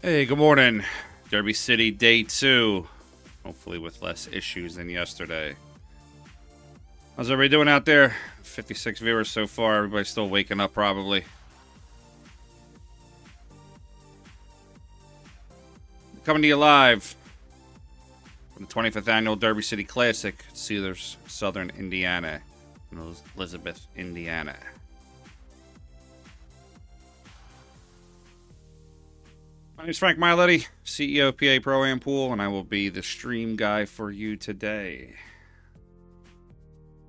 Hey, good morning. Derby City Day 2. Hopefully with less issues than yesterday. How's everybody doing out there? 56 viewers so far. Everybody's still waking up probably. Coming to you live from the 25th Annual Derby City Classic, Steelers, Southern Indiana, in Elizabeth, Indiana. My name is Frank Miletti, CEO of PA Pro-Am Pool, and I will be the stream guy for you today.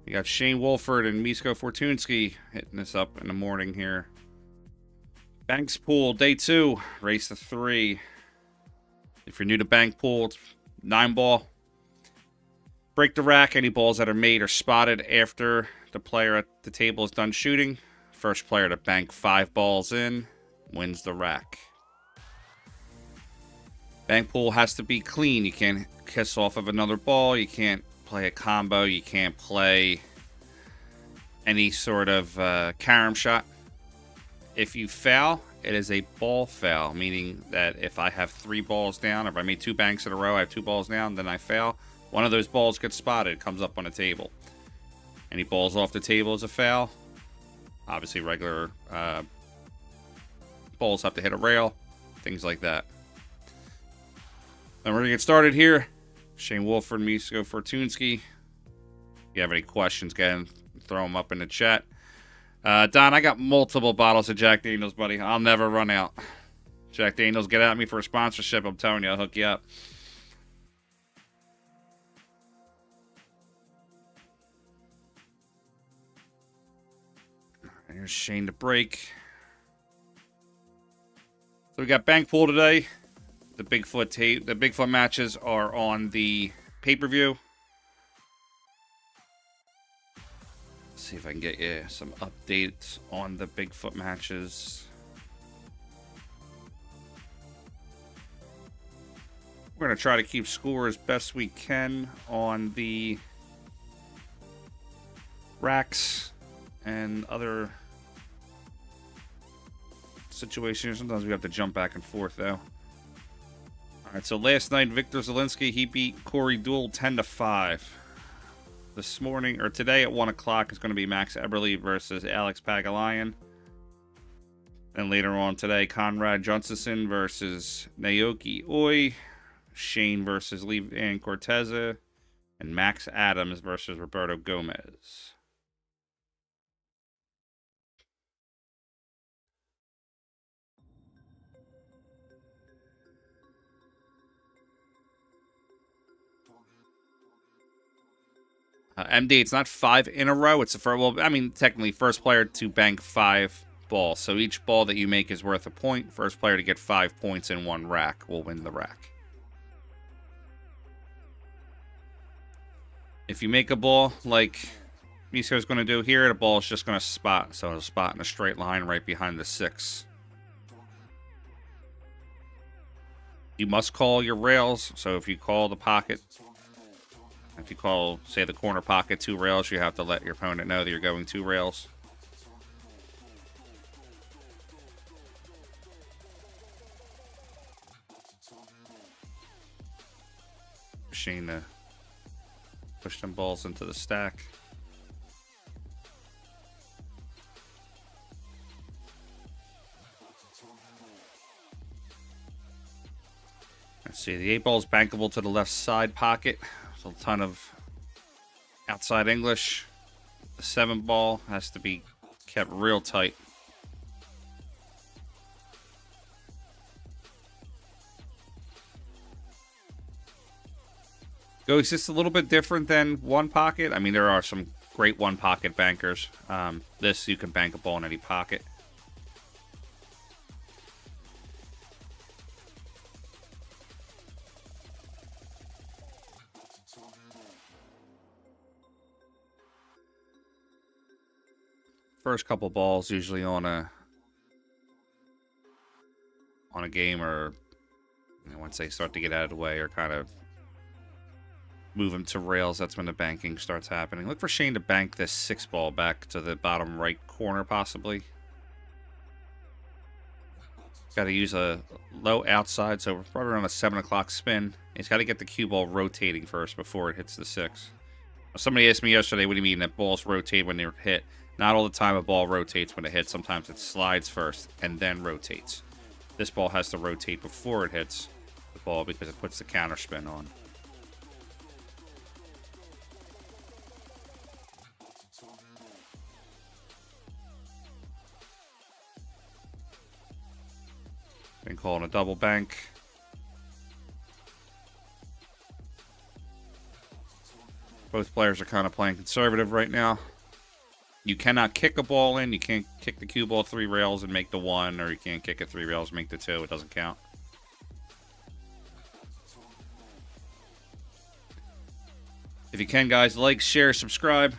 We got Shane Wolford and Misko Fortunski hitting us up in the morning here. Banks Pool, Day 2, race to 3. If you're new to Bank Pool, it's 9-ball. Break the rack. Any balls that are made or spotted after the player at the table is done shooting. First player to bank 5 balls in wins the rack. Bank Pool has to be clean. You can't kiss off of another ball. You can't play a combo. You can't play any sort of carom shot. If you foul, it is a ball foul, meaning that if I have 3 balls down, if I made 2 banks in a row, I have 2 balls down, then I foul. One of those balls gets spotted, comes up on the table. Any balls off the table is a foul. Obviously, regular balls have to hit a rail, things like that. Then we're going to get started here. Shane Wolford, Misko Fortunski. If you have any questions, go ahead and throw them up in the chat. Don, I got multiple bottles of Jack Daniels, buddy. I'll never run out. Jack Daniels, get at me for a sponsorship. I'm telling you, I'll hook you up. Here's Shane to break. So we got Bank Pool today. The Bigfoot matches are on the pay-per-view. Let's see if I can get you some updates on the Bigfoot matches. We're going to try to keep score as best we can on the racks and other situations. Sometimes we have to jump back and forth, though. All right, so last night, Victor Zielinski, he beat Corey Deuel 10-5. This morning, or today at 1 o'clock, is going to be Max Eberle versus Alex Pagulayan. And later on today, Conrad Johnson versus Naoki Oi, Shane versus Levan Corteza, and Max Adams versus Roberto Gomez. MD, it's not 5 in a row. It's the first, well, I mean, technically, first player to bank 5 balls. So each ball that you make is worth a point. First player to get 5 points in one rack will win the rack. If you make a ball like Misko's going to do here, the ball is just going to spot. So it'll spot in a straight line right behind the 6. You must call your rails. So if you call the pocket, if you call, say, the corner pocket 2 rails, you have to let your opponent know that you're going 2 rails. Shane to push them balls into the stack. Let's see, the 8 ball is bankable to the left side pocket. There's a ton of outside English. The 7 ball has to be kept real tight. Goes just a little bit different than one pocket. I mean, there are some great one pocket bankers. This, you can bank a ball in any pocket. First couple balls usually on a game, or once they start to get out of the way or kind of move them to rails, that's when the banking starts happening. Look for Shane to bank this 6 ball back to the bottom right corner, possibly. Got to use a low outside, so probably around a 7 o'clock spin. He's got to get the cue ball rotating first before it hits the 6. Somebody asked me yesterday, what do you mean that balls rotate when they're hit? Not all the time a ball rotates when it hits. Sometimes it slides first and then rotates. This ball has to rotate before it hits the ball because it puts the counter spin on. Been calling a double bank. Both players are kind of playing conservative right now. You cannot kick a ball in. You can't kick the cue ball 3 rails and make the 1, or you can't kick it 3 rails and make the 2. It doesn't count. If you can, guys, like, share, subscribe.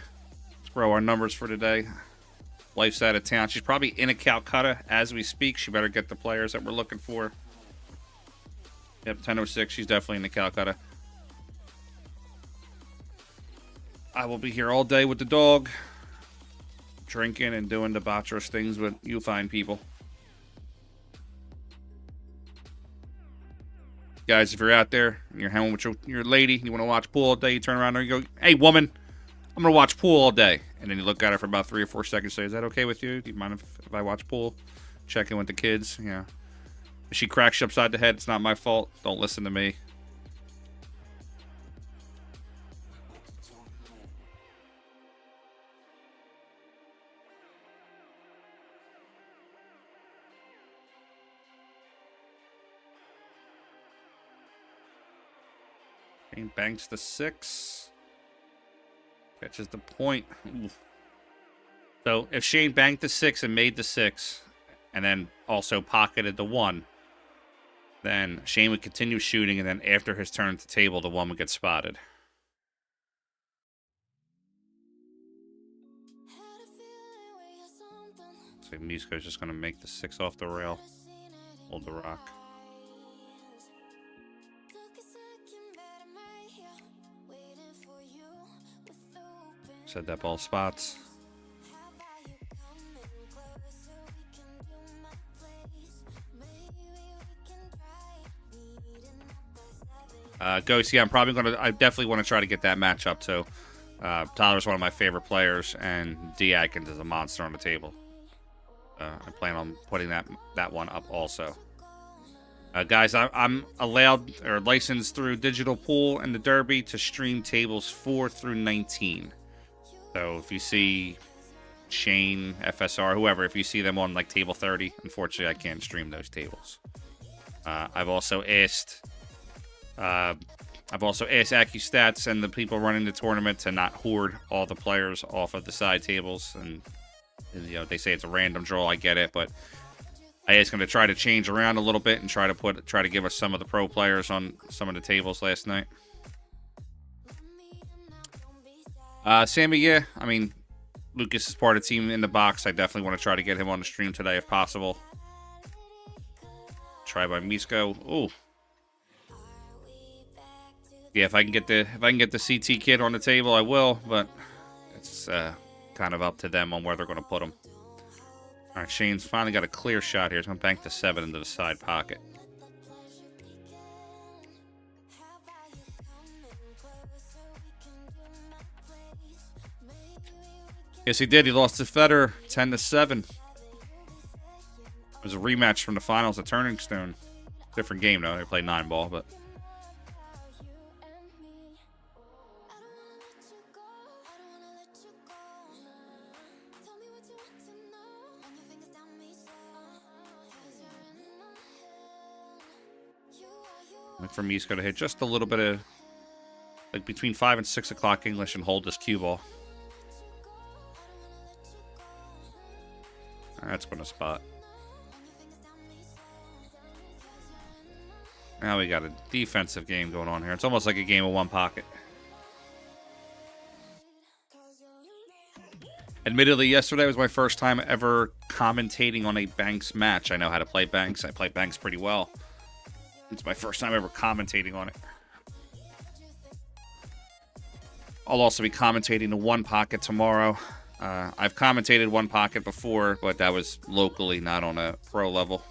Let's grow our numbers for today. Wife's out of town. She's probably in a Calcutta as we speak. She better get the players that we're looking for. Yep, 10:06. She's definitely in the Calcutta. I will be here all day with the dog, drinking and doing debaucherous things with you fine people. Guys, if you're out there and you're hanging with your lady, you want to watch pool all day, you turn around and you go, hey, woman, I'm going to watch pool all day. And then you look at her for about 3 or 4 seconds and say, is that okay with you? Do you mind if I watch pool? Check in with the kids. Yeah. If she cracks you upside the head, it's not my fault. Don't listen to me. Shane banks the 6. Catches the point. Ooh. So if Shane banked the 6 and made the 6, and then also pocketed the 1, then Shane would continue shooting, and then after his turn at the table, the 1 would get spotted. So Misko's just going to make the 6 off the rail. Hold the rock. Said that ball spots. Ghost, yeah, I definitely want to try to get that matchup too. Tyler's one of my favorite players, and D. Atkins is a monster on the table. I plan on putting that one up also. Guys, I'm allowed or licensed through Digital Pool and the Derby to stream tables 4 through 19. So if you see Shane, FSR, whoever, if you see them on like table 30, unfortunately I can't stream those tables. I've also asked AccuStats and the people running the tournament to not hoard all the players off of the side tables, and you know, they say it's a random draw. I get it, but I asked them to try to change around a little bit and try to give us some of the pro players on some of the tables last night. Sammy, yeah, I mean, Lucas is part of the team in the box. I definitely want to try to get him on the stream today if possible. Try by Misko. Ooh. Yeah, if I can get the CT kid on the table, I will, but it's kind of up to them on where they're going to put him. All right, Shane's finally got a clear shot here. He's going to bank the 7 into the side pocket. Yes, he did. He lost to Federer 10-7. It was a rematch from the finals at Turning Stone. Different game, though. They played 9-ball, but... for Misko to hit just a little bit of, like, between 5 and 6 o'clock English and hold this cue ball. That's going to spot. Now we got a defensive game going on here. It's almost like a game of one pocket. Admittedly, yesterday was my first time ever commentating on a Banks match. I know how to play Banks. I play Banks pretty well. It's my first time ever commentating on it. I'll also be commentating the one pocket tomorrow. I've commentated one pocket before, but that was locally, not on a pro level.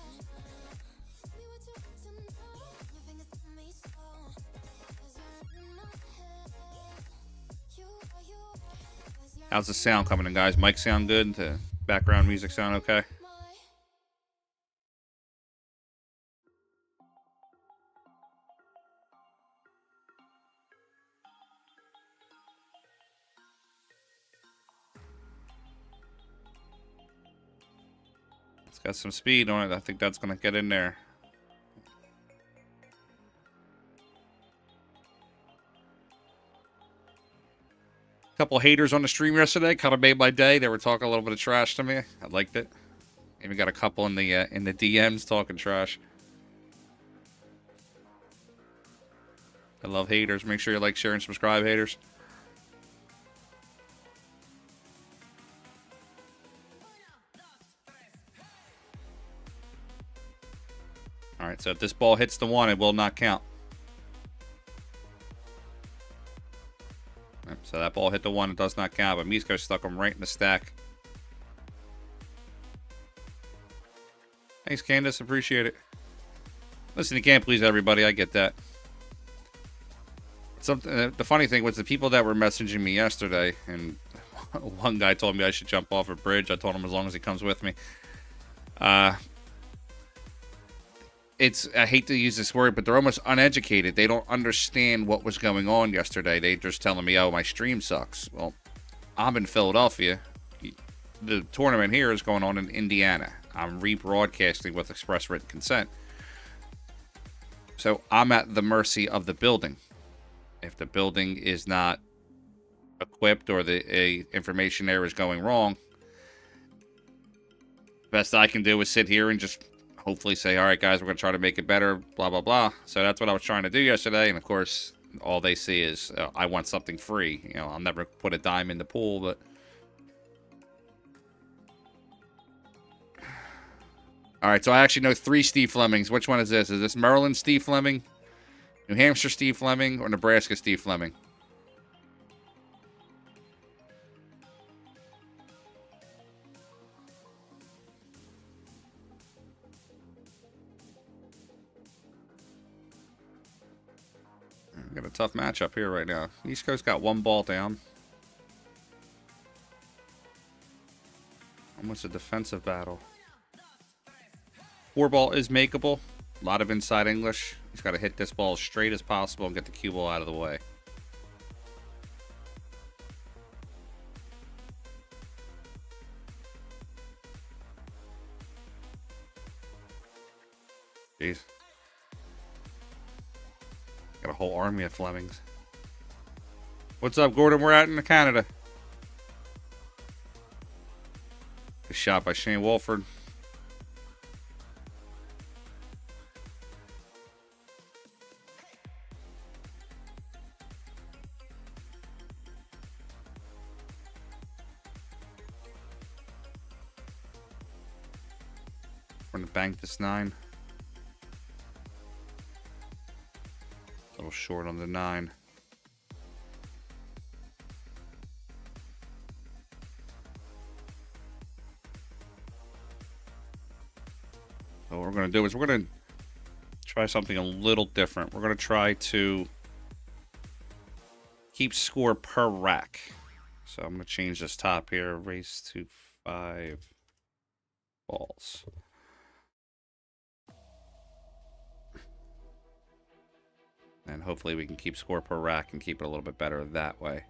How's the sound coming in, guys? Mic sound good? The background music sound okay? It's got some speed on it. I think that's going to get in there. Couple haters on the stream yesterday. Kind of made my day. They were talking a little bit of trash to me. I liked it. Even got a couple in the DMs talking trash. I love haters. Make sure you like, share, and subscribe, haters. All right, so if this ball hits the one, it will not count. So that ball hit the one, it does not count, but Misko stuck him right in the stack. Thanks, Candace. Appreciate it. Listen, you can't please everybody. I get that. Something. The funny thing was the people that were messaging me yesterday, and one guy told me I should jump off a bridge. I told him as long as he comes with me. I hate to use this word, but they're almost uneducated. They don't understand what was going on yesterday. They just telling me, oh, my stream sucks. Well, I'm in Philadelphia. The tournament here is going on in Indiana. I'm rebroadcasting with express written consent. So I'm at the mercy of the building. If the building is not equipped or the information there is going wrong, best I can do is sit here and just hopefully say, all right, guys, we're going to try to make it better, blah, blah, blah. So that's what I was trying to do yesterday. And, of course, all they see is I want something free. You know, I'll never put a dime in the pool, but... All right, so I actually know 3 Steve Flemings. Which one is this? Is this Maryland Steve Fleming, New Hampshire Steve Fleming, or Nebraska Steve Fleming? Got a tough matchup here right now. East Coast got 1 ball down. Almost a defensive battle. 4 ball is makeable. A lot of inside English. He's got to hit this ball as straight as possible and get the cue ball out of the way. Jeez. Got a whole army of Flemings. What's up, Gordon? We're out in Canada. Good shot by Shane Wolford. We're going to bank this 9. A little short on the 9. So what we're going to do is we're going to try something a little different. We're going to try to keep score per rack. So I'm going to change this top here. Race to 5 balls. And hopefully we can keep score per rack and keep it a little bit better that way.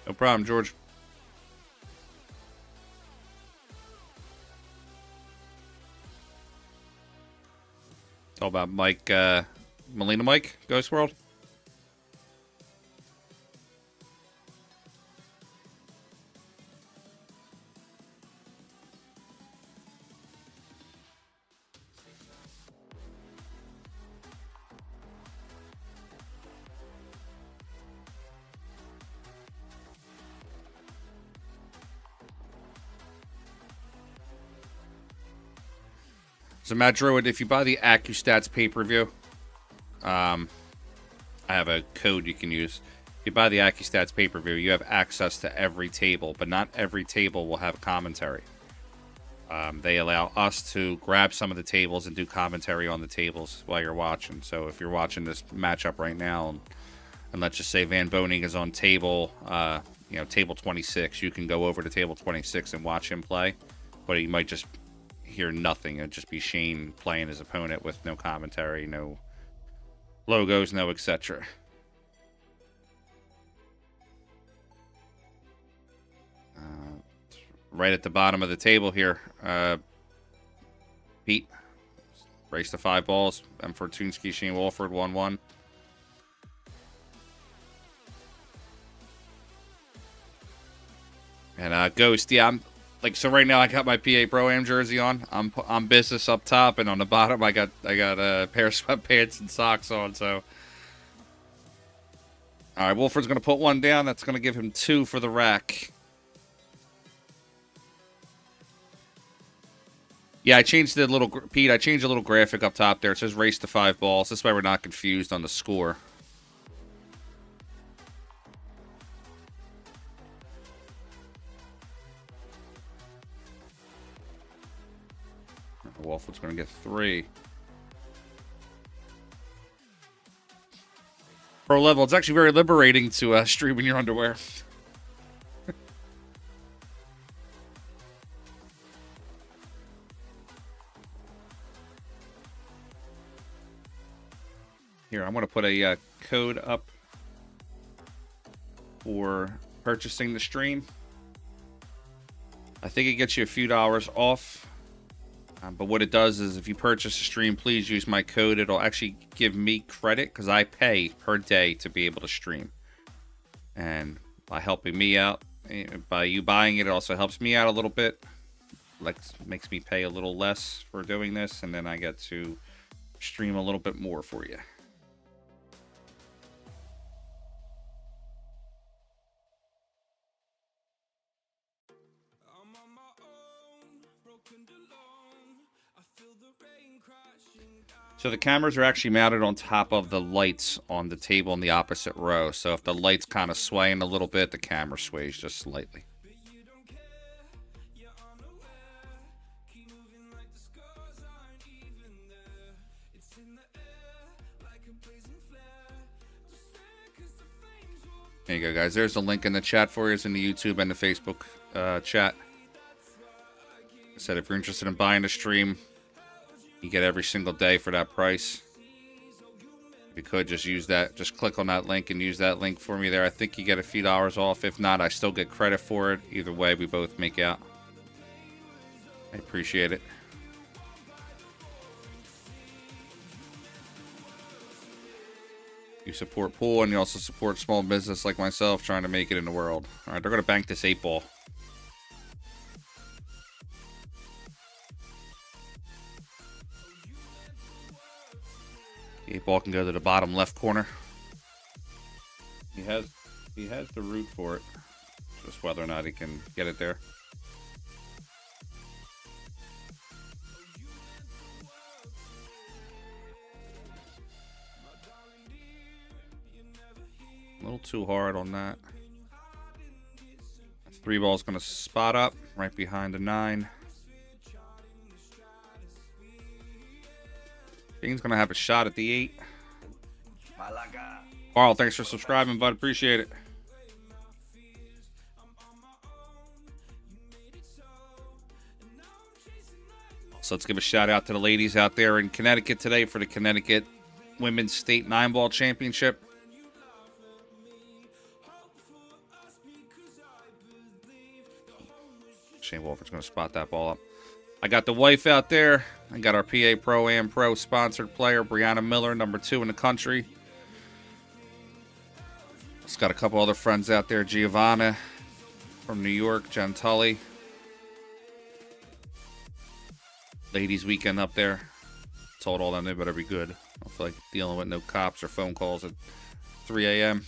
No problem, George. All about Mike, Molina Mike, Ghost World. So Matt Druid, if you buy the AccuStats pay-per-view, I have a code you can use. If you buy the AccuStats pay-per-view, you have access to every table, but not every table will have commentary. They allow us to grab some of the tables and do commentary on the tables while you're watching. So if you're watching this matchup right now, and let's just say Van Boning is on table, table 26, you can go over to table 26 and watch him play, but you might just hear nothing. It'd just be Shane playing his opponent with no commentary, no logos, no etc. Right at the bottom of the table here, Pete, race to 5 balls. M. Fortunsky, Shane Wolford, 1-1. And Ghost, yeah, so right now I got my PA Pro-Am jersey on. I'm business up top, and on the bottom I got a pair of sweatpants and socks on. So, all right, Wolford's gonna put one down. That's gonna give him 2 for the rack. Yeah, I changed the little Pete. I changed the little graphic up top there. It says race to 5 balls. This way we're not confused on the score. Wolford's going to get 3. Pro level. It's actually very liberating to stream in your underwear. Here, I'm going to put a code up for purchasing the stream. I think it gets you a few dollars off. But what it does is if you purchase a stream, please use my code. It'll actually give me credit because I pay per day to be able to stream. And by helping me out, by you buying it, it also helps me out a little bit. Makes me pay a little less for doing this. And then I get to stream a little bit more for you. So the cameras are actually mounted on top of the lights on the table in the opposite row. So if the light's kind of swaying a little bit, the camera sways just slightly. There you go, guys. There's the link in the chat for you. It's in the YouTube and the Facebook chat. I said if you're interested in buying the stream, you get every single day for that price. If you could, just use that. Just click on that link and use that link for me there. I think you get a few dollars off. If not, I still get credit for it. Either way, we both make out. I appreciate it. You support pool and you also support small business like myself trying to make it in the world. All right, they're going to bank this 8 ball. The 8 ball can go to the bottom left corner. He has the root for it. Just whether or not he can get it there. A little too hard on that. 3 ball's going to spot up right behind the 9. Dean's going to have a shot at the 8. Carl, thanks for subscribing, bud. Appreciate it. So let's give a shout out to the ladies out there in Connecticut today for the Connecticut Women's State 9-Ball Championship. Shane Wolford's going to spot that ball up. I got the wife out there. I got our PA Pro-Am Pro sponsored player, Brianna Miller, number 2 in the country. Just got a couple other friends out there. Giovanna from New York, Jen Tully. Ladies weekend up there. Told all them they better be good. I feel like dealing with no cops or phone calls at 3 a.m.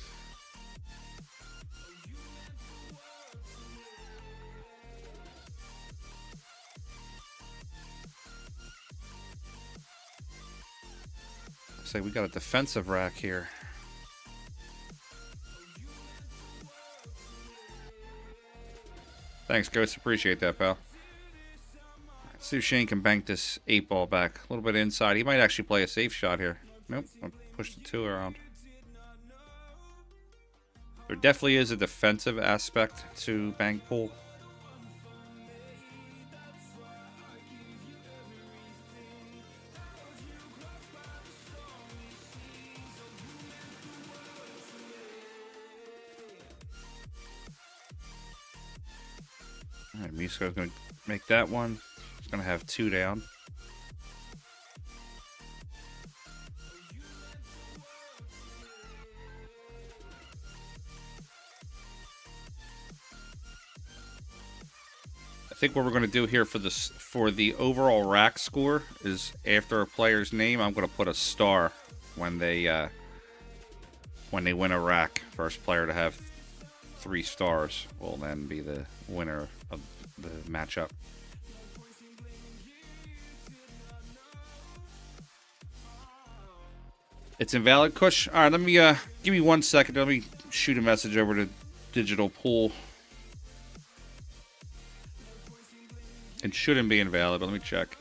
Say we got a defensive rack here. Thanks, Ghost. Appreciate that, pal. Let's see if Shane can bank this 8-ball back. A little bit inside. He might actually play a safe shot here. Nope. I'll push the 2 around. There definitely is a defensive aspect to bank pool. All right, Misko's going to make that one. He's going to have 2 down. I think what we're going to do here for this, for the overall rack score, is after a player's name, I'm going to put a star when they win a rack. First player to have 3 stars will then be the winner of the matchup. It's invalid, Kush. All right, let me give me 1 second. Let me shoot a message over to Digital Pool. It shouldn't be invalid, but let me check.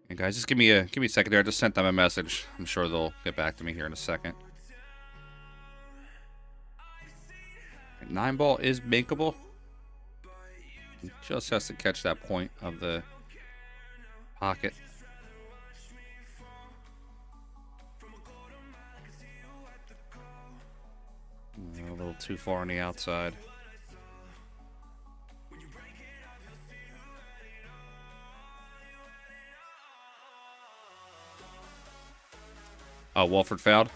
Hey guys, just give me a second there. I just sent them a message. I'm sure they'll get back to me here in a second. 9-ball is bankable. He just has to catch that point of the pocket. A little too far on the outside. Oh, Walford fouled?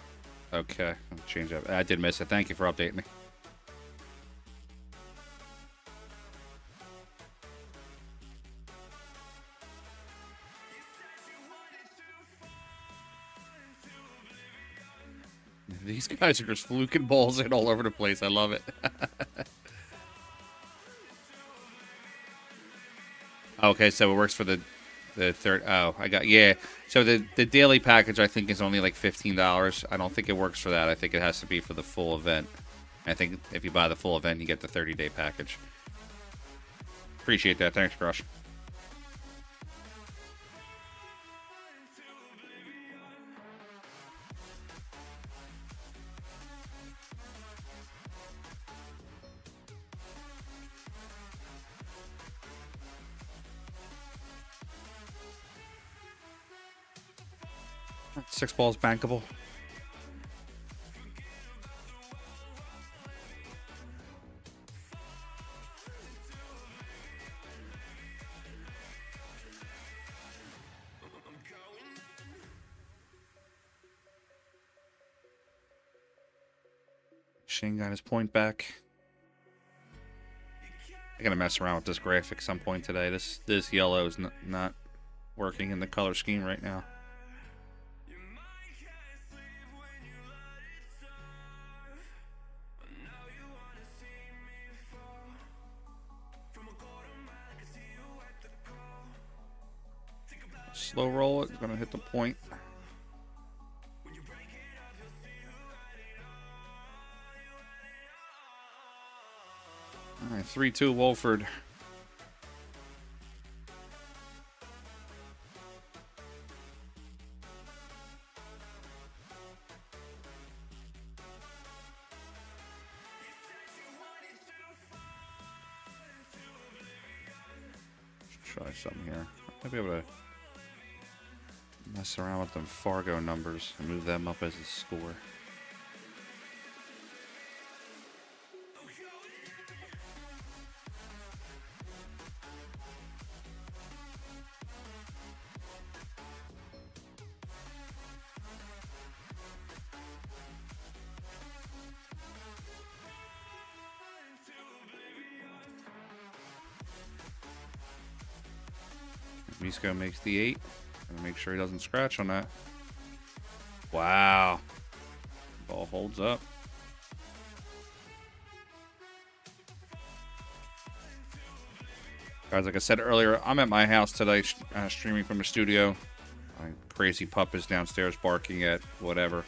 Okay, I'll change that. I did miss it. Thank you for updating me. These guys are just fluking balls in all over the place. I love it. Okay, so it works for the third. Oh, I got, yeah. So the daily package, I think, is only like $15. I don't think it works for that. I think it has to be for the full event. I think if you buy the full event, you get the 30-day package. Appreciate that. Thanks, Crush. Six balls bankable. Shane got his point back. I gotta mess around with this graphic some point today. This yellow is not working in the color scheme right now. Slow roll it. It's gonna hit the point. All right, 3-2 Wolford. Try something here. Might be able to mess around with them Fargo numbers and move them up as a score. Misko makes the 8. Gonna make sure he doesn't scratch on that. Wow. Ball holds up. Guys, like I said earlier, I'm at my house today streaming from the studio. My crazy pup is downstairs barking at whatever.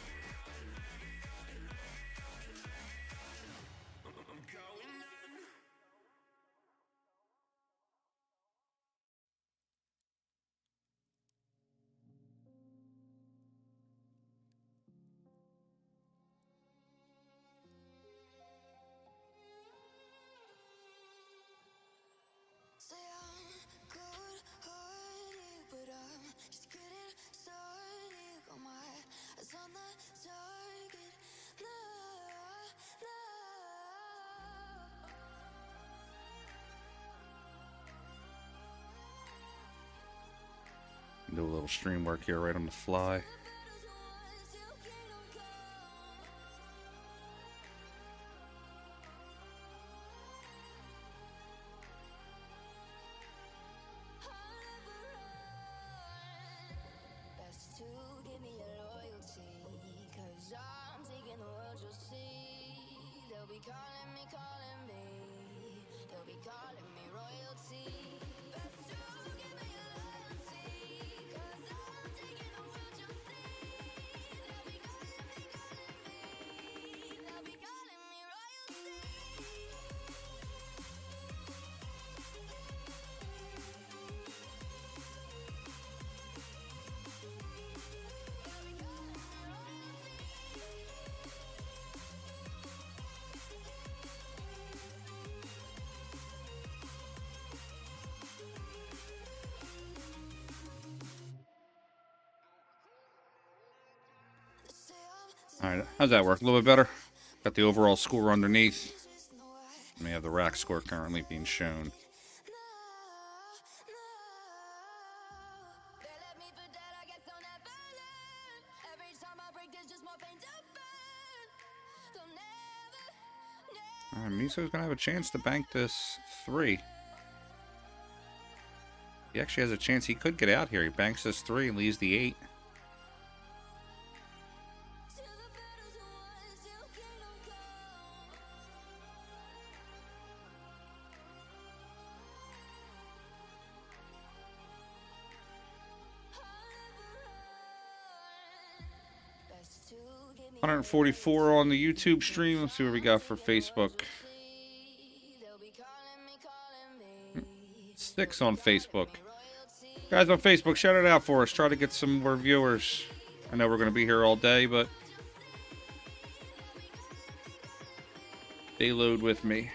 Do a little stream work here right on the fly. Alright, how's that work? A little bit better? Got the overall score underneath. We have the rack score currently being shown. Alright, Miso's gonna have a chance to bank this 3. He actually has a chance he could get out here. He banks this 3 and leaves the 8. $144 on the YouTube stream. Let's see what we got for Facebook. 6 on Facebook. Guys on Facebook, shout it out for us. Try to get some more viewers. I know we're going to be here all day, but stay load with me.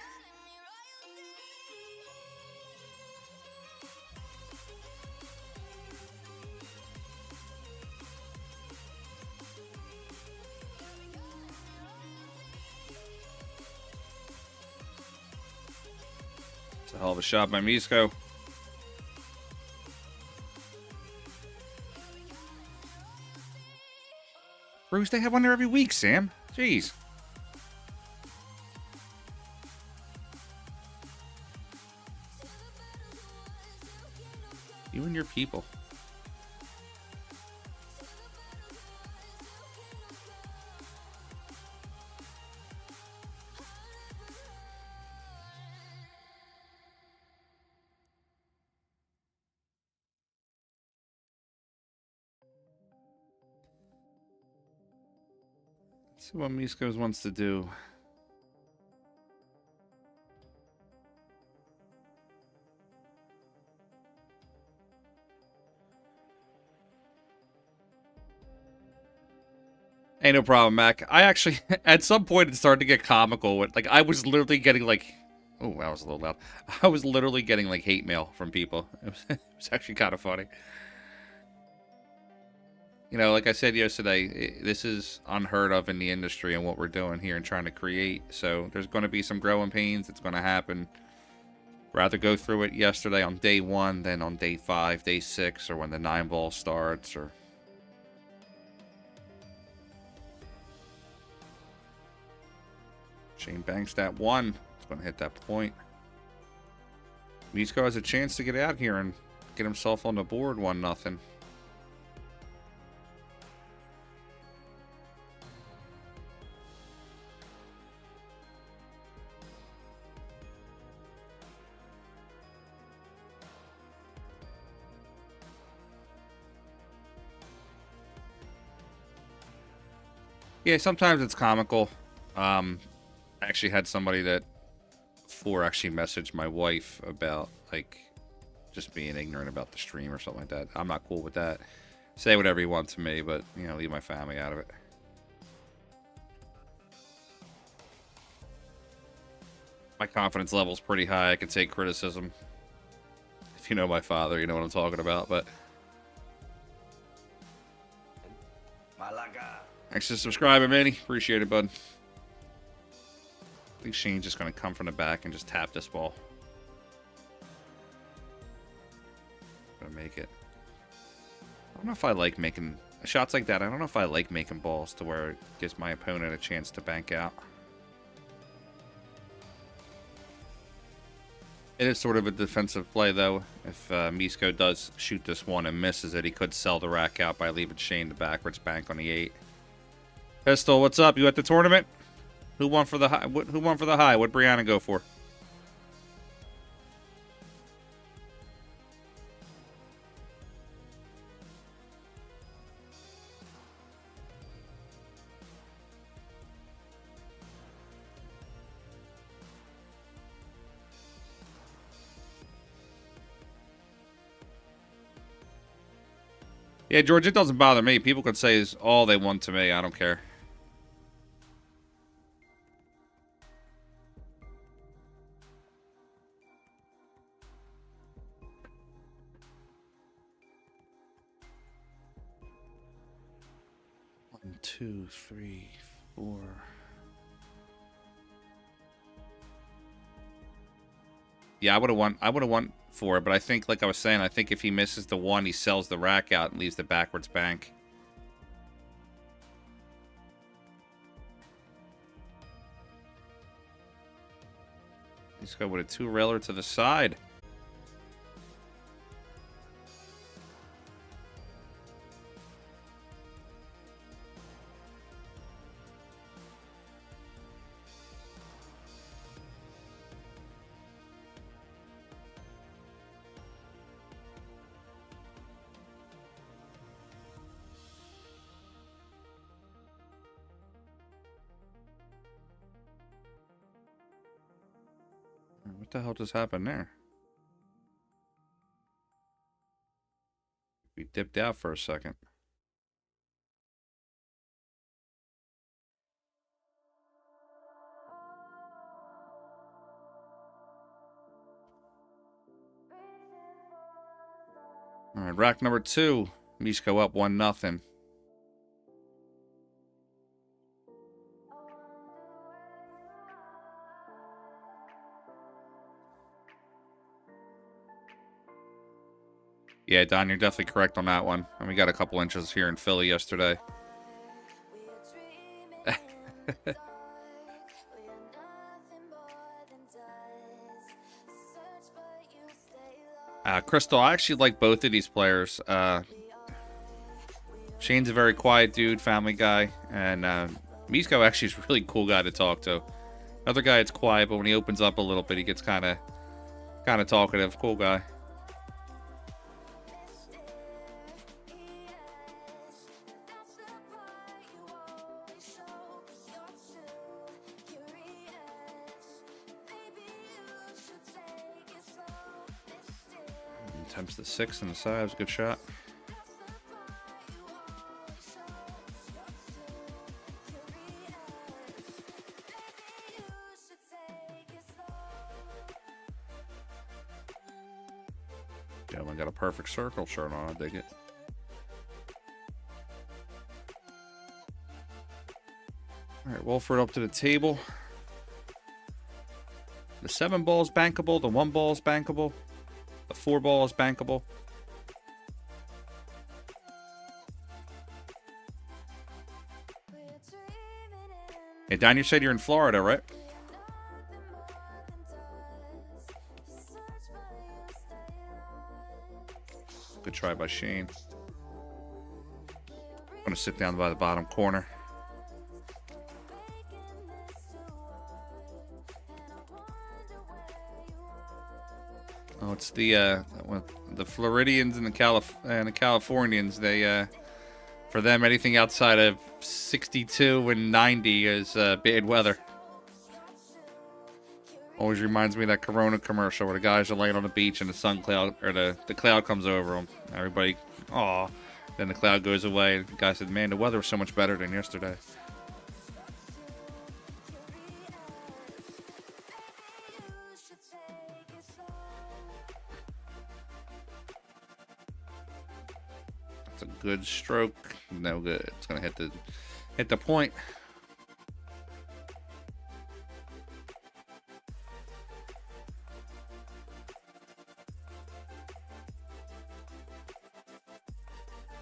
It's a hell of a shot by Misko. Bruce, they have one there every week, Sam. Jeez. You and your people. Let's see what Miskos wants to do. Hey, no problem, Mac. I actually, at some point, it started to get comical. Like, I was literally getting, like... Oh, that was a little loud. I was literally getting, like, hate mail from people. It was actually kind of funny. You know, like I said yesterday, this is unheard of in the industry and what we're doing here and trying to create. So there's going to be some growing pains. It's going to happen. Rather go through it yesterday on day 1 than on day 5, day 6, or when the 9-ball starts, or... Shane banks that 1. It's going to hit that point. Misko has a chance to get out here and get himself on the board 1-0. Yeah, sometimes it's comical. I actually had somebody that before actually messaged my wife about like just being ignorant about the stream or something like that. I'm not cool with that. Say whatever you want to me, but you know, leave my family out of it. My confidence level's pretty high. I can take criticism. If you know my father, you know what I'm talking about, but thanks for subscribing, Manny. Appreciate it, bud. I think Shane's just going to come from the back and just tap this ball. Gonna make it. I don't know if I like making shots like that. I don't know if I like making balls to where it gives my opponent a chance to bank out. It is sort of a defensive play, though. If Misko does shoot this one and misses it, he could sell the rack out by leaving Shane the backwards bank on the 8. Pistol, what's up? You at the tournament? Who won for the high? Who won for the high? What'd Brianna go for? Yeah, George, it doesn't bother me. People could say is all they want to me. I don't care. One, two, three, four. Yeah, I would have won for it, but I think, like I was saying, I think if he misses the 1, he sells the rack out and leaves the backwards bank. Let's go with a 2-railer to the side. What the hell just happened there? We dipped out for a second. All right, rack number 2. Misko up 1-0. Yeah, Don, you're definitely correct on that one. And we got a couple inches here in Philly yesterday. Crystal, I actually like both of these players. Shane's a very quiet dude, family guy, and Misko actually is a really cool guy to talk to. Another guy that's quiet, but when he opens up a little bit, he gets kind of talkative. Cool guy. Attempts the 6 on the side. It was a good shot. Gentleman got a perfect circle shirt on. I dig it. All right, Wolford up to the table. The 7 ball is bankable. The 1 ball is bankable. The 4 ball is bankable. Hey, Don, you said you're in Florida, right? try by Shane. I'm going to sit down by the bottom corner. Oh, it's the Floridians and the Californians. They for them, anything outside of 62 and 90 is bad weather. Always reminds me of that Corona commercial where the guys are laying on the beach and the sun cloud, or the cloud comes over them. Everybody, aw. Then the cloud goes away. And the guy said, man, the weather was so much better than yesterday. That's a good stroke. No good. It's going to hit the point.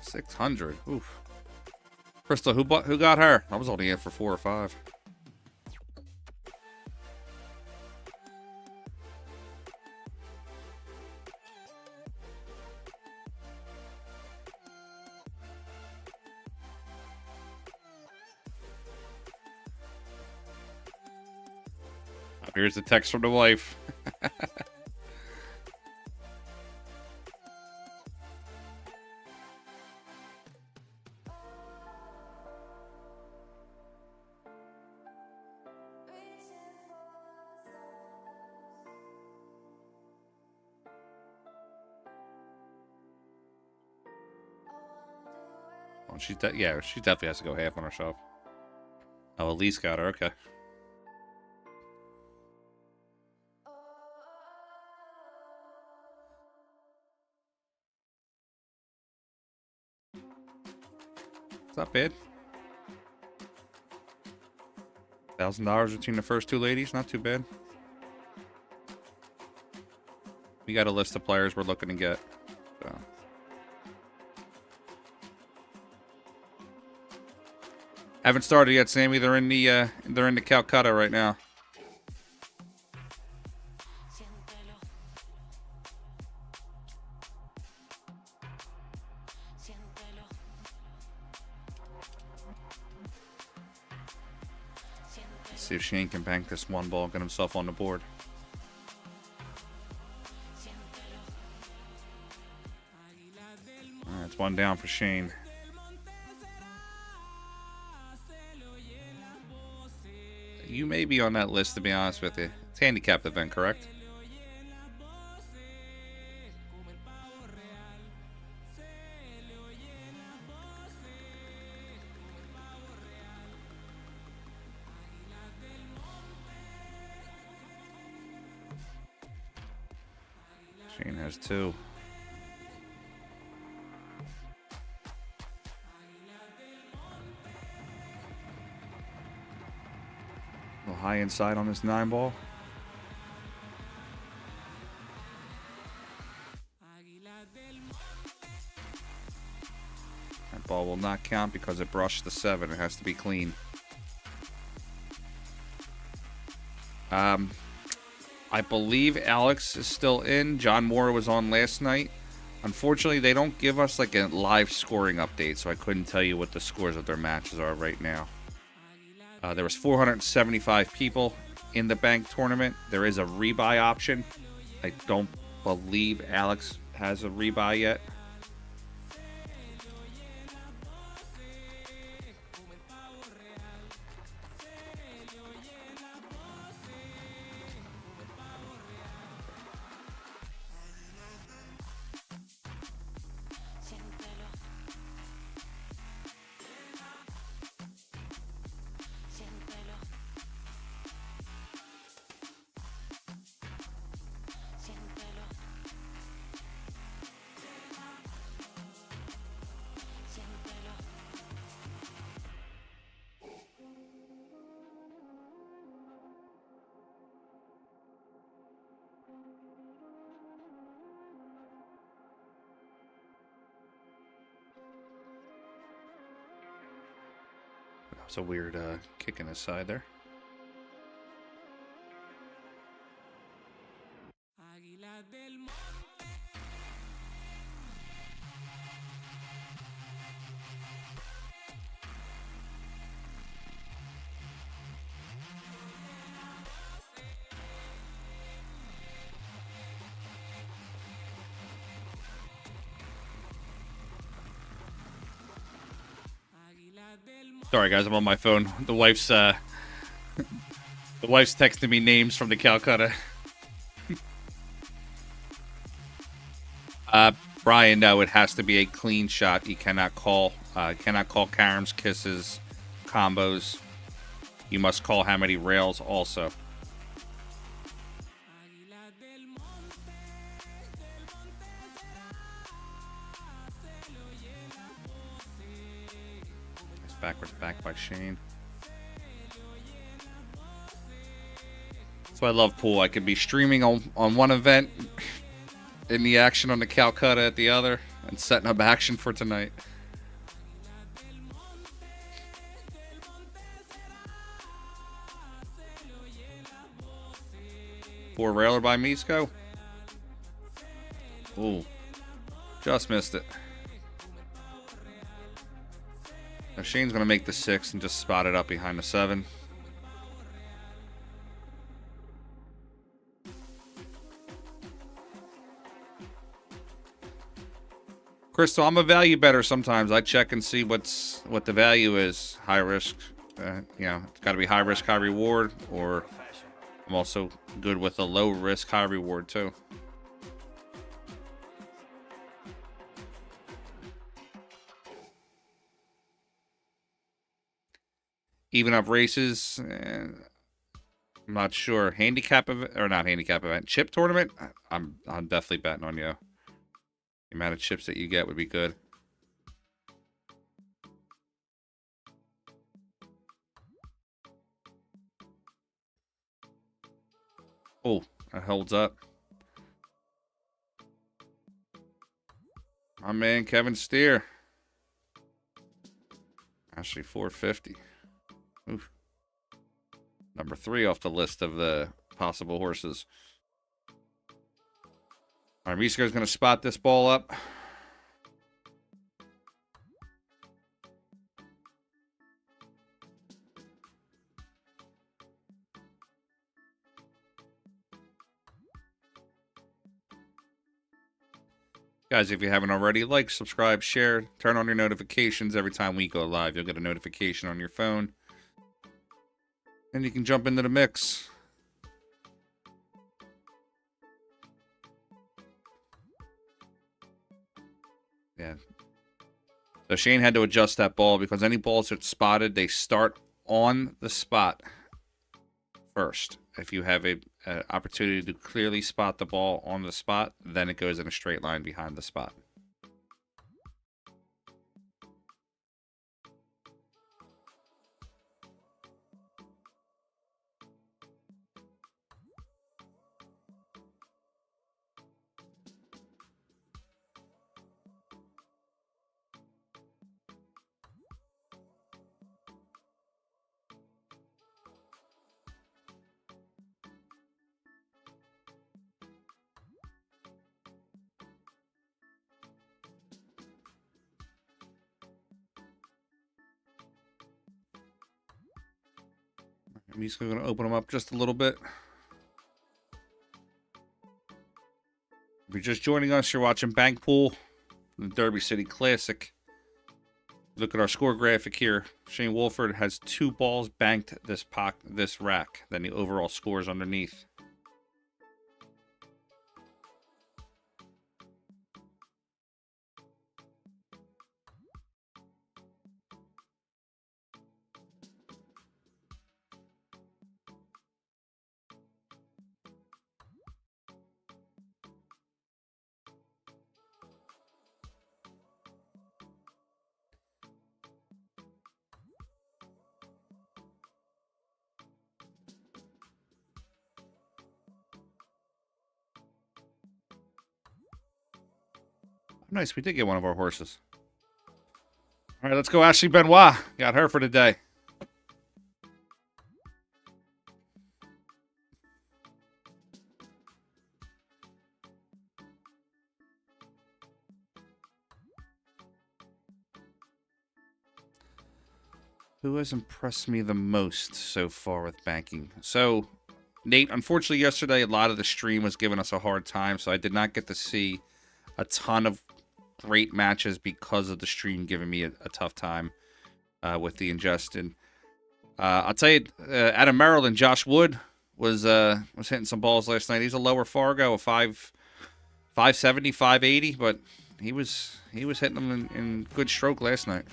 $600. Oof. Crystal, who got her? I was only in for 4 or 5. Here's the text from the wife. Oh, she definitely has to go half on herself. Oh, Elise got her. Okay. It's not bad. $1,000 between the first 2 ladies. Not too bad. We got a list of players we're looking to get. So. Haven't started yet, Sammy. They're in the Calcutta right now. Let's see if Shane can bank this one ball and get himself on the board. All right, it's one down for Shane. You may be on that list, to be honest with you. It's a handicapped event, correct? Shane has 2. A little high inside on this 9 ball. That ball will not count because it brushed the 7. It has to be clean. I believe Alex is still in. John Moore was on last night. Unfortunately, they don't give us like a live scoring update, so I couldn't tell you what the scores of their matches are right now. There was 475 people in the bank tournament. There is a rebuy option. I don't believe Alex has a rebuy yet. That was a weird kick in his side there. Sorry, guys, I'm on my phone. The wife's texting me names from the Calcutta. Brian, no, it has to be a clean shot. You cannot call caroms, kisses, combos. You must call how many rails also. It's backwards back by Shane. That's why I love pool. I could be streaming on one event, in the action on the Calcutta at the other, and setting up action for tonight. Four railer by Misko. Ooh. Just missed it. Now Shane's going to make the 6 and just spot it up behind the 7. Crystal, I'm a value better sometimes. I check and see what the value is. High risk, it's got to be high risk, high reward, or I'm also good with a low risk, high reward too. Even up races, I'm not sure. Handicap event or not handicap event? Chip tournament. I'm definitely betting on you. The amount of chips that you get would be good. Oh, that holds up. My man Kevin Styer. Actually, 450. Oof. Number 3 off the list of the possible horses. All right, Misko's going to spot this ball up. Guys, if you haven't already, like, subscribe, share, turn on your notifications. Every time we go live, you'll get a notification on your phone. And you can jump into the mix. Yeah. So Shane had to adjust that ball because any balls that's spotted, they start on the spot first. If you have an opportunity to clearly spot the ball on the spot, then it goes in a straight line behind the spot. I'm just going to open them up just a little bit. If you're just joining us, you're watching Bank Pool, the Derby City Classic. Look at our score graphic here. Shane Wolford has 2 balls banked this rack. Then the overall scores underneath. Nice, we did get one of our horses. All right, let's go Ashley Benoit. Got her for the day. Who has impressed me the most so far with banking? So, Nate, unfortunately yesterday a lot of the stream was giving us a hard time, so I did not get to see a ton of great matches because of the stream giving me a tough time. with the ingestion. I'll tell you, out of Maryland, Josh Wood was hitting some balls last night. He's a lower Fargo, a 570, 580, but he was hitting them in good stroke last night.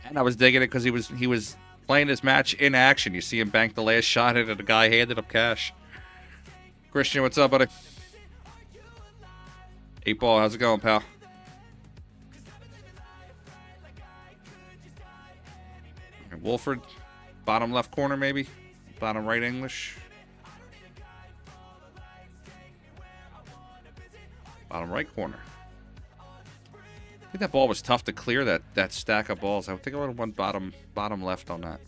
And I was digging it because he was playing his match in action. You see him bank the last shot at it, and the guy handed up cash. Christian, what's up, buddy? 8-Ball, how's it going, pal? Wolford, bottom left corner maybe, bottom right English, bottom right corner. I think that ball was tough to clear, that stack of balls. I think I would have won bottom left on that.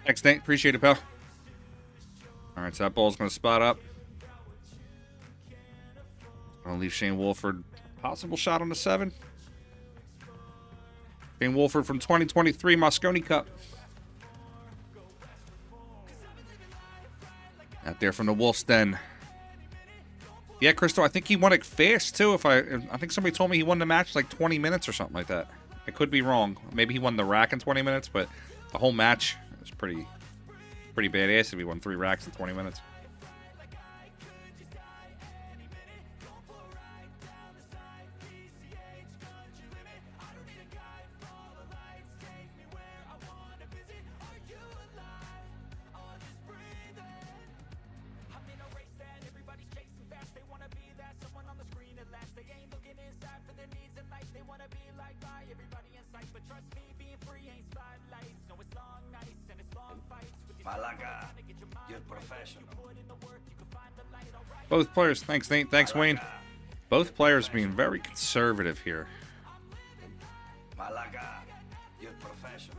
Thanks, Nate. Appreciate it, pal. All right, so that ball's going to spot up. I'll leave Shane Wolford. Possible shot on the 7. Shane Wolford from 2023 Moscone Cup. Out there from the Wolf's Den. Yeah, Crystal, I think he won it fast, too. I think somebody told me he won the match like 20 minutes or something like that. I could be wrong. Maybe he won the rack in 20 minutes, but the whole match was pretty badass if he won 3 racks in 20 minutes. Both players, thanks Nate, thanks Wayne. Both players being very conservative here. You're professional.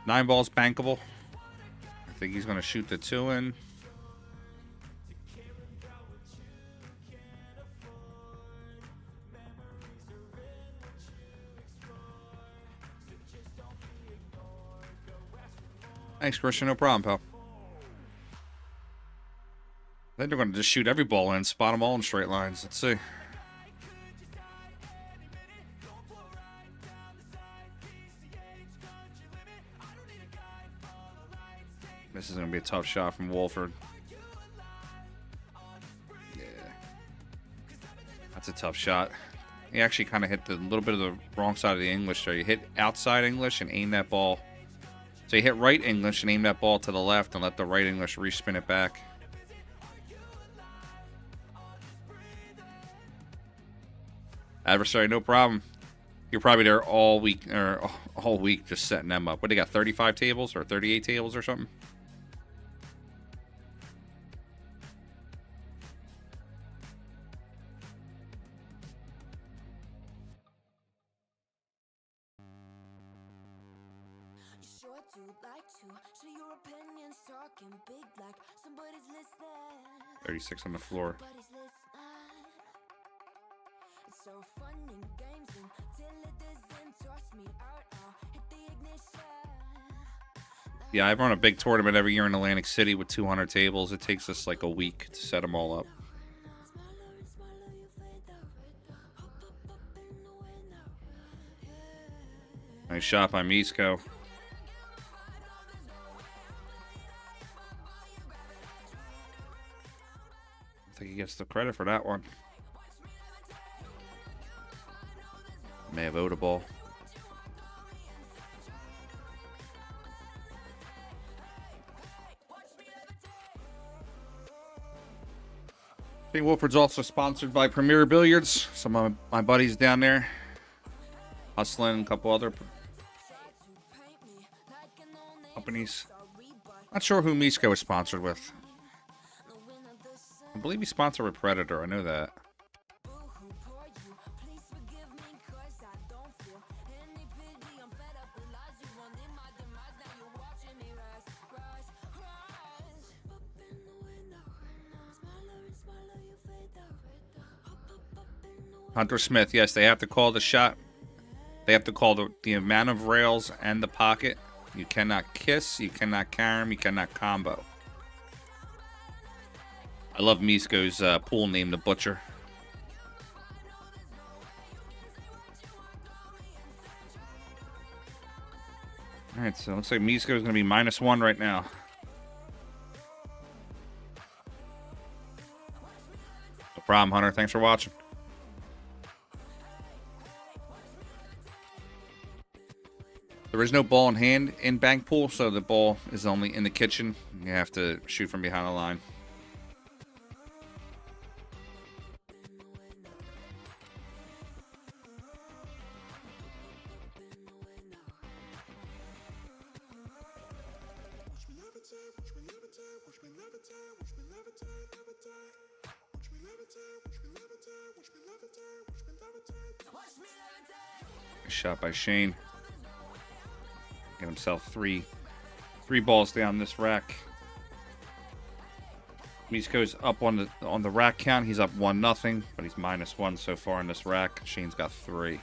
9 balls bankable. I think he's going to shoot the 2 in. Thanks, Christian. No problem, pal. Then they're going to just shoot every ball in, spot them all in straight lines. Let's see. This is going to be a tough shot from Wolford. Yeah. That's a tough shot. He actually kind of hit the little bit of the wrong side of the English there. You hit outside English and aim that ball. So you hit right English and aim that ball to the left and let the right English respin it back. Adversary, no problem. You're probably there all week or all week just setting them up. What, they got 35 tables or 38 tables or something? Sure do like to share your opinions, talking big like somebody's listening. 36 on the floor. Somebody's listening. It's so fun in games until it doesn't toss me out. I'll hit the ignition. Yeah, I run a big tournament every year in Atlantic City with 200 tables. It takes us like a week to set them all up. Nice shot by Misko. I think he gets the credit for that one. May have owed a ball. King Wolford's also sponsored by Premier Billiards. Some of my buddies down there. Hustling, a couple other companies. Not sure who Misko is sponsored with. I believe he's sponsored with Predator. I know that. face, I don't feel any pity. I'm fed up with lies. You wanted my demise. Now you're watching me rise, rise, rise. Up in the window, smaller and smaller you fade out. Up in the window. Hunter Smith, yes, they have to call the shot. They have to call the amount of rails and the pocket. You cannot kiss, you cannot carom, you cannot combo. I love Misko's pool name, the Butcher. Alright, so it looks like Misko's going to be -1 right now. No problem, Hunter. Thanks for watching. There is no ball in hand in bank pool, so the ball is only in the kitchen. You have to shoot from behind the line. Shot by Shane. Get himself three balls down this rack. Misko's up on the rack count. He's up 1-0, but he's -1 so far in this rack. Shane's got 3.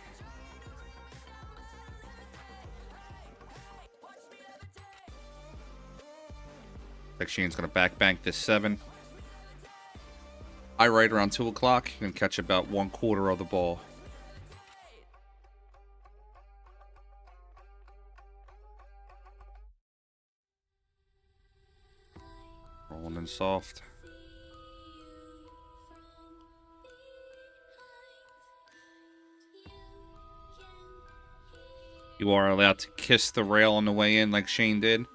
Like Shane's gonna back bank this 7. I right around 2 o'clock. You can catch about 1/4 of the ball. Rolling in soft. You are allowed to kiss the rail on the way in like Shane did.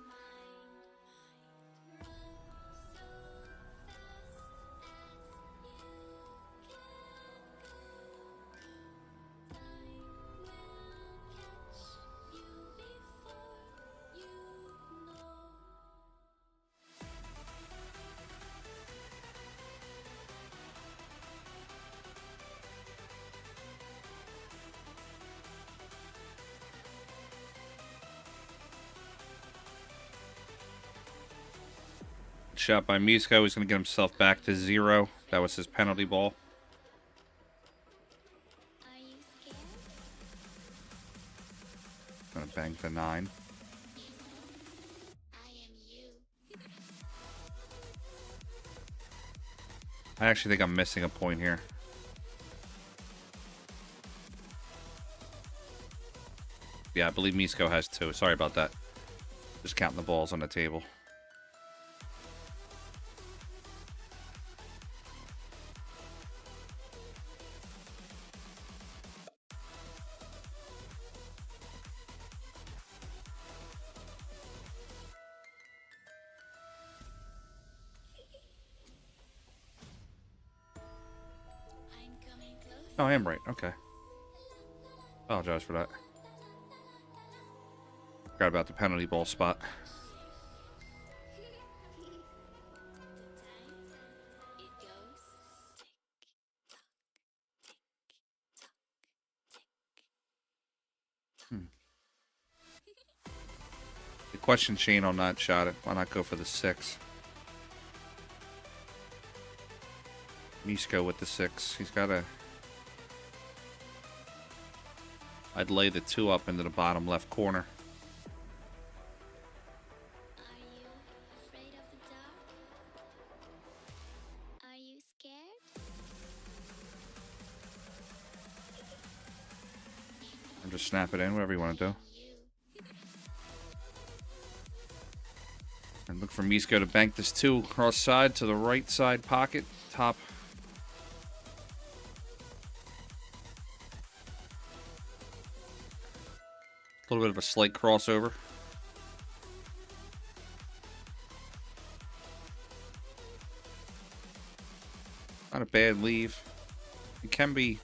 Shot by Misko. He's going to get himself back to 0. That was his penalty ball. Are you scared? Going to bank the 9. I am you. I actually think I'm missing a point here. Yeah, I believe Misko has 2. Sorry about that. Just counting the balls on the table. I'm coming close. Oh, I am right. Okay. Apologize for that. Forgot about the penalty ball spot. It goes The question Shane on that shot. Why not go for the 6? Misko with the 6. He's got a... I'd lay the 2 up into the bottom left corner. Are you afraid of the dark? Are you scared? Or just snap it in, whatever you want to do. You. And look for Misko to bank this 2 cross side to the right side pocket. Top. A little bit of a slight crossover. Not a bad leave. It can be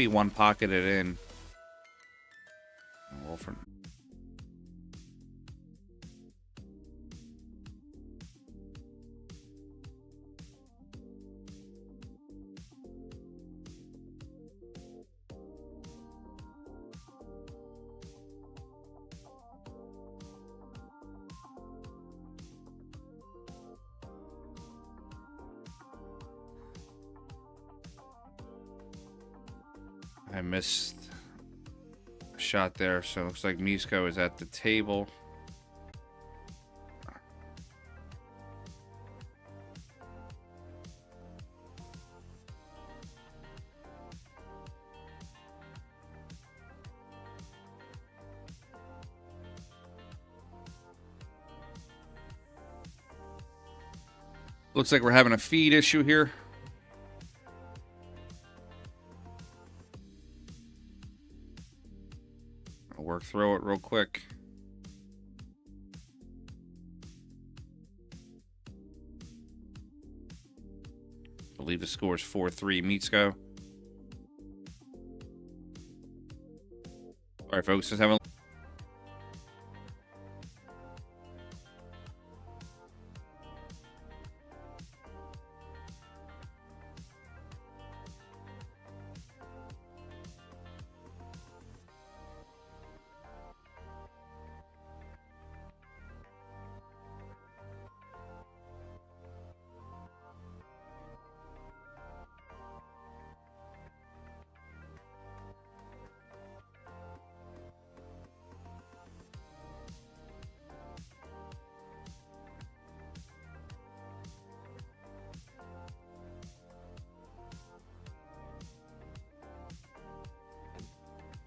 one pocketed in. Roll for... I missed a shot there, so it looks like Misko is at the table. Looks like we're having a feed issue here. I'll work through it real quick. I believe the score is 4-3 Mitsko. All right, folks, just having.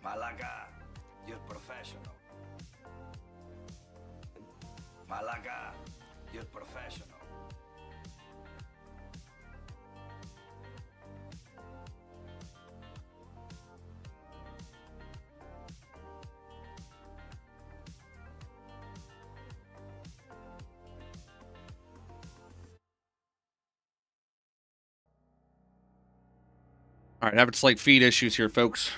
Malaga, you're professional. Malaga, you're professional. All right, having slight feed issues here, folks.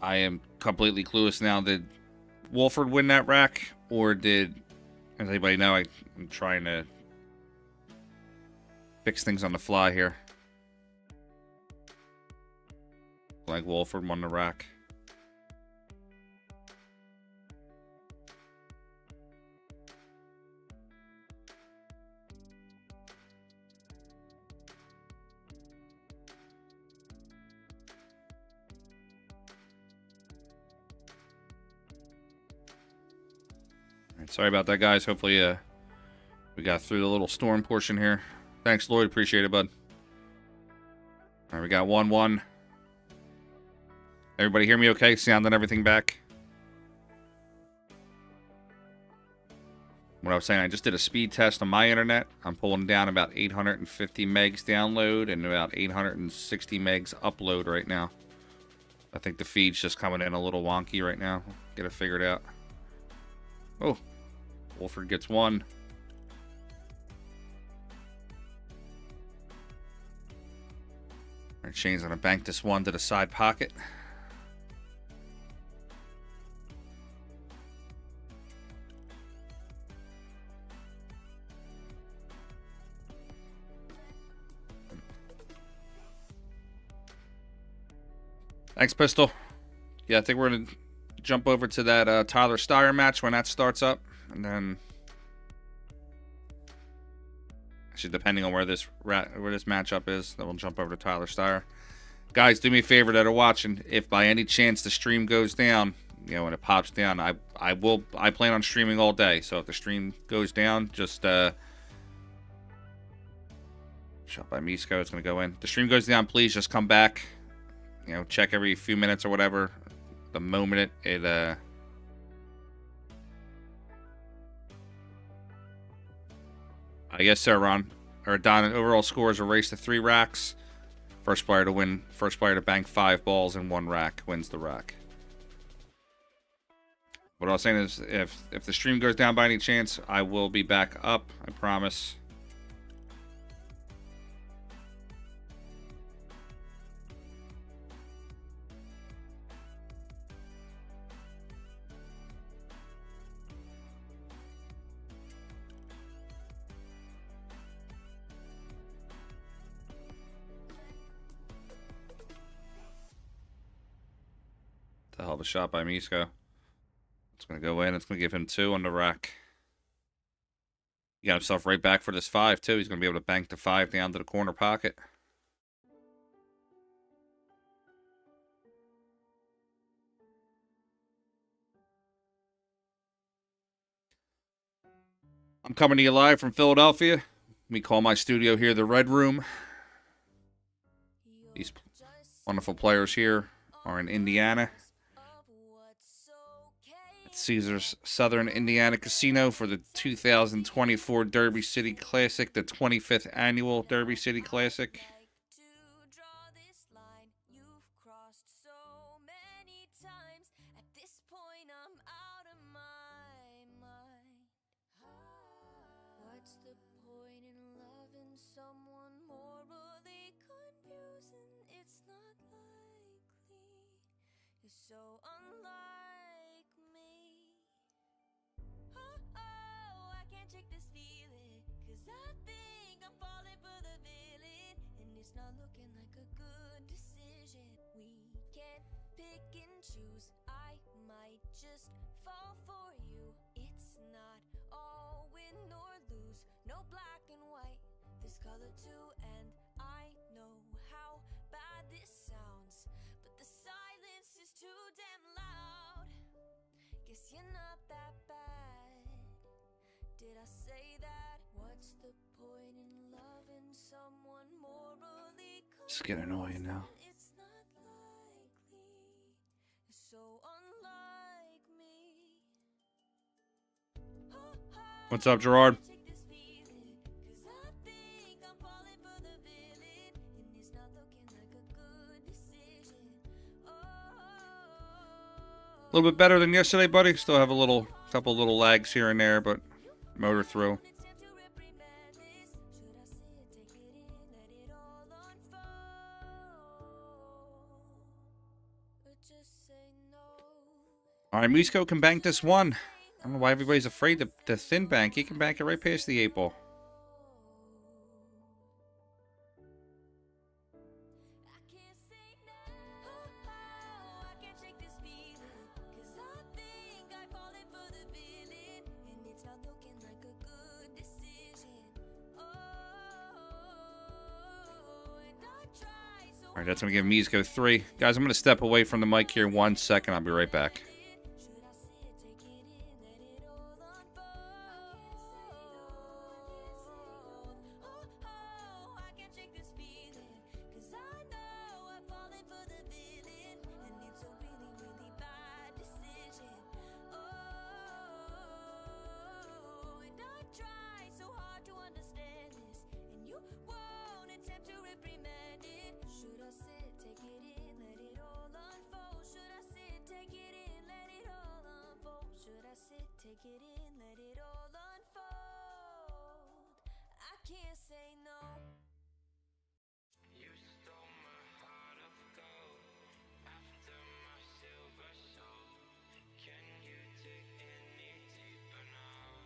I am completely clueless now. Did Wolford win that rack, or did, as anybody know, I'm trying to fix things on the fly here. Like Wolford won the rack. Sorry about that, guys. Hopefully, we got through the little storm portion here. Thanks, Lloyd. Appreciate it, bud. All right, we got 1-1. Everybody hear me okay? Sound and everything back? What I was saying, I just did a speed test on my internet. I'm pulling down about 850 megs download and about 860 megs upload right now. I think the feed's just coming in a little wonky right now. Get it figured out. Oh. Wolford gets one. Alright, Shane's gonna bank this one to the side pocket. Thanks, Pistol. Yeah, I think we're gonna jump over to that Tyler Styer match when that starts up. And then, actually, depending on where this matchup is, then we'll jump over to Tyler Styer. Guys, do me a favor that are watching. If by any chance the stream goes down, you know, when it pops down, I plan on streaming all day. So if the stream goes down, just shot by Misko, it's gonna go in. If the stream goes down, please just come back. You know, check every few minutes or whatever. The moment it I guess so, Ron. Or Don, overall scores a race to 3 racks. First player to win, first player to bank 5 balls in 1 rack wins the rack. What I was saying is, if the stream goes down by any chance, I will be back up. I promise. A hell of a shot by Misko. It's going to go in. It's going to give him 2 on the rack. He got himself right back for this 5, too. He's going to be able to bank the 5 down to the corner pocket. I'm coming to you live from Philadelphia. We call my studio here the Red Room. These wonderful players here are in Indiana. At Caesars Southern Indiana Casino for the 2024 Derby City Classic, the 25th annual Derby City Classic. So unlike me. Oh, I can't shake this feeling, 'cause I think I'm falling for the villain, and it's not looking like a good decision. We can't pick and choose, I might just fall for you. It's not all win nor lose, no black and white, there's color too. And I know how bad this sounds, but the silence is too damn loud. Guess you're not that bad. Did I say that? What's the point in loving someone morally? It's getting annoying now. It's not likely. So unlike me. What's up, Gerard? Check this feeling, 'cause I think I'm falling for the villain, and it's not looking like a good decision. Oh. A little bit better than yesterday, buddy. Still have a couple little lags here and there, but motor through. All right, Musco can bank this one. I don't know why everybody's afraid to thin bank. He can bank it right past the 8 ball. All right, that's going to give Musco 3. Guys, I'm going to step away from the mic here 1 second. I'll be right back. Take it in, let it all unfold. I can't say no. You stole my heart of gold after my silver soul. Can you dig any deeper now?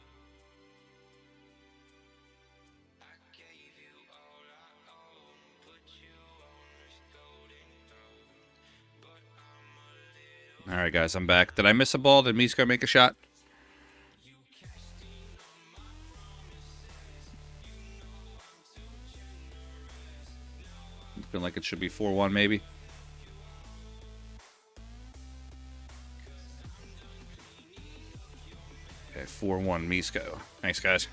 I gave you all I own, put you on this golden throne, but I'm a little. All right, guys, I'm back. Did I miss a ball? Did Musco make a shot? Feel like it should be 4-1 maybe. Okay, 4-1 Musco. Thanks, guys.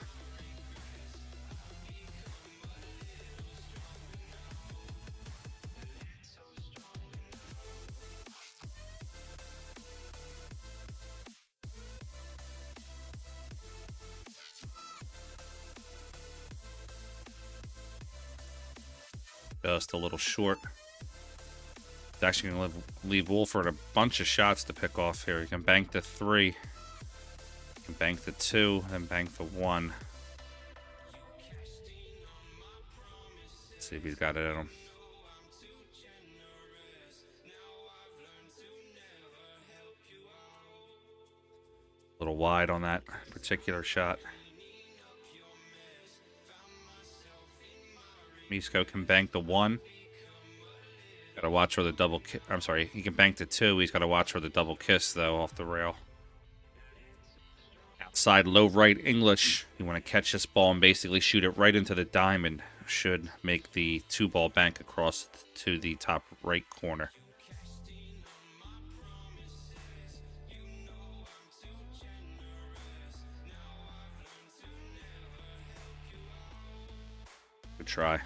Just a little short. It's actually going to leave Wolford a bunch of shots to pick off here. He can bank the 3. He can bank the 2, and bank the 1. Let's see if he's got it in him. A little wide on that particular shot. Musco can bank the 1. Gotta watch for the double kiss. I'm sorry, he can bank the 2. He's gotta watch for the double kiss, though, off the rail. Outside low right English. You want to catch this ball and basically shoot it right into the diamond. Should make the 2-ball bank across to the top right corner. try.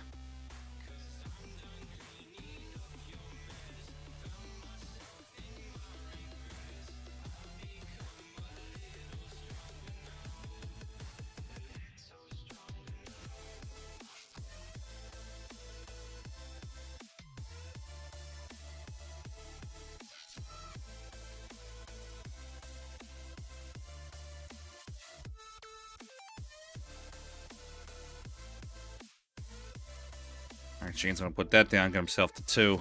All right, Shane's going to put that down, get himself to 2.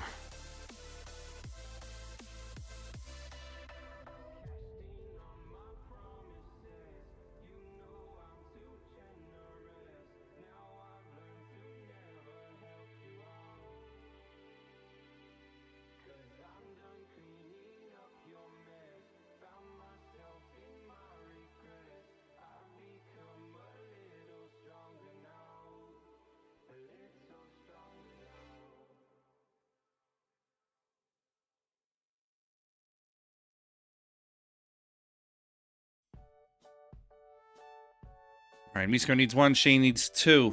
All right, Misko needs 1, Shane needs 2.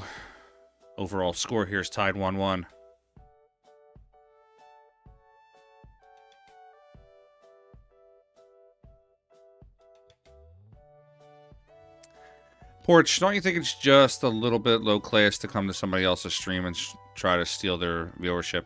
Overall score here is tied 1-1. Porch, don't you think it's just a little bit low class to come to somebody else's stream and try to steal their viewership?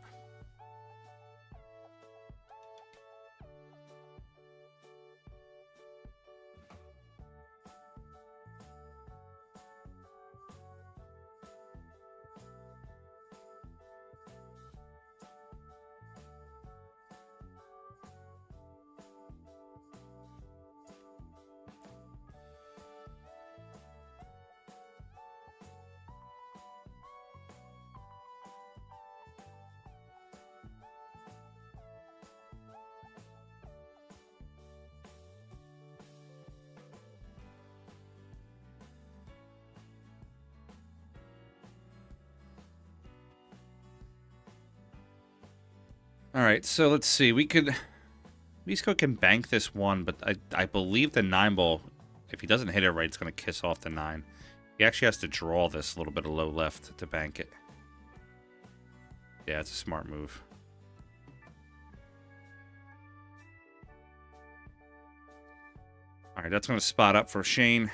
All right, so let's see. Misko can bank this 1, but I believe the 9 ball, if he doesn't hit it right, it's going to kiss off the 9. He actually has to draw this a little bit of low left to bank it. Yeah, it's a smart move. All right, that's going to spot up for Shane.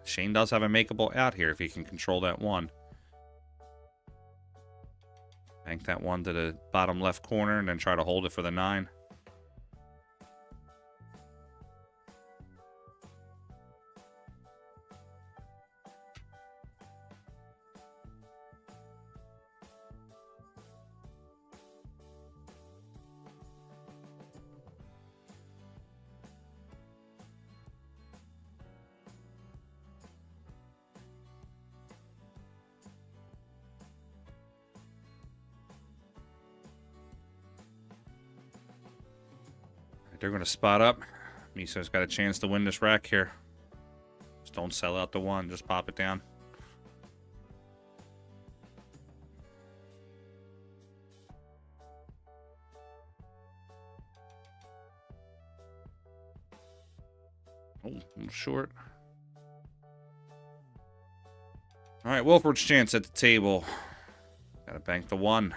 Shane does have a makeable out here if he can control that 1. Bank that 1 to the bottom left corner and then try to hold it for the 9. They're going to spot up. Miso's got a chance to win this rack here. Just don't sell out the 1. Just pop it down. Oh, I'm short. All right, Wilford's chance at the table. Got to bank the 1.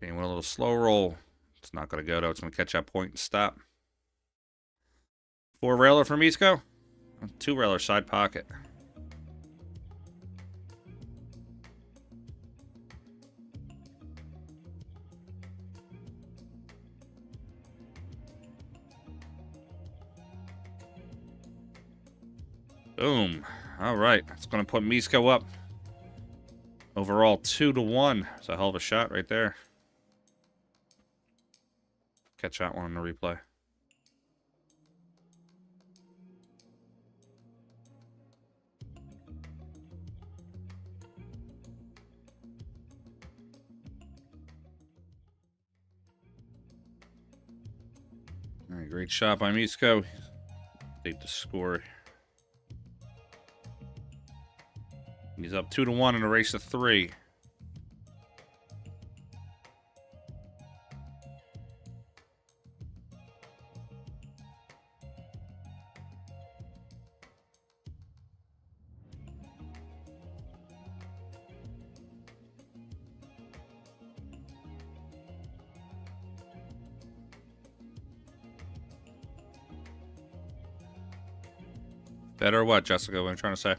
Shane went a little slow roll. It's not going to go, though. It's going to catch that point and stop. 4 railer for Misko. 2 railer side pocket. Boom. All right. It's going to put Misko up. Overall, 2-1. It's a hell of a shot right there. Catch that one on the replay. All right, great shot by Misko. Take the score. He's up 2-1 in a race of 3. Better or what, Jessica? What are you trying to say?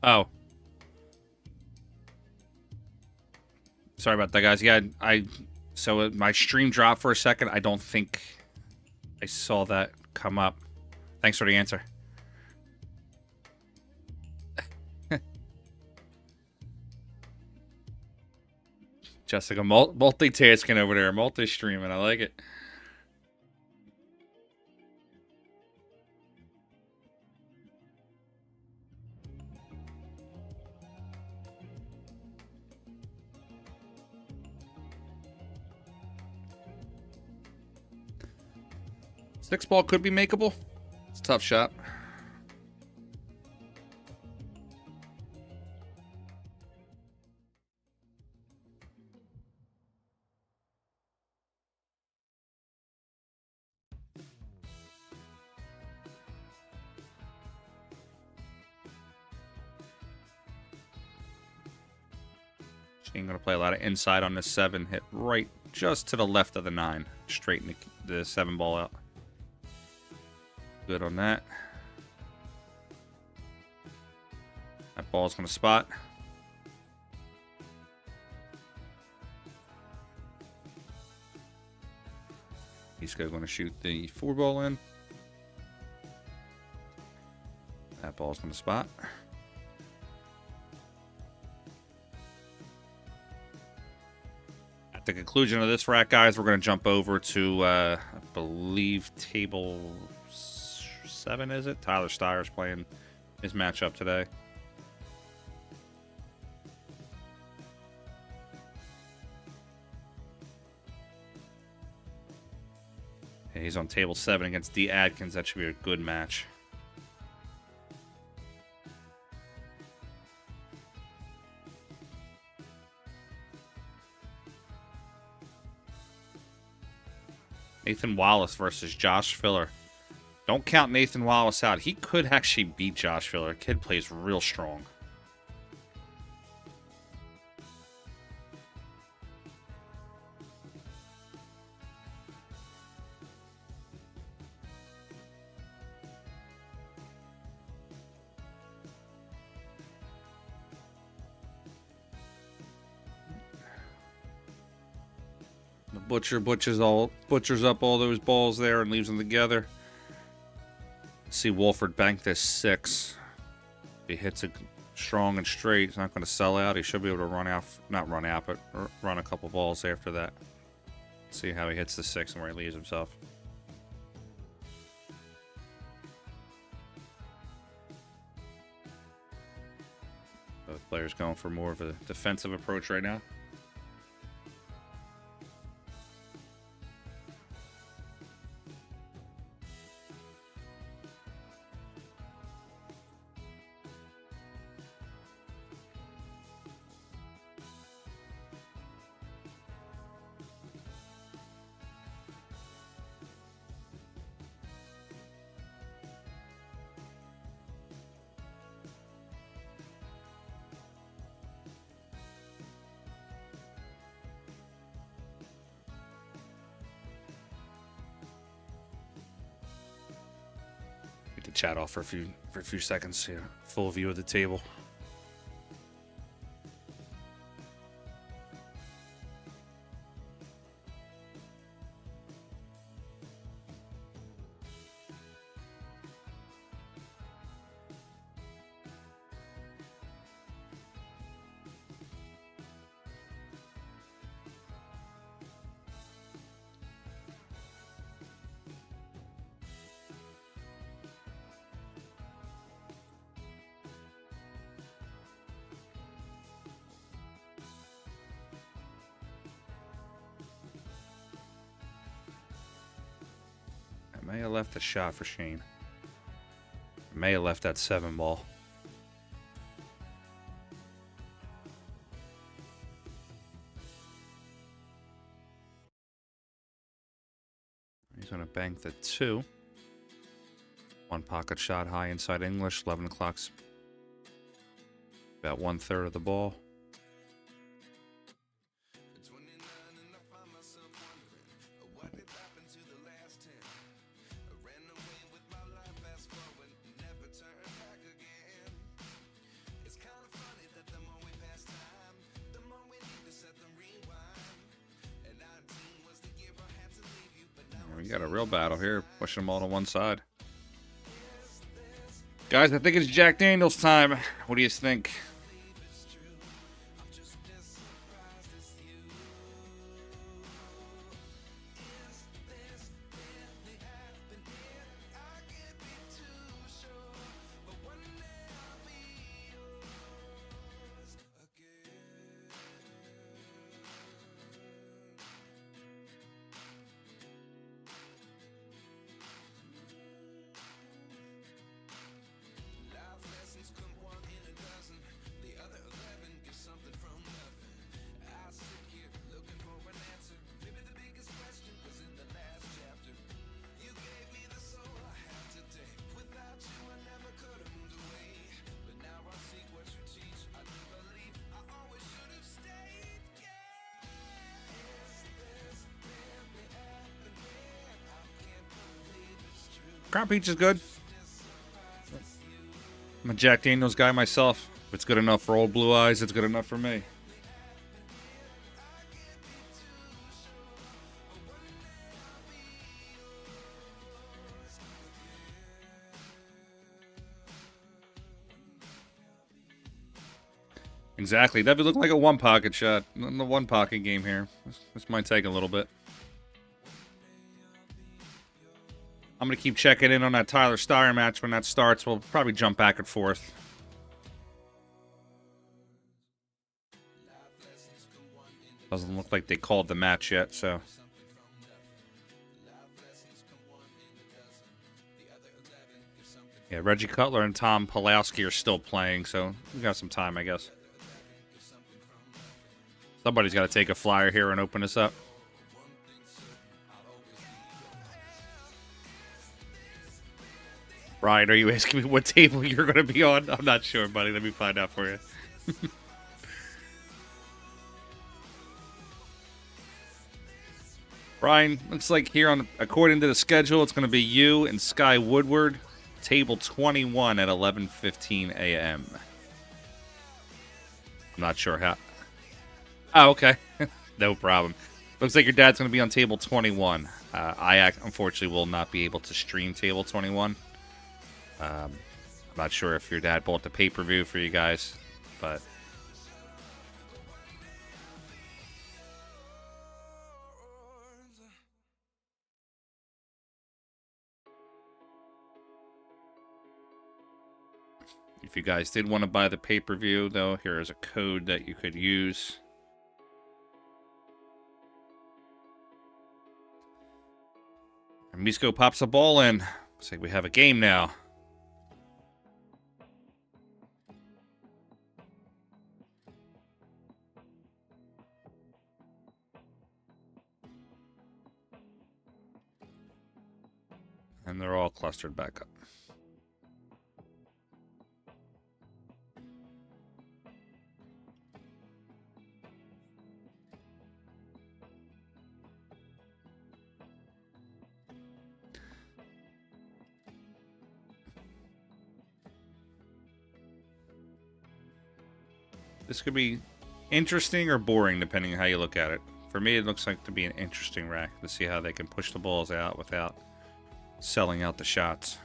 Oh. Sorry about that, guys. Yeah, so my stream dropped for a second. I don't think I saw that come up. Thanks for the answer. Jessica, multitasking over there. Multi-streaming. I like it. Six ball could be makeable. It's a tough shot. Shane going to play a lot of inside on this 7. Hit right just to the left of the 9. Straighten the 7 ball out. Good on that. That ball's going to spot. He's going to shoot the 4 ball in. That ball's going to spot. At the conclusion of this rack, guys, we're going to jump over to, I believe, table 7, is it? Tyler Styer's playing his matchup today. Yeah, he's on table 7 against D. Atkins. That should be a good match. Nathan Wallace versus Josh Filler. Don't count Nathan Wallace out. He could actually beat Josh Filler. Kid plays real strong. The butchers up all those balls there and leaves them together. See Wolford bank this 6. If he hits it strong and straight, he's not going to sell out. He should be able to run out, not run out, but run a couple balls after that. See how he hits the 6 and where he leaves himself. Both players going for more of a defensive approach right now. the chat off for a few seconds here. Full view of the table. May have left a shot for Shane. May have left that 7 ball. He's going to bank the 2. 1 pocket shot high inside English. 11 o'clock's about 1/3 of the ball. We got a real battle here, pushing them all to one side. Guys, I think it's Jack Daniels time. What do you think? Crown Peach is good. I'm a Jack Daniels guy myself. If it's good enough for Old Blue Eyes, it's good enough for me. Exactly. That'd be looking like a one pocket shot. In the one pocket game here. This might take a little bit. I'm going to keep checking in on that Tyler Styer match when that starts. We'll probably jump back and forth. Doesn't look like they called the match yet, so. Yeah, Reggie Cutler and Tom Pulowski are still playing, so we got some time, I guess. Somebody's got to take a flyer here and open this up. Brian, are you asking me what table you're going to be on? I'm not sure, buddy. Let me find out for you. Brian, looks like here, according to the schedule, it's going to be you and Sky Woodward, table 21 at 11:15 a.m. I'm not sure how. Oh, okay. No problem. Looks like your dad's going to be on table 21. I unfortunately will not be able to stream table 21. I'm not sure if your dad bought the pay-per-view for you guys, but if you guys did want to buy the pay-per-view, though, here is a code that you could use. And Misko pops a ball in. Looks like we have a game now. And they're all clustered back up. This could be interesting or boring, depending on how you look at it. For me, it looks like to be an interesting rack to see how they can push the balls out without selling out the shots.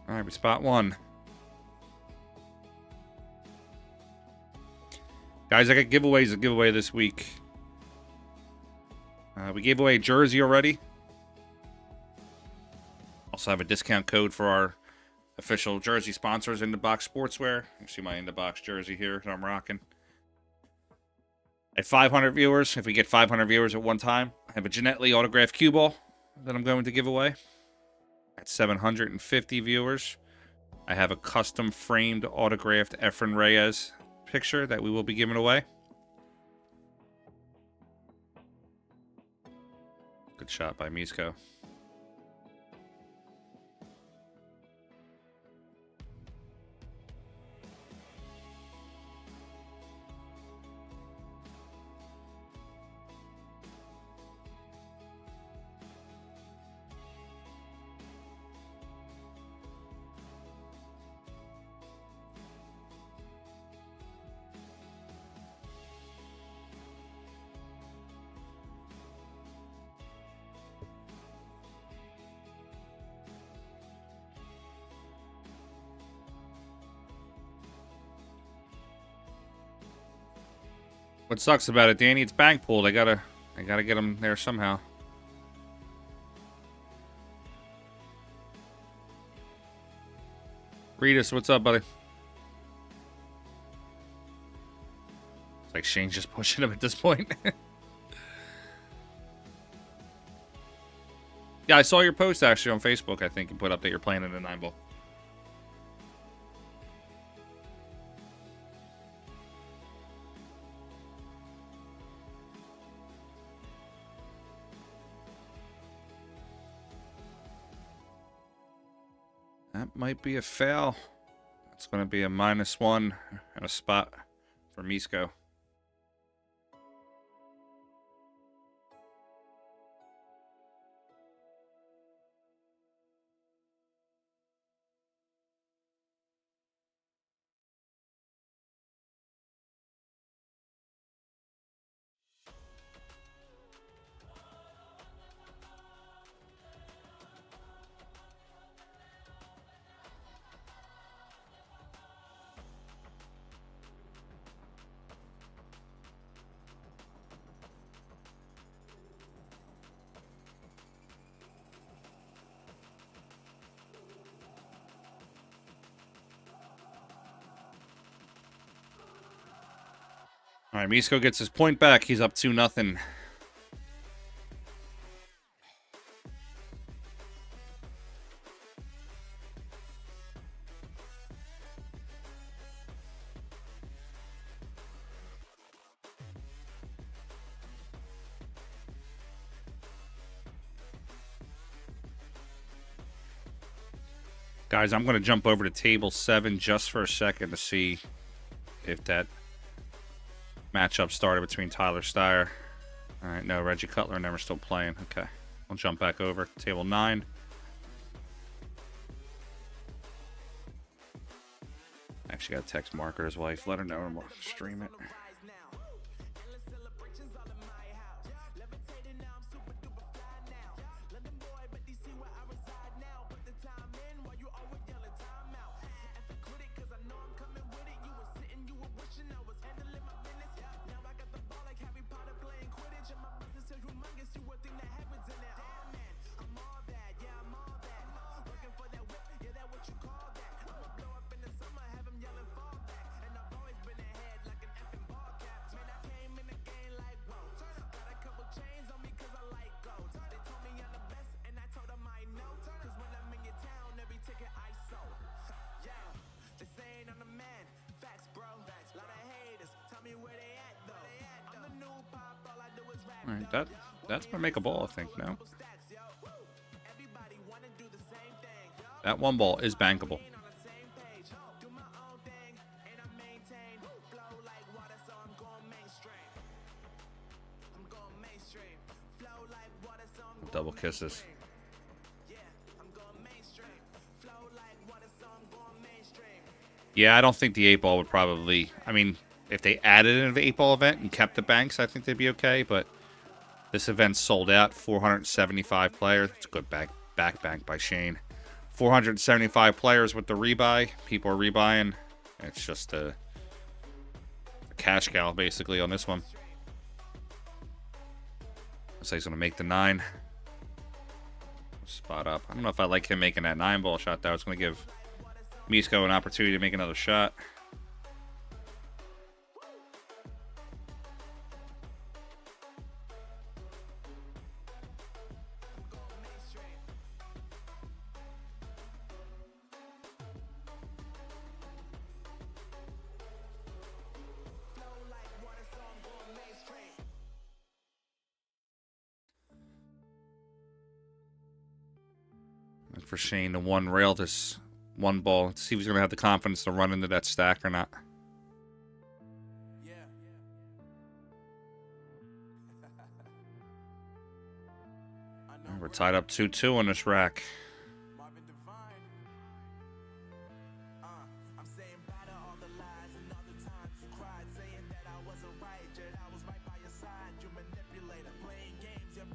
All right, we spot one. Guys, I got giveaways to give away this week. We gave away a jersey already. Also have a discount code for our official jersey sponsors, In the Box Sportswear. You see my In the Box jersey here that I'm rocking. At 500 viewers, if we get 500 viewers at one time, I have a Jeanette Lee autographed cue ball that I'm going to give away. At 750 viewers, I have a custom framed autographed Efren Reyes picture that we will be giving away. Good shot by Misko. What sucks about it, Danny? It's bank pooled. I gotta get them there somehow. Reedus, what's up, buddy? It's like Shane's just pushing him at this point. Yeah, I saw your post actually on Facebook. I think you put up that you're playing in a 9-ball. That might be a foul. It's going to be a -1 and a spot for Misko. All right, Misko gets his point back. He's up 2-0. Guys, I'm going to jump over to table 7 just for a second to see if that matchup started between Tyler Styer. All right, no, Reggie Cutler and them are still playing. Okay, I'll jump back over to table 9. Actually got to text Margaret's wife. Let her know I'm stream it. All right, that's gonna make a ball, I think. No, that 1 ball is bankable. double kisses. Yeah, I don't think the 8-ball would probably... I mean, if they added an 8-ball event and kept the banks, I think they'd be okay, but this event sold out. 475 players. It's a good back bank by Shane. 475 players with the rebuy. People are rebuying. It's just a cash cow, basically, on this one. So he's going to make the 9. Spot up. I don't know if I like him making that 9-ball shot, though. It's going to give Misko an opportunity to make another shot. And for Shane to one rail this one ball. Let's see if he's going to have the confidence to run into that stack or not. And we're tied up 2-2 on this rack.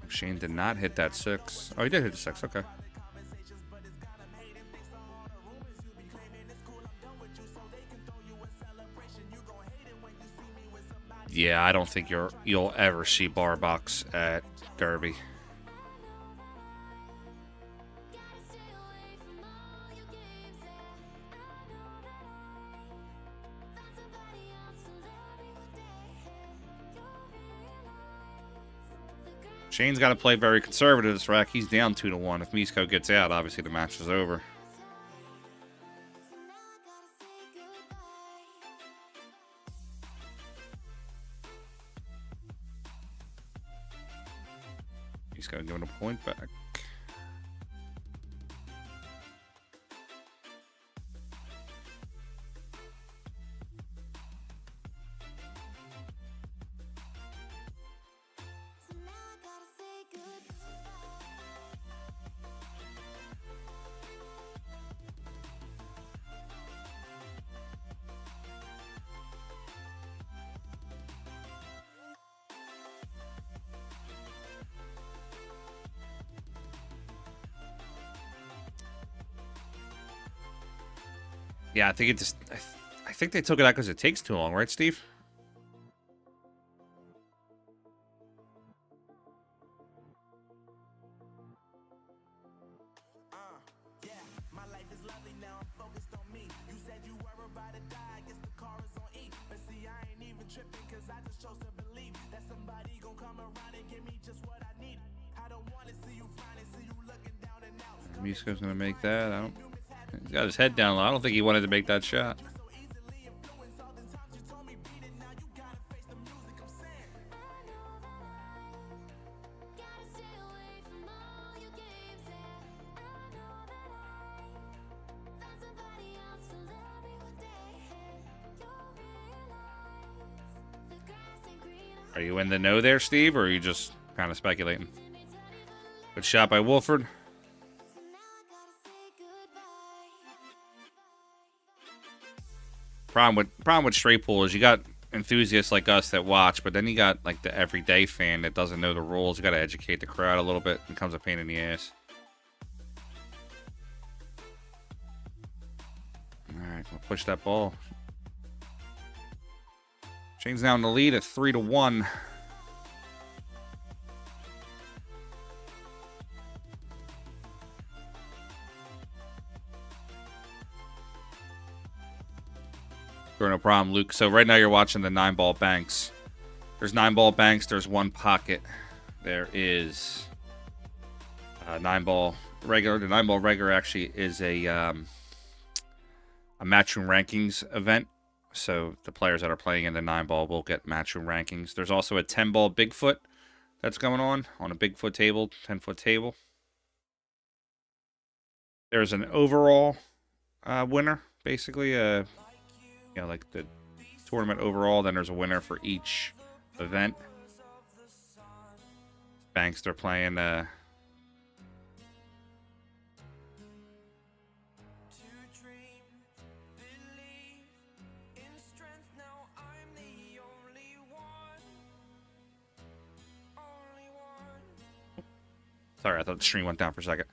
Shane did not hit that 6. Oh, he did hit the 6. Okay. Yeah, I don't think you'll ever see bar box at Derby. Shane's got to play very conservative this rack. He's down 2-1. If Misko gets out, obviously the match is over. Misko giving a point back. Yeah, I think it just. I think they took it out because it takes too long, right, Steve? Misko's gonna make that. I don't. He's got his head down low. I don't think he wanted to make that shot. Are you in the know there, Steve, or are you just kind of speculating? Good shot by Wolford. Problem with straight pool is you got enthusiasts like us that watch, but then you got like the everyday fan that doesn't know the rules. You got to educate the crowd a little bit. It becomes a pain in the ass. All right, we'll push that ball. Shane's now in the lead at 3-1. No problem, Luke. So right now you're watching the 9-ball banks. There's 9-ball banks. There's one pocket. There is 9-ball regular. The 9-ball regular actually is a matchroom rankings event. So the players that are playing in the 9-ball will get matchroom rankings. There's also a 10-ball Bigfoot that's going on a Bigfoot table, 10-foot table. There's an overall winner, basically. You know, like the tournament overall, then there's a winner for each event. Banks, they're playing Sorry, I thought the stream went down for a second.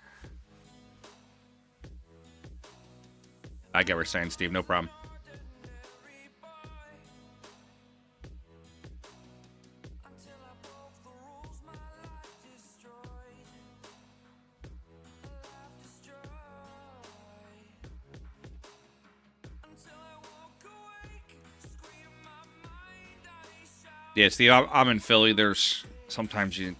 I get what you're saying, Steve. No problem. Yeah, Steve, I'm in Philly. There's sometimes you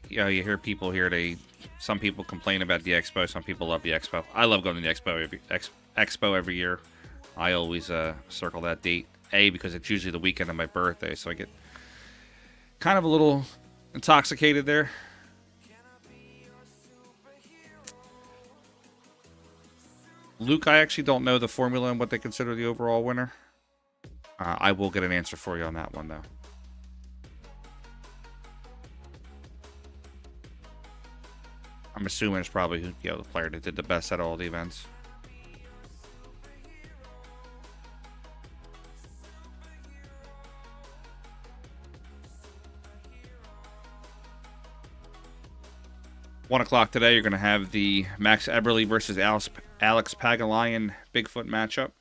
hear people here. Some people complain about the expo. Some people love the expo. I love going to the expo every year. I always circle that date. Because it's usually the weekend of my birthday, so I get kind of a little intoxicated there. Luke, I actually don't know the formula and what they consider the overall winner. I will get an answer for you on that one, though. I'm assuming it's probably the player that did the best at all the events. $1:00 today, you're going to have the Max Eberly versus Alex Pagulayan Bigfoot matchup.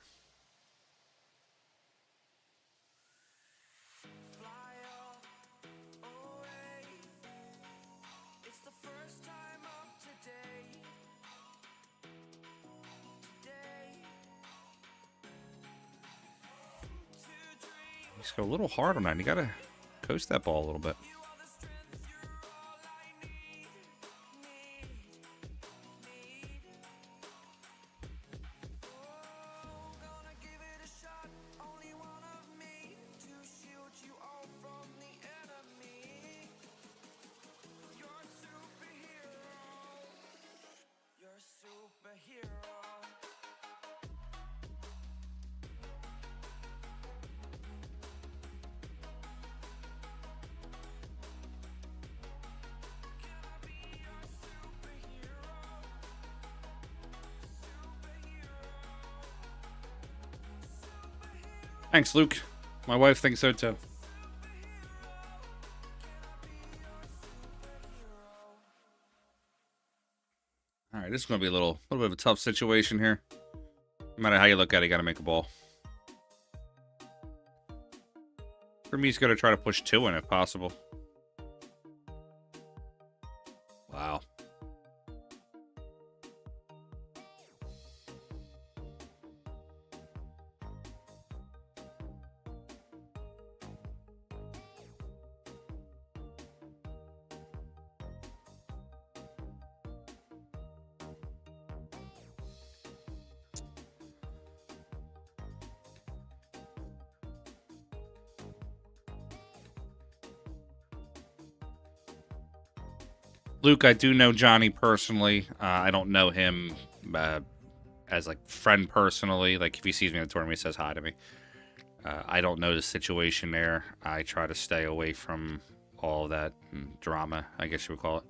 Let's go a little hard on that. You got to coast that ball a little bit. Thanks, Luke. My wife thinks so too. All right, this is going to be a little bit of a tough situation here. No matter how you look at it, you got to make a ball. For me, he's going to try to push 2 in if possible. Wow. Luke, I do know Johnny personally. I don't know him as like friend personally. Like if he sees me in the tournament, he says hi to me. I don't know the situation there. I try to stay away from all that drama, I guess you would call it.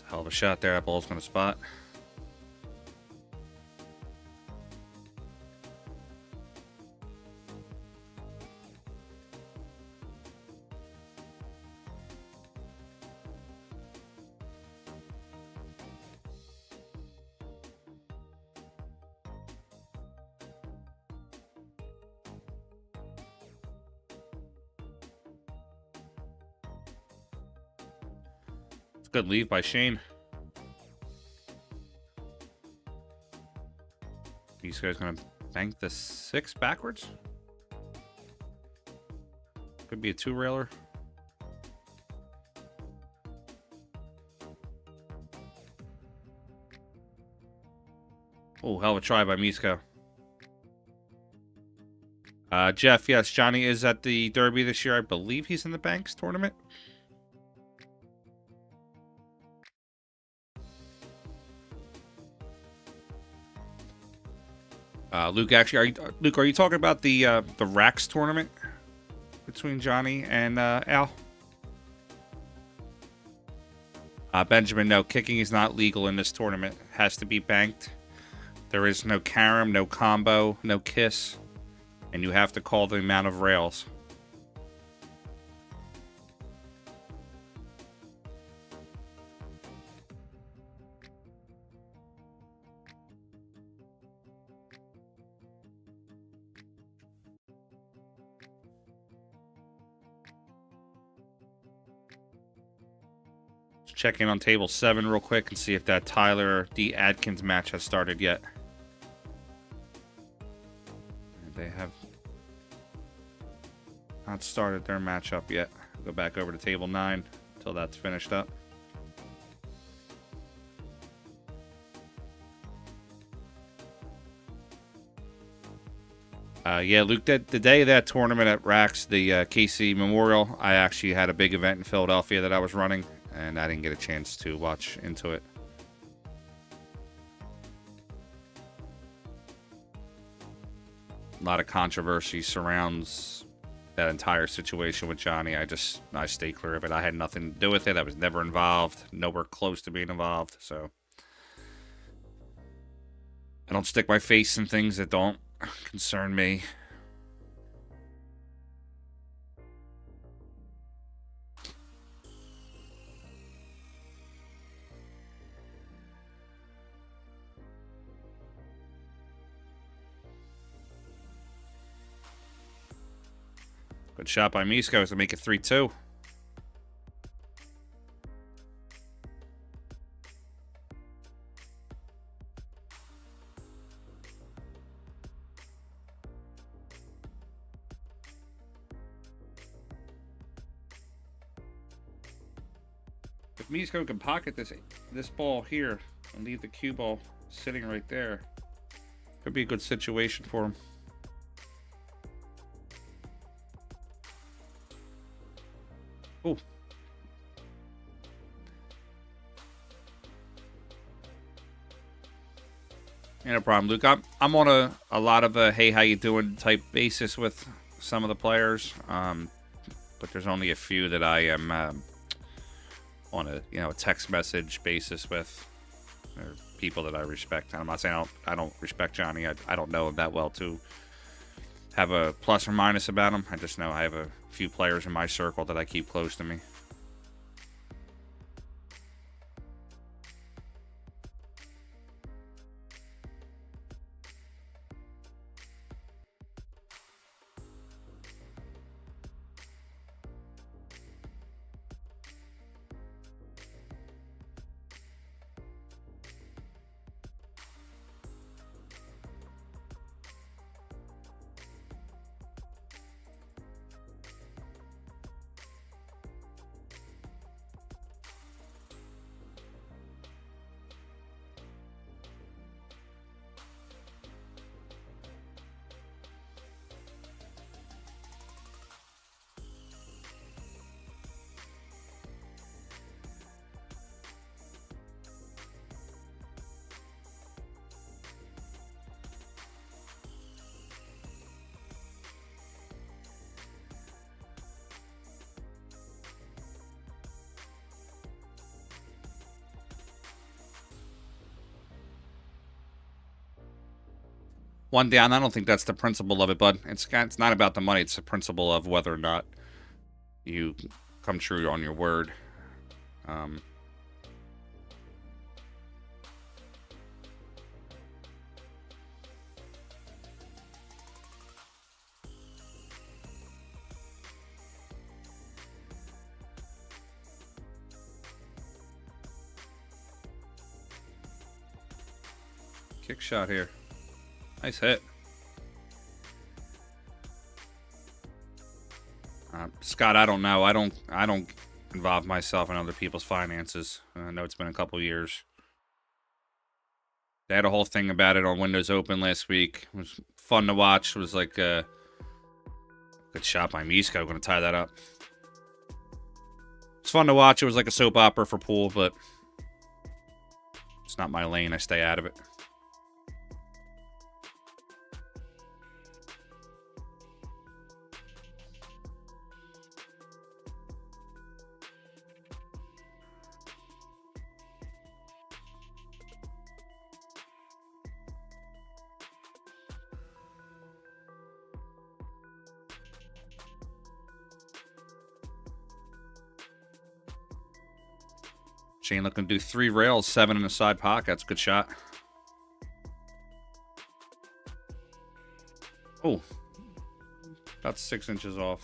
Hell of a shot there. That ball's going to spot. Good leave by Shane. These guys gonna bank the 6 backwards. Could be a 2-railer. Oh, hell of a try by Misko. Jeff, yes, Johnny is at the Derby this year. I believe he's in the Banks tournament. Luke, actually, are you talking about the Rax tournament between Johnny and Al? Benjamin, no, kicking is not legal in this tournament. It has to be banked. There is no carom, no combo, no kiss. And you have to call the amount of rails. Check in on table 7 real quick and see if that Tyler D. Atkins match has started yet. They have not started their matchup yet. Go back over to table 9 until that's finished up. Yeah, Luke, the day of that tournament at Rax, the KC Memorial, I actually had a big event in Philadelphia that I was running, and I didn't get a chance to watch into it. A lot of controversy surrounds that entire situation with Johnny. I stay clear of it. I had nothing to do with it. I was never involved, nowhere close to being involved, so I don't stick my face in things that don't concern me. Good shot by Misko to make it 3-2. If Misko can pocket this ball here and leave the cue ball sitting right there, could be a good situation for him. Ooh. Yeah, no problem, Luke. I'm on a lot of a hey, how you doing type basis with some of the players, but there's only a few that I am on a text message basis with, or people that I respect. And I'm not saying I don't respect Johnny. I don't know him that well to have a plus or minus about him. I just know I have a few players in my circle that I keep close to me. One down. I don't think that's the principle of it, bud. It's not about the money. It's the principle of whether or not you come true on your word. Kick shot here. Nice hit. Scott, I don't know. I don't involve myself in other people's finances. I know it's been a couple years. They had a whole thing about it on Windows Open last week. It was fun to watch. It was like a good shot by Misko. Going to tie that up. It's fun to watch. It was like a soap opera for pool, but it's not my lane. I stay out of it. Shane looking to do 3 rails, 7 in the side pocket. That's a good shot. Oh, about 6 inches off.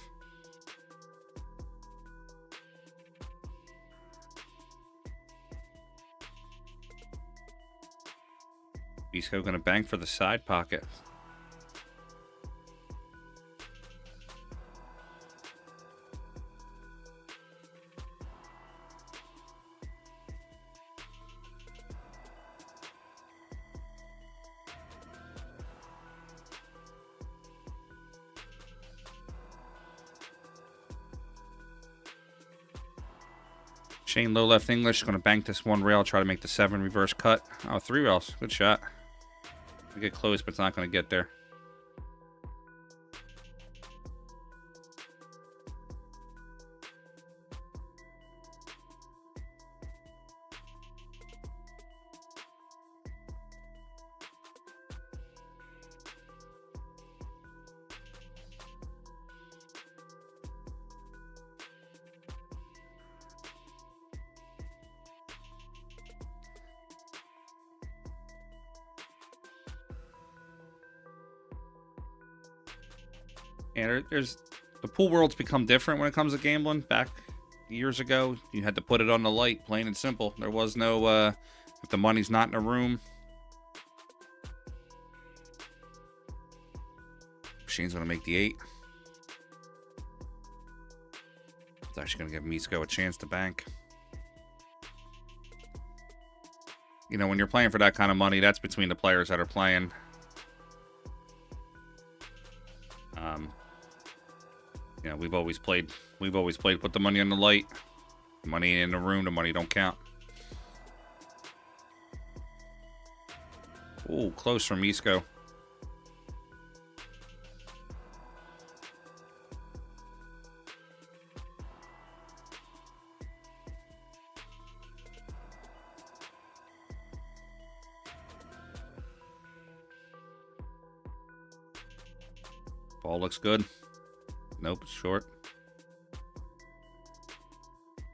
Bisco going to bank for the side pocket. Shane low left English going to bank this 1 rail, try to make the 7 reverse cut. Oh, 3 rails. Good shot. We get close, but it's not going to get there. And there's the pool world's become different when it comes to gambling. Back years ago, you had to put it on the light, plain and simple. There was no if the money's not in a room. Shane's gonna make the 8. It's actually gonna give Misko a chance to bank. You know, when you're playing for that kind of money, that's between the players that are playing. You know, we've always played put the money on the light. The money in the room, the money don't count. Ooh, close from Misko. Ball looks good. Nope, it's short.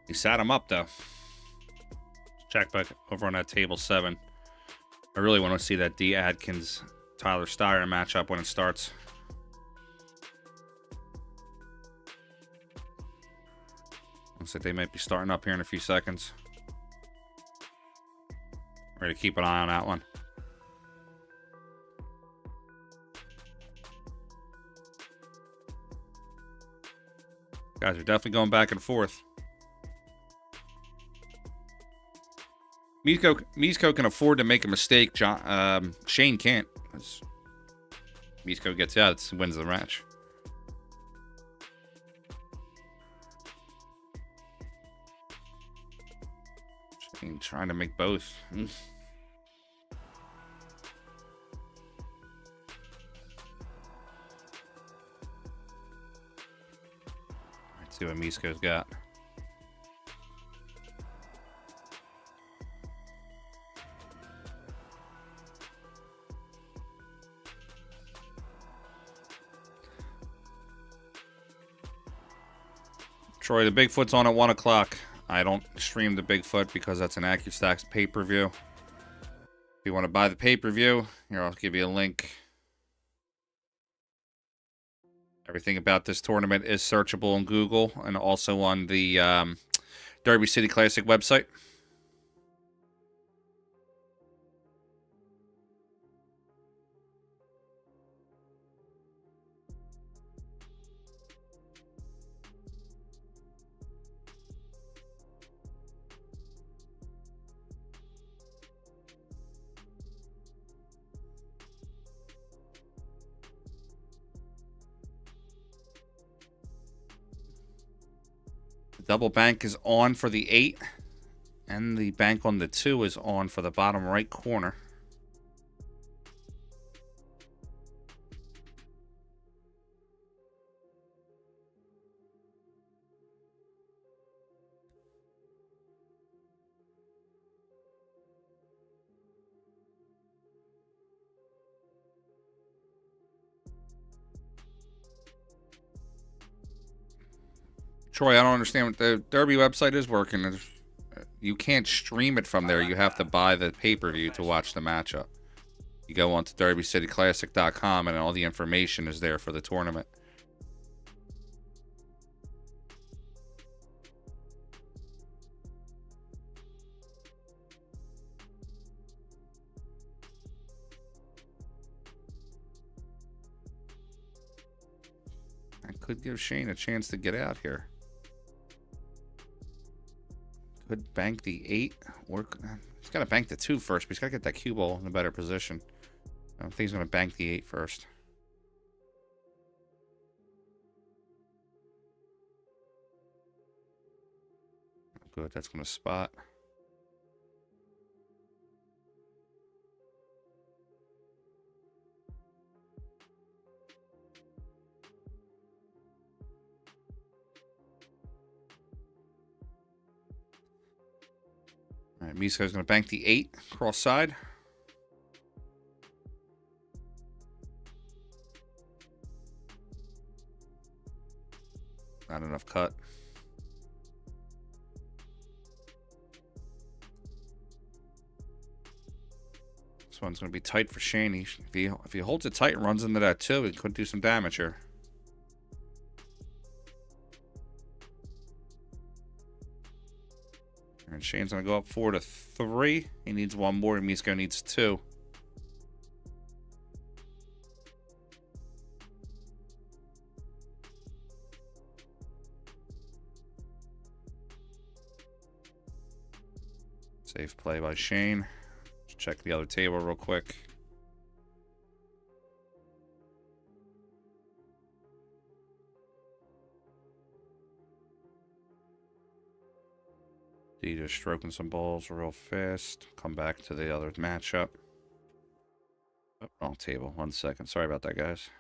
He sat him up, though. Check back over on that table 7. I really want to see that D. Atkins, Tyler Styer matchup when it starts. Looks like they might be starting up here in a few seconds. Ready to keep an eye on that one. Guys are definitely going back and forth. Misko can afford to make a mistake. Shane can't. Misko gets out, it wins the match. Shane trying to make both. See what Misko's got. Troy, the Bigfoot's on at 1 o'clock. I don't stream the Bigfoot because that's an AccuStacks pay-per-view. If you want to buy the pay-per-view, here, I'll give you a link. Everything about this tournament is searchable on Google and also on the Derby City Classic website. Double bank is on for the 8, and the bank on the 2 is on for the bottom right corner. Troy, I don't understand what the Derby website is working. You can't stream it from there. You have to buy the pay-per-view to watch the matchup. You go on to derbycityclassic.com and all the information is there for the tournament. I could give Shane a chance to get out here. Could bank the 8, or he's got to bank the 2 first, but he's got to get that cue ball in a better position. I don't think he's going to bank the 8 first. Good, that's going to spot. All right, Misko's going to bank the 8 cross side. Not enough cut. This one's going to be tight for Shane. If he holds it tight and runs into that 2, he could do some damage here. And Shane's going to go up 4-3. He needs 1 more, and Misko needs 2. Safe play by Shane. Let's check the other table real quick. D just stroking some balls real fast. Come back to the other matchup. Oh, wrong table. 1 second. Sorry about that, guys.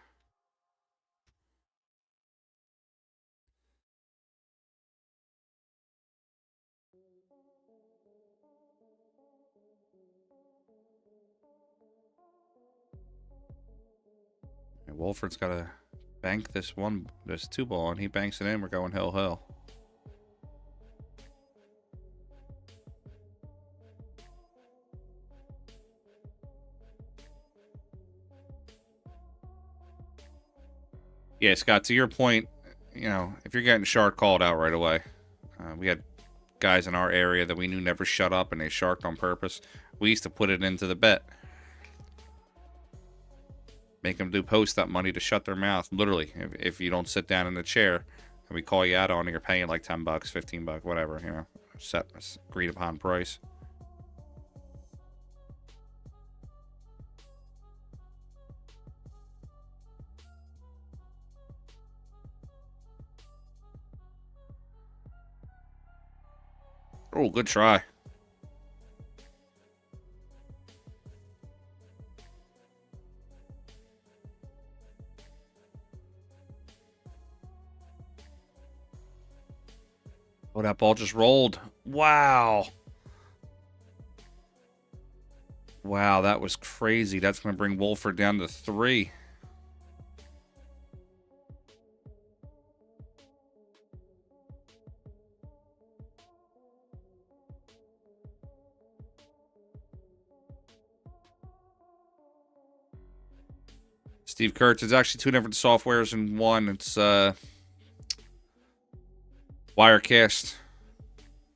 And Wolford's got to bank this 2 ball, and he banks it in. We're going hell. Yeah, Scott, to your point, you know, if you're getting shark called out right away, we had guys in our area that we knew never shut up, and they sharked on purpose. We used to put it into the bet. Make them do post-up money to shut their mouth. Literally, if you don't sit down in the chair and we call you out on it, you're paying like $10, $15, whatever, you know, set agreed upon price. Oh, good try. Oh, that ball just rolled. Wow. Wow, that was crazy. That's going to bring Wolford down to 3. Steve Kurtz, it's actually 2 different softwares in one. It's Wirecast,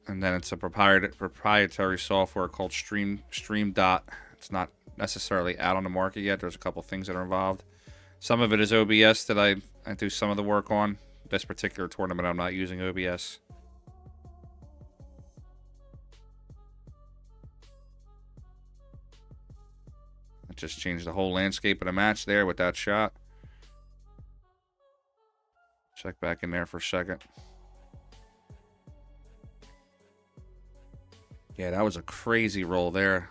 and then it's a proprietary software called Stream Dot. It's not necessarily out on the market yet. There's a couple things that are involved. Some of it is OBS that I do some of the work on. This particular tournament, I'm not using OBS. It just changed the whole landscape of the match there with that shot. Check back in there for a second. Yeah, that was a crazy roll there.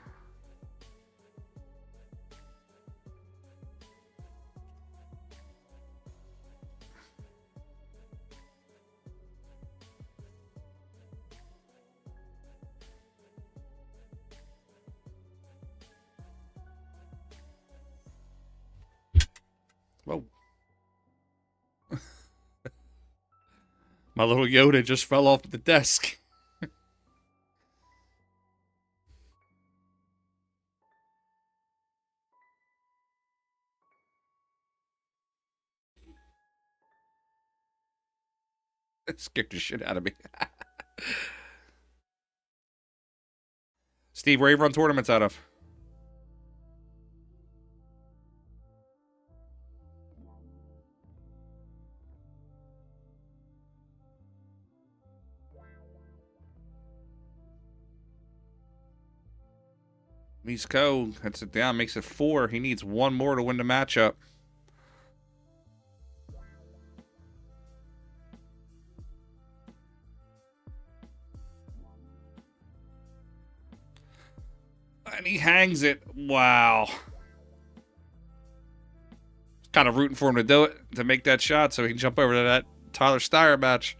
Whoa. My little Yoda just fell off the desk. Scared the shit out of me. Steve, where you run tournaments out of? Misko cuts it down, makes it 4. He needs one more to win the matchup. And he hangs it. Wow. Kind of rooting for him to do it, to make that shot so he can jump over to that Tyler Styer match.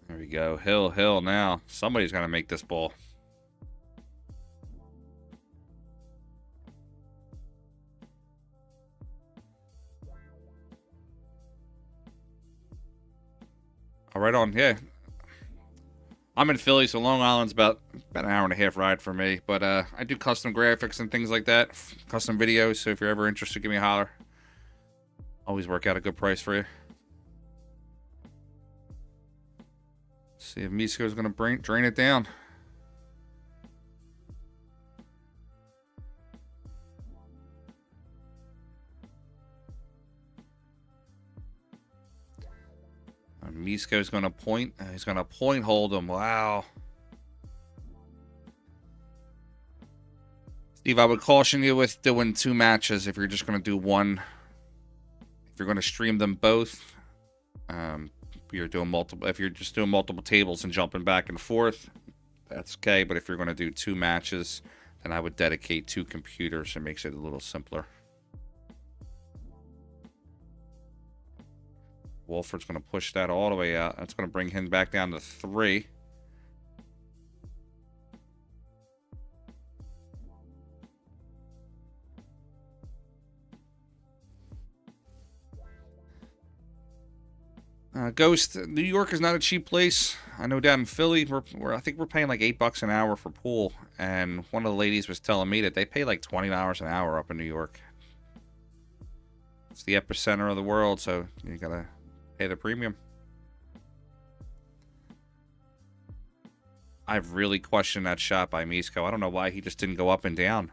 There we go. Hill now. Somebody's going to make this ball. Oh, right on. Yeah. I'm in Philly, so Long Island's about an hour and a half ride for me. But I do custom graphics and things like that. Custom videos. So if you're ever interested, give me a holler. Always work out a good price for you. See if Misko's going to drain it down. And Misko's going to point. He's going to point hold him. Wow. Steve, I would caution you with doing 2 matches if you're just going to do one. If you're going to stream them both, you're doing multiple. If you're just doing multiple tables and jumping back and forth, that's okay. But if you're going to do 2 matches, then I would dedicate 2 computers. It makes it a little simpler. Wolford's going to push that all the way out. That's going to bring him back down to 3. Ghost, New York is not a cheap place. I know down in Philly, I think we're paying like $8 an hour for pool. And one of the ladies was telling me that they pay like $20 an hour up in New York. It's the epicenter of the world, so you gotta pay the premium. I've really questioned that shot by Misko. I don't know why he just didn't go up and down.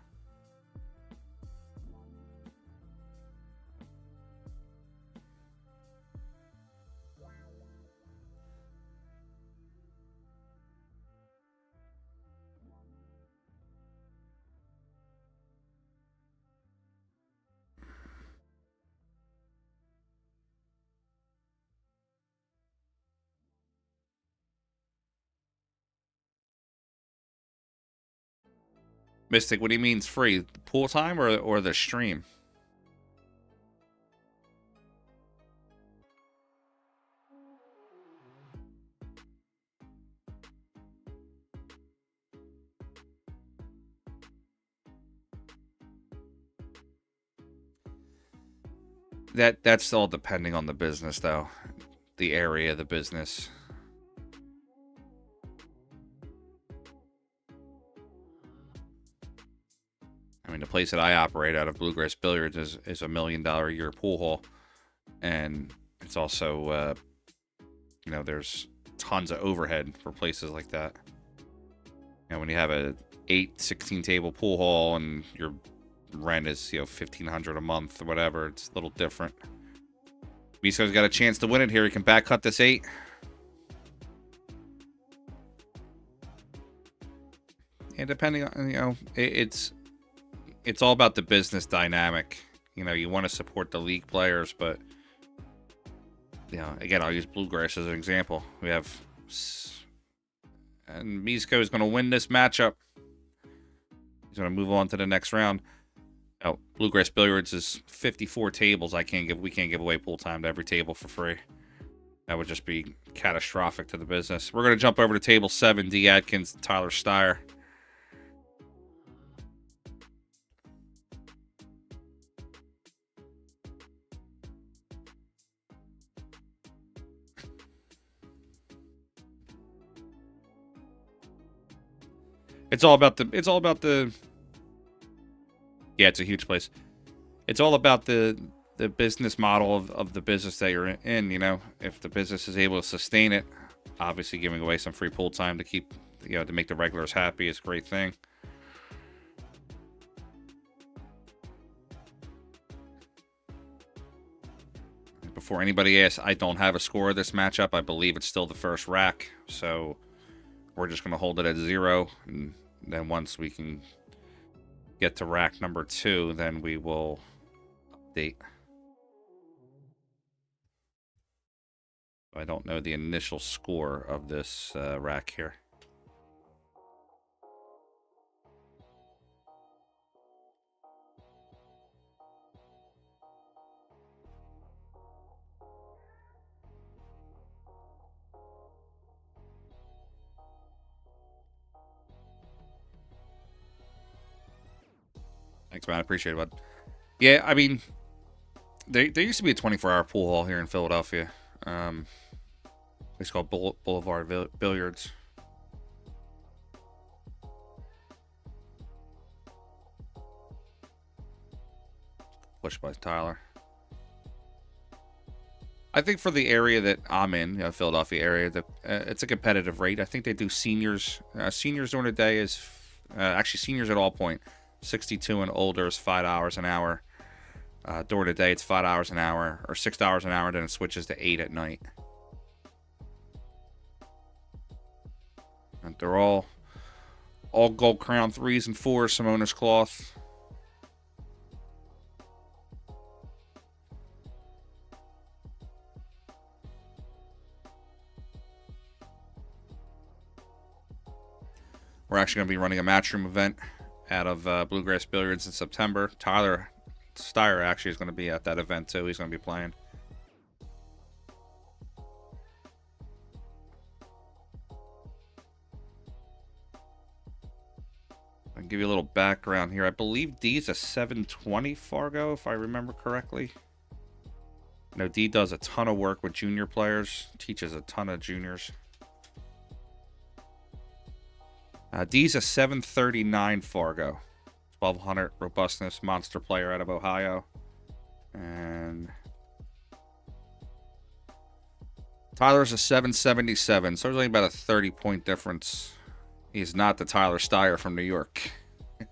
Mystic, what do you mean it's free? Pool time or the stream? That's all depending on the business, though. The area of the business. I mean, the place that I operate out of, Bluegrass Billiards, is $1 million a year pool hall. And it's also, there's tons of overhead for places like that. And when you have a 16 table pool hall and your rent is, $1,500 a month or whatever, it's a little different. Misko's got a chance to win it here. He can back cut this 8. And depending on, it's all about the business dynamic. You want to support the league players, but again, I'll use Bluegrass as an example. We have, and Misko is going to win this matchup. He's going to move on to the next round. Oh, Bluegrass Billiards is 54 tables. We can't give away pool time to every table for free. That would just be catastrophic to the business. We're going to jump over to table 7, D. Atkins, Tyler Styer. It's all about the. It's all about the. Yeah, it's a huge place. It's all about the business model of the business that you're in. You know, if the business is able to sustain it, obviously giving away some free pool time to keep, you know, to make the regulars happy is a great thing. Before anybody asks, I don't have a score of this matchup. I believe it's still the first rack, so we're just going to hold it at 0, and then once we can get to rack number 2, then we will update. I don't know the initial score of this rack here. Thanks, man. I appreciate it, bud. Yeah, I mean, there used to be a 24-hour pool hall here in Philadelphia. It's called Boulevard Billiards. Pushed by Tyler. I think for the area that I'm in, you know, Philadelphia area, it's a competitive rate. I think they do seniors. Seniors during the day is actually seniors at all point. 62 and older is $5 an hour. During the day, it's $5 an hour or $6 an hour. Then it switches to 8 at night. And they're all gold crown 3s and 4s, Simonis cloth. We're actually going to be running a matchroom event out of Bluegrass Billiards in September. Tyler Styer actually is going to be at that event too. He's going to be playing. I can give you a little background here. I believe D's a 720 Fargo, if I remember correctly. No, D does a ton of work with junior players, teaches a ton of juniors. D's a 739 Fargo. 1200 robustness, monster player out of Ohio. And Tyler's a 777, so there's only about a 30-point difference. He's not the Tyler Styer from New York,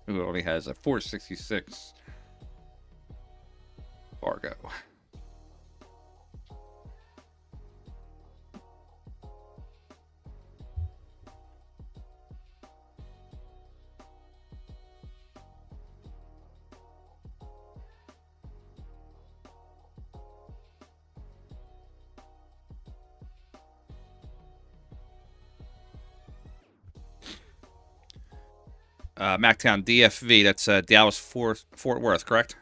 who only has a 466 Fargo. Mactown DFV, that's Dallas Fort Worth, correct?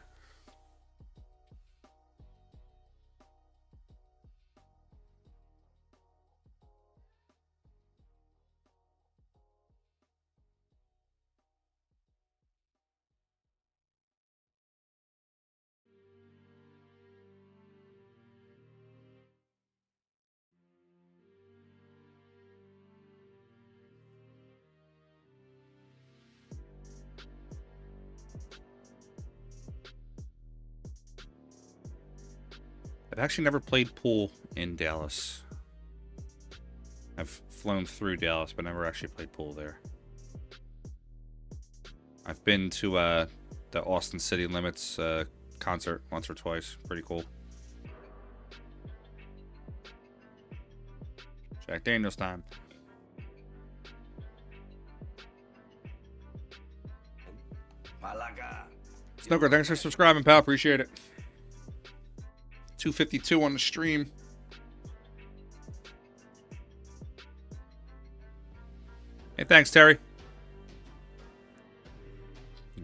I've actually never played pool in Dallas. I've flown through Dallas, but never actually played pool there. I've been to the Austin City Limits concert once or twice. Pretty cool. Jack Daniels time. Malaga. Snooker, thanks for subscribing, pal. Appreciate it. 252 on the stream. Hey, thanks, Terry.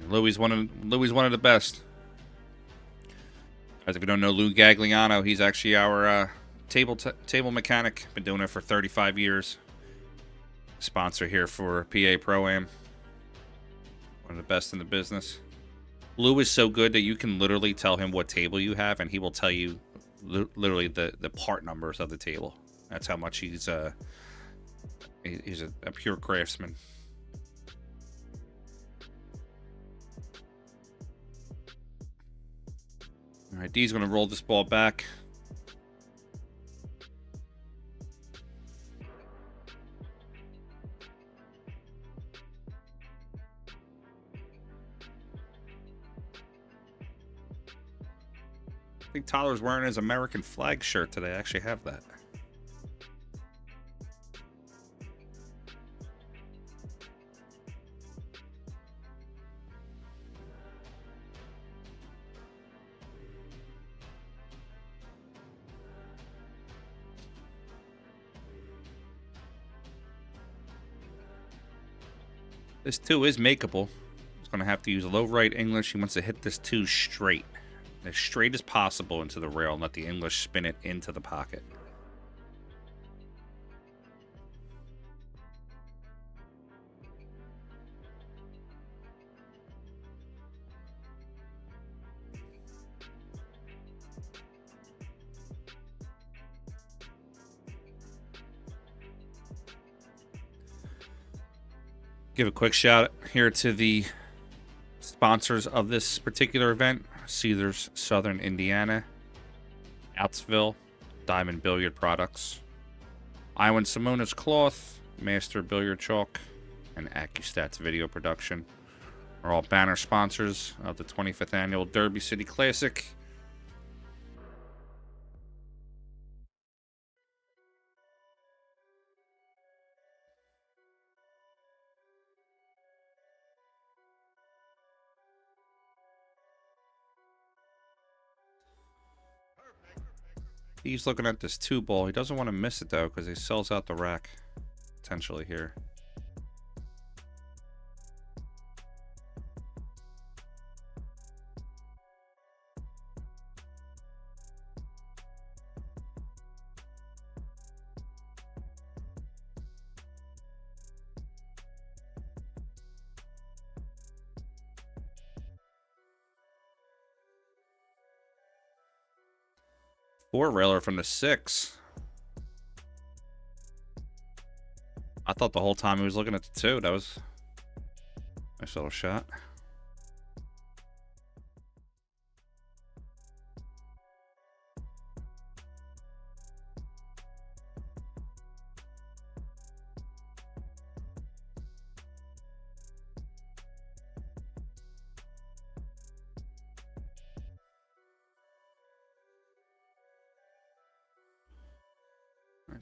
Louis one of the best. Guys, if you don't know Lou Gagliano, he's actually our table mechanic. Been doing it for 35 years. Sponsor here for PA Pro-Am. One of the best in the business. Lou is so good that you can literally tell him what table you have, and he will tell you literally the part numbers of the table. That's how much he's a pure craftsman. All right, D's going to roll this ball back. I think Tyler's wearing his American flag shirt today. I actually have that. This 2 is makeable. He's going to have to use low right English. He wants to hit this 2 straight. As straight as possible into the rail and let the English spin it into the pocket. Give a quick shout here to the sponsors of this particular event: Caesars Southern Indiana, Outsville, Diamond Billiard Products, Iwan Simona's Cloth, Master Billiard Chalk, and AccuStats Video Production are all banner sponsors of the 25th Annual Derby City Classic. He's looking at this 2 ball. He doesn't want to miss it, though, because he sells out the rack, potentially, here. Four railer from the 6. I thought the whole time he was looking at the 2. That was a nice little shot.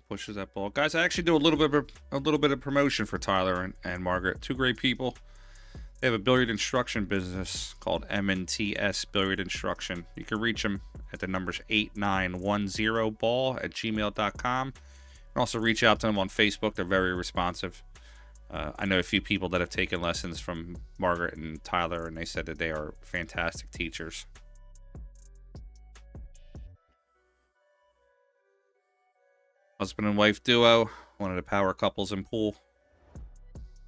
Pushes that ball, guys. I actually do a little bit of promotion for Tyler and Margaret. 2 great people. They have a billiard instruction business called M&TS Billiard Instruction. You can reach them at the numbers 8910ball@gmail.com. You can also reach out to them on Facebook. They're very responsive. I know a few people that have taken lessons from Margaret and Tyler, and they said that they are fantastic teachers. Husband and wife duo, one of the power couples in pool.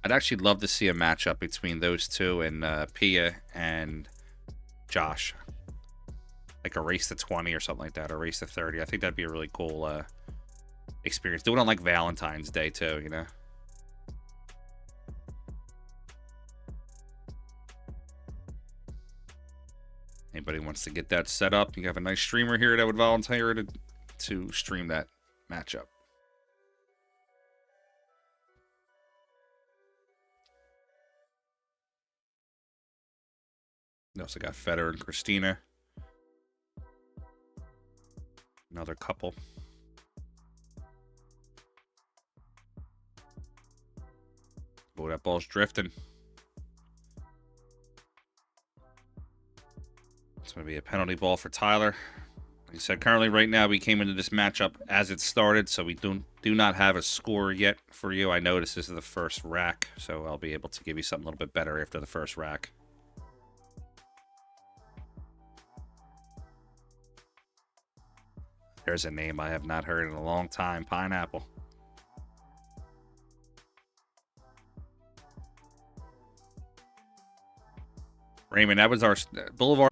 I'd actually love to see a matchup between those 2 and Pia and Josh. Like a race to 20 or something like that, or race to 30. I think that'd be a really cool experience. Do it on like Valentine's Day too, you know? Anybody wants to get that set up, you have a nice streamer here that would volunteer to stream that matchup. We also got Federer and Christina. Another couple. Oh, that ball's drifting. It's going to be a penalty ball for Tyler. Like I said, currently right now we came into this matchup as it started, so we do not have a score yet for you. I noticed this is the first rack, so I'll be able to give you something a little bit better after the first rack. There's a name I have not heard in a long time, Pineapple. Raymond, that was our Boulevard.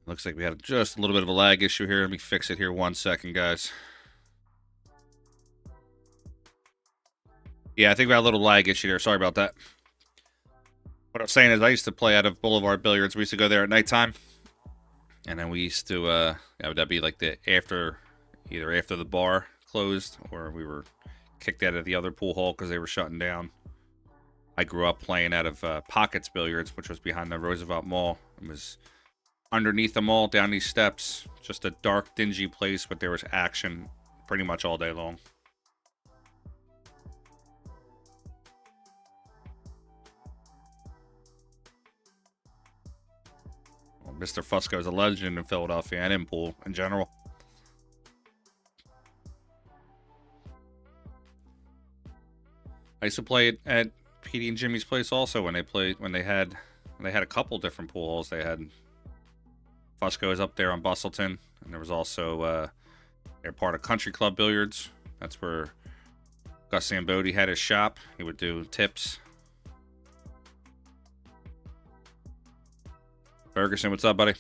Looks like we had just a little bit of a lag issue here. Let me fix it here 1 second, guys. Yeah, I think we got a little lag issue there. Sorry about that. What I was saying is I used to play out of Boulevard Billiards. We used to go there at nighttime. And then we used to, that'd be like either after the bar closed or we were kicked out of the other pool hall because they were shutting down. I grew up playing out of Pockets Billiards, which was behind the Roosevelt Mall. It was underneath the mall, down these steps. Just a dark, dingy place, but there was action pretty much all day long. Well, Mr. Fusco is a legend in Philadelphia and in pool in general. I used to play it at Petey and Jimmy's place also when they had a couple different pool halls. They had Fusco's up there on Bustleton, and there was also they're part of Country Club Billiards. That's where Gus Zambodi had his shop. He would do tips. Ferguson, what's up, buddy?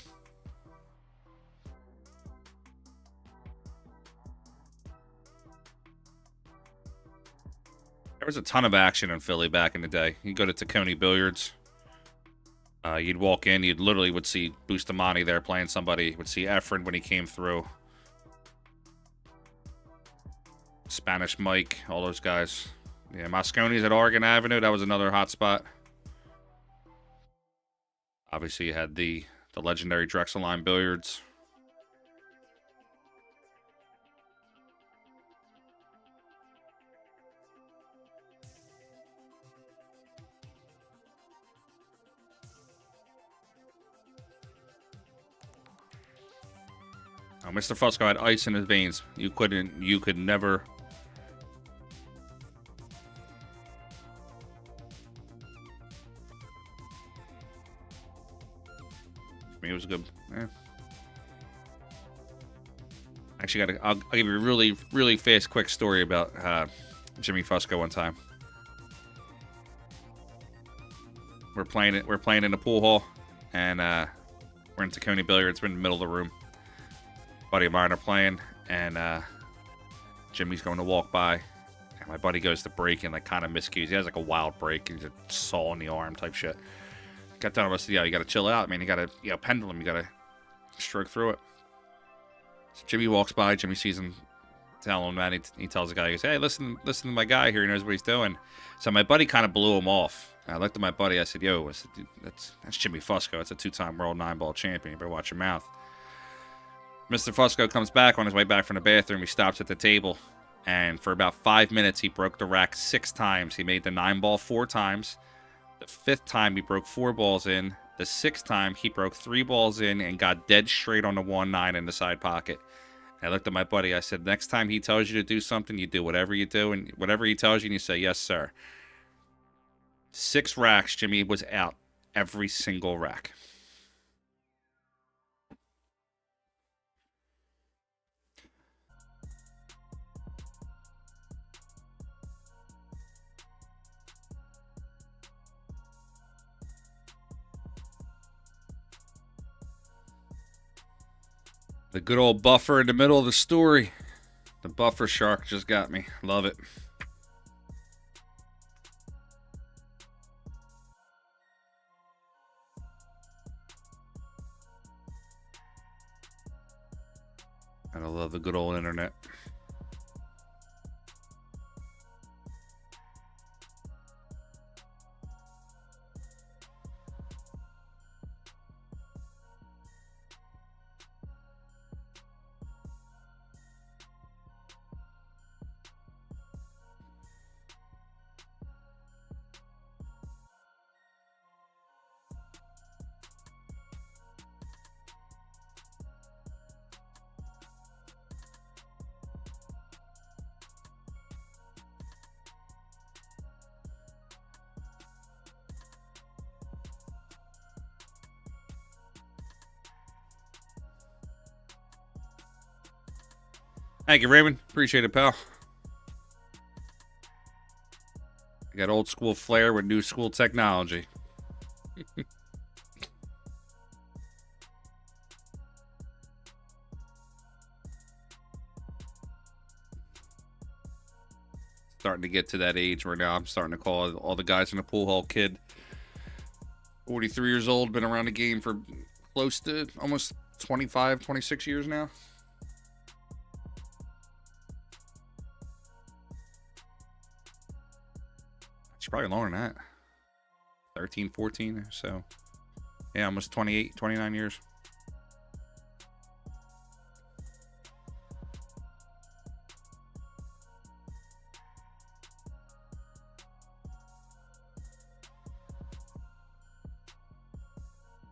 There was a ton of action in Philly back in the day. You go to Tacony Billiards. You'd walk in, you'd literally would see Bustamante there playing somebody. Would see Efren when he came through. Spanish Mike, all those guys. Yeah, Mosconi's at Oregon Avenue. That was another hot spot. Obviously, you had the legendary Drexel Line Billiards. Oh, Mr. Fusco had ice in his veins. You could never. I mean, it was good. Actually, I'll give you a really, really fast, quick story about Jimmy Fusco one time. We're playing in the pool hall, and we're in Tacony Billiards. We're in the middle of the room. Buddy of mine are playing, and Jimmy's going to walk by, and my buddy goes to break and like kind of miscues. He has like a wild break. He's a saw in the arm type shit. Got down to us. Yeah, you got to chill out, man. You got to, pendulum. You got to stroke through it. So Jimmy walks by. Jimmy sees him. Tell him that he tells the guy, he goes, "Hey, listen to my guy here. He knows what he's doing." So my buddy kind of blew him off. And I looked at my buddy. I said, "Yo, dude, that's Jimmy Fusco. It's a 2-time world 9-ball champion. You better watch your mouth." Mr. Fusco comes back on his way back from the bathroom. He stops at the table, and for about 5 minutes, he broke the rack 6 times. He made the 9-ball 4 times. The 5th time, he broke 4 balls in. The 6th time, he broke 3 balls in and got dead straight on the 1-9 in the side pocket. And I looked at my buddy. I said, "Next time he tells you to do something, you do whatever you do, and whatever he tells you, and you say, 'Yes, sir.'" 6 racks, Jimmy was out every single rack. The good old buffer in the middle of the story. The buffer shark just got me. Love it. And I love the good old internet. Thank you, Raymond. Appreciate it, pal. I got old school flair with new school technology. starting to get to that age where now I'm starting to call all the guys in the pool hall kid. 43 years old, been around the game for close to almost 25, 26 years now. It's probably longer than that. 13, 14 or so. Yeah, almost 28, 29 years.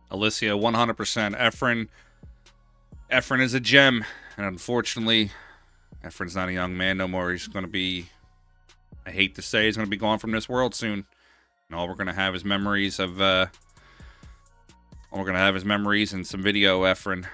Alicia, 100%. Efren is a gem. And unfortunately, Efren's not a young man no more. He's going to be, I hate to say, he's going to be gone from this world soon. And all we're going to have is memories of, all we're going to have is memories and some video, Efren.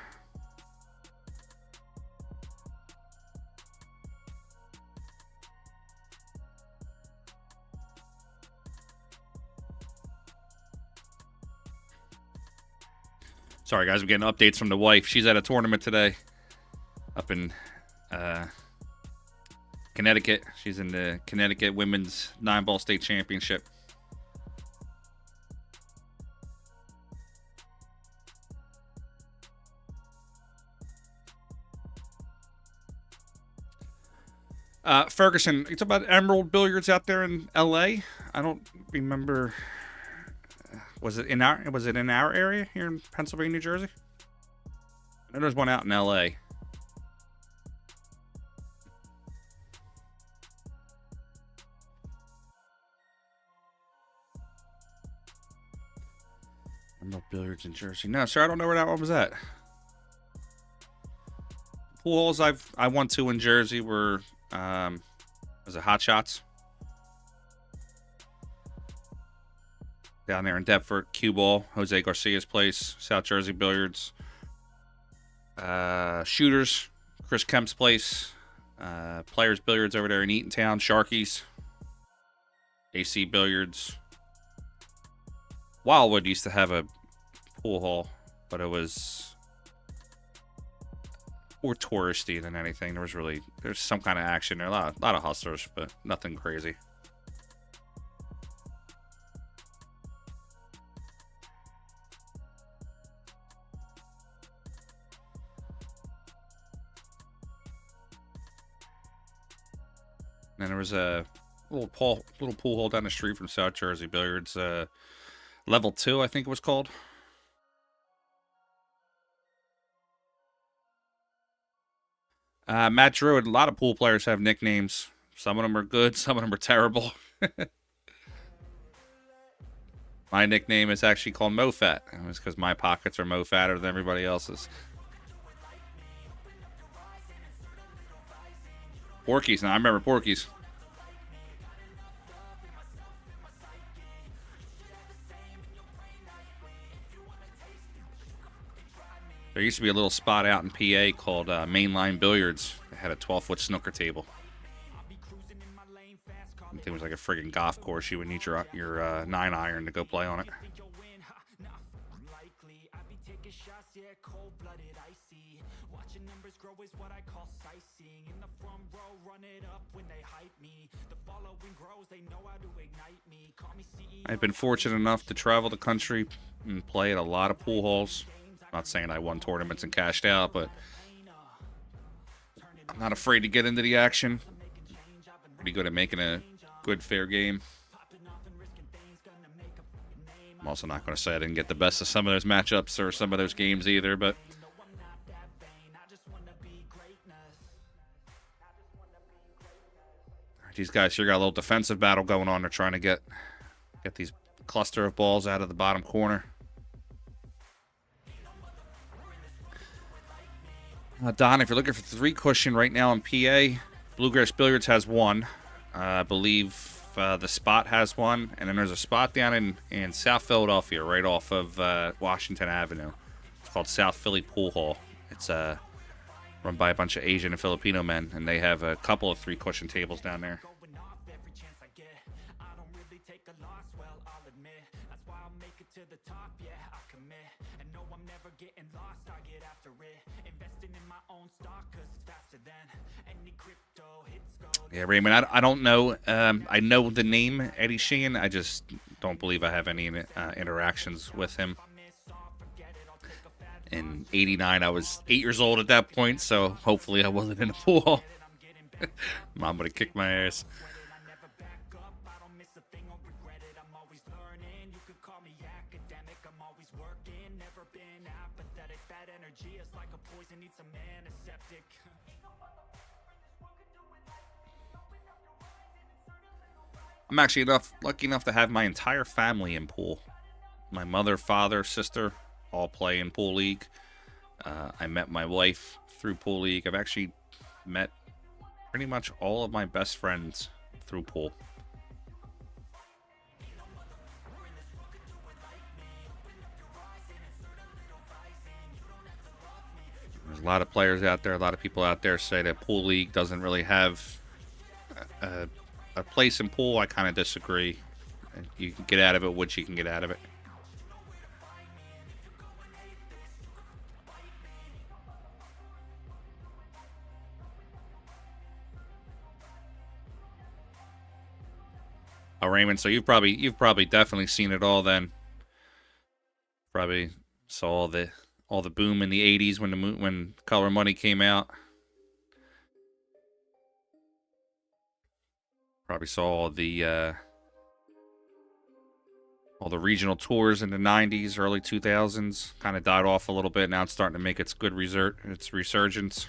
Sorry, guys, I'm getting updates from the wife. She's at a tournament today up in Connecticut. She's in the Connecticut Women's 9-Ball State Championship. Ferguson, you talking about Emerald Billiards out there in L.A.? I don't remember. Was it in our area here in Pennsylvania, New Jersey? I know there's one out in L.A. Emerald Billiards in Jersey. No, sir, I don't know where that one was at. Pool halls I went to in Jersey were was it Hot Shots? Down there in Deptford, Cue Ball, Jose Garcia's place, South Jersey Billiards, Shooters, Chris Kemp's place, Players Billiards over there in Eatontown, Sharky's, AC Billiards. Wildwood used to have a pool hall, but it was more touristy than anything. There's some kind of action there, a lot of hustlers, but nothing crazy. And there was a little pool hall down the street from South Jersey Billiards, Level 2, I think it was called. Matt Druid, a lot of pool players have nicknames. Some of them are good, some of them are terrible. My nickname is actually called MoFat. It's because my pockets are mo fatter than everybody else's. Porky's. Now, I remember Porky's. There used to be a little spot out in PA called Mainline Billiards. It had a 12-foot snooker table. I think it was like a friggin' golf course. You would need your 9-iron to go play on it. I've been fortunate enough to travel the country and play at a lot of pool halls. Not saying I won tournaments and cashed out, but I'm not afraid to get into the action. Pretty good at making a good, fair game. I'm also not going to say I didn't get the best of some of those matchups or some of those games either, but these guys here got a little defensive battle going on. They're trying to get these cluster of balls out of the bottom corner. Don, if you're looking for 3 cushion right now in PA, Bluegrass Billiards has one. I believe the Spot has one. And then there's a spot down in South Philadelphia, right off of Washington Avenue. It's called South Philly Pool Hall. It's run by a bunch of Asian and Filipino men, and they have a couple of 3 cushion tables down there. take a loss, well, I'll admit. That's why I'll make it to the top, yeah, I commit. And no, I'm never getting lost, I get after it. Investing in my own stock, cause it's faster than any crypto hits go. Yeah, Raymond, I don't know. I know the name Eddie Sheehan. I just don't believe I have any interactions with him. In '89, I was 8 years old at that point, so hopefully I wasn't in a pool. Mom would have kicked my ass. I'm actually lucky enough to have my entire family in pool. My mother, father, sister all play in pool league. I met my wife through pool league. I've actually met pretty much all of my best friends through pool. There's a lot of players out there, a lot of people out there say that pool league doesn't really have a place in pool. I kind of disagree. You can get out of it what you can get out of it. Oh, Raymond, so you've probably definitely seen it all then. Probably saw all the boom in the '80s when Color Money came out. Probably saw all the regional tours in the '90s, early 2000s. Kind of died off a little bit. Now it's starting to make its resurgence.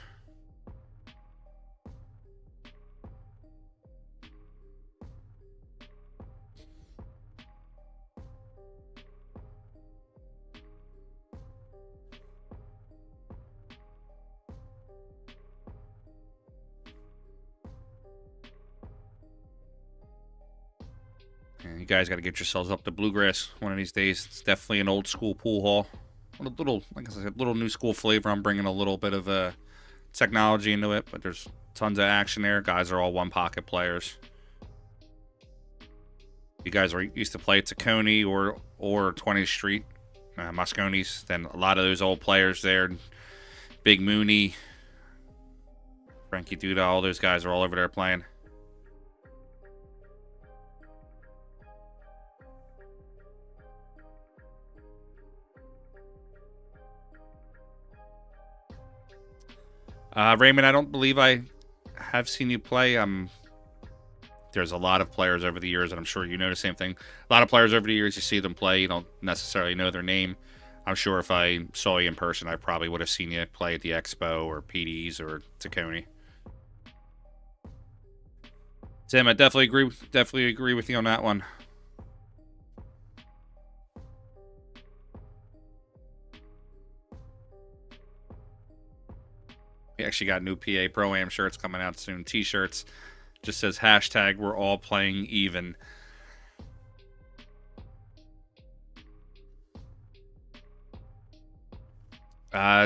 You guys got to get yourselves up to Bluegrass one of these days. It's definitely an old school pool hall. A little, like I said, little new school flavor. I'm bringing a little bit of technology into it, but there's tons of action there. Guys are all one pocket players. You guys used to play at Tacony or 20th Street, Mosconi's. Then a lot of those old players there, Big Mooney, Frankie Duda, all those guys are all over there playing. Raymond, I don't believe I have seen you play. There's a lot of players over the years, and I'm sure you know the same thing. A lot of players over the years, you see them play, you don't necessarily know their name. I'm sure if I saw you in person, I probably would have seen you play at the Expo or PDs or Tacony. Tim, I definitely agree with you on that one. We actually got new PA Pro-Am shirts coming out soon. T-shirts. Just says hashtag we're all playing even.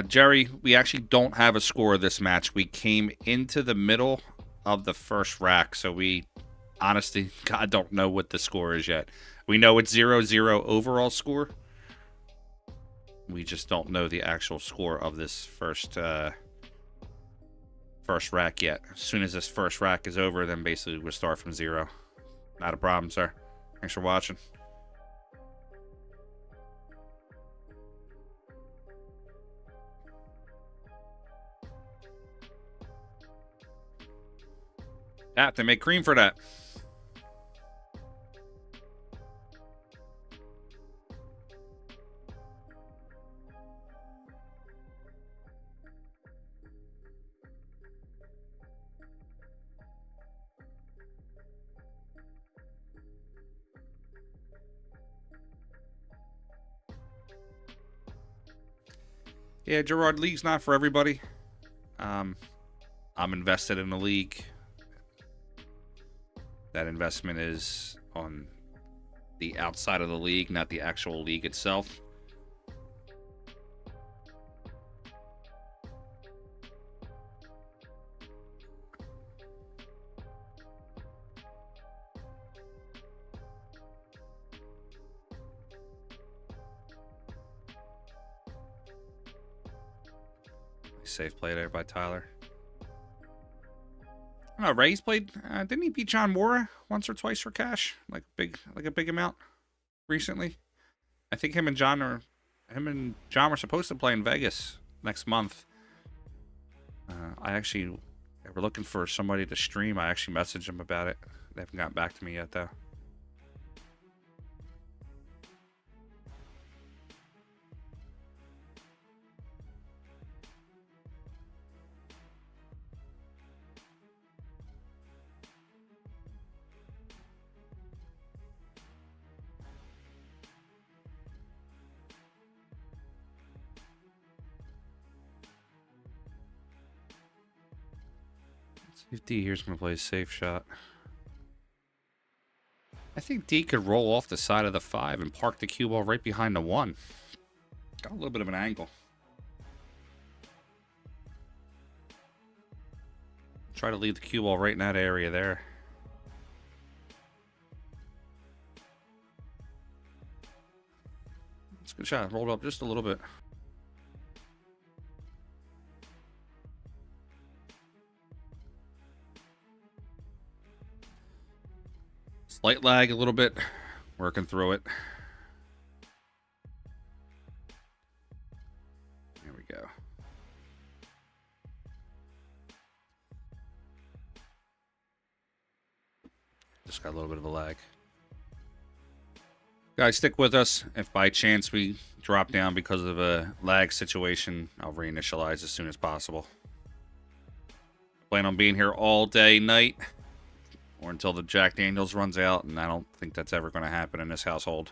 Jerry, we actually don't have a score of this match. We came into the middle of the first rack, so we honestly, God, don't know what the score is yet. We know it's 0-0 overall score. We just don't know the actual score of this first rack yet. As soon as this first rack is over, then basically we'll start from 0. Not a problem, sir. Thanks for watching. Yeah, they make cream for that. Yeah, Gerard, league's not for everybody. I'm invested in the league. That investment is on the outside of the league, not the actual league itself. Safe play there by Tyler. I don't know, Ray's played. Didn't he beat John Mora once or twice for cash? Like a big amount recently. I think him and John were supposed to play in Vegas next month. We're looking for somebody to stream. I actually messaged them about it. They haven't gotten back to me yet, though. If D here's going to play a safe shot. I think D could roll off the side of the 5 and park the cue ball right behind the 1. Got a little bit of an angle. Try to leave the cue ball right in that area there. It's a good shot. Rolled up just a little bit. Slight lag a little bit. Working through it. There we go. Just got a little bit of a lag. Guys, stick with us. If by chance we drop down because of a lag situation, I'll reinitialize as soon as possible. Plan on being here all day, night. Or until the Jack Daniels runs out, and I don't think that's ever going to happen in this household.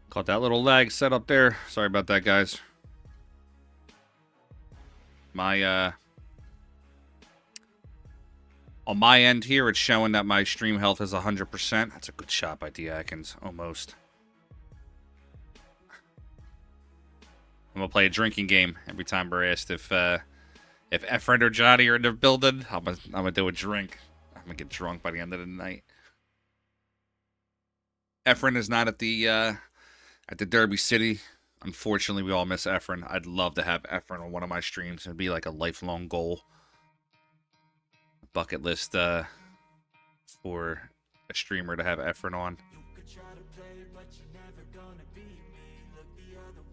Caught that little lag set up there. Sorry about that, guys. On my end here, it's showing that my stream health is 100%. That's a good shot by D. Atkins, almost. I'm going to play a drinking game every time we're asked if Efren or Johnny are in the building. I'm gonna do a drink. I'm going to get drunk by the end of the night. Efren is not at the Derby City. Unfortunately, we all miss Efren. I'd love to have Efren on one of my streams. It'd be like a lifelong goal. Bucket list for a streamer to have Efren on.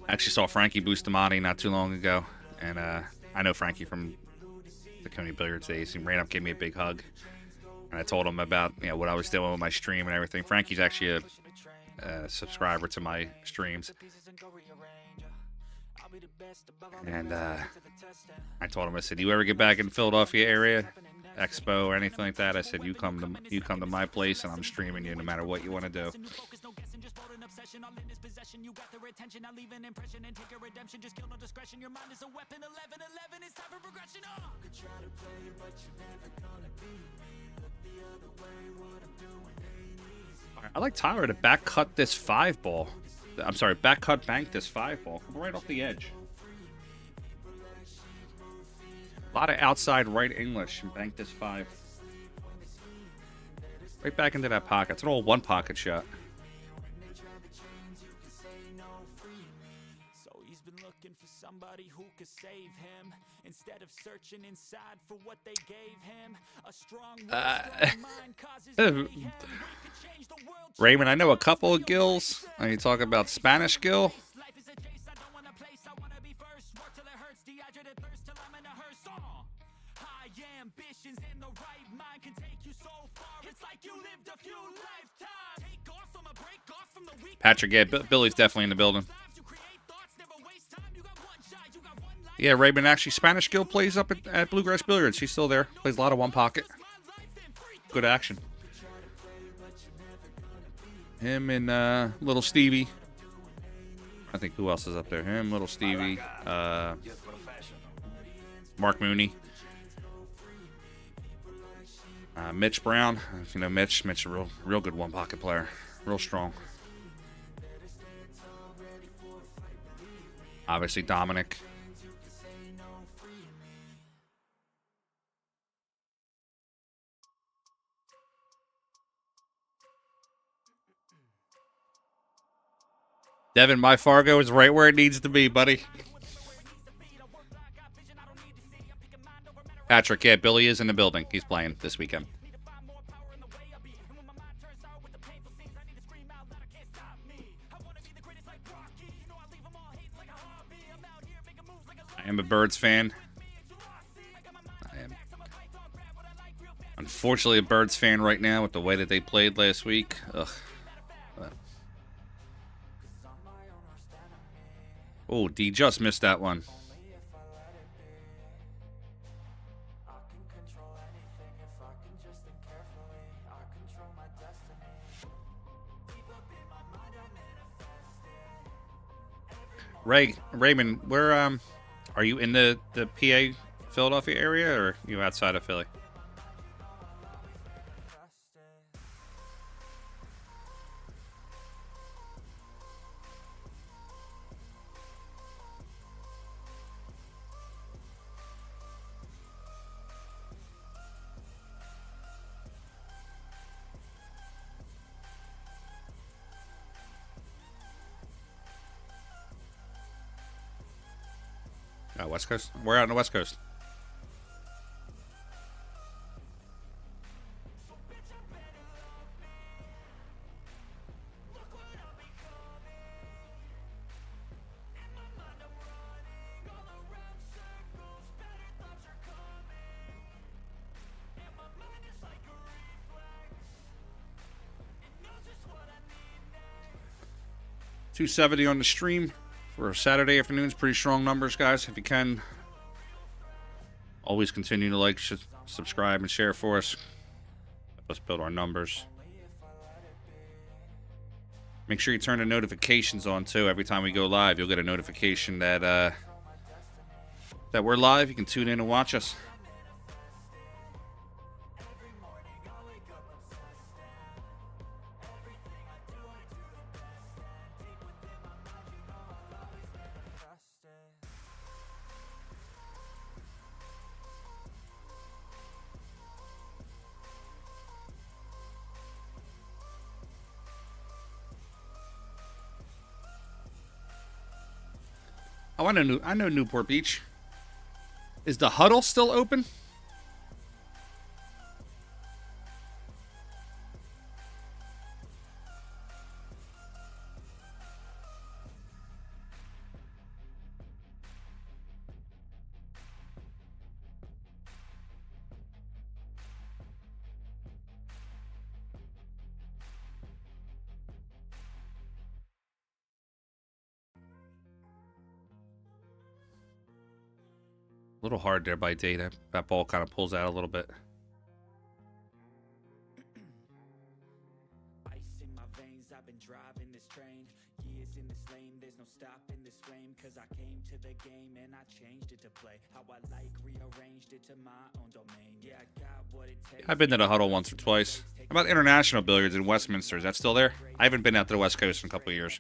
I actually saw Frankie Bustamante not too long ago, and I know Frankie from the Coney Billiards days. He ran up, gave me a big hug, and I told him about what I was doing with my stream and everything. Frankie's actually a subscriber to my streams, and I told him, I said, "You ever get back in the Philadelphia area, Expo or anything like that?" I said, you come to my place and I'm streaming you no matter what you want to do. I like Tyler to back cut this 5 ball. I'm sorry, back cut bank this 5 ball. Come right off the edge. A lot of outside right English and bank this 5. Right back into that pocket. It's an old 1 pocket shot. So he's been looking for somebody who could save him instead of searching inside for what they gave him. A strong mind causes Raymond, I know a couple of gills. Are you talking about Spanish gill? Patrick, yeah, Billy's definitely in the building. Yeah, Raymond, actually, Spanish Gill plays up at Bluegrass Billiards. He's still there. Plays a lot of 1 pocket. Good action. Him and Little Stevie. I think who else is up there? Him, Little Stevie, Mark Mooney. Mitch Brown. If you know Mitch a real good 1 pocket player. Real strong. Obviously, Dominic. Devin, my Fargo is right where it needs to be, buddy. Patrick, yeah, Billy is in the building. He's playing this weekend. I am a Birds fan. I am unfortunately a Birds fan right now with the way that they played last week. Ugh. Oh, D just missed that one. Raymond, where are you in the PA Philadelphia area, or are you outside of Philly? West Coast? We're out on the West Coast. $270 on the stream. For Saturday afternoons, pretty strong numbers, guys. If you can, always continue to like, subscribe, and share for us. Help us build our numbers. Make sure you turn the notifications on, too. Every time we go live, you'll get a notification that that we're live. You can tune in and watch us. Oh, I know Newport Beach. Is the Huddle still open? A little hard there by day. That ball kind of pulls out a little bit. Ice in my veins, I've been driving this train. Years in this lane, there's no stopping this flame. Cause I came to the game and I changed it to play how I like, rearranged it to my own domain. Yeah, I got what it takes. I've been to the Huddle once or twice. How about International Billiards in Westminster? Is that still there? I haven't been out to the West Coast in a couple of years.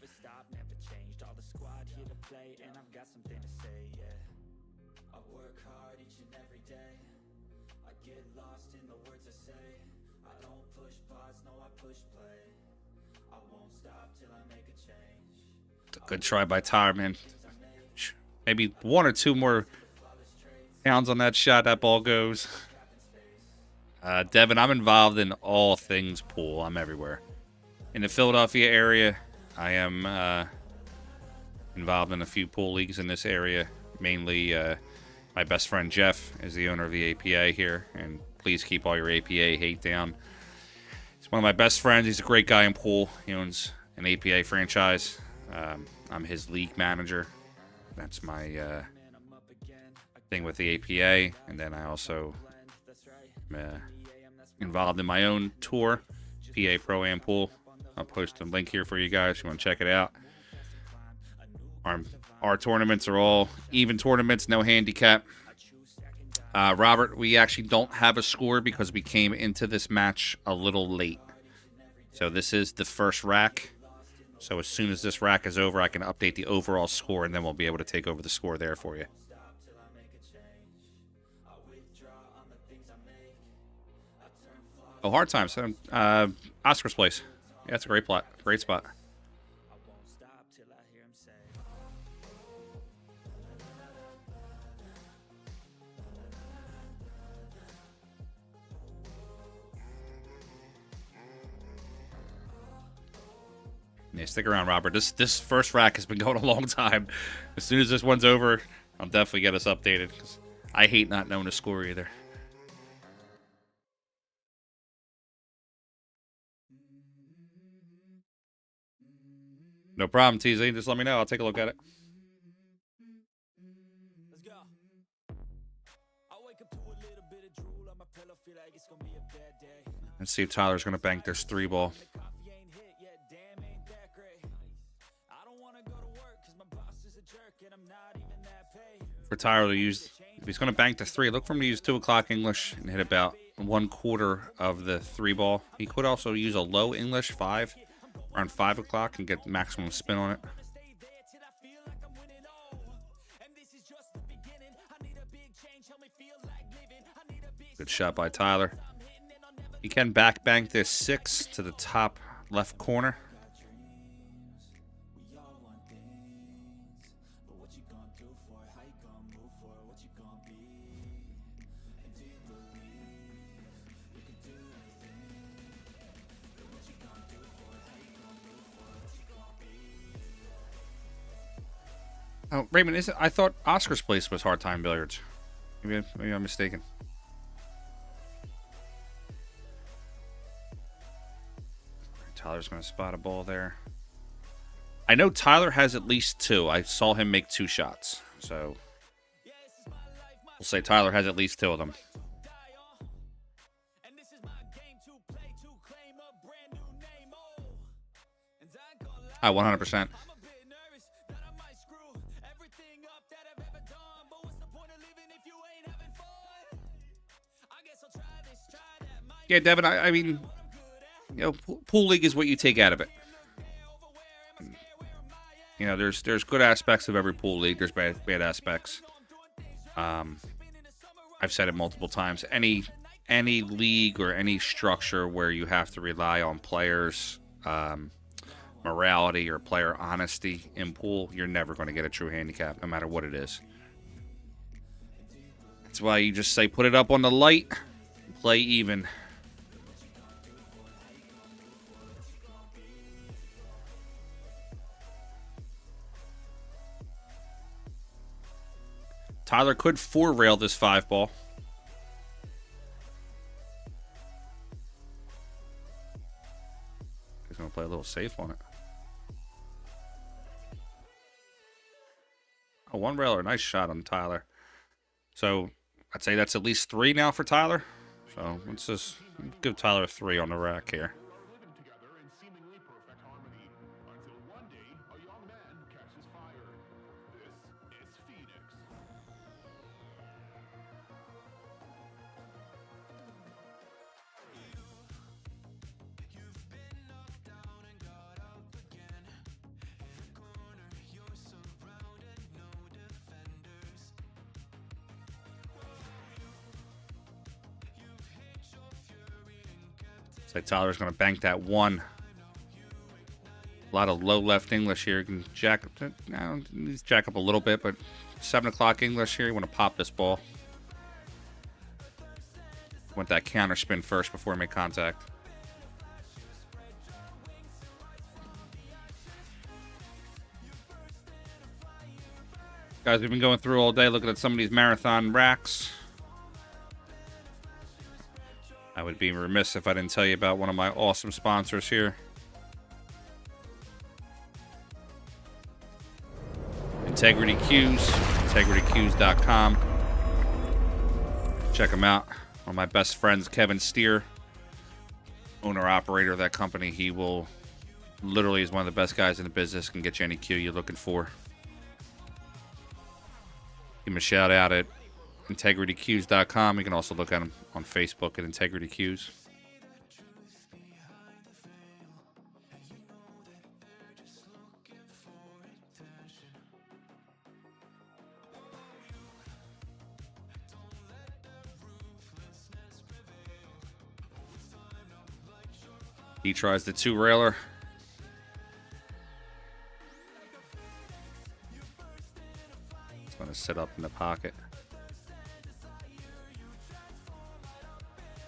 Good try by Tyre, man. Maybe one or two more pounds on that shot. That ball goes. Devin, I'm involved in all things pool. I'm everywhere. In the Philadelphia area, I am involved in a few pool leagues in this area. Mainly, my best friend Jeff is the owner of the APA here. And please keep all your APA hate down. He's one of my best friends. He's a great guy in pool. He owns an APA franchise. I'm his league manager. That's my thing with the APA. And then I also am involved in my own tour, PA Pro-Am Pool. I'll post a link here for you guys if you want to check it out. Our tournaments are all even tournaments, no handicap. Robert, we actually don't have a score because we came into this match a little late. So this is the first rack. So as soon as this rack is over, I can update the overall score, and then we'll be able to take over the score there for you. Oh, hard times. Oscar's place. Yeah, it's a great plot. Great spot. Yeah, stick around, Robert. This first rack has been going a long time. As soon as this one's over, I'll definitely get us updated, because I hate not knowing the score either. No problem, TZ. Just let me know. I'll take a look at it. Let's go. I wake up to a little bit of drool on my pillow, feel like it's gonna be a bad day. Let's see if Tyler's going to bank this 3-ball. Coffee ain't hit yet, damn, ain't that great. I don't wanna go to work cause my boss is a jerk and I'm not even that paid. For Tyler to use, if he's going to bank the 3, look for him to use 2 o'clock English and hit about 1/4 of the 3-ball. He could also use a low English 5, around 5 o'clock, and get maximum spin on it. Stay there till I feel like I'm winning all. And this is just the beginning. I need a big change, help me feel like living. I need a big Good shot by Tyler. He can back bank this 6 to the top left corner. Oh, Raymond, is it? I thought Oscar's place was hard time billiards. Maybe I'm mistaken. Tyler's going to spot a ball there. I know Tyler has at least 2. I saw him make 2 shots. So we'll say Tyler has at least 2 of them. Oh, 100%. Yeah, Devin, I mean, you know, pool league is what you take out of it. You know, there's good aspects of every pool league. There's bad aspects. I've said it multiple times. Any league or any structure where you have to rely on players' morality or player honesty in pool, you're never going to get a true handicap, no matter what it is. That's why you just say put it up on the light, play even. Tyler could 4-rail this 5-ball. He's going to play a little safe on it. A 1-railer, nice shot on Tyler. So I'd say that's at least 3 now for Tyler. So let's just give Tyler a 3 on the rack here. Looks like Tyler's going to bank that 1. A lot of low left English here. You can jack up, needs to jack up a little bit, but 7 o'clock English here. You want to pop this ball. Want that counter spin first before we make contact. Guys, we've been going through all day looking at some of these marathon racks. I would be remiss if I didn't tell you about one of my awesome sponsors here. Integrity Cues, integritycues.com. Check them out. One of my best friends, Kevin Styer, owner-operator of that company. He will literally is one of the best guys in the business, can get you any cue you're looking for. Give him a shout out at integritycues.com. You can also look at him on Facebook at Integrity Cues. He tries the 2-railer. It's going to sit up in the pocket.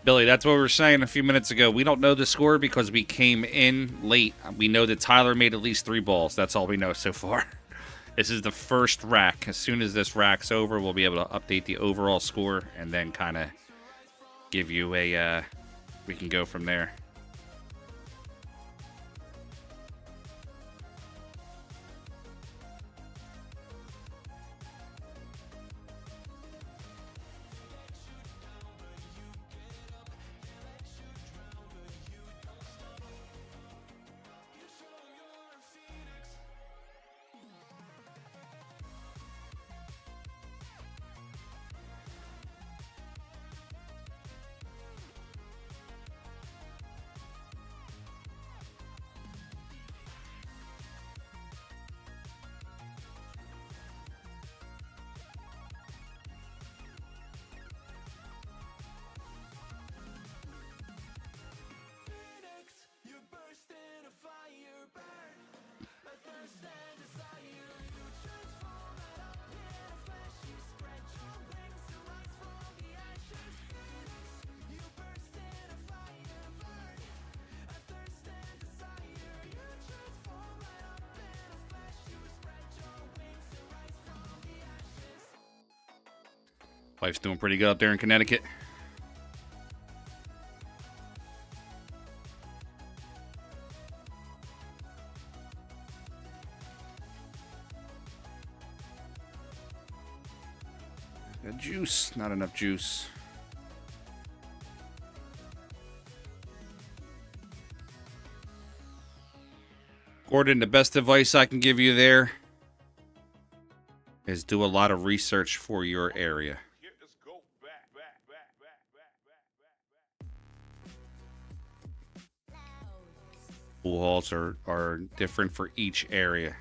Billy, that's what we were saying a few minutes ago. We don't know the score because we came in late. We know that Tyler made at least 3 balls. That's all we know so far. This is the first rack. As soon as this rack's over, we'll be able to update the overall score and then kind of give you a... we can go from there. Wife's doing pretty good up there in Connecticut. Got juice, not enough juice. Gordon, the best advice I can give you there is do a lot of research for your area. Pool halls are different for each area.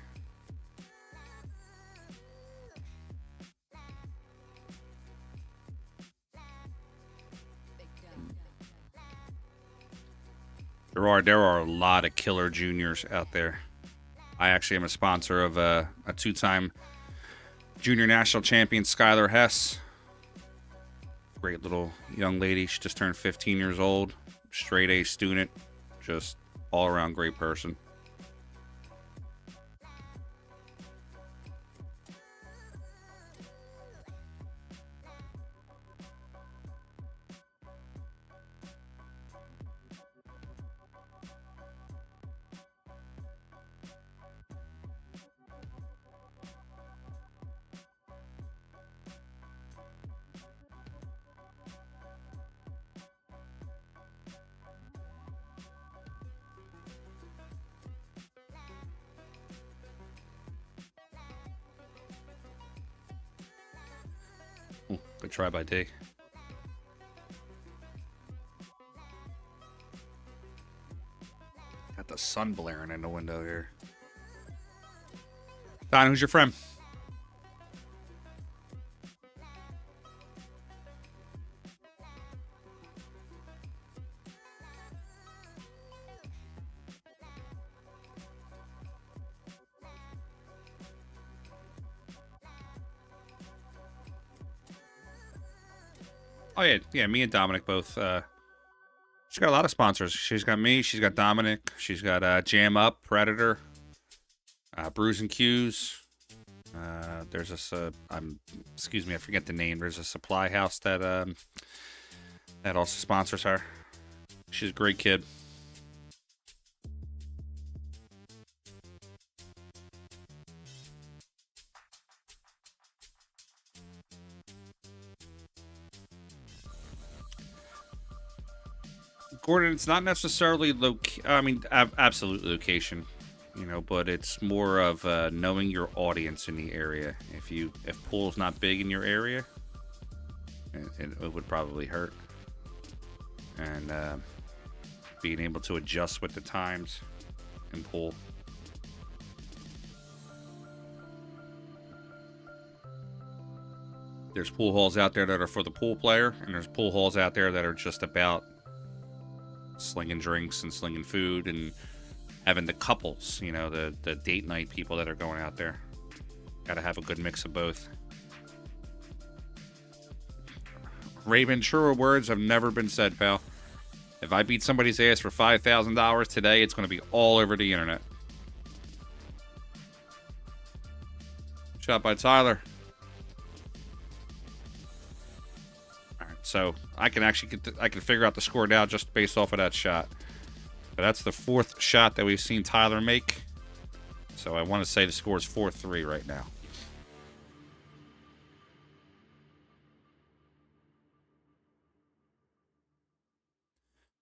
There are a lot of killer juniors out there. I actually am a sponsor of a 2-time junior national champion, Skylar Hess. Great little young lady. She just turned 15 years old. Straight A student. Just all around great person. Good try by D. Got the sun blaring in the window here. Don, who's your friend? Oh, yeah, me and Dominic both. She's got a lot of sponsors. She's got me. She's got Dominic. She's got Jam Up, Predator, Brews and Q's. There's excuse me, I forget the name. There's a supply house that also sponsors her. She's a great kid. Gordon, it's not necessarily absolute location, but it's more of knowing your audience in the area. If pool's not big in your area, it would probably hurt. And being able to adjust with the times in pool. There's pool halls out there that are for the pool player, and there's pool halls out there that are just about slinging drinks and slinging food and having the couples, you know, the date night people that are going out there. Got to have a good mix of both. Raven, truer words have never been said, pal. If I beat somebody's ass for $5,000 today, it's going to be all over the internet. Shot by Tyler. All right, so I can actually I can figure out the score now just based off of that shot. But that's the fourth shot that we've seen Tyler make. So I want to say the score is 4-3 right now.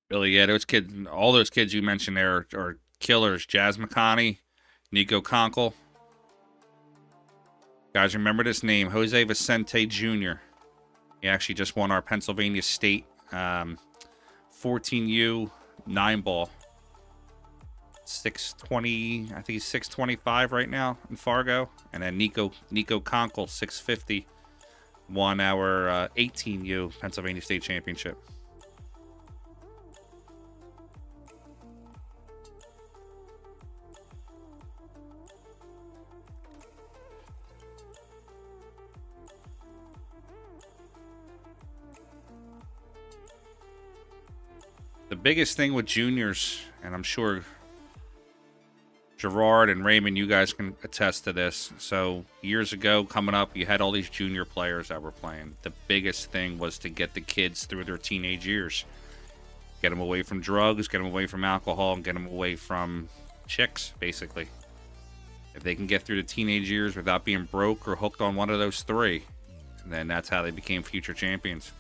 Billy, yeah, those kids, all those kids you mentioned there are killers. Jazz McConney, Nico Conkle. Guys, remember this name, Jose Vicente Jr. He actually just won our Pennsylvania State 14U 9-ball. 620, I think he's 625 right now in Fargo. And then Nico Conkle, 650, won our 18U Pennsylvania State Championship. The biggest thing with juniors, and I'm sure Gerard and Raymond, you guys can attest to this. So years ago, coming up, you had all these junior players that were playing. The biggest thing was to get the kids through their teenage years. Get them away from drugs, get them away from alcohol, and get them away from chicks, basically. If they can get through the teenage years without being broke or hooked on one of those three, then that's how they became future champions.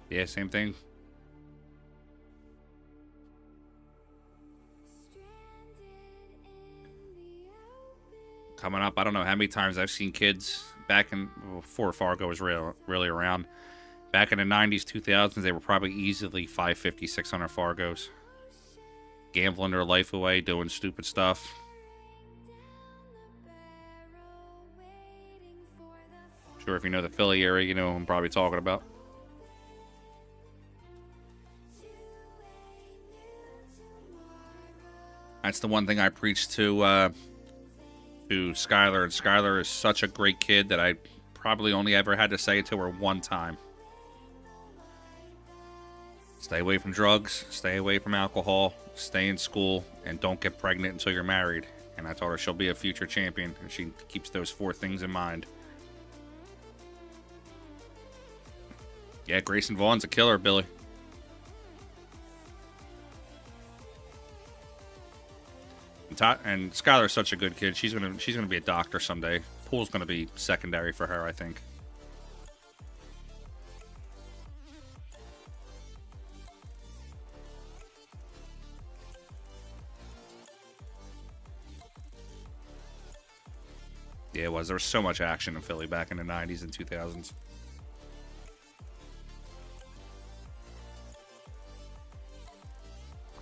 Yeah, same thing. Coming up, I don't know how many times I've seen kids back in before Fargo was really around. Back in the 90s, 2000s, they were probably easily 550, 600 Fargos. Gambling their life away, doing stupid stuff. Sure, if you know the Philly area, you know who I'm probably talking about. That's the one thing I preach to Skylar, and Skylar is such a great kid that I probably only ever had to say it to her one time. Stay away from drugs, stay away from alcohol, stay in school, and don't get pregnant until you're married. And I told her she'll be a future champion, and she keeps those 4 things in mind. Yeah, Grayson Vaughn's a killer, Billy. And Skylar's such a good kid. She's gonna be a doctor someday. Pool's gonna be secondary for her, I think. Yeah, it was. There was so much action in Philly back in the 90s and 2000s.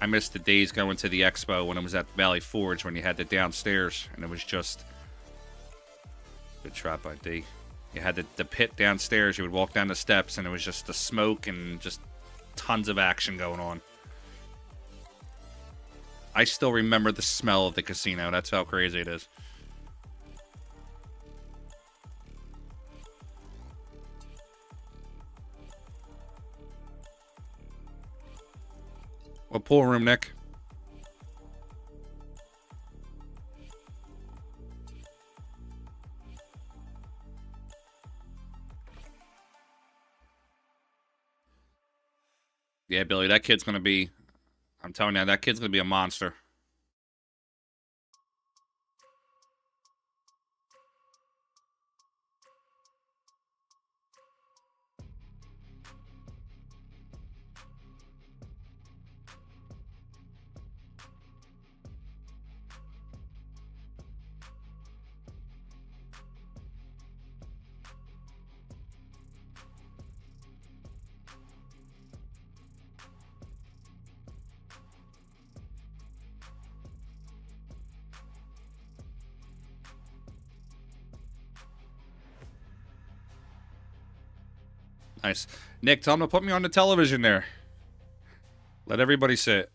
I missed the days going to the expo when it was at Valley Forge when you had the downstairs and it was just good shot by D. You had the pit downstairs. You would walk down the steps and it was just the smoke and just tons of action going on. I still remember the smell of the casino. That's how crazy it is. What pool room, Nick? Yeah, Billy, that kid's going to be... I'm telling you, that kid's going to be a monster. Nice. Nick, tell him to put me on the television there. Let everybody see it.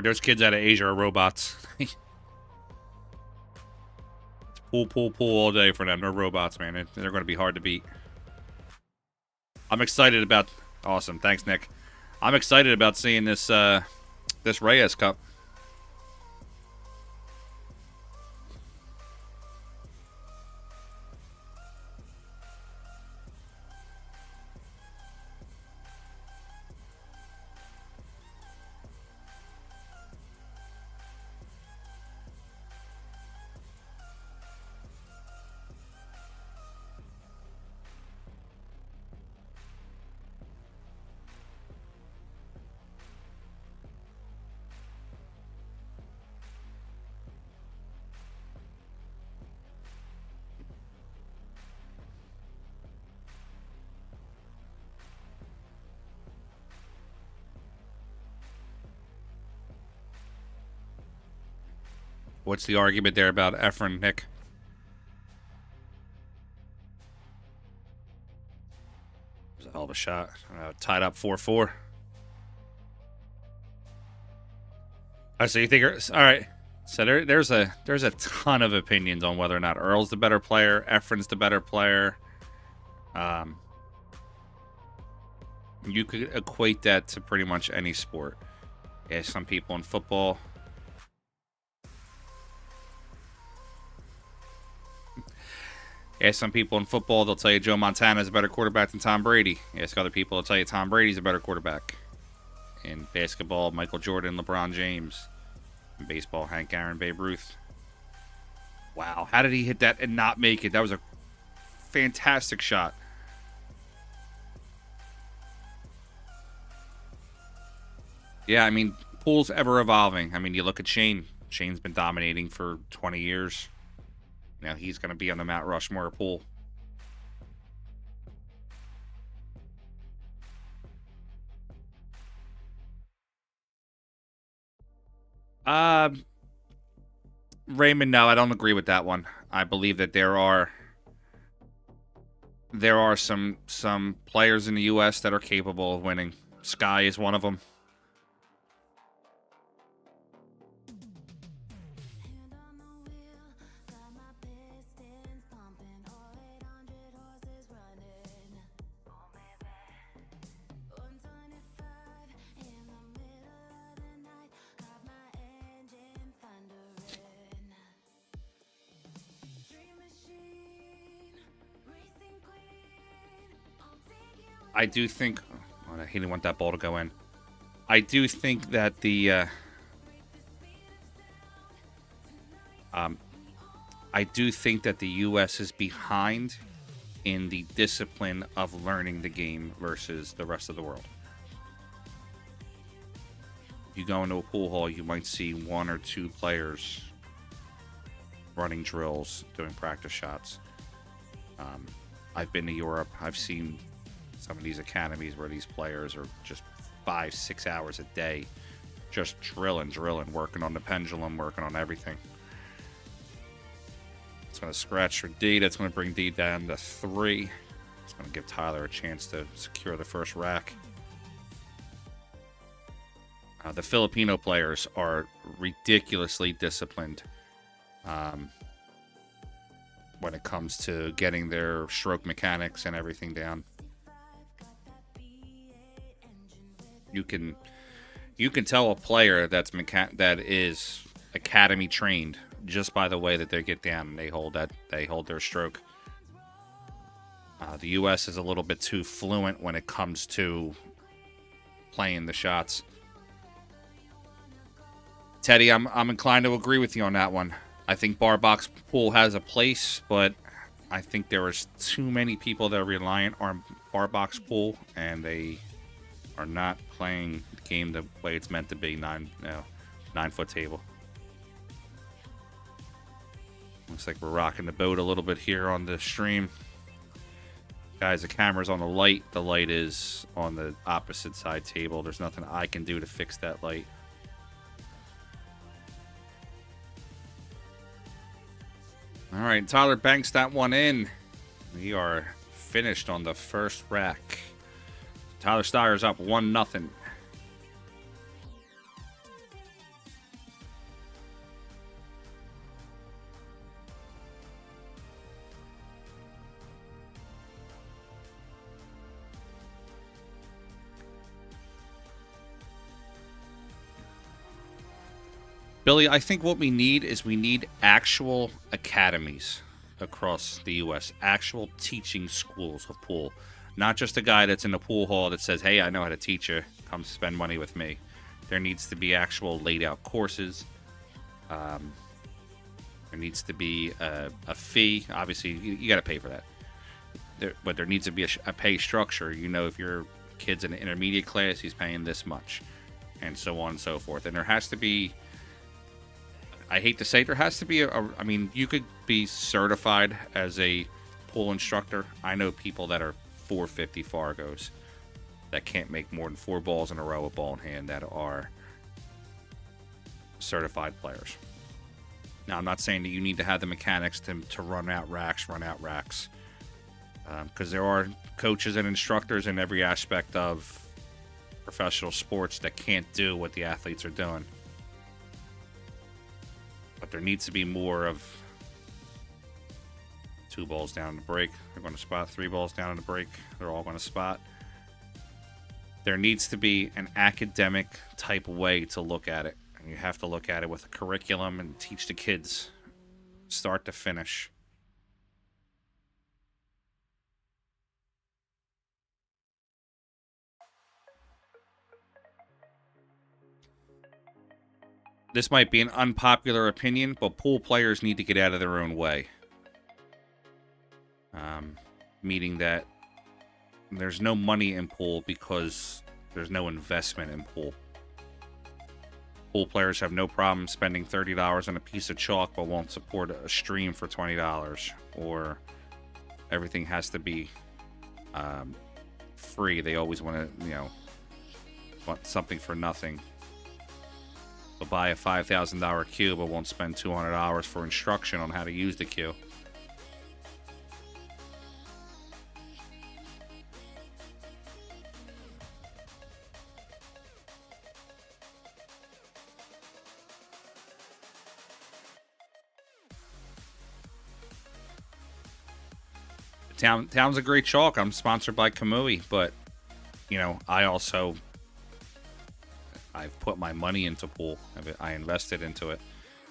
Those kids out of Asia are robots. It's pull all day for them. They're robots, man. They're going to be hard to beat. I'm excited about... Awesome. Thanks, Nick. I'm excited about seeing this this Reyes Cup. What's the argument there about Efren, Nick? It was a hell of a shot. Tied up 4-4. So you think... All right. So there's a ton of opinions on whether or not Earl's the better player, Efren's the better player. You could equate that to pretty much any sport. Yeah, some people in football... Ask some people in football, they'll tell you Joe Montana is a better quarterback than Tom Brady. Ask other people, they'll tell you Tom Brady's a better quarterback. In basketball, Michael Jordan, LeBron James. In baseball, Hank Aaron, Babe Ruth. Wow, how did he hit that and not make it? That was a fantastic shot. Yeah, I mean, pool's ever evolving. I mean, you look at Shane. Shane's been dominating for 20 years. Now he's going to be on the Mount Rushmore pool. Raymond, no, I don't agree with that one. I believe that there are some players in the U.S. that are capable of winning. Sky is one of them. I do think... Oh, he didn't want that ball to go in. I do think that the... I do think that the U.S. is behind in the discipline of learning the game versus the rest of the world. If you go into a pool hall, you might see one or two players running drills, doing practice shots. I've been to Europe. I've seen some of these academies where these players are just 5-6 hours a day just drilling, working on the pendulum, working on everything. It's going to scratch for D. That's going to bring D down to 3. It's going to give Tyler a chance to secure the first rack. The Filipino players are ridiculously disciplined when it comes to getting their stroke mechanics and everything down. You can tell a player that is academy trained just by the way that they get down and they hold their stroke. The U.S. is a little bit too fluent when it comes to playing the shots. Teddy, I'm inclined to agree with you on that one. I think bar box pool has a place, but I think there is too many people that are reliant on bar box pool, and they are not playing the game the way it's meant to be. 9-foot table. Looks like we're rocking the boat a little bit here on the stream. Guys, the camera's on the light. The light is on the opposite side table. There's nothing I can do to fix that light. All right, Tyler banks that one in. We are finished on the first rack. Tyler Styer's up 1-0. Billy, I think what we need is we need actual academies across the U.S., actual teaching schools of pool. Not just a guy that's in the pool hall that says, hey, I know how to teach you. Come spend money with me. There needs to be actual laid out courses. There needs to be a fee. Obviously, you got to pay for that. But there needs to be a pay structure. You know, if your kid's in an intermediate class, he's paying this much. And so on and so forth. And there has to be... I hate to say there has to be I mean, you could be certified as a pool instructor. I know people that are 450 Fargos that can't make more than 4 balls in a row, a ball in hand, that are certified players. Now, I'm not saying that you need to have the mechanics to run out racks. Because there are coaches and instructors in every aspect of professional sports that can't do what the athletes are doing. But there needs to be more of 2 balls down in the break. They're going to spot. 3 balls down in the break. They're all going to spot. There needs to be an academic type way to look at it. And you have to look at it with a curriculum and teach the kids start to finish. This might be an unpopular opinion, but pool players need to get out of their own way. Meaning that there's no money in pool because there's no investment in pool. Pool players have no problem spending $30 on a piece of chalk but won't support a stream for $20. Or everything has to be free. They always want to, want something for nothing. They'll buy a $5,000 cue but won't spend $200 for instruction on how to use the cue. Town's a great chalk. I'm sponsored by Kamui, but I've put my money into pool. I invested into it.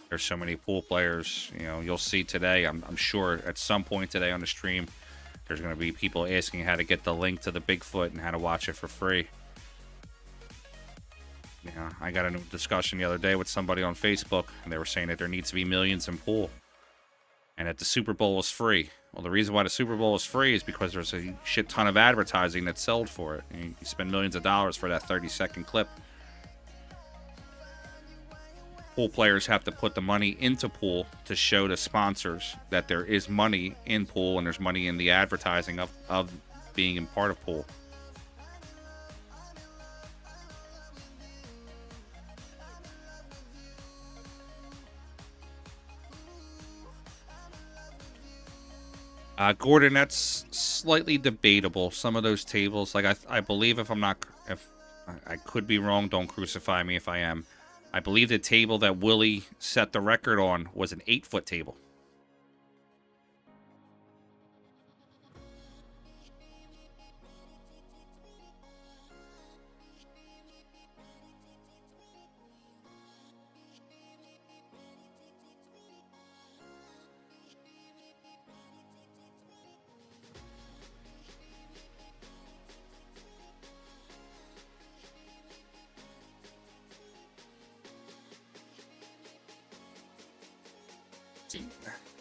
There's so many pool players. You'll see today. I'm sure at some point today on the stream, there's going to be people asking how to get the link to the Bigfoot and how to watch it for free. I got a new discussion the other day with somebody on Facebook, and they were saying that there needs to be millions in pool, and that the Super Bowl is free. Well, the reason why the Super Bowl is free is because there's a shit ton of advertising that's sold for it. And you spend millions of dollars for that 30-second clip. Pool players have to put the money into pool to show the sponsors that there is money in pool and there's money in the advertising of being in part of pool. Gordon, that's slightly debatable. Some of those tables, like I believe, if I could be wrong, don't crucify me if I am. I believe the table that Willie set the record on was an 8-foot table.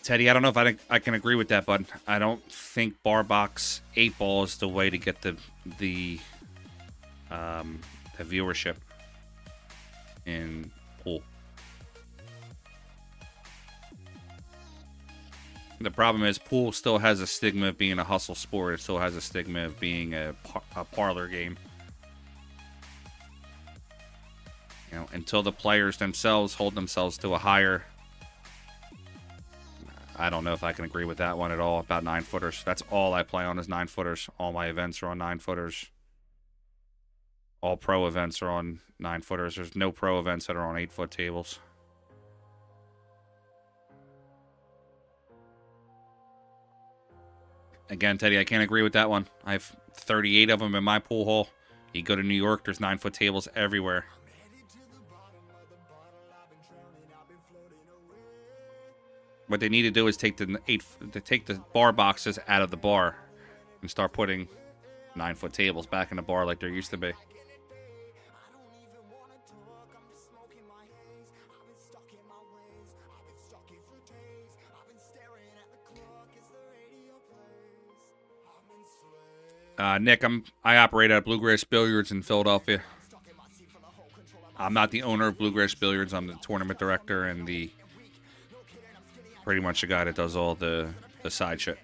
Teddy, I don't know if I can agree with that, bud. I don't think bar box 8 ball is the way to get the viewership in pool. The problem is pool still has a stigma of being a hustle sport. It still has a stigma of being a parlor game. Until the players themselves hold themselves to a higher I don't know if I can agree with that one at all about 9-footers. That's all I play on is 9-footers. All my events are on 9-footers. All pro events are on 9-footers. There's no pro events that are on 8-foot tables. Again, Teddy, I can't agree with that one. I have 38 of them in my pool hall. You go to New York, there's 9-foot tables everywhere. What they need to do is take the bar boxes out of the bar and start putting 9-foot tables back in the bar like there used to be. Nick, I operate at Bluegrass Billiards in Philadelphia. I'm not the owner of Bluegrass Billiards. I'm the tournament director and pretty much the guy that does all the side shit.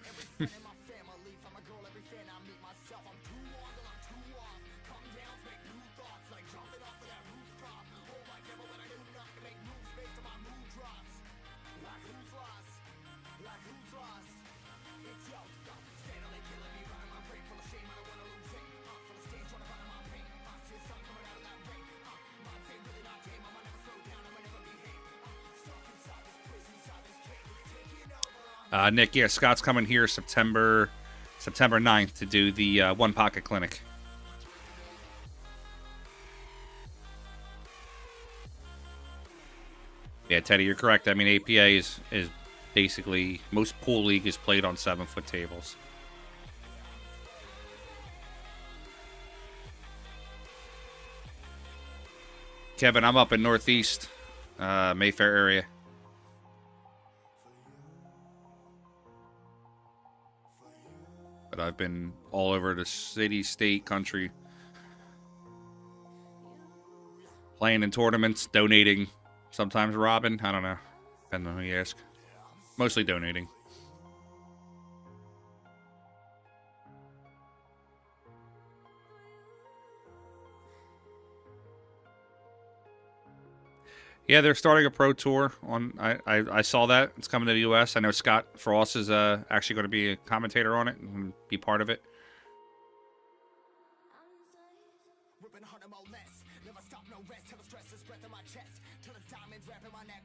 Nick, yeah, Scott's coming here September 9th to do the One Pocket Clinic. Yeah, Teddy, you're correct. I mean, APA is basically, most pool league is played on 7-foot tables. Kevin, I'm up in Northeast Mayfair area. But I've been all over the city, state, country, playing in tournaments, donating, sometimes robbing. I don't know. Depending on who you ask. Mostly donating. Yeah, they're starting a pro tour. I saw that. It's coming to the U.S. I know Scott Frost is actually going to be a commentator on it and be part of it.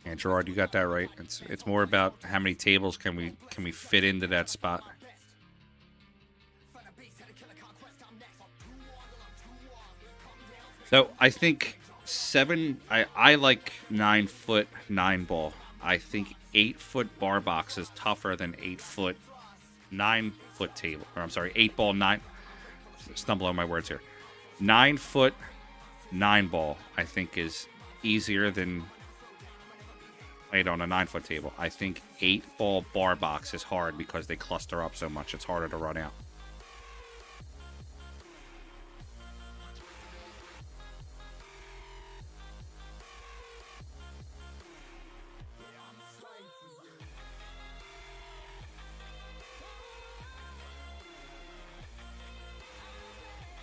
And Gerard, you got that right. It's more about how many tables can we fit into that spot. So I think I like 9-foot 9-ball. I think 8-foot bar box is tougher than 8-foot 9-foot table. Or I'm sorry, 8-ball 9. Stumble on my words here. 9-foot 9-ball I think is easier than 8 on a 9-foot table. I think 8-ball bar box is hard because they cluster up so much. It's harder to run out.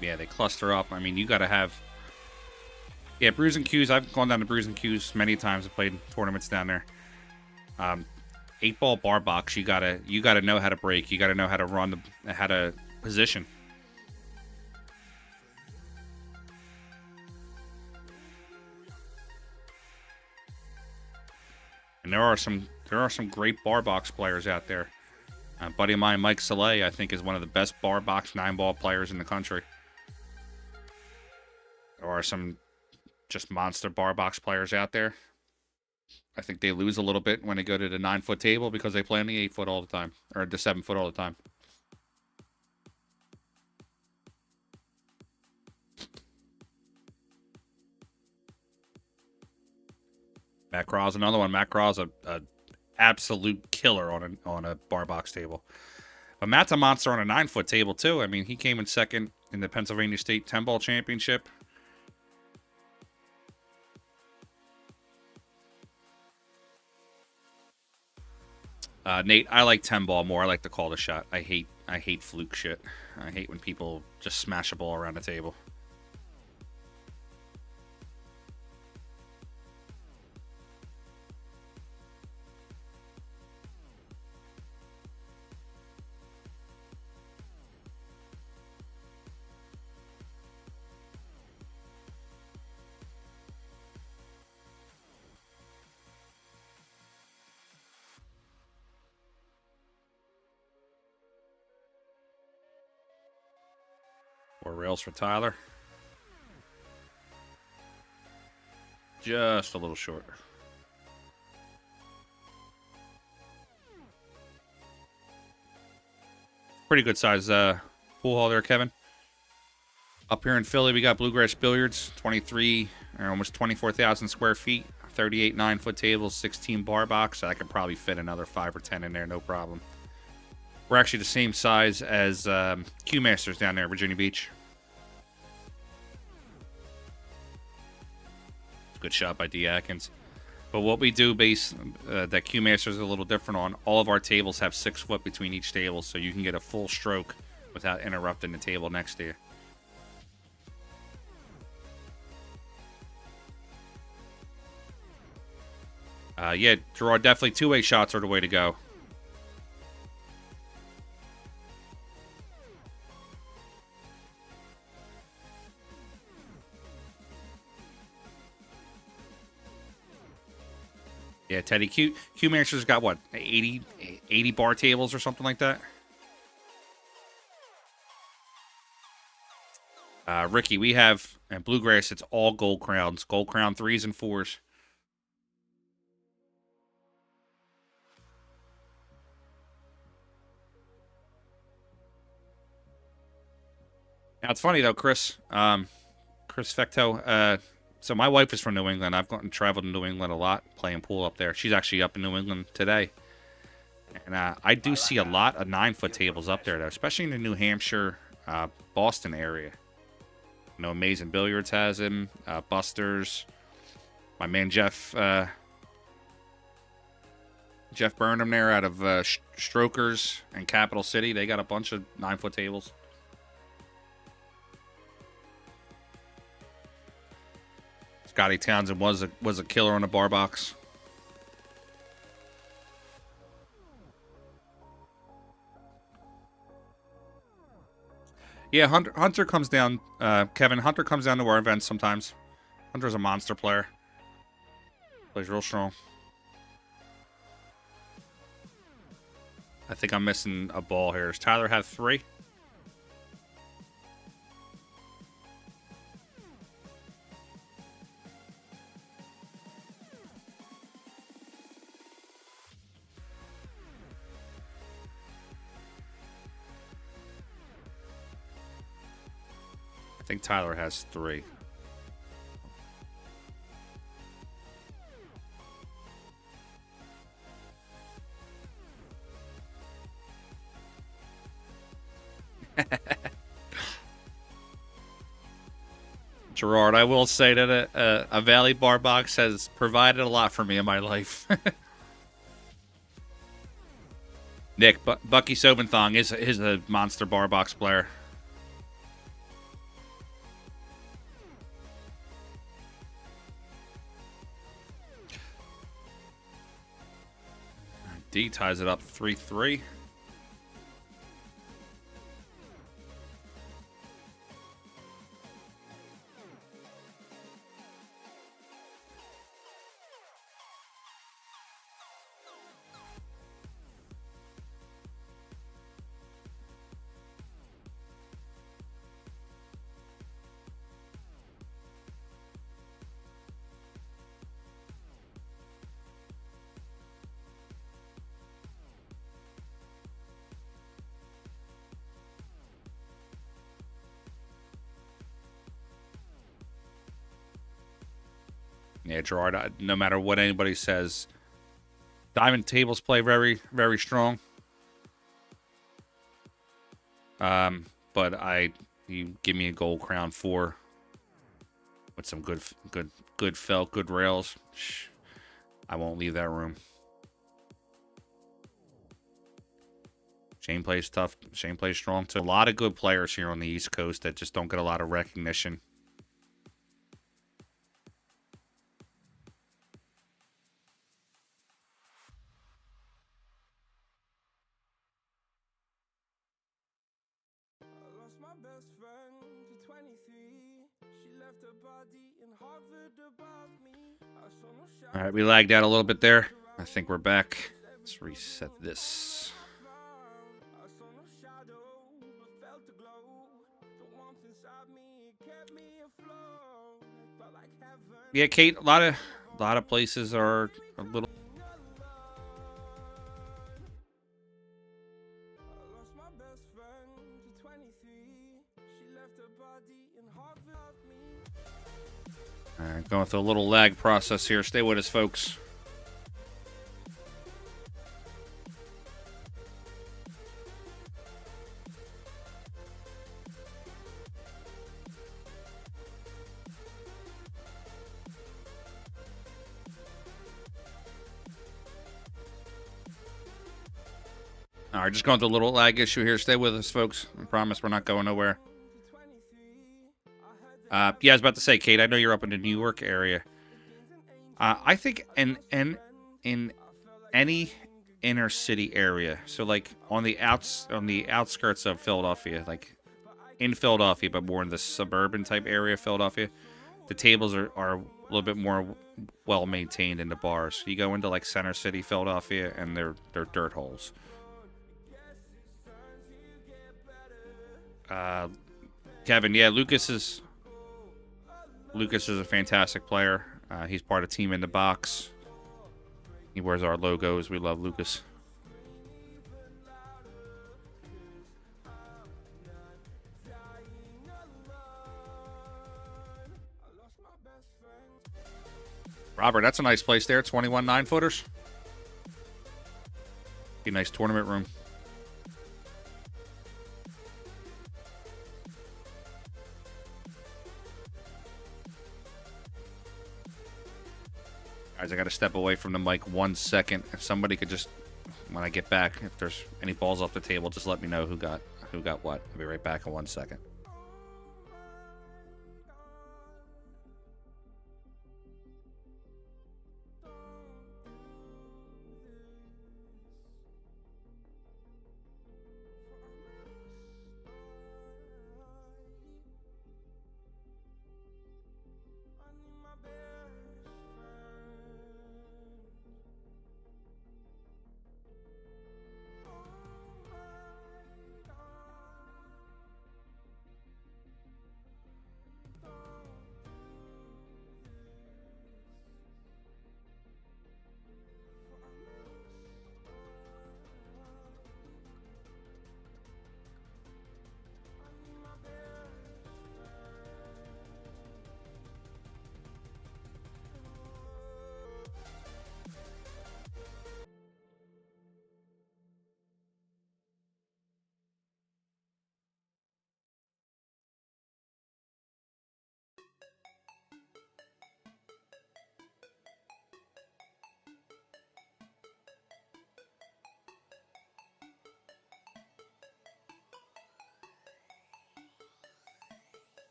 Yeah, they cluster up. I mean, you got to have... Yeah, Brews and Q's. I've gone down to Brews and Q's many times. I've played tournaments down there. 8-ball bar box, you gotta know how to break. You gotta know how to run, how to position. And there are some great bar box players out there. A buddy of mine, Mike Soleil, I think is one of the best bar box 9-ball players in the country. There are some just monster bar box players out there. I think they lose a little bit when they go to the 9-foot table because they play on the 8-foot all the time, or the 7-foot all the time. Matt Craw's another one. Matt Craw's a absolute killer on a bar box table. But Matt's a monster on a 9-foot table too. I mean, he came in second in the Pennsylvania State 10-ball championship. Nate, I like 10-ball more. I like to call the shot. I hate fluke shit. I hate when people just smash a ball around the table. 4 rails for Tyler. Just a little short. Pretty good size pool hall there, Kevin. Up here in Philly, we got Bluegrass Billiards, 23 or almost 24,000 square feet, 38 9-foot tables, 16 bar box. I could probably fit another 5 or 10 in there, no problem. We're actually the same size as Q Masters down there, Virginia Beach. Good shot by D. Atkins. But what we do that Q Masters is a little different on, all of our tables have 6 foot between each table, so you can get a full stroke without interrupting the table next to you. Yeah, Gerard, definitely two-way shots are the way to go. Yeah, Teddy, Q Masters got what, 80 bar tables or something like that? Ricky, we have, and Bluegrass, it's all gold crowns. Gold crown 3s and 4s. Now, it's funny, though, Chris Fecto, so my wife is from New England. I've gone and traveled to New England a lot, playing pool up there. She's actually up in New England today. And I do see a lot of 9-foot tables up there, though, especially in the New Hampshire, Boston area. You know, Amazing Billiards has him, Buster's. My man Jeff Burnham there out of Strokers and Capital City. They got a bunch of 9-foot tables. Scotty Townsend was a killer on the bar box. Yeah, Hunter comes down. Kevin, Hunter comes down to our events sometimes. Hunter's a monster player. Plays real strong. I think I'm missing a ball here. Does Tyler have 3? I think Tyler has 3. Gerard, I will say that a Valley bar box has provided a lot for me in my life. Nick, Bucky Sobenthong is a monster bar box player. D ties it up 3-3. Yeah, Gerard, no matter what anybody says, diamond tables play very, very strong. But you give me a gold crown 4 with some good felt, good rails. I won't leave that room. Shane plays tough. Shane plays strong too. A lot of good players here on the East Coast that just don't get a lot of recognition. All right, we lagged out a little bit there. I think we're back. Let's reset this. Yeah, Kate. A lot of places are a little. All right, going through a little lag process here. Stay with us, folks. All right, just going through a little lag issue here. Stay with us, folks. I promise we're not going nowhere. Yeah, I was about to say, Kate. I know you're up in the New York area. I think in any inner city area, so like on the outskirts of Philadelphia, like in Philadelphia, but more in the suburban type area of Philadelphia, the tables are a little bit more well maintained in the bars. You go into like Center City, Philadelphia, and they're dirt holes. Kevin, yeah, Lucas is a fantastic player. He's part of Team in the Box. He wears our logos. We love Lucas. Robert, that's a nice place there. 21 9-footers. Be a nice tournament room. Guys, I got to step away from the mic 1 second. If somebody could just, when I get back, if there's any balls off the table, just let me know who got what. I'll be right back in 1 second.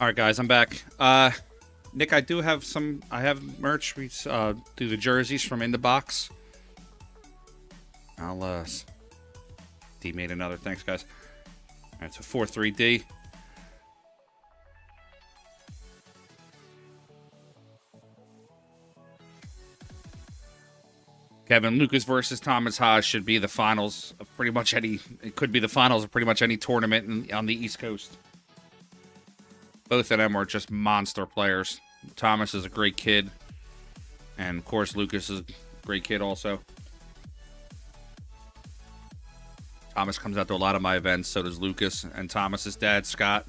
All right, guys, I'm back. Nick, I have merch. We do the jerseys from In the Box. I'll D made another. Thanks, guys. All right, so 4-3-D. Kevin, Lucas versus Thomas Haas should be the finals of pretty much any. It could be the finals of pretty much any tournament on the East Coast. Both of them are just monster players. Thomas is a great kid. And, of course, Lucas is a great kid also. Thomas comes out to a lot of my events. So does Lucas. And Thomas's dad, Scott.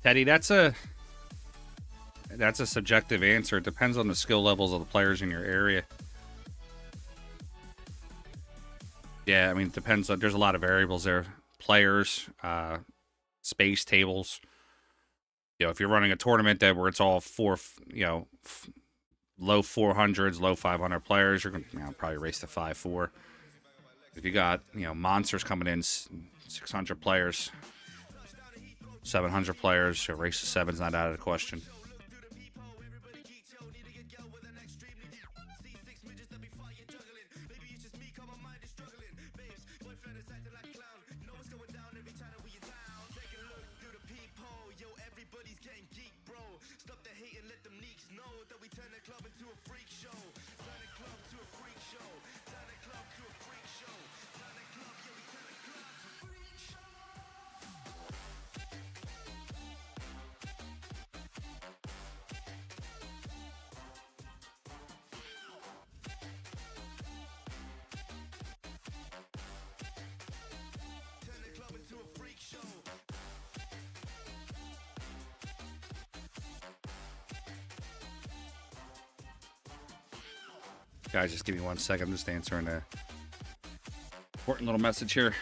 Teddy, that's a subjective answer. It depends on the skill levels of the players in your area. Yeah, I mean, it depends. There's a lot of variables there. Players, space tables. You know, if you're running a tournament where it's all low 400s, low 500 players, you're going to probably race to 5-4. If you got, monsters coming in, 600 players, 700 players, your race to 7's not out of the question. Guys, just give me 1 second. I'm just answering a important little message here.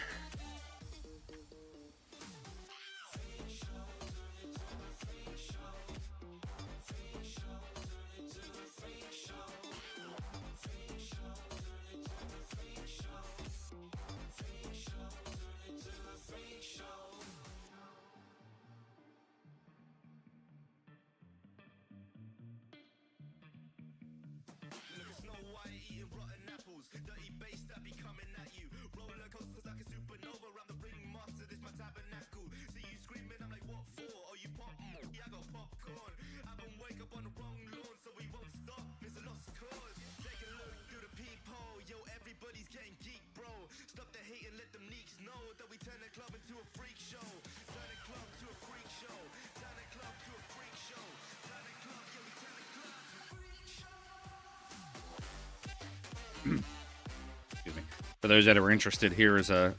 Excuse me. For those that are interested, here is a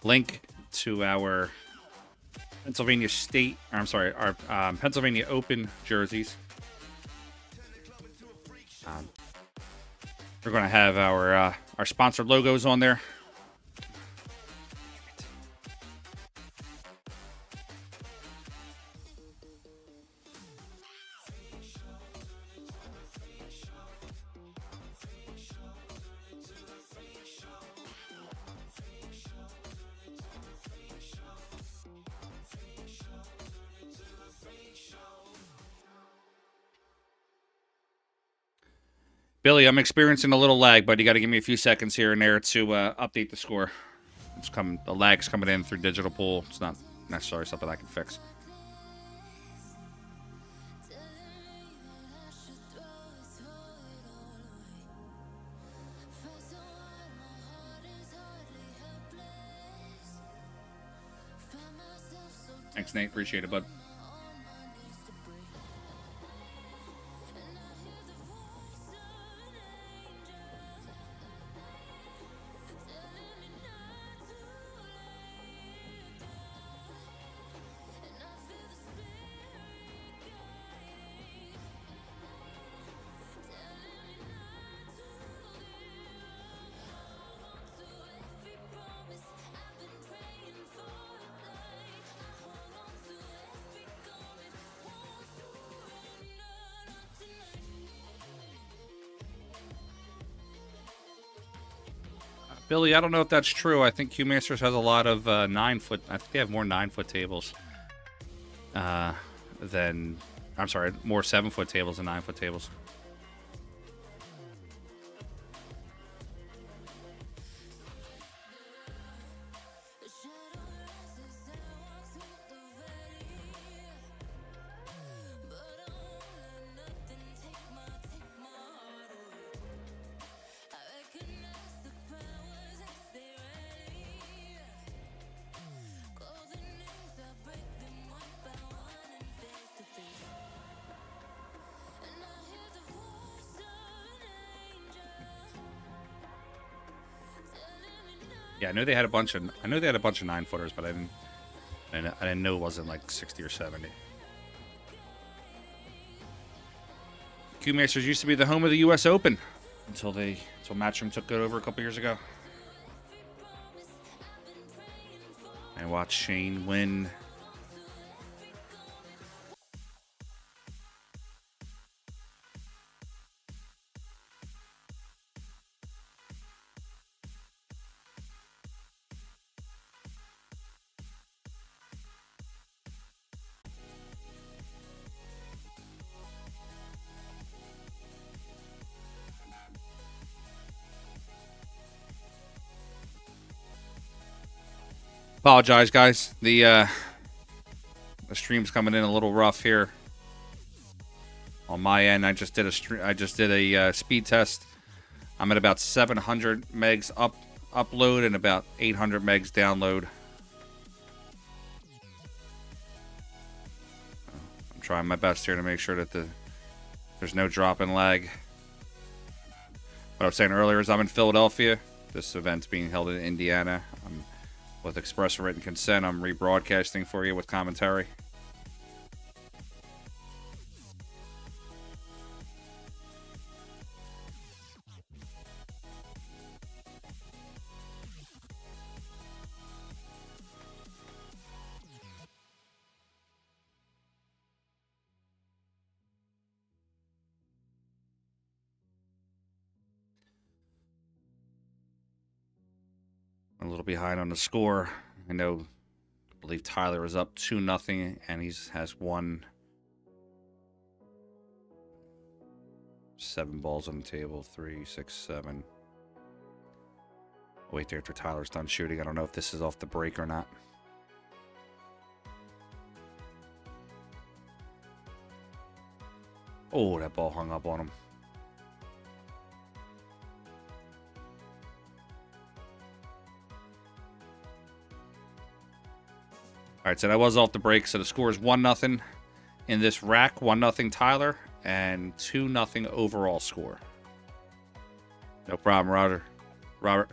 link to our Pennsylvania State, our Pennsylvania Open jerseys. We're going to have our sponsored logos on there. Billy, I'm experiencing a little lag, but you got to give me a few seconds here and there to update the score. The lag's coming in through Digital Pool. It's not necessarily something I can fix. Thanks, Nate. Appreciate it, bud. Billy, I don't know if that's true. I think Q Masters has a lot of 9-foot. I think they have more 9-foot tables than. I'm sorry, more 7-foot tables than 9-foot tables. Yeah, I knew they had a bunch of 9-footers, but I And I didn't know it wasn't like 60 or 70. Q Masters used to be the home of the U.S. Open until Matchroom took it over a couple years ago. And watch Shane win. Apologize, guys. The stream's coming in a little rough here. On my end, I just did a speed test. I'm at about 700 megs upload and about 800 megs download. I'm trying my best here to make sure that there's no drop in lag. What I was saying earlier is I'm in Philadelphia. This event's being held in Indiana. With express written consent, I'm rebroadcasting for you with commentary. A little behind on the score. I believe Tyler is up 2-0, and he has won 7 balls on the table. 3, 6, 7. Wait there after Tyler's done shooting. I don't know if this is off the break or not. Oh, that ball hung up on him. All right, so that was off the break. So the score is 1-0 in this rack. 1-0 Tyler, and 2-0 overall score. No problem, Robert.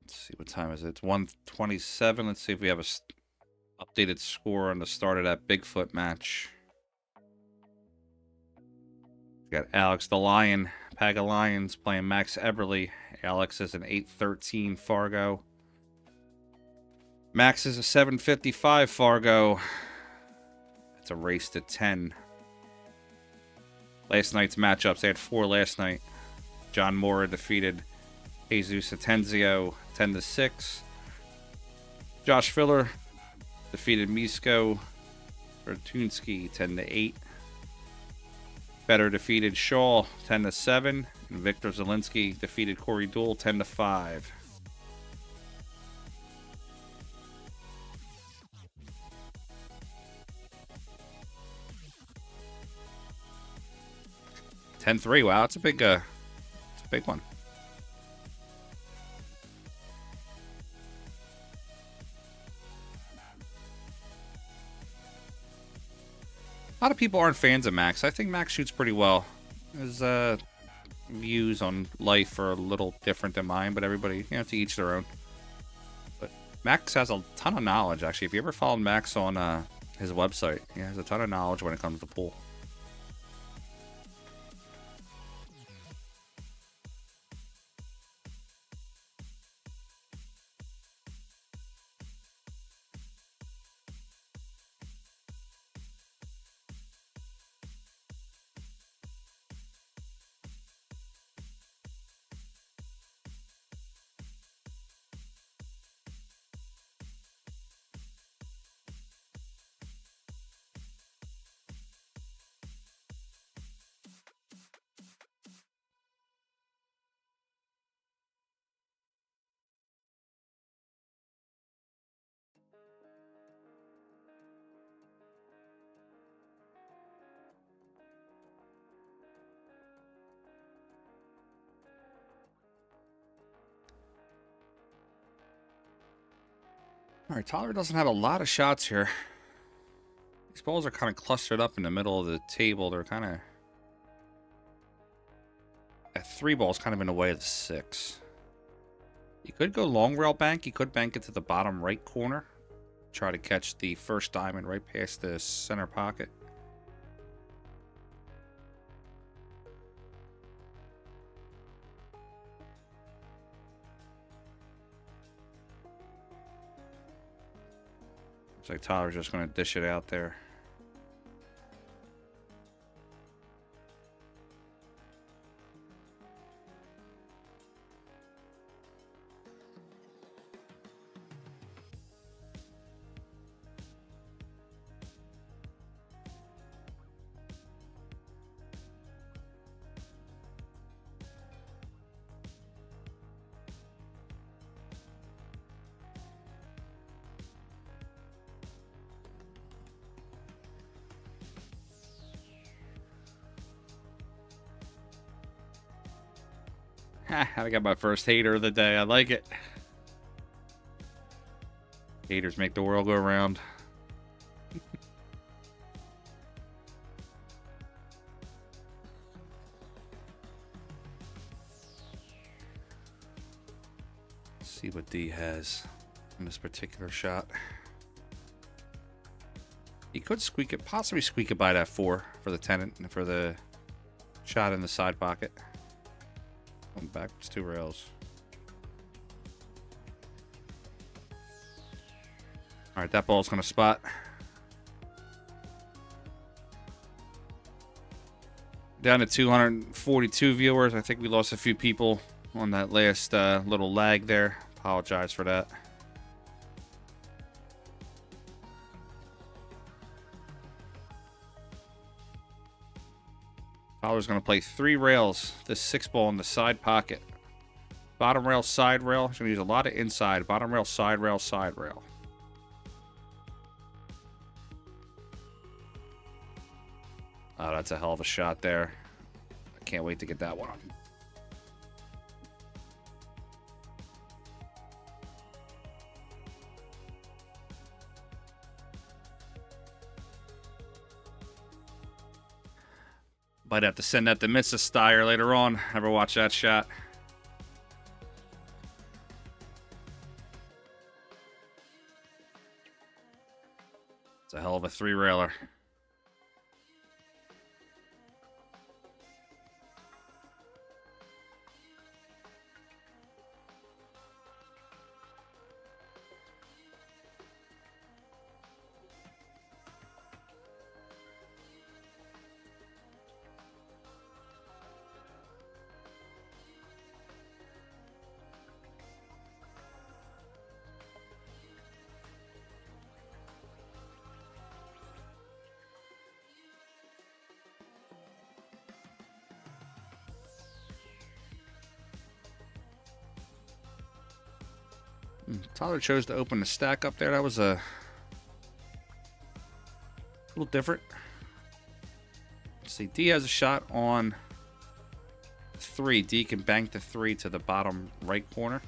Let's see, what time is it? It's 1:27. Let's see if we have a updated score on the start of that Bigfoot match. We got Alex the Lion, Pack of Lions, playing Max Eberly. Alex is an 813 Fargo. Max is a 755 Fargo. It's a race to 10. Last night's matchups, they had 4 last night. John Mora defeated Jesus Atenzio 10-6. Josh Filler defeated Misko Bertunsky 10-8. Better defeated Shaw 10-7, and Victor Zelinsky defeated Corey Deuel 10-5. $10-3. Wow, it's a big one. A lot of people aren't fans of Max. I think Max shoots pretty well. His views on life are a little different than mine, but everybody, to each their own. But Max has a ton of knowledge, actually. If you ever followed Max on his website, he has a ton of knowledge when it comes to pool. All right, Tyler doesn't have a lot of shots here. These balls are kind of clustered up in the middle of the table. They're kind of That 3 ball's kind of in the way of the 6. You could go long rail bank. You could bank it to the bottom right corner. Try to catch the first diamond right past the center pocket. Looks like Tyler's just going to dish it out there. I got my first hater of the day. I like it. Haters make the world go round. Let's see what D has in this particular shot. He could squeak it, possibly squeak it by that 4 for the tenant and for the shot in the side pocket. Going backwards 2 rails. Alright, that ball's going to spot. Down to 242 viewers. I think we lost a few people on that last little lag there. Apologize for that. Tyler's going to play 3 rails. This 6 ball in the side pocket. Bottom rail, side rail. He's going to use a lot of inside. Bottom rail, side rail, side rail. Oh, that's a hell of a shot there. I can't wait to get that one. Might have to send that to Mrs. Styer later on. Ever watch that shot? It's a hell of a 3-railer. Tyler chose to open the stack up there. That was a little different. Let's see. D has a shot on 3. D can bank the 3 to the bottom right corner.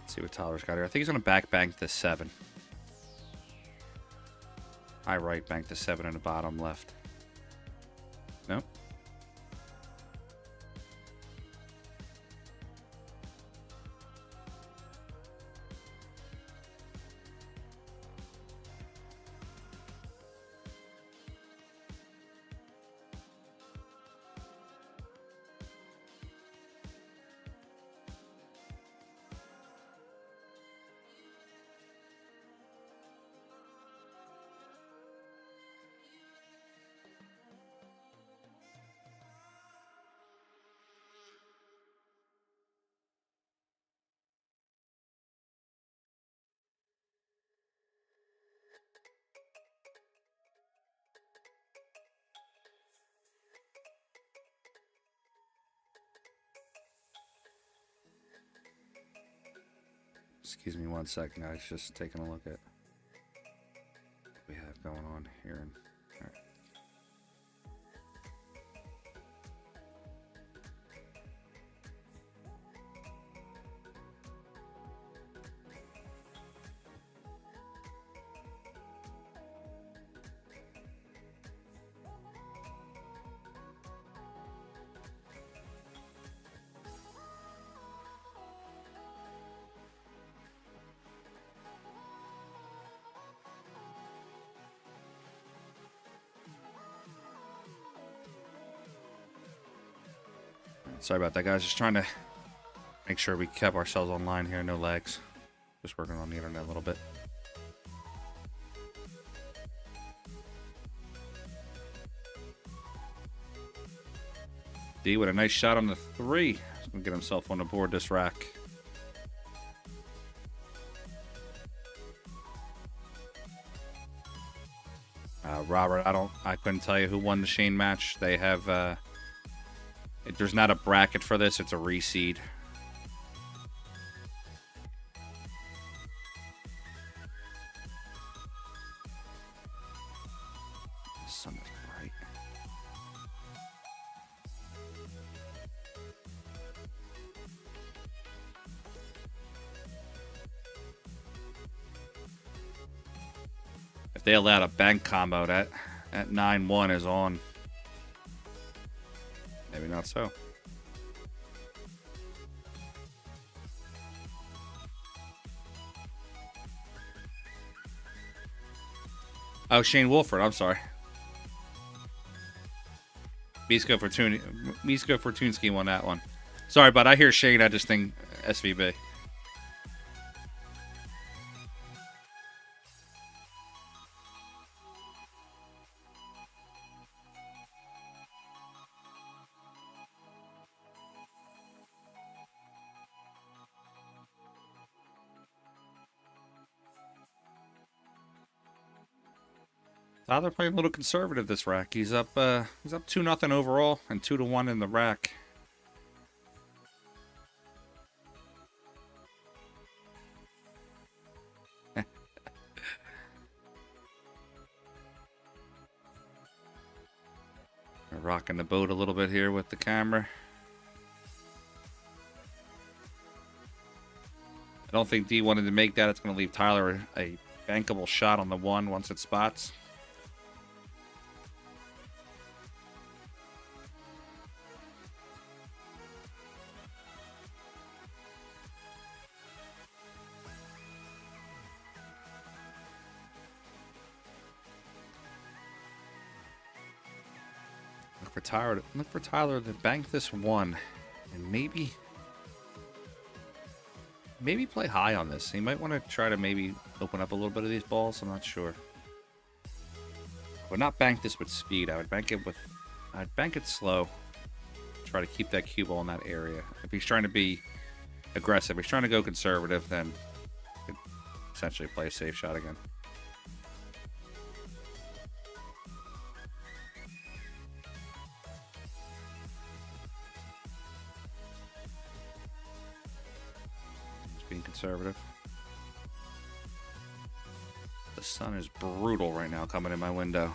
Let's see what Tyler's got here. I think he's going to back bank the 7. High right bank the 7 in the bottom left. Nope. Excuse me 1 second, guys. Just taking a look at what we have going on here. All right. Sorry about that, guys. Just trying to make sure we kept ourselves online here. No lags. Just working on the internet a little bit. D with a nice shot on the 3. He's going to get himself on the board this rack. Robert, I couldn't tell you who won the Shane match. They have, there's not a bracket for this. It's a reseed. The sun is bright. If they allowed a bank combo, that 9-1 is on. Maybe not so. Oh, Shane Wolford. I'm sorry. Misko Fortunsky won that one. Sorry, but I hear Shane. I just think SVB. Tyler playing a little conservative this rack. He's up 2-0 overall and 2-1 in the rack. We're rocking the boat a little bit here with the camera. I don't think D wanted to make that. It's going to leave Tyler a bankable shot on the 1 once it spots. Look for Tyler to bank this 1 and maybe play high on this. He might want to try to maybe open up a little bit of these balls. I'm not sure. I would not bank this with speed. I'd bank it slow. Try to keep that cue ball in that area. If he's trying to be aggressive, if he's trying to go conservative, then he could essentially play a safe shot again. Being conservative. The sun is brutal right now coming in my window.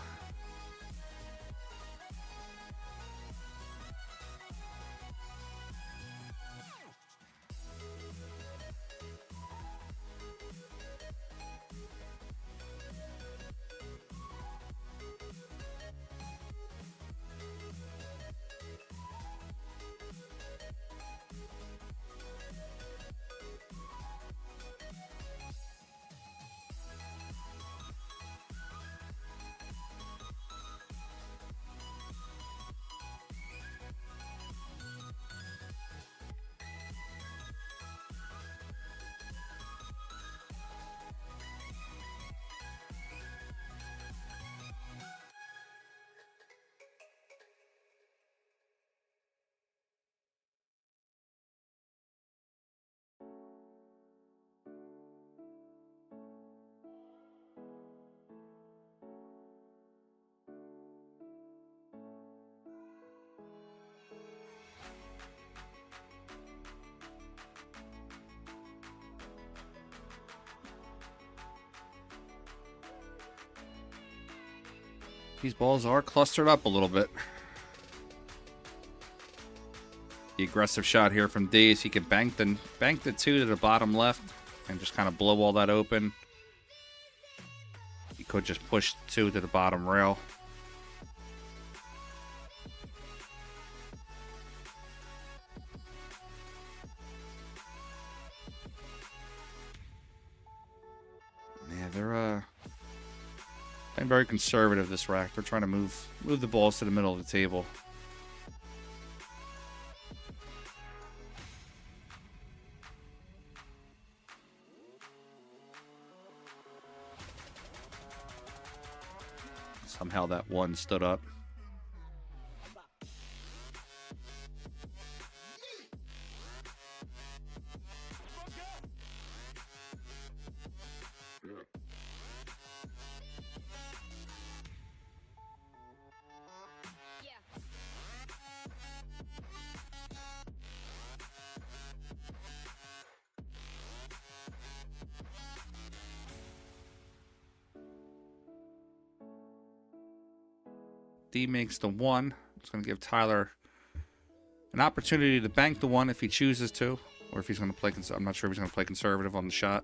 These balls are clustered up a little bit. The aggressive shot here from Days. He could bank the two to the bottom left and just kind of blow all that open. He could just push two to the bottom rail. Yeah, they're playing very conservative this rack. They're trying to move the balls to the middle of the table. Somehow that one stood up. D makes the one. It's going to give Tyler an opportunity to bank the one if he chooses to, or if he's going to play. I'm not sure if he's going to play conservative on the shot.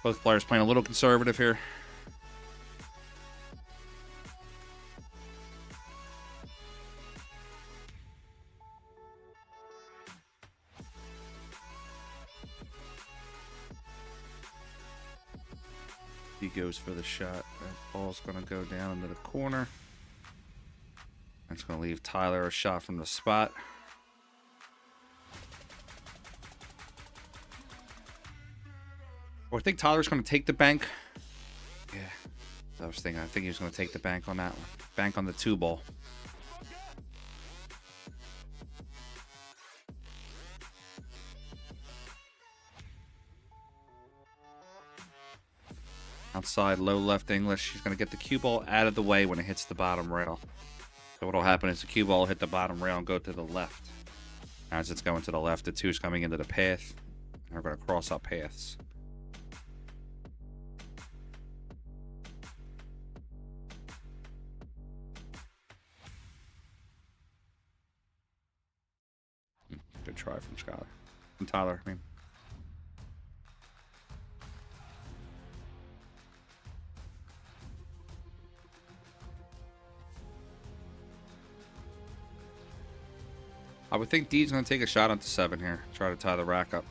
Both players playing a little conservative here. He goes for the shot. That ball's going to go down into the corner. That's going to leave Tyler a shot from the spot. Well, I think Tyler's going to take the bank. Yeah, I was thinking. I think he was going to take the bank on that one. Bank on the two ball. Outside, low left English. He's going to get the cue ball out of the way when it hits the bottom rail. So what will happen is the cue ball will hit the bottom rail and go to the left. As it's going to the left, the two's coming into the path. And we're going to cross up paths. Good try from Scott. From Tyler, I mean. I would think D's going to take a shot onto 7 here. Try to tie the rack up.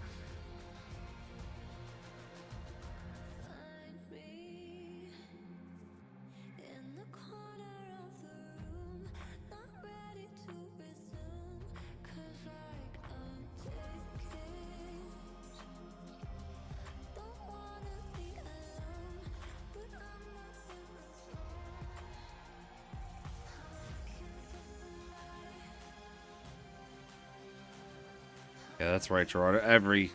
Yeah, that's right, Gerard.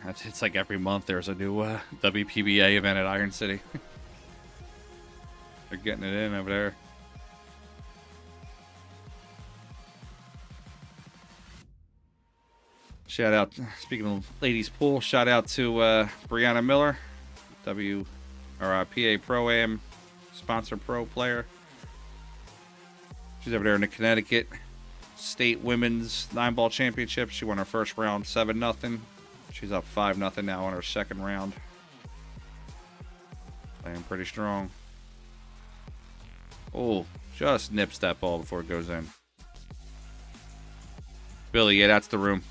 It's like every month there's a new WPBA event at Iron City. They're getting it in over there. Shout out, speaking of ladies pool, shout out to Brianna Miller, PA Pro-Am sponsor pro player. She's over there in the Connecticut State Women's 9-ball Championship. She won her first round 7-0. She's up 5-0 now on her second round. Playing pretty strong. Oh, just nips that ball before it goes in. Billy, yeah, that's the room.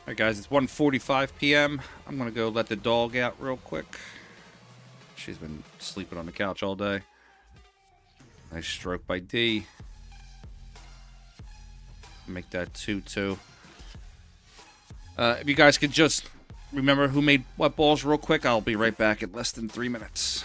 Alright guys, it's 1:45 p.m. I'm going to go let the dog out real quick. She's been sleeping on the couch all day. Nice stroke by D. Make that 2-2. If you guys could just remember who made what balls real quick, I'll be right back in less than 3 minutes.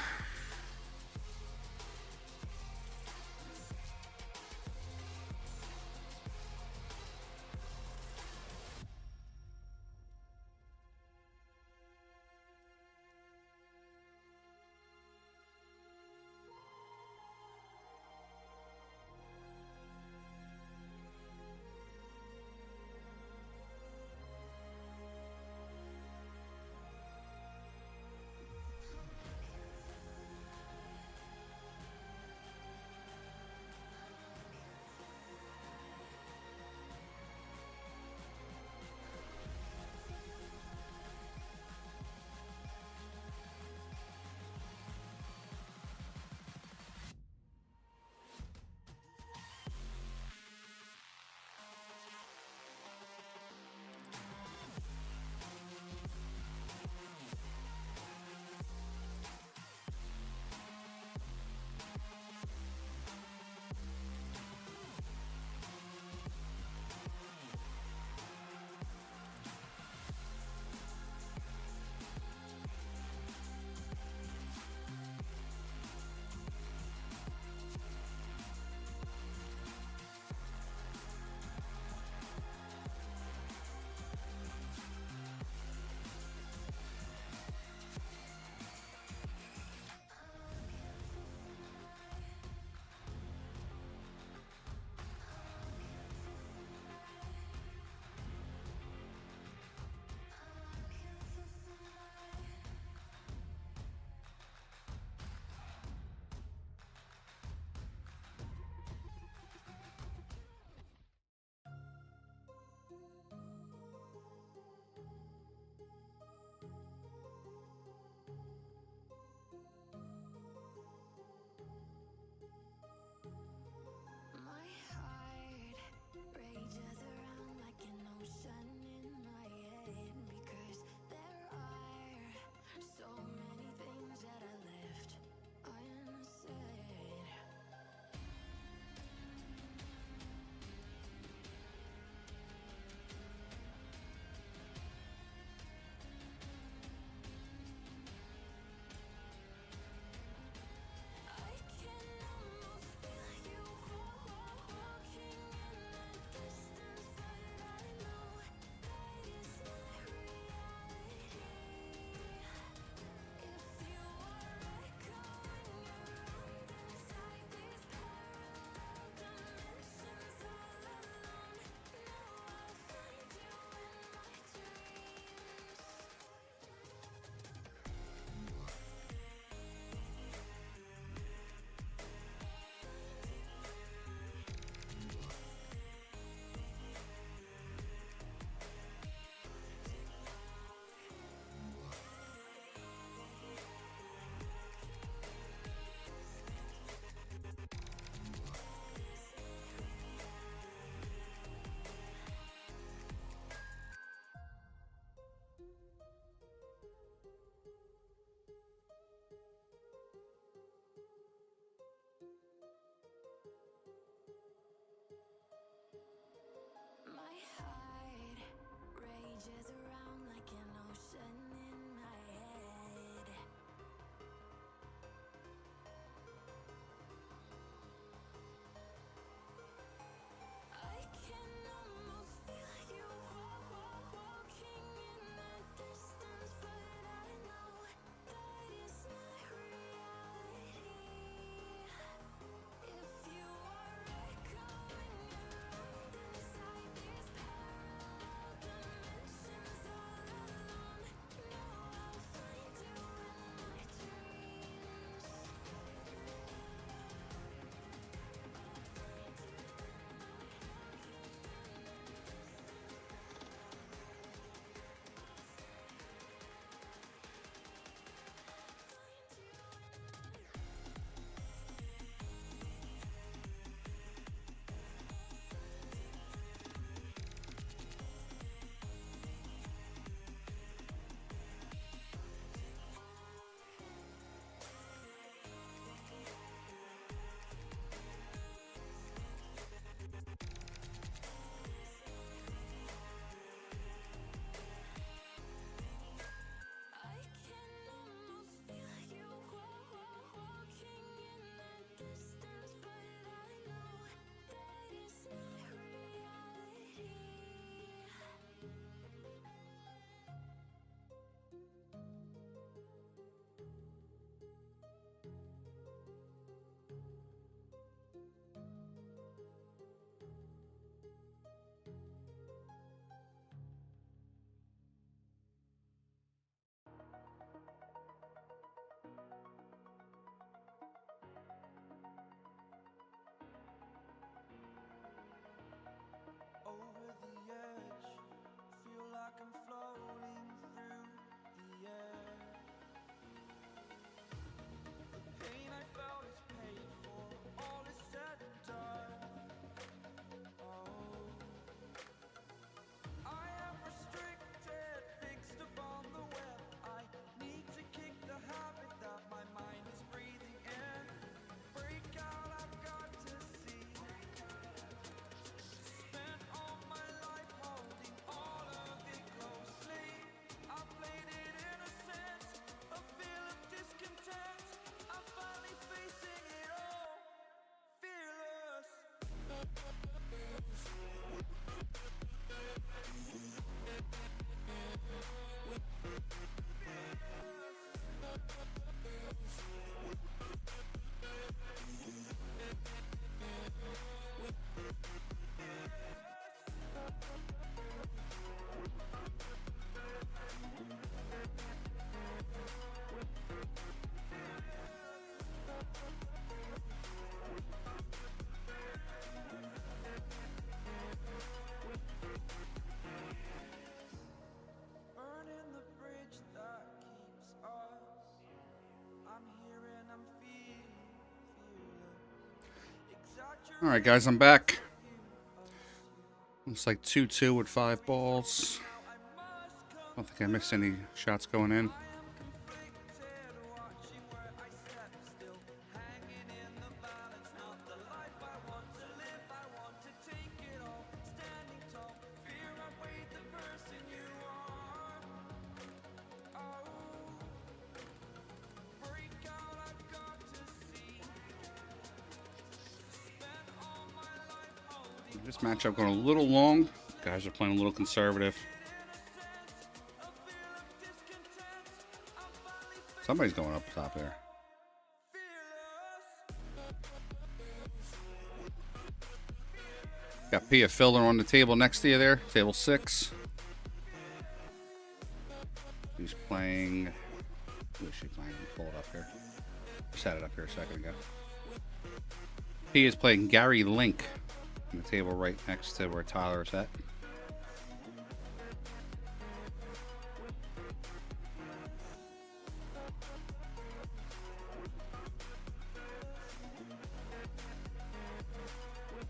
My heart rages around like an ocean in my head because there are so many things that I left unsaid. I can almost feel you walking in the distance, but I know that is not reality. If you are echoing around inside these parallel dimensions all alone, know I'll find you in my dreams. My heart rages around like an ocean in my head. I can almost feel you walking in the distance, but I know that is not reality. If you are echoing around inside these parallel dimensions all All right, guys, I'm back. Looks like 2-2 with 5 balls. I don't think I missed any shots going in. This matchup going a little long. Guys are playing a little conservative. Somebody's going up top there. Got Pia Filler on the table next to you there. Table 6. He's playing... Who is she playing? Pull it up here. Just had it up here a second ago. He is playing Gary Link on the table right next to where Tyler is at.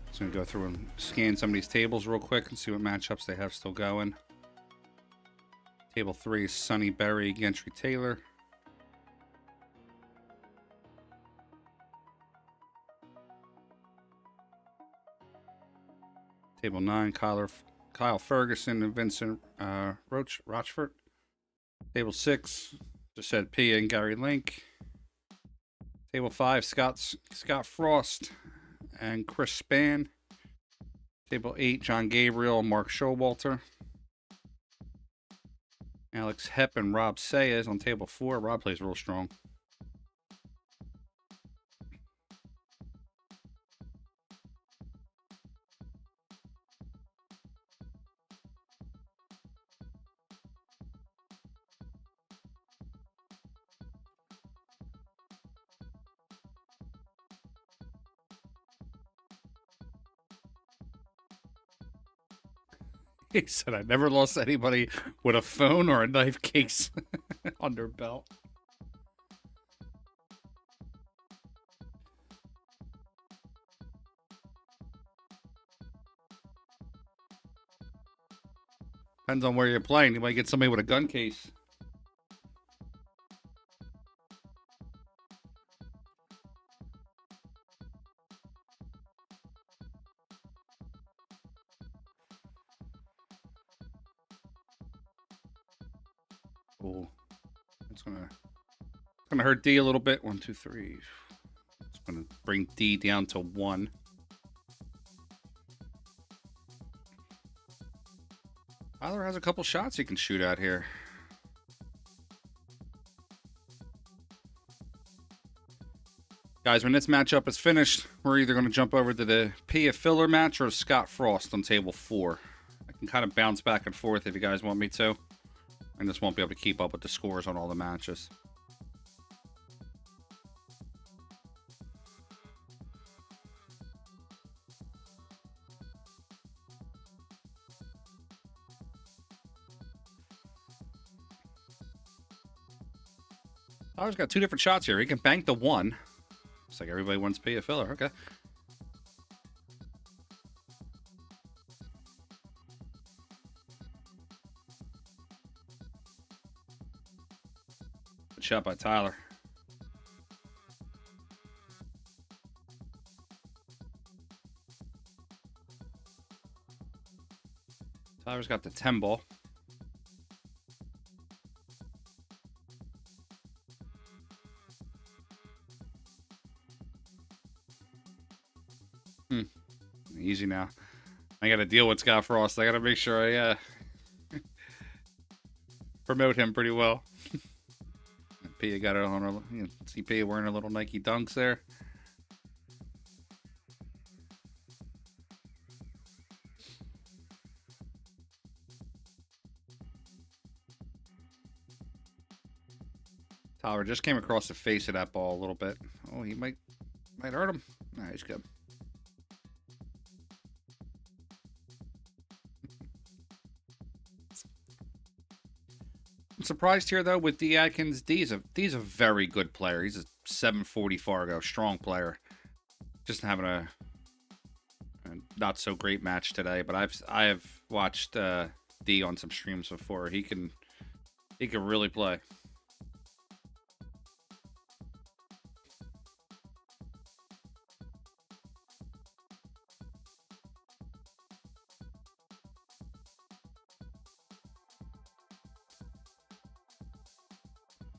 Just gonna go through and scan some of these tables real quick and see what matchups they have still going. Table 3 is Sonny Berry, Gentry Taylor. Table 9, Kyle Ferguson and Vincent Rochford. Table 6, just said Pia and Gary Link. Table 5, Scott Frost and Chris Spann. Table 8, John Gabriel, Mark Showalter. Alex Hepp and Rob Sayes on table 4. Rob plays real strong. He said, I never lost anybody with a phone or a knife case on their belt. Depends on where you're playing. You might get somebody with a gun case. Oh, it's gonna hurt D a little bit. 1, 2, 3. It's gonna bring D down to 1. Tyler has a couple shots he can shoot out here. Guys, when this matchup is finished, we're either going to jump over to the Pia Filler match or Scott Frost on table 4. I can kind of bounce back and forth if you guys want me to. I just won't be able to keep up with the scores on all the matches. Tyler's got 2 different shots here. He can bank the 1. Looks like everybody wants to be a filler. Okay. Good shot by Tyler. Tyler's got the 10 ball. Easy now. I got to deal with Scott Frost. I got to make sure I promote him pretty well. Pia got it on her. You know, see Pia wearing her little Nike Dunks there. Tyler just came across the face of that ball a little bit. Oh, he might hurt him. Nah, he's good. I'm surprised here, though, with D. Atkins. D's a very good player. He's a 740 Fargo, strong player. Just having a And not so great match today, but I have watched D on some streams before. He can really play.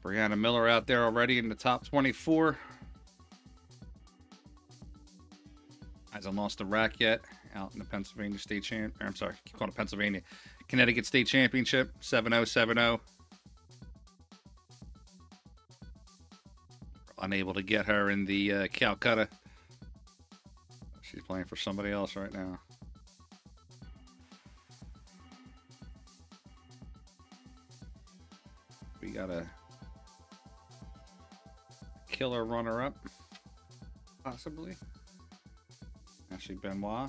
Brianna Miller out there already in the top 24. Hasn't lost a rack yet. Out in the Pennsylvania State Champ. I'm sorry, keep calling it Pennsylvania. Connecticut State Championship. 7-0, 7-0. Unable to get her in the Calcutta. She's playing for somebody else right now. We got a killer runner-up, possibly. Ashley Benoit.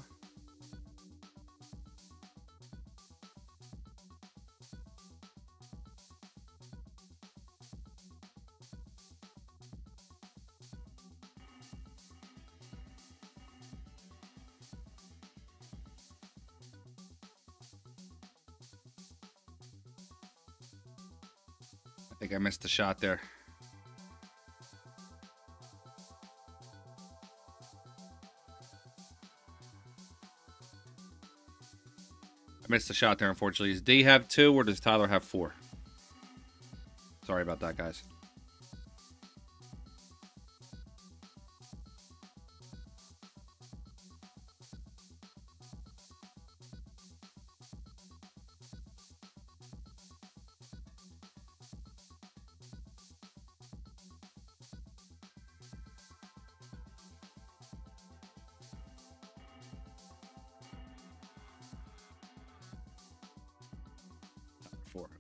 I think I missed the shot there. Missed the shot there, unfortunately. Does D have 2 or does Tyler have 4? Sorry about that, guys.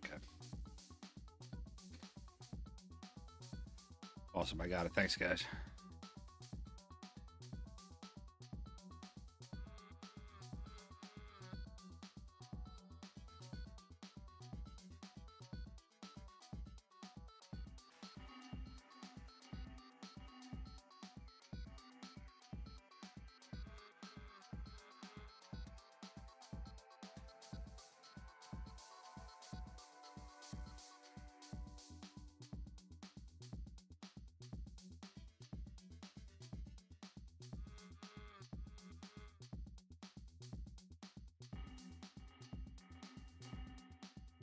Okay. Awesome, I got it. Thanks, guys.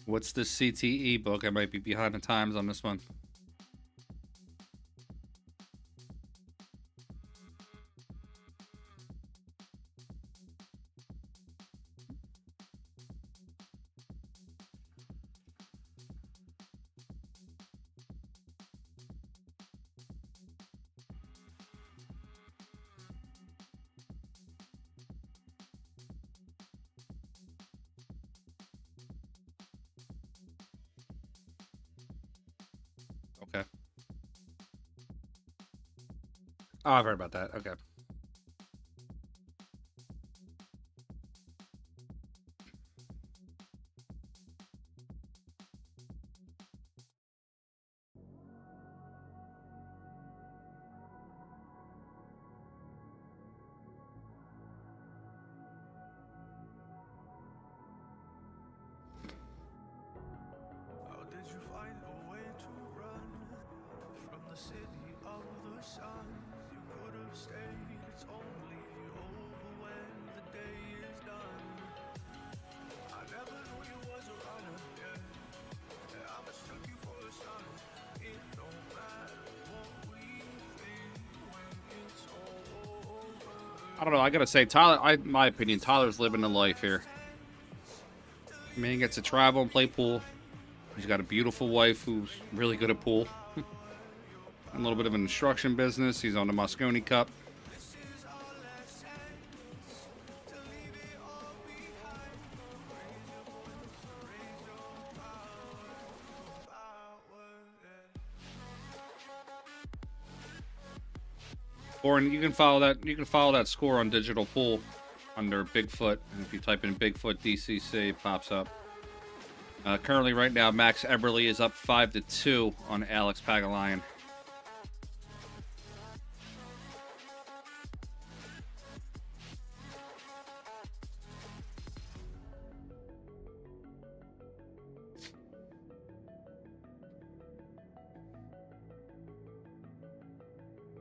What's the CTE book? I might be behind the times on this one. Okay. Oh, I've heard about that. Okay. How did you find a way to run from the city of the sun? You could have stayed, it's only over when the day is done. I never knew you was a runner, yeah. I mistook you for a son. It don't matter what we think when it's all over. I don't know. I gotta say, Tyler. My opinion, Tyler's living the life here. I mean, he gets to travel and play pool. He's got a beautiful wife who's really good at pool. A little bit of an instruction business. He's on the Moscone Cup. Or you can follow that. You can follow that score on Digital Pool under Bigfoot, and if you type in Bigfoot DCC, it pops up. Currently, right now, Max Eberly is up 5-2 on Alex Pagalian.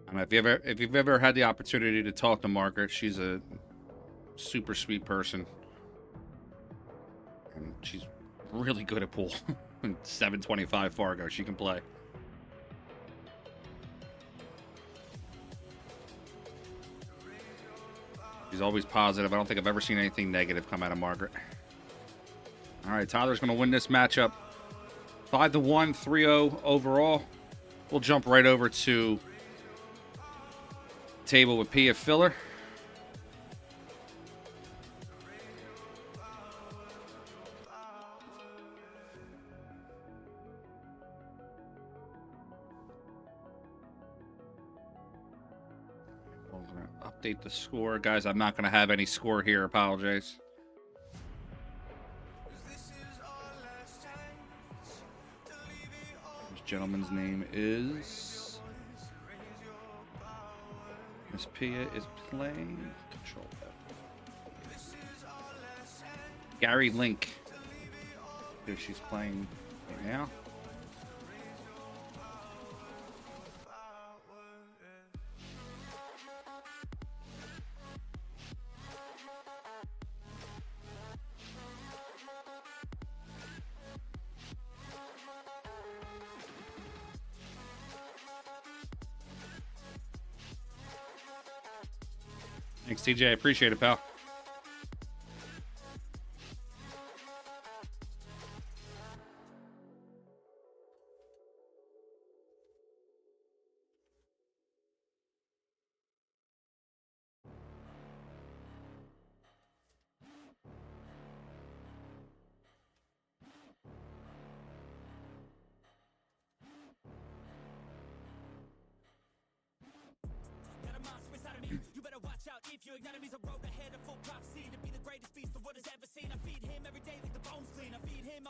I mean, if you've ever had the opportunity to talk to Margaret, she's a super sweet person, and she's really good at pool. 725 Fargo, she can play. She's always positive. I don't think I've ever seen anything negative come out of Margaret. All right, Tyler's going to win this matchup 5-1, 3-0 overall. We'll jump right over to table with Pia Filler. We're going to update the score. Guys, I'm not going to have any score here. Apologize. This gentleman's name is... Miss Pia is playing... Control that. Gary Link. Who she's playing right now. Thanks, TJ. I appreciate it, pal.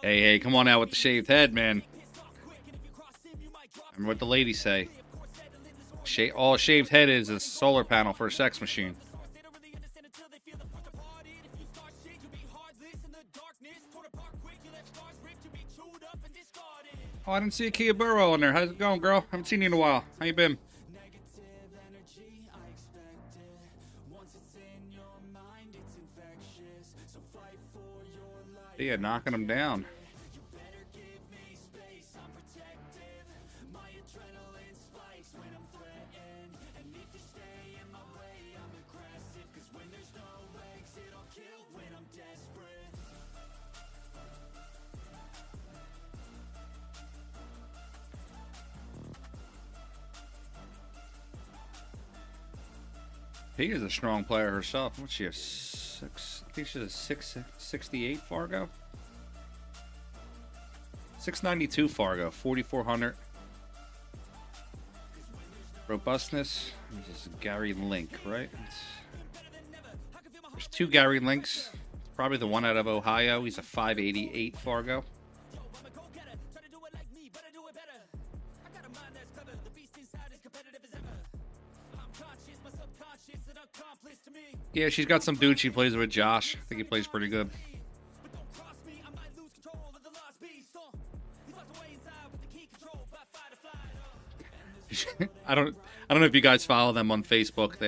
Hey, come on out with the shaved head, man. Remember what the ladies say. All a shaved head is a solar panel for a sex machine. Oh, I didn't see a Kia Burrow on there. How's it going, girl? Haven't seen you in a while. How you been? Yeah, knocking them down. He is a strong player herself. What's she, a 6? I think she's a 668 Fargo. 692 Fargo, 4,400. Robustness. This is Gary Link, right? There's 2 Gary Links. It's probably the one out of Ohio. He's a 588 Fargo. Yeah, she's got some dude she plays with, Josh. I think he plays pretty good. I don't know if you guys follow them on Facebook. They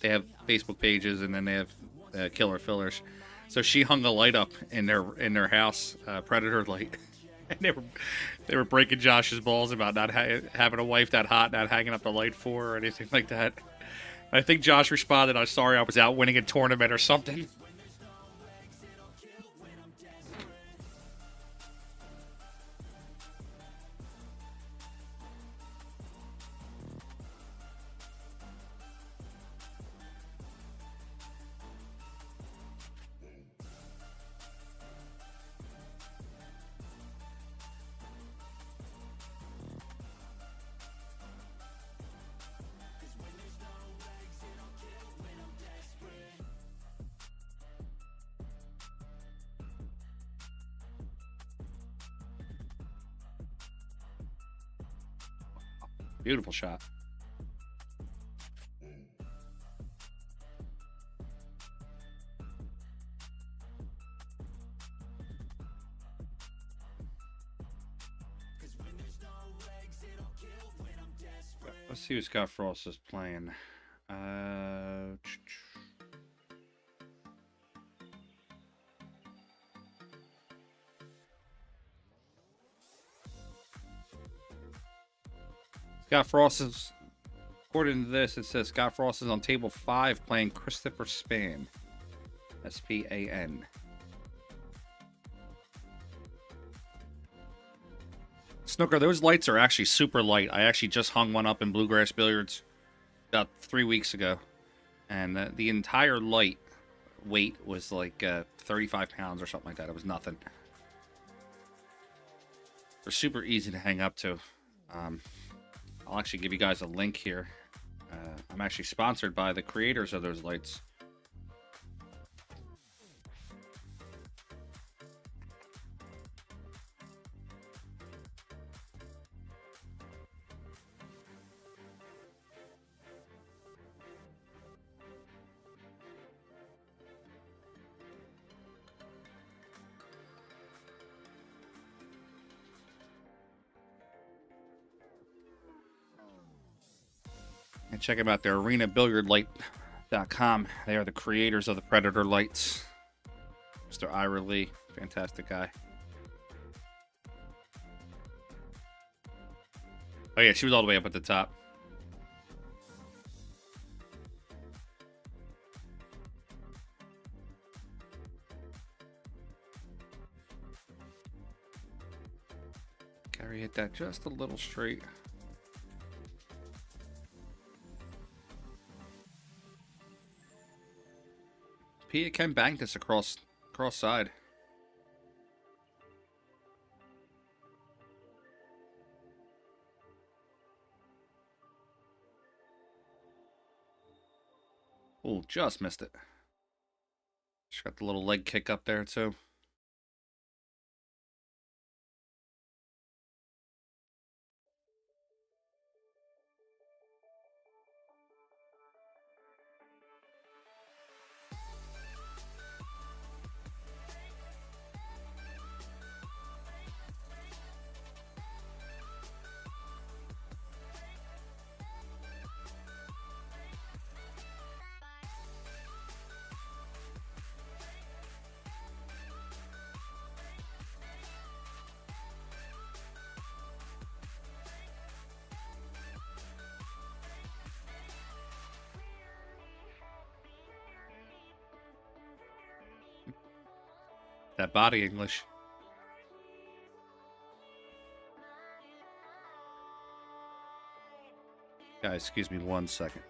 have Facebook pages, and then they have Killer Fillers. So she hung a light up in their house, Predator light, and they were breaking Josh's balls about not having a wife that hot, not hanging up the light for her or anything like that. I think Josh responded, "I'm sorry, I was out winning a tournament or something." Beautiful shot. Let's see who Scott Frost is playing. Scott Frost is, according to this, it says Scott Frost is on table 5 playing Christopher Span. S-P-A-N. Snooker, those lights are actually super light. I actually just hung one up in Bluegrass Billiards about 3 weeks ago. And the entire light weight was like 35 pounds or something like that. It was nothing. They're super easy to hang up to. I'll actually give you guys a link here. I'm actually sponsored by the creators of those lights. And check them out. They're arenabilliardlight.com. They are the creators of the Predator lights. Mr. Ira Lee. Fantastic guy. Oh, yeah, she was all the way up at the top. Gary hit that just a little straight. Pia can bank this across side. Oh, just missed it. Just got the little leg kick up there too. That body English. Guys, excuse me 1 second.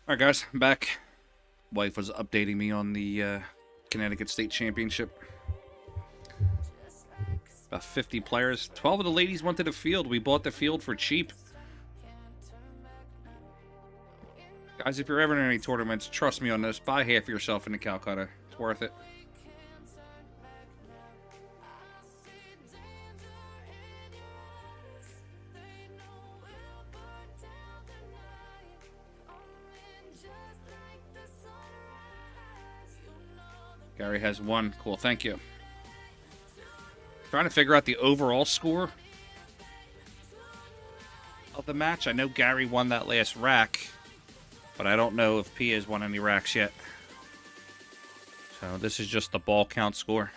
Alright guys, I'm back. Wife was updating me on the Connecticut State Championship. About 50 players. 12 of the ladies went to the field. We bought the field for cheap. Guys, if you're ever in any tournaments, trust me on this. Buy half of yourself in the Calcutta. It's worth it. Gary has one. Cool, thank you. Trying to figure out the overall score of the match. I know Gary won that last rack, but I don't know if P has won any racks yet. So this is just the ball count score.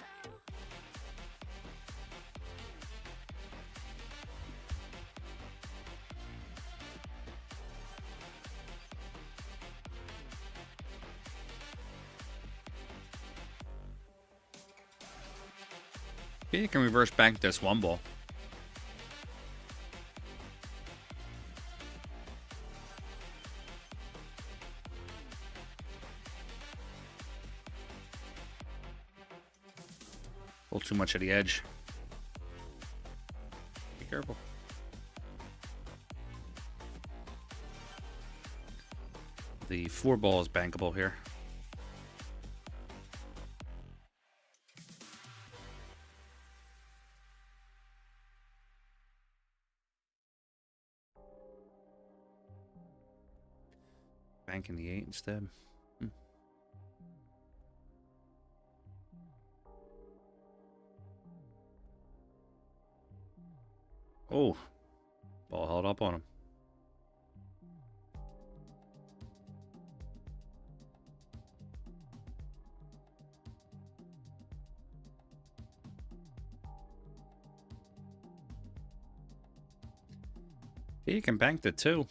Yeah, you can reverse bank this one ball. A little too much at the edge. Be careful. The 4 ball is bankable here. Banking the 8 instead. Oh, ball held up on him. Yeah, you can bank the 2.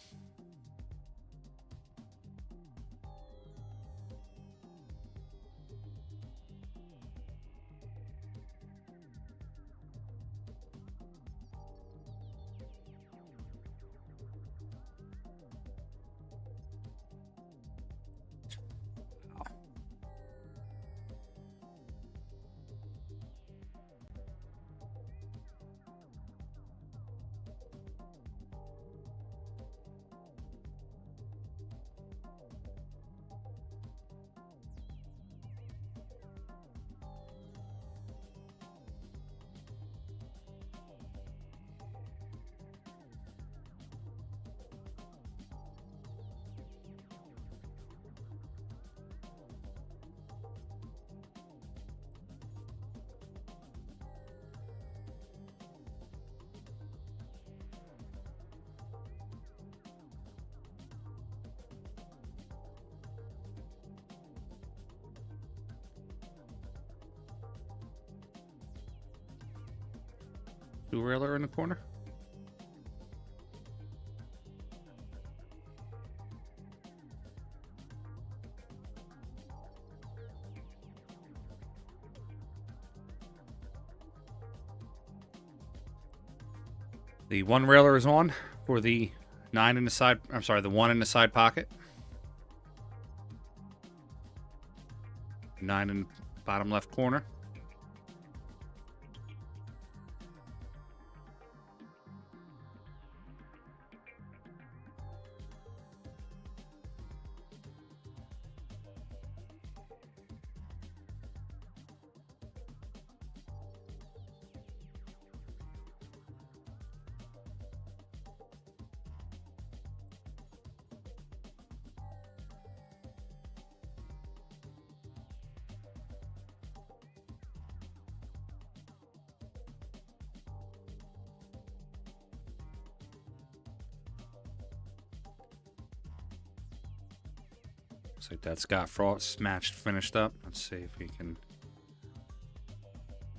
Two railer in the corner. The 1 railer is on for the 9 in the side. I'm sorry, the 1 in the side pocket. 9 in bottom left corner. Looks like that Scott Frost match finished up. Let's see if we can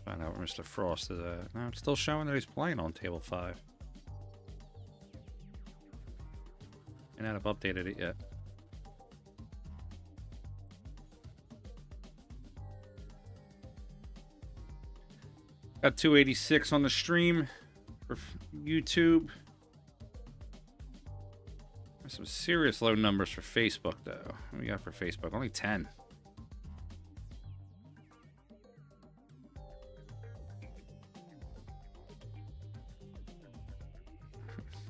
find out where Mr. Frost is at. No, it's still showing that he's playing on table 5. May not have updated it yet. Got 286 on the stream for YouTube. Some serious low numbers for Facebook, though. What do we got for Facebook? Only 10.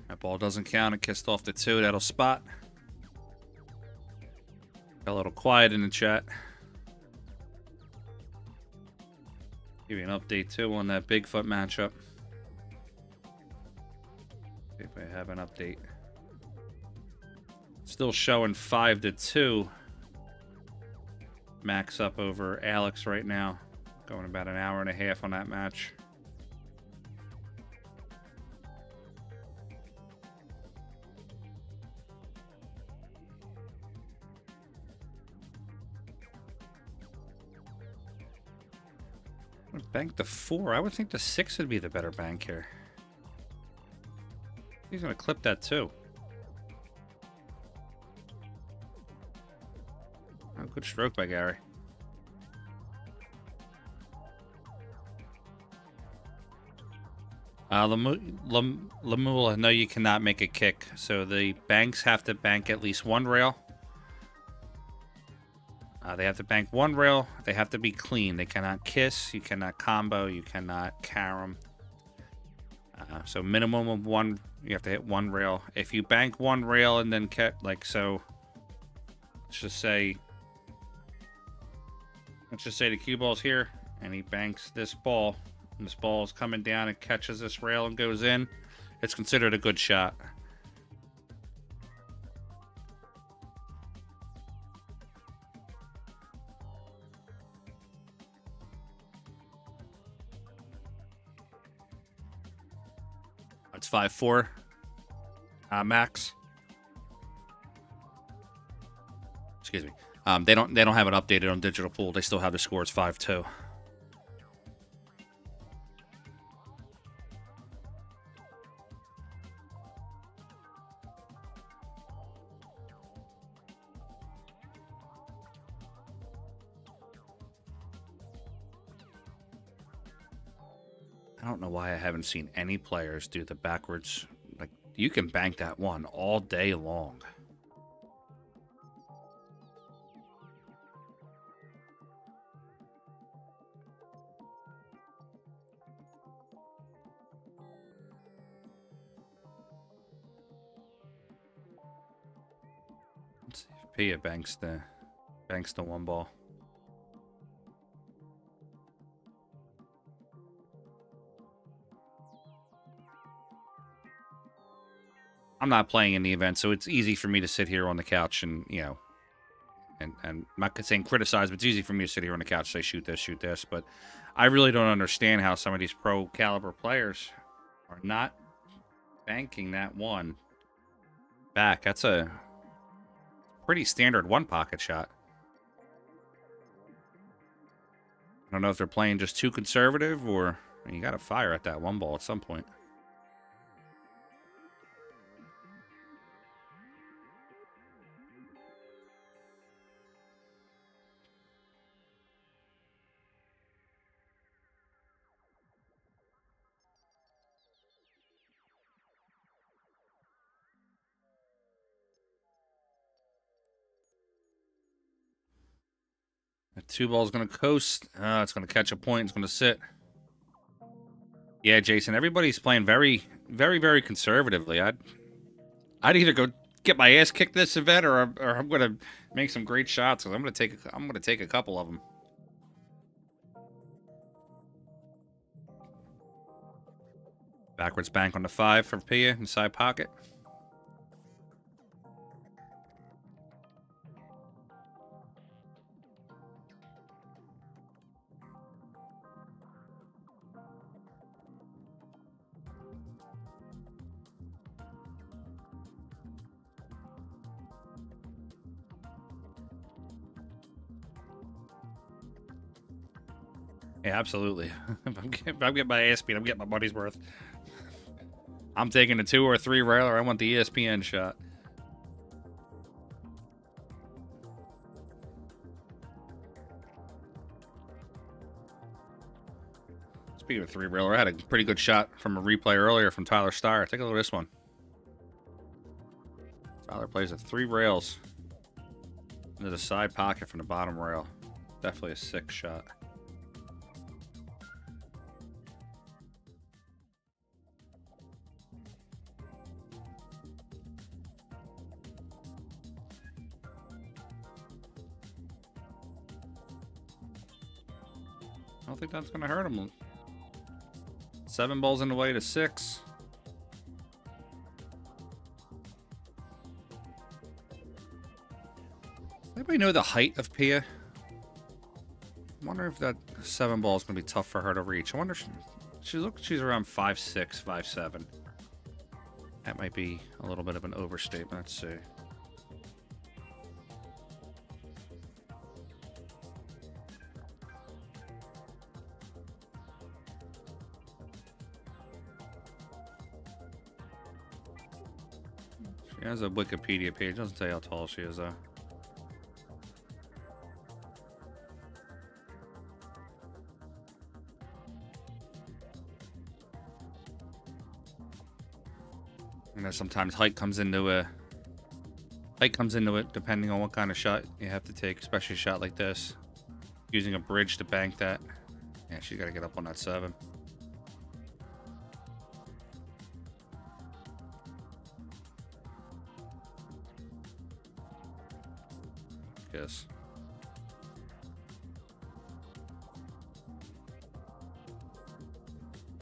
That ball doesn't count. It kissed off the 2. That'll spot. Got a little quiet in the chat. Give you an update, too, on that Bigfoot matchup. See if I have an update. Still showing 5-2. Max up over Alex right now. Going about an hour and a half on that match. Bank the 4. I would think the 6 would be the better bank here. He's going to clip that too. Oh, good stroke by Gary. Lamula, no, you cannot make a kick. So the banks have to bank at least one rail. They have to bank one rail. They have to be clean. They cannot kiss. You cannot combo. You cannot carom. So minimum of one. You have to hit one rail. If you bank one rail and then let's just say the cue ball's here and he banks this ball, and this ball is coming down and catches this rail and goes in. It's considered a good shot. It's 5-4. Max. Excuse me. They don't have it updated on Digital Pool. They still have the score. It's 5-2. I don't know why I haven't seen any players do the backwards. Like, you can bank that one all day long. Let's see if Pia banks the one ball. I'm not playing in the event, so it's easy for me to sit here on the couch and, and I'm not saying criticize, but it's easy for me to sit here on the couch and say, shoot this. But I really don't understand how some of these pro caliber players are not banking that one back. That's a pretty standard one pocket shot. I don't know if they're playing just too conservative or you got to fire at that one ball at some point. The 2 ball's going to coast. It's going to catch a point. It's going to sit. Yeah, Jason, everybody's playing very, very, very conservatively. I'd either go get my ass kicked this event, or I'm going to make some great shots. Cause I'm going to take a couple of them. Backwards bank on the 5 for Pia in the side pocket. Yeah, absolutely. If I'm getting my ass beat, I'm getting my money's worth. I'm taking a 2 or 3 railer. I want the ESPN shot. Speaking of 3 railer, I had a pretty good shot from a replay earlier from Tyler Styer. Take a look at this one. Tyler plays it 3 rails into the side pocket from the bottom rail. Definitely a sick shot. I don't think that's going to hurt him. 7 balls in the way to 6. Anybody know the height of Pia? I wonder if that 7 ball is going to be tough for her to reach. I wonder if she's around 5'6", 5'7". That might be a little bit of an overstatement. Let's see. She has a Wikipedia page. It doesn't tell you how tall she is, though. You know, sometimes height comes into it depending on what kind of shot you have to take, especially a shot like this. Using a bridge to bank that. Yeah, she's got to get up on that 7. Yes.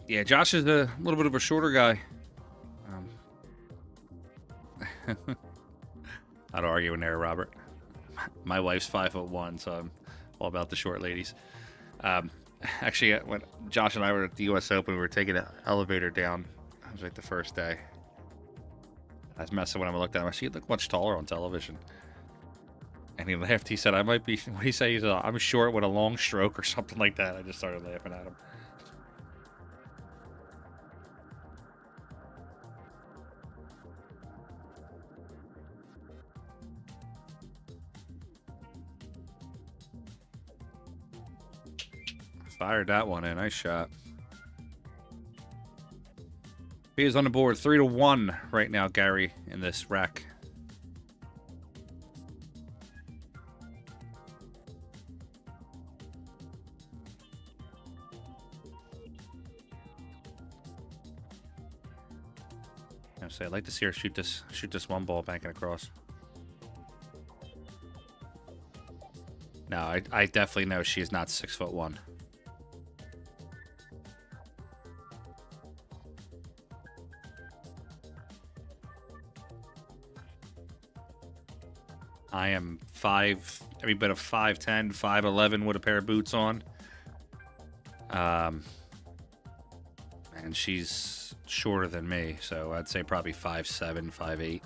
Yeah, Josh is a little bit of a shorter guy. Not arguing there, Robert. My wife's 5'1", so I'm all about the short ladies. Actually, when Josh and I were at the U.S. Open, we were taking an elevator down. It was like the first day. I was messing when I looked at him. I said, "You look much taller on television." And he laughed. He said, "I might be." What did he say? He said, "I'm short with a long stroke" or something like that. I just started laughing at him. Fired that one in. Nice shot. He is on the board 3-1 right now, Gary, in this rack. I'd like to see her shoot this 1 ball banking across. No, I definitely know she is not 6'1". I am every bit of 5'10", 5'11" with a pair of boots on. And she's shorter than me, so I'd say probably 5'7", 5'8".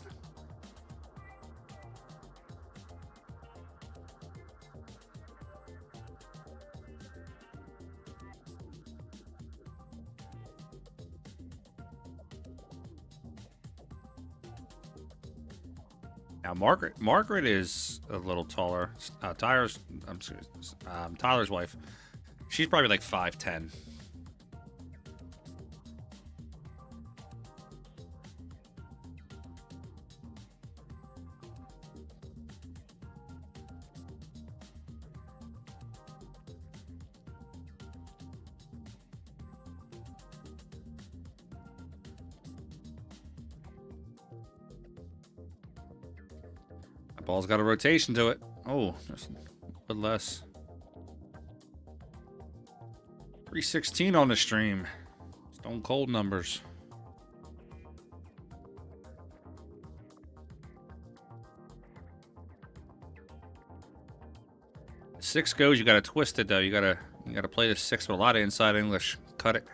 Now, Margaret is a little taller. Tyler's wife. She's probably like 5'10". Ball's got a rotation to it. Oh, just a bit less. 316 on the stream. Stone cold numbers. 6 goes. You got to twist it though. You got to play the 6 with a lot of inside English. Cut it.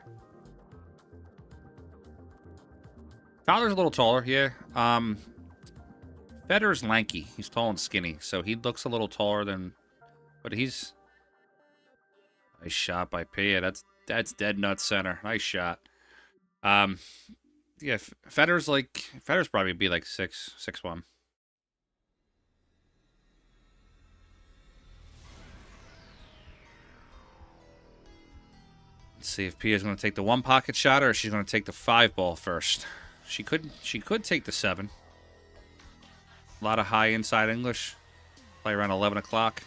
Tyler's a little taller, yeah. Federer's lanky. He's tall and skinny, so he looks a little taller than, but he's nice shot by Pia. That's dead nut center. Nice shot. Yeah, Federer's probably be like 6'1". Let's see if Pia's going to take the 1 pocket shot or if she's going to take the 5 ball first. She could take the 7. A lot of high inside English. Play around 11 o'clock.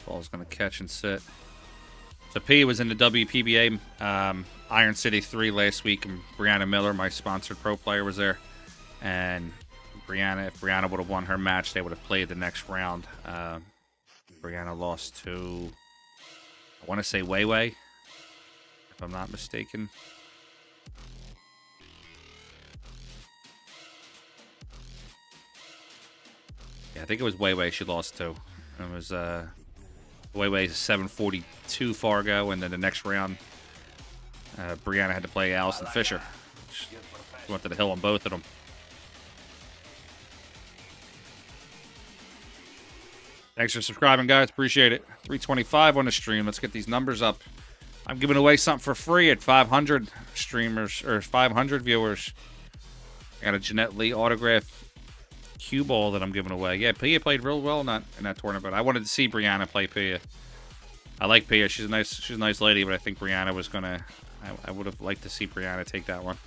Ball's going to catch and sit. So P was in the WPBA Iron City 3 last week, and Brianna Miller, my sponsored pro player, was there. And if Brianna would have won her match, they would have played the next round. Brianna lost to, I want to say Weiwei, if I'm not mistaken. Yeah, I think it was Weiwei she lost to. It was Weiwei 742 Fargo, and then the next round, Brianna had to play Allison Fisher. She went to the hill on both of them. Thanks for subscribing, guys. Appreciate it. 325 on the stream. Let's get these numbers up. I'm giving away something for free at 500 streamers, or 500 viewers. I got a Jeanette Lee autograph cue ball that I'm giving away. Yeah, Pia played real well in that tournament. I wanted to see Brianna play Pia. I like Pia. She's a nice lady, but I think Brianna was gonna. I would have liked to see Brianna take that one.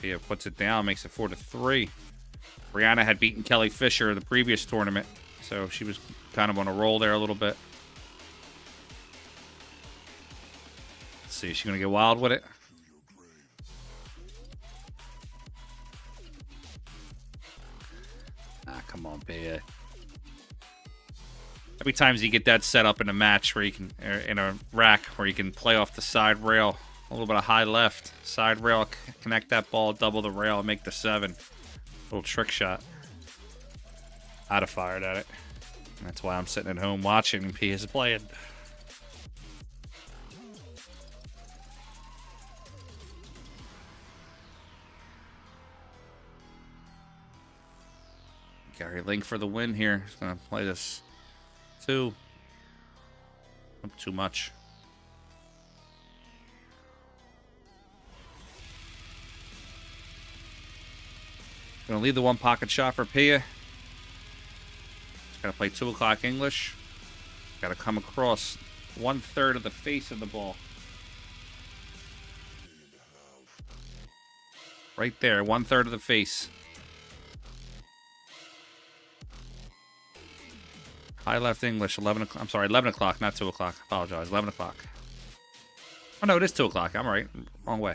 Pia puts it down, makes it 4-3. Brianna had beaten Kelly Fisher in the previous tournament, so she was kind of on a roll there a little bit. Let's see, is she gonna get wild with it? Come on, Pia. How many times do you get that set up in a match where you can, in a rack, where you can play off the side rail, a little bit of high left, side rail, connect that ball, double the rail, and make the 7. Little trick shot. I'd have fired at it. And that's why I'm sitting at home watching Pia's playing. Gary Link for the win here. He's going to play this 2. Not too much. Going to leave the 1 pocket shot for Pia. Just got to play 2 o'clock English. Got to come across 1/3 of the face of the ball. Right there, 1/3 of the face. High left English, 11 o'clock. I'm sorry, 11 o'clock, not 2 o'clock. I apologize, 11 o'clock. Oh, no, it is 2 o'clock. I'm all right. Wrong way.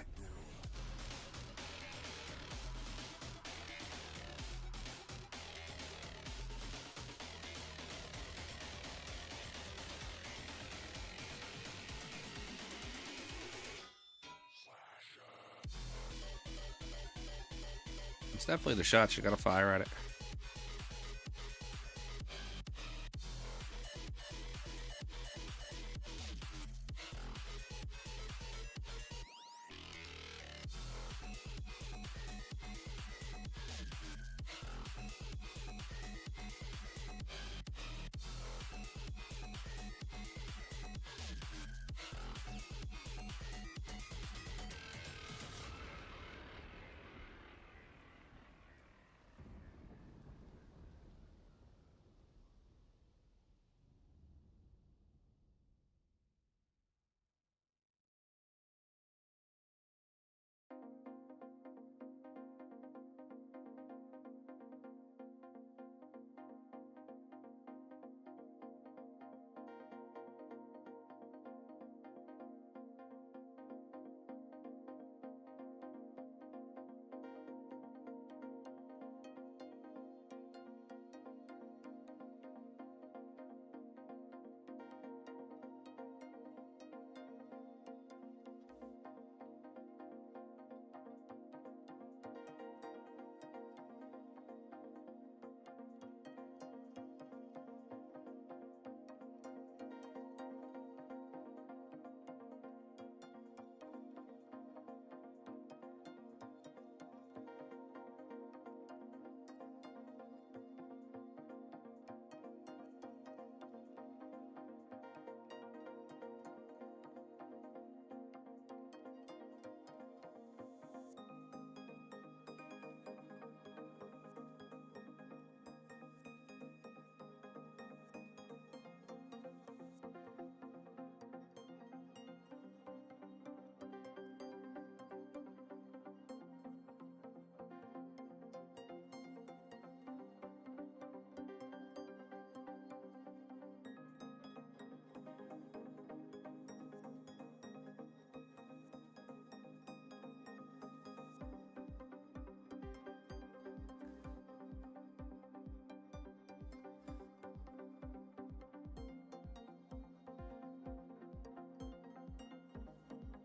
It's definitely the shot. You got to fire at it.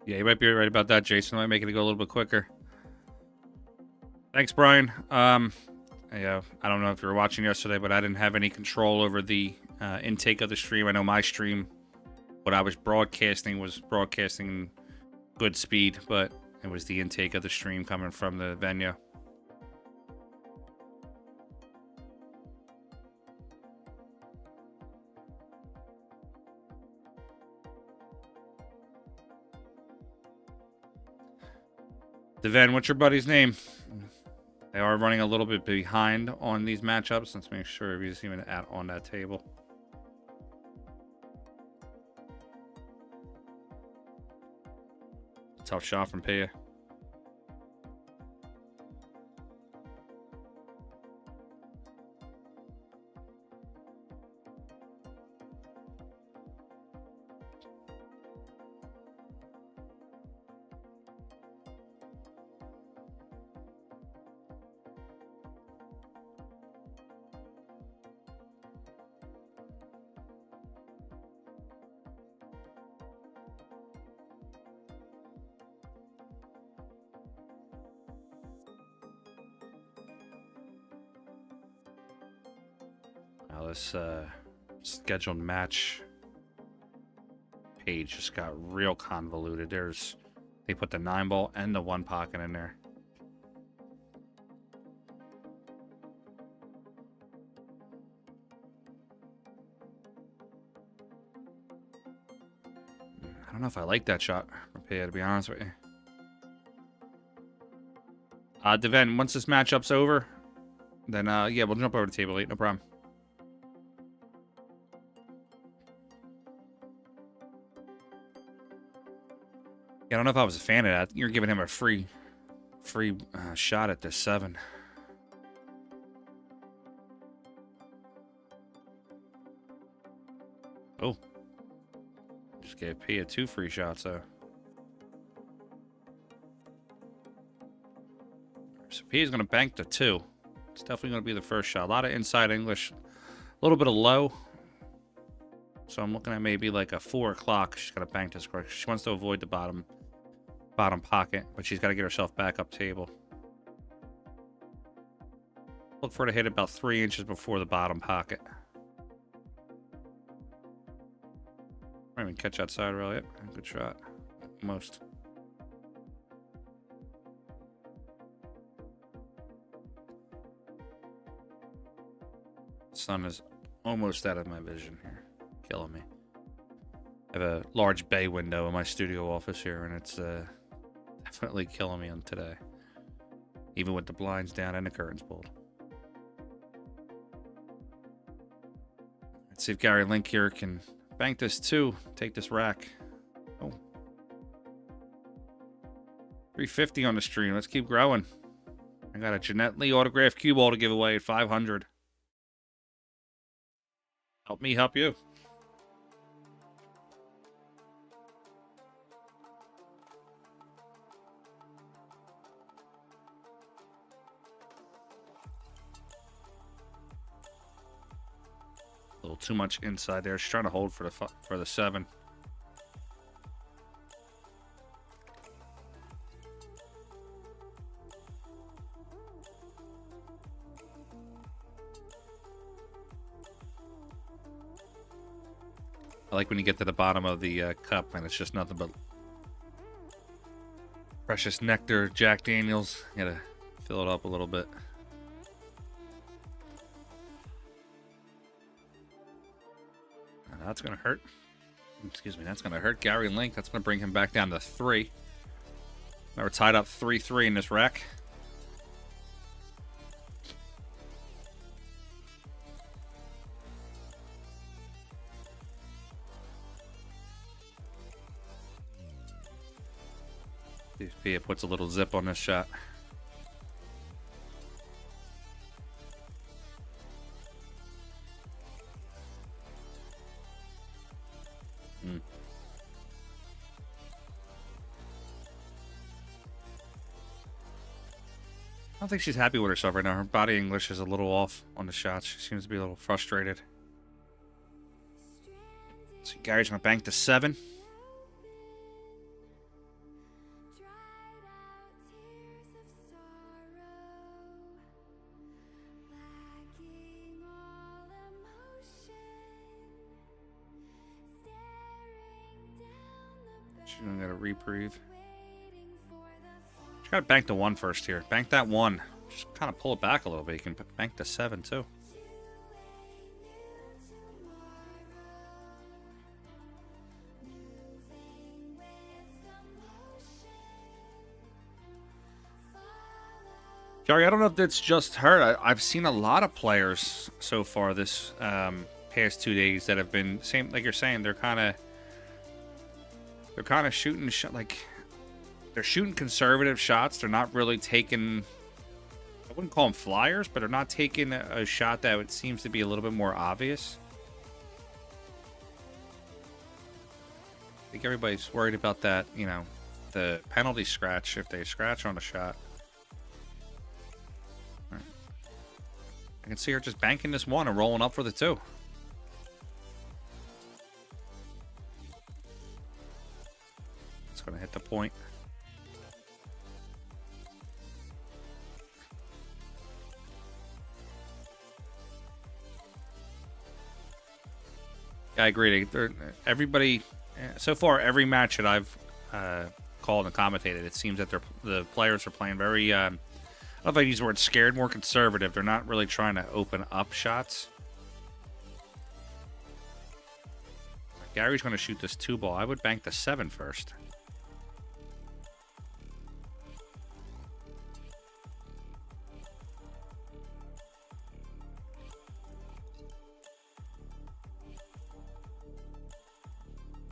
Yeah, you might be right about that, Jason. I might make it go a little bit quicker. Thanks, Brian. Yeah, I don't know if you were watching yesterday, but I didn't have any control over the intake of the stream. I know my stream, what I was broadcasting good speed, but it was the intake of the stream coming from the venue. Devan, what's your buddy's name? They are running a little bit behind on these matchups. Let's make sure he's even on that table. Tough shot from Pia. Now this scheduled match page just got real convoluted. They put the 9-ball and the 1 pocket in there. I don't know if I like that shot from Pia, to be honest with you. Deven, once this matchup's over, then yeah, we'll jump over to table 8, no problem. Yeah, I don't know if I was a fan of that. You're giving him a free shot at this 7. Oh. Just gave Pia 2 free shots, though. So Pia's going to bank the 2. It's definitely going to be the first shot. A lot of inside English. A little bit of low. So I'm looking at maybe like a 4 o'clock. She's going to bank this correct. She wants to avoid the bottom pocket, but she's got to get herself back up table. Look for her to hit about 3 inches before the bottom pocket. Might even catch that side rail. Yep, good shot. Almost. Sun is almost out of my vision here. Killing me. I have a large bay window in my studio office here, and it's definitely killing me on today. Even with the blinds down and the curtains pulled. Let's see if Gary Link here can bank this 2. Take this rack. Oh. 350 on the stream. Let's keep growing. I got a Jeanette Lee autographed cue ball to give away at 500. Help me help you. A little too much inside there. She's trying to hold for the 7. I like when you get to the bottom of the cup and it's just nothing but precious nectar, Jack Daniels. You gotta fill it up a little bit. That's going to hurt. Excuse me, that's going to hurt Gary Link. That's going to bring him back down to 3. Now we're tied up 3-3 in this rack. See if Pia puts a little zip on this shot. I don't think she's happy with herself right now. Her body English is a little off on the shots. She seems to be a little frustrated. So Gary's going to bank to 7. She's gonna get a reprieve. She gotta bank the 1 first here. Bank that 1. Just kind of pull it back a little bit. You can bank the 7 too. Jerry, I don't know if it's just her. I've seen a lot of players so far this past 2 days that have been same like you're saying. They're kind of shooting like they're shooting conservative shots. They're not really taking. I wouldn't call them flyers, but they're not taking a shot that seems to be a little bit more obvious. I think everybody's worried about that. You know, the penalty scratch if they scratch on a shot. I can see her just banking this 1 and rolling up for the 2. It's going to hit the point. Yeah, I agree. Everybody, so far, every match that I've called and commentated, it seems that the players are playing very... I don't know if I use the word scared, more conservative. They're not really trying to open up shots. Gary's going to shoot this 2 ball. I would bank the 7 first.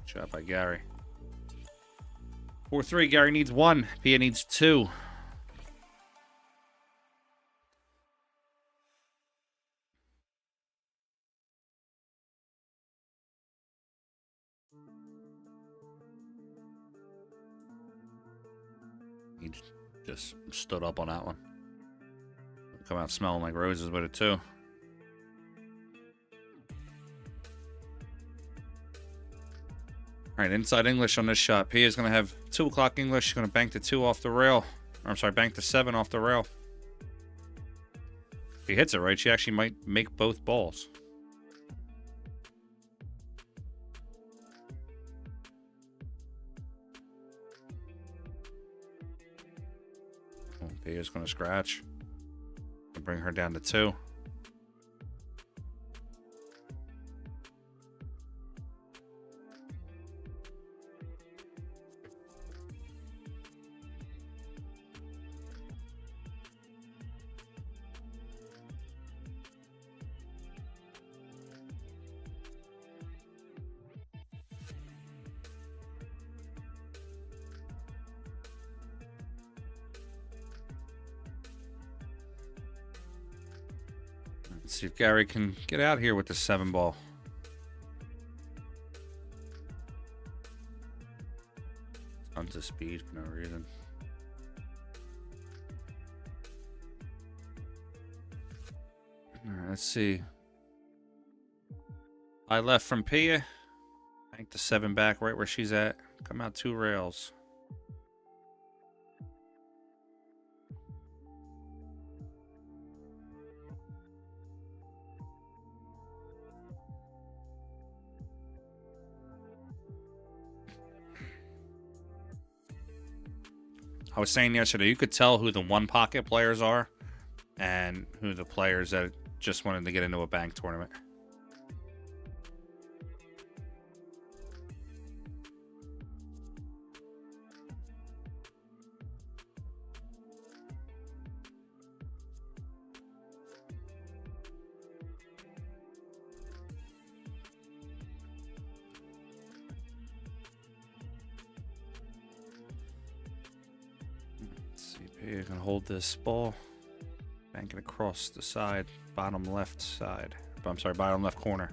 Shot by Gary. 4-3. Gary needs 1. Pia needs 2. He just stood up on that one. Come out smelling like roses with it too. All right, inside English on this shot. P is going to have 2 o'clock English. She's going to bank the 2 off the rail. Or, I'm sorry, bank the 7 off the rail. If he hits it right, she actually might make both balls. P is going to scratch. Bring her down to 2. Let's see if Gary can get out here with the 7 ball. Tons of speed for no reason. All right, let's see. I left from Pia. Bank the 7 back right where she's at. Come out 2 rails. I was saying yesterday, you could tell who the 1 pocket players are and who the players that just wanted to get into a bank tournament. You're going to hold this ball, bank it across the side, bottom left side. I'm sorry, bottom left corner.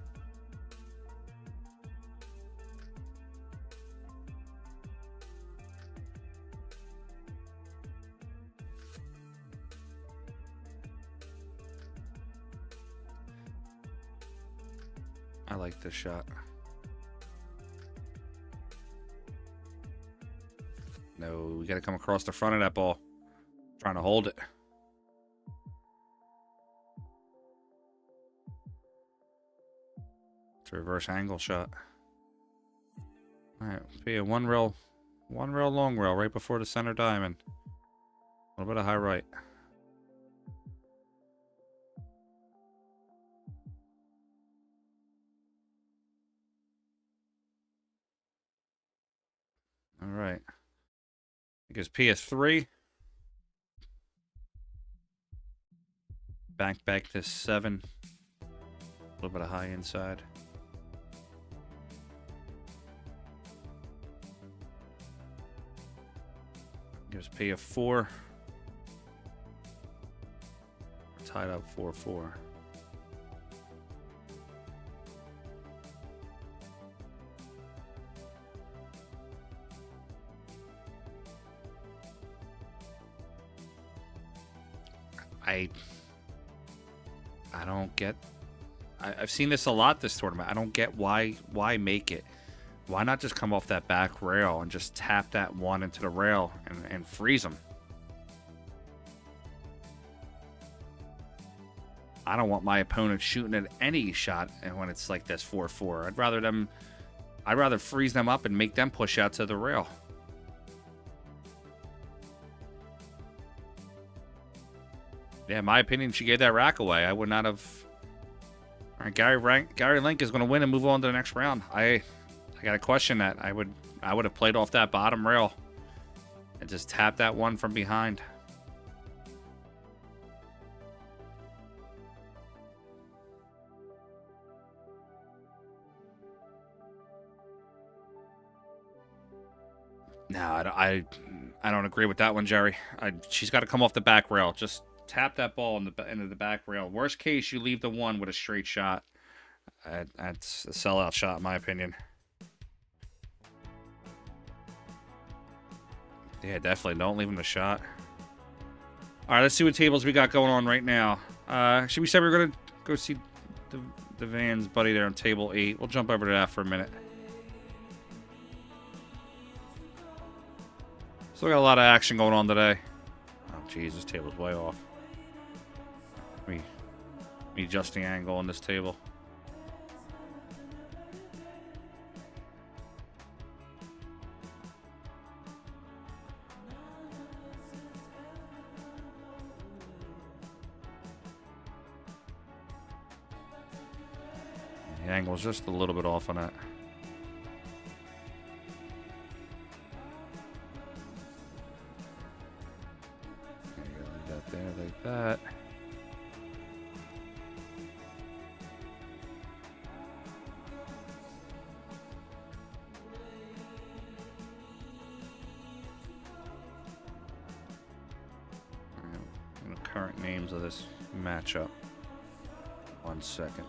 I like this shot. No, we got to come across the front of that ball. Trying to hold it. It's a reverse angle shot. All right, be a 1 rail One rail, long rail, right before the center diamond. A little bit of high right. All right. I guess PS3. Back this 7. A little bit of high inside. Gives P a 4. Tied up 4-4. I don't get. I've seen this a lot this tournament. I don't get why make it. Why not just come off that back rail and just tap that one into the rail and freeze them? I don't want my opponent shooting at any shot, and when it's like this 4-4, I'd rather freeze them up and make them push out to the rail. Yeah, in my opinion, she gave that rack away. I would not have. All right, Gary Link is going to win and move on to the next round. I got to question that. I would have played off that bottom rail and just tapped that one from behind. No, I don't agree with that one, Jerry. She's got to come off the back rail. Just tap that ball into the back rail. Worst case, you leave the one with a straight shot. That's a sellout shot, in my opinion. Yeah, definitely. Don't leave him the shot. All right, let's see what tables we got going on right now. Actually, we said we were going to go see the Van's buddy there on table 8. We'll jump over to that for a minute. Still got a lot of action going on today. Oh, jeez, this table's way off. Me adjusting angle on this table. The angle's just a little bit off on that. There, like that. The current names of this matchup. 1 second.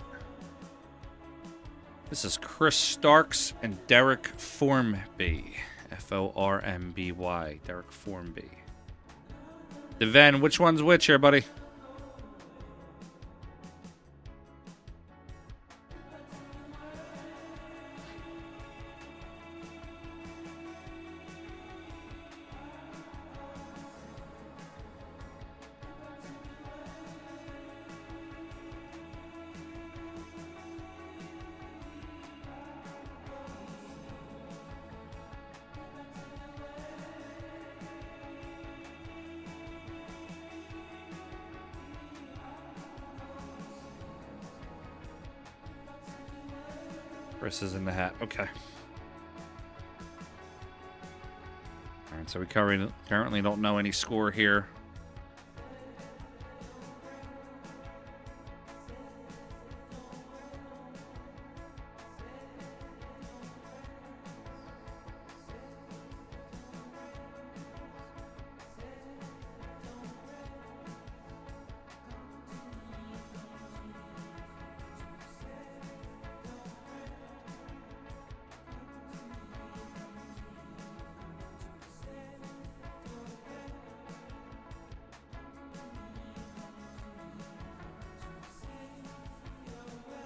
This is Chris Starks and Derek Formby. Formby. Derek Formby. Deven, which one's which here, buddy? Chris is in the hat. Okay. Alright, so we currently don't know any score here.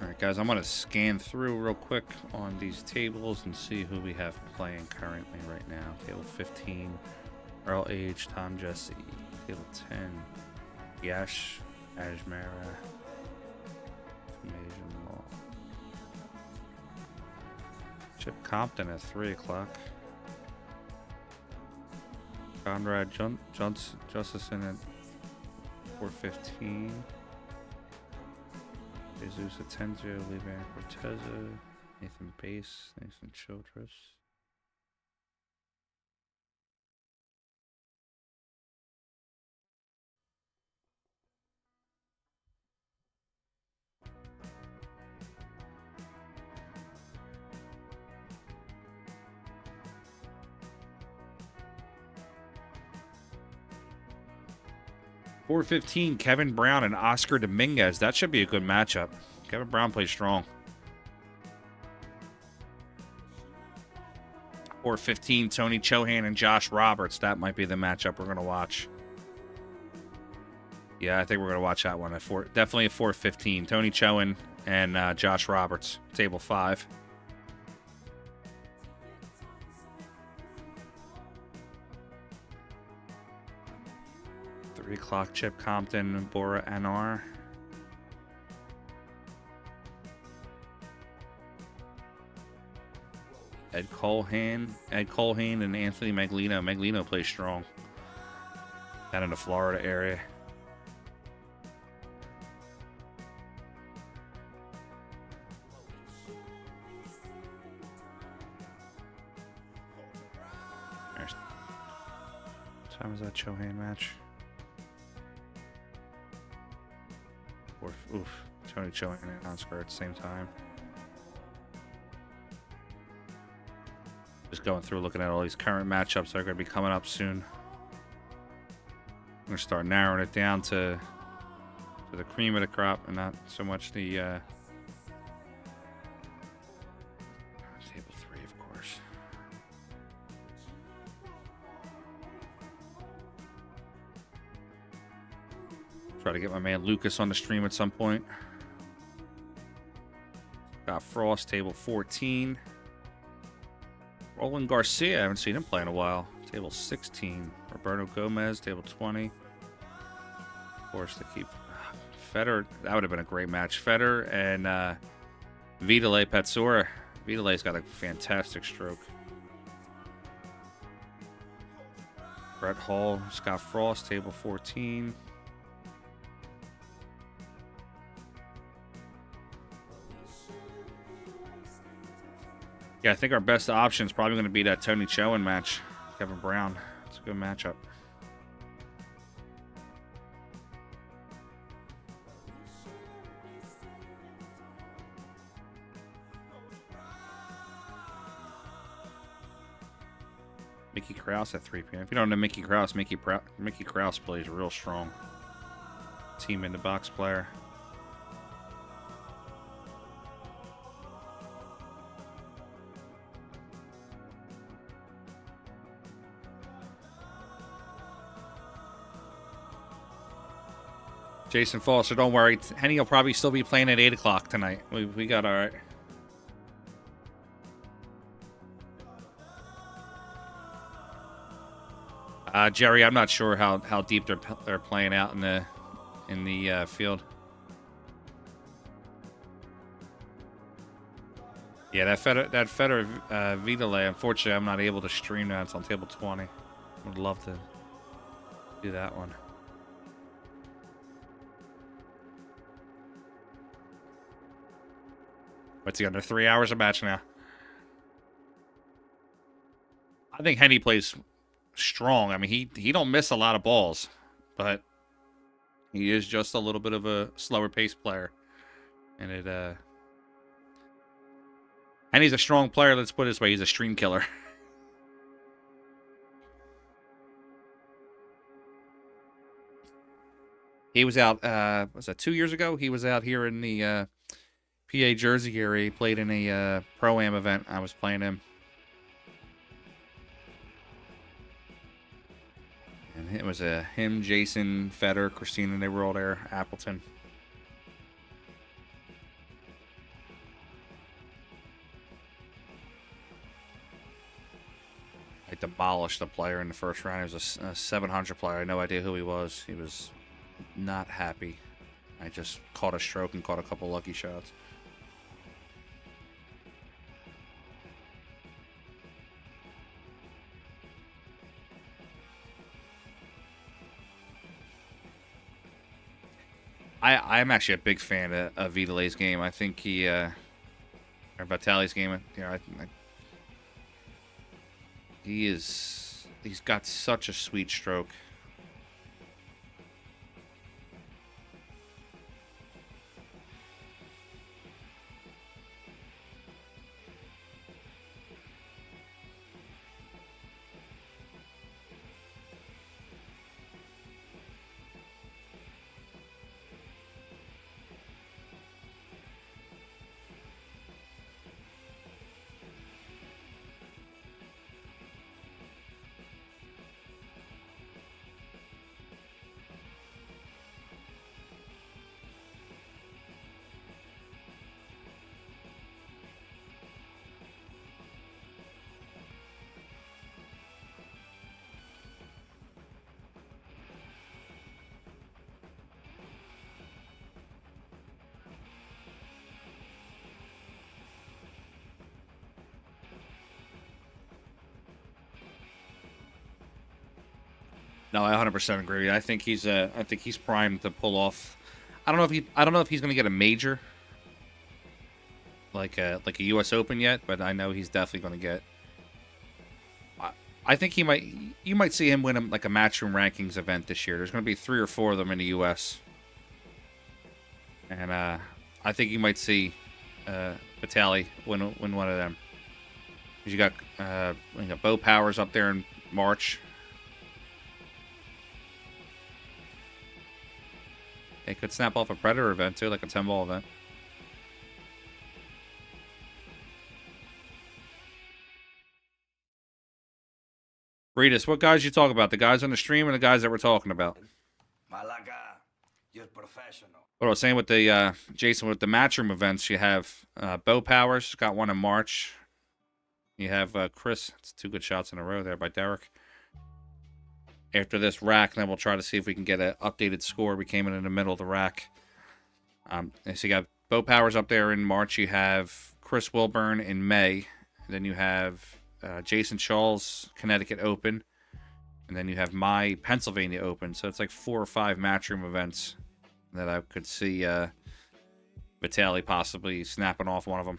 Alright guys, I'm going to scan through real quick on these tables and see who we have playing currently right now. Table 15, Earl H, Tom Jesse. Table 10, Yash, Ajmara, Major Law. Chip Compton at 3 o'clock. Conrad Justison at 415. Jesus Atencio, Levan Corteza, Nathan Bass, Nathan Childress. .415, Kevin Brown and Oscar Dominguez. That should be a good matchup. Kevin Brown plays strong. .415, Tony Chohan and Josh Roberts. That might be the matchup we're going to watch. Yeah, I think we're going to watch that one. Definitely at .415. Tony Chohan and Josh Roberts. Table 5. O'clock, Chip Compton, Bora NR. Ed Colhane, and Anthony Maglino. Maglino plays strong. Down in the Florida area. What time is that Chohan match? Oof, Tony Chohan and Oscar at the same time. Just going through looking at all these current matchups that are going to be coming up soon. I'm going to start narrowing it down to the cream of the crop and not so much the table 3, of course. Try to get my man Lucas on the stream at some point. Got Frost, table 14. Roland Garcia, I haven't seen him play in a while. Table 16. Roberto Gomez, table 20. Of course, to keep Federer. That would have been a great match. Federer and Vidalay Patsura. Vidalay's got a fantastic stroke. Brett Hall, Scott Frost, table 14. Yeah, I think our best option is probably going to be that Tony Chohan match. Kevin Brown. It's a good matchup. Mickey Krause at 3 p.m. If you don't know Mickey Krause, Mickey Krause plays real strong. Team in the box player. Jason Foster, don't worry. Henny will probably still be playing at 8 o'clock tonight. We got all right. Jerry, I'm not sure how deep they're playing out in the field. Yeah, that Federer Vidalay. Unfortunately, I'm not able to stream that. It's on table 20. Would love to do that one. What's he under 3 hours a match now? I think Henny plays strong. I mean, he don't miss a lot of balls, but he is just a little bit of a slower pace player, and and he's a strong player. Let's put it this way: he's a stream killer. He was out. Was that 2 years ago? He was out here in the PA Jersey area. He played in a Pro-Am event. I was playing him. And it was him, Jason, Federer, Christina. They were all there. Appleton. I demolished the player in the first round. He was a 700 player. I had no idea who he was. He was not happy. I just caught a stroke and caught a couple lucky shots. I'm actually a big fan of Vitale's game. I think he or Vitali's game. You know, he's got such a sweet stroke. No, I 100% agree. I think he's primed to pull off. I don't know if he's going to get a major like a U.S. Open yet, but I know he's definitely going to get. I think you might see him win a Matchroom Rankings event this year. There's going to be 3 or 4 of them in the U.S. And I think you might see Vitali win one of them. You got Bo Powers up there in March. They could snap off a Predator event too, like a 10-ball event. Reedus, what guys you talk about? The guys on the stream or the guys that we're talking about? Malaga, you're professional. What I was saying with the Jason, with the Matchroom events, you have Bo Powers got one in March. You have Chris. It's 2 good shots in a row there by Derek. After this rack, then we'll try to see if we can get an updated score. We came in the middle of the rack. So you got Bo Powers up there in March. You have Chris Wilburn in May. And then you have Jason Shaw's Connecticut Open. And then you have my Pennsylvania Open. So it's like 4 or 5 Matchroom events that I could see Vitali possibly snapping off one of them.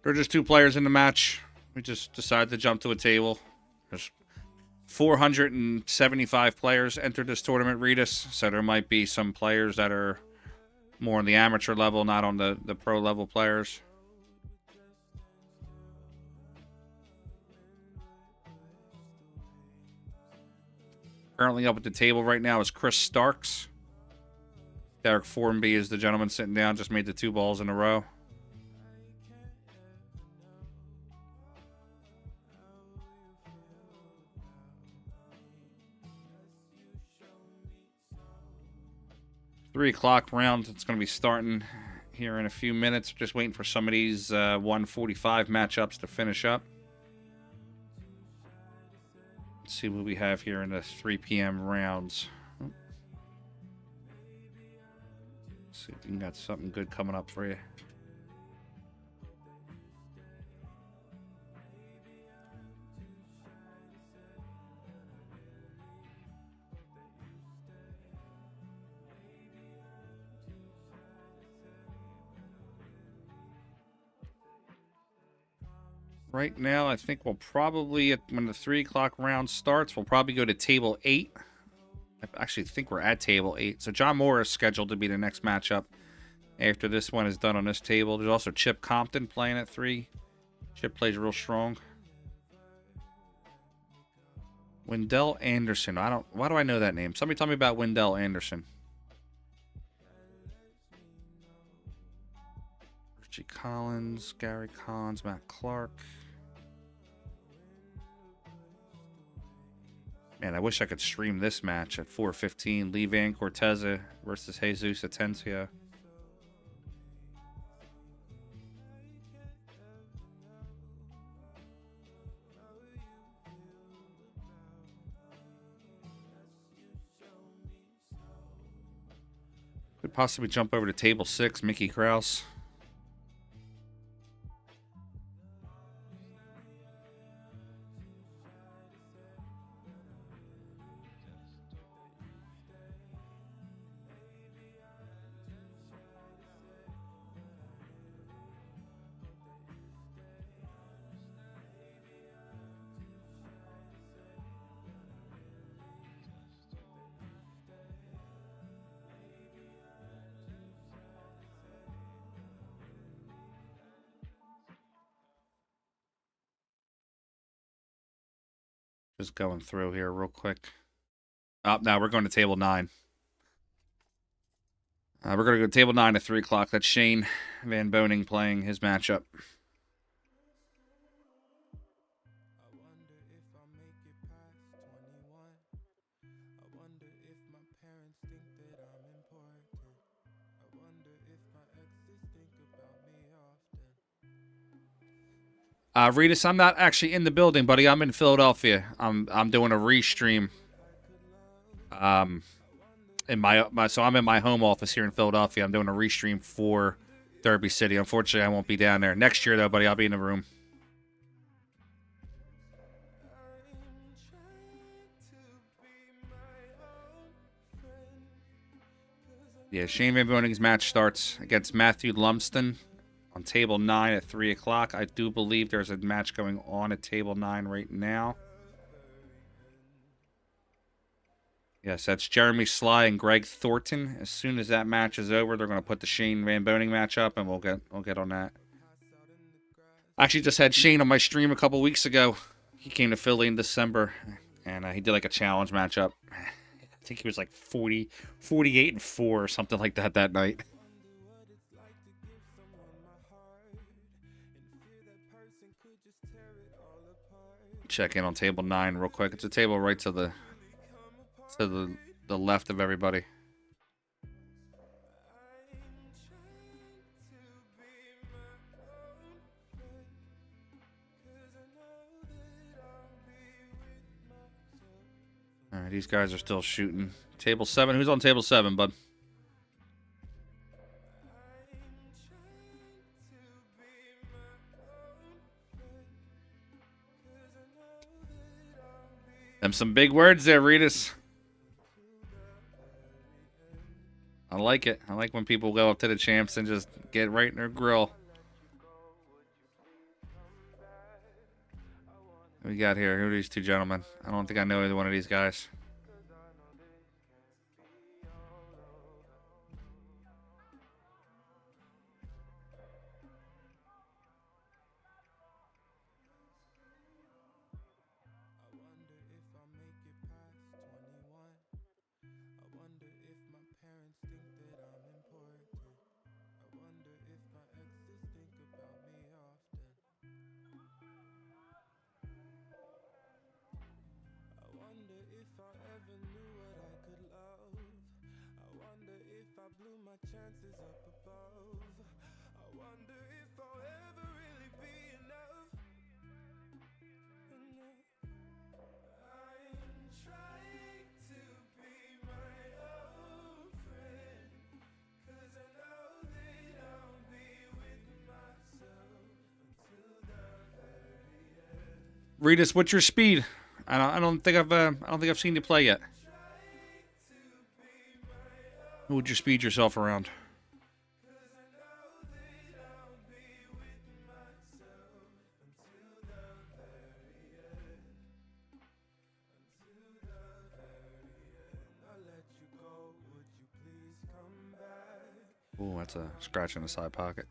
There are just 2 players in the match. We just decided to jump to a table. There's 475 players entered this tournament, Reedus. So there might be some players that are more on the amateur level, not on the pro level players. Currently up at the table right now is Chris Starks. Derek Formby is the gentleman sitting down. Just made the 2 balls in a row. Three o'clock round. It's going to be starting here in a few minutes. Just waiting for some of these 145 matchups to finish up. Let's see what we have here in the 3 p.m. rounds. Let's see if we got something good coming up for you. Right now, I think we'll probably, when the 3 o'clock round starts, we'll probably go to table 8. I actually think we're at table 8. So John Moore is scheduled to be the next matchup after this one is done on this table. There's also Chip Compton playing at 3. Chip plays real strong. Wendell Anderson. Why do I know that name? Somebody tell me about Wendell Anderson. Richie Collins, Gary Collins, Matt Clark. Man, I wish I could stream this match at 4:15. Lee Van Corteza versus Jesus Atencio. Could possibly jump over to table 6, Mickey Krause. Just going through here real quick. Now we're going to table 9. We're going to go to table 9 at 3 o'clock. That's Shane Van Boning playing his matchup. Reedus, I'm not actually in the building, buddy. I'm in Philadelphia. I'm doing a restream. So I'm in my home office here in Philadelphia. I'm doing a restream for Derby City. Unfortunately, I won't be down there next year, though, buddy. I'll be in the room. Yeah, Shane Van Boning's match starts against Matthew Lumsden on table 9 at 3 o'clock. I do believe there's a match going on at table 9 right now. Yes, that's Jeremy Sly and Greg Thornton. As soon as that match is over, they're going to put the Shane Van Boning match up, and we'll get on that. I actually just had Shane on my stream a couple weeks ago. He came to Philly in December, and he did like a challenge matchup. I think he was like 48-4 or something like that night. Check in on table 9 real quick. It's a table right to the left of everybody. All right, these guys are still shooting. Table 7. Who's on table 7, bud? Them some big words there, Reedus. I like it. I like when people go up to the champs and just get right in their grill. What we got here? Who are these two gentlemen? I don't think I know either one of these guys. Reedus, what's your speed? I don't think I've seen you play yet. Who would you speed yourself around? Oh, that's a scratch in the side pocket.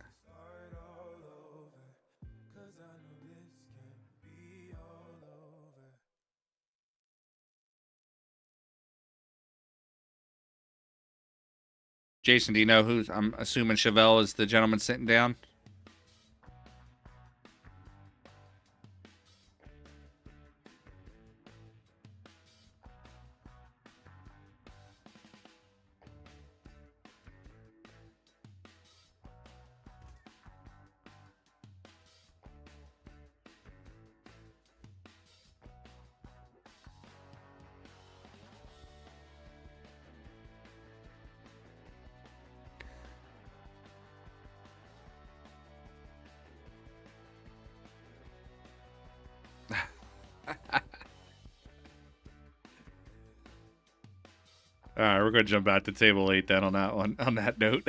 Jason, do you know who's? I'm assuming Chevelle is the gentleman sitting down. All right, we're going to jump back to table 8 then on that one. On that note.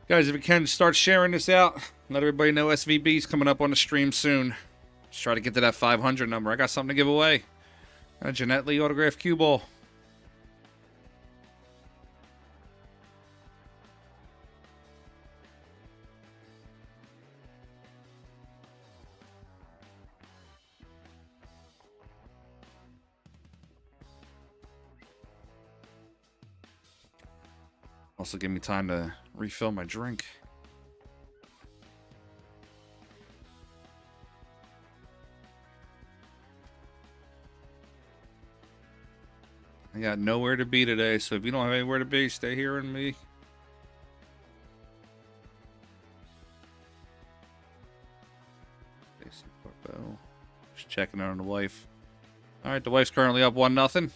Guys, if you can, start sharing this out. Let everybody know SVB's coming up on the stream soon. Let's try to get to that 500 number. I got something to give away. A Jeanette Lee autographed cue ball. Also give me time to refill my drink. I got nowhere to be today, so if you don't have anywhere to be, stay here and me. Stacy Corbo. Just checking out on the wife. Alright, the wife's currently up 1-0.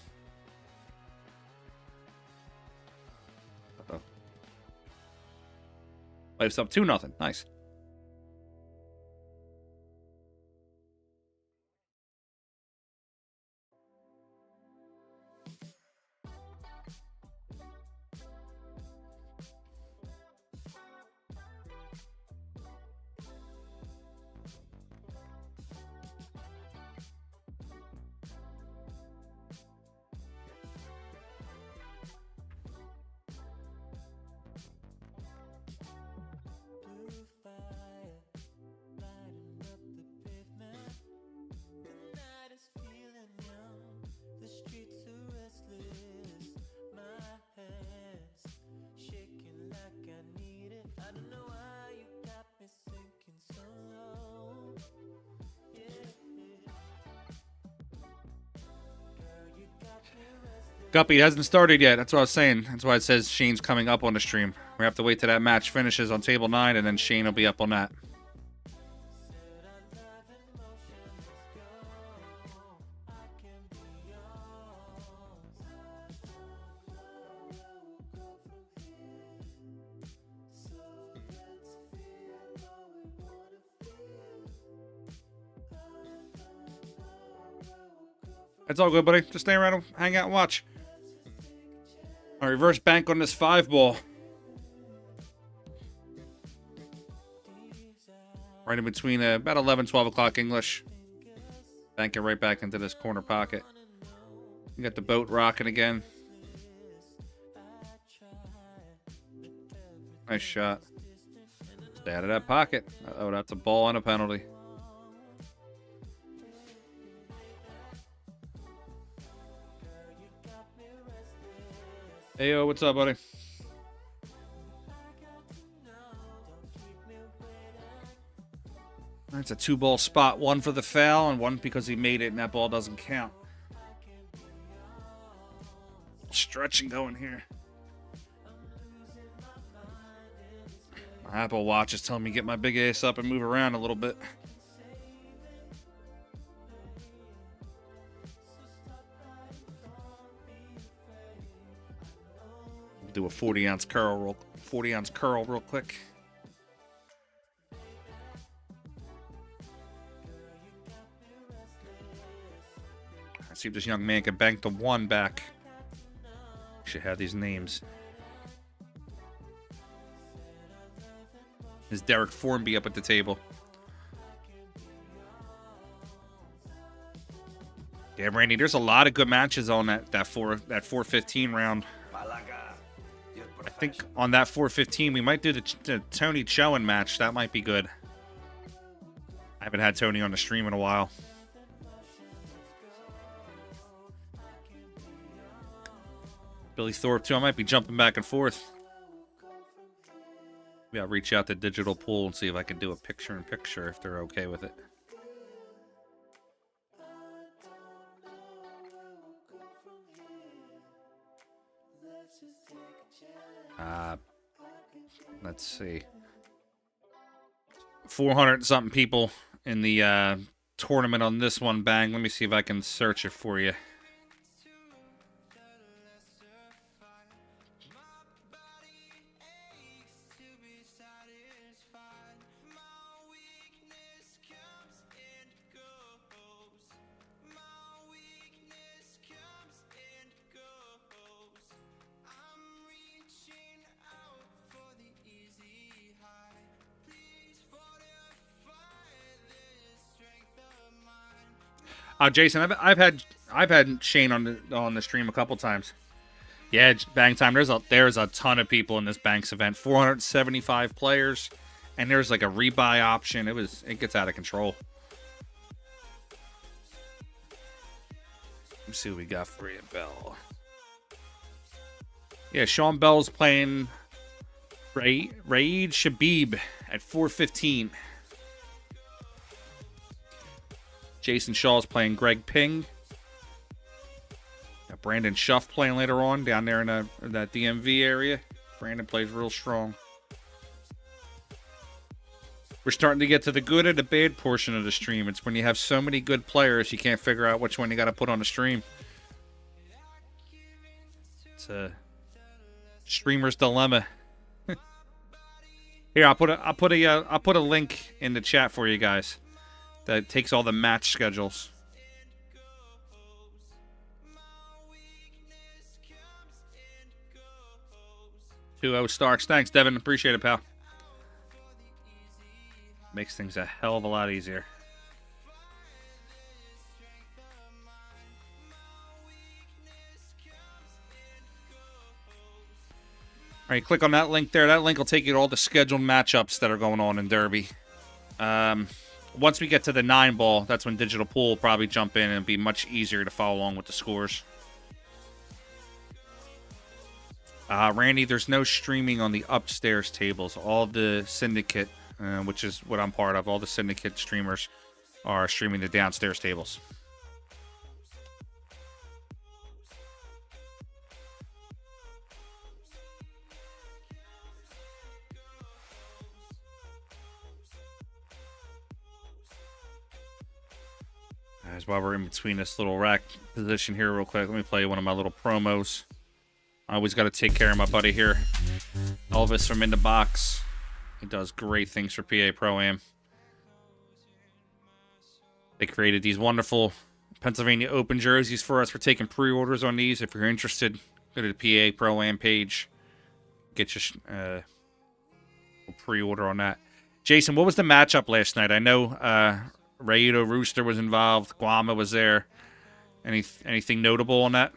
Uh-oh. Wife's up 2-0. Nice. Blue fire lighting up the pavement. The night is feeling young. The streets are restless. My hands shaking like I need it. I don't know why you got me sinking so low. Yeah. Girl, you got me restless. Guppy hasn't started yet. That's what I was saying. That's why it says Shane's coming up on the stream. We have to wait till that match finishes on table 9, and then Shane will be up on that. Said our love in motion, let's go. I can be yours. Go from here. So let's feel what we wanna feel. It's all good, buddy. Just stay around, hang out, and watch. All right, reverse bank on this 5 ball. Right in between about 11, 12 o'clock English. Bank it right back into this corner pocket. You got the boat rocking again. Nice shot. Stay out of that pocket. Oh, that's a ball and a penalty. Hey, yo, what's up, buddy? That's a 2-ball spot. 1 for the foul and 1 because he made it, and that ball doesn't count. Stretching going here. My Apple Watch is telling me to get my big ass up and move around a little bit. Do a 40-ounce curl real quick. Let's see if this young man can bank the 1 back. Should have these names. Is Derek Formby up at the table? Yeah, Randy, there's a lot of good matches on that 415 round. I think on that 415 we might do the Tony Chowan match. That might be good. I haven't had Tony on the stream in a while. Billy Thorpe too. I might be jumping back and forth. Maybe I'll reach out to Digital Pool and see if I can do a picture-in-picture if they're okay with it. Let's see. 400 and something people in the tournament on this one, Bang. Let me see if I can search it for you. Jason, I've had Shane on the stream a couple times. Yeah, Bang Time. There's a ton of people in this Banks event. 475 players, and there's like a rebuy option. It gets out of control. Let's see what we got for you, Bell. Yeah, Sean Bell's playing Raid Shabib at 415. Jason Shaw's playing Greg Ping. Got Brandon Schuff playing later on down there in that DMV area. Brandon plays real strong. We're starting to get to the good and the bad portion of the stream. It's when you have so many good players, you can't figure out which one you got to put on the stream. It's a streamer's dilemma. Here, I'll put a link in the chat for you guys that takes all the match schedules. 2-0 Starks. Thanks, Devin. Appreciate it, pal. Makes things a hell of a lot easier. All right, click on that link there. That link will take you to all the scheduled matchups that are going on in Derby. Once we get to the 9-ball, that's when Digital Pool will probably jump in and it'll be much easier to follow along with the scores. Randy, there's no streaming on the upstairs tables. All the Syndicate, which is what I'm part of, all the Syndicate streamers are streaming the downstairs tables. As while we're in between this little rack position here real quick, let me play one of my little promos. I always got to take care of my buddy here, Elvis from In the Box. He does great things for PA Pro-Am. They created these wonderful Pennsylvania Open jerseys for us. We're taking pre-orders on these. If you're interested, go to the PA Pro-Am page. Get your pre-order on that. Jason, what was the matchup last night? I know Raido Rooster was involved. Guama was there. Anything notable on that?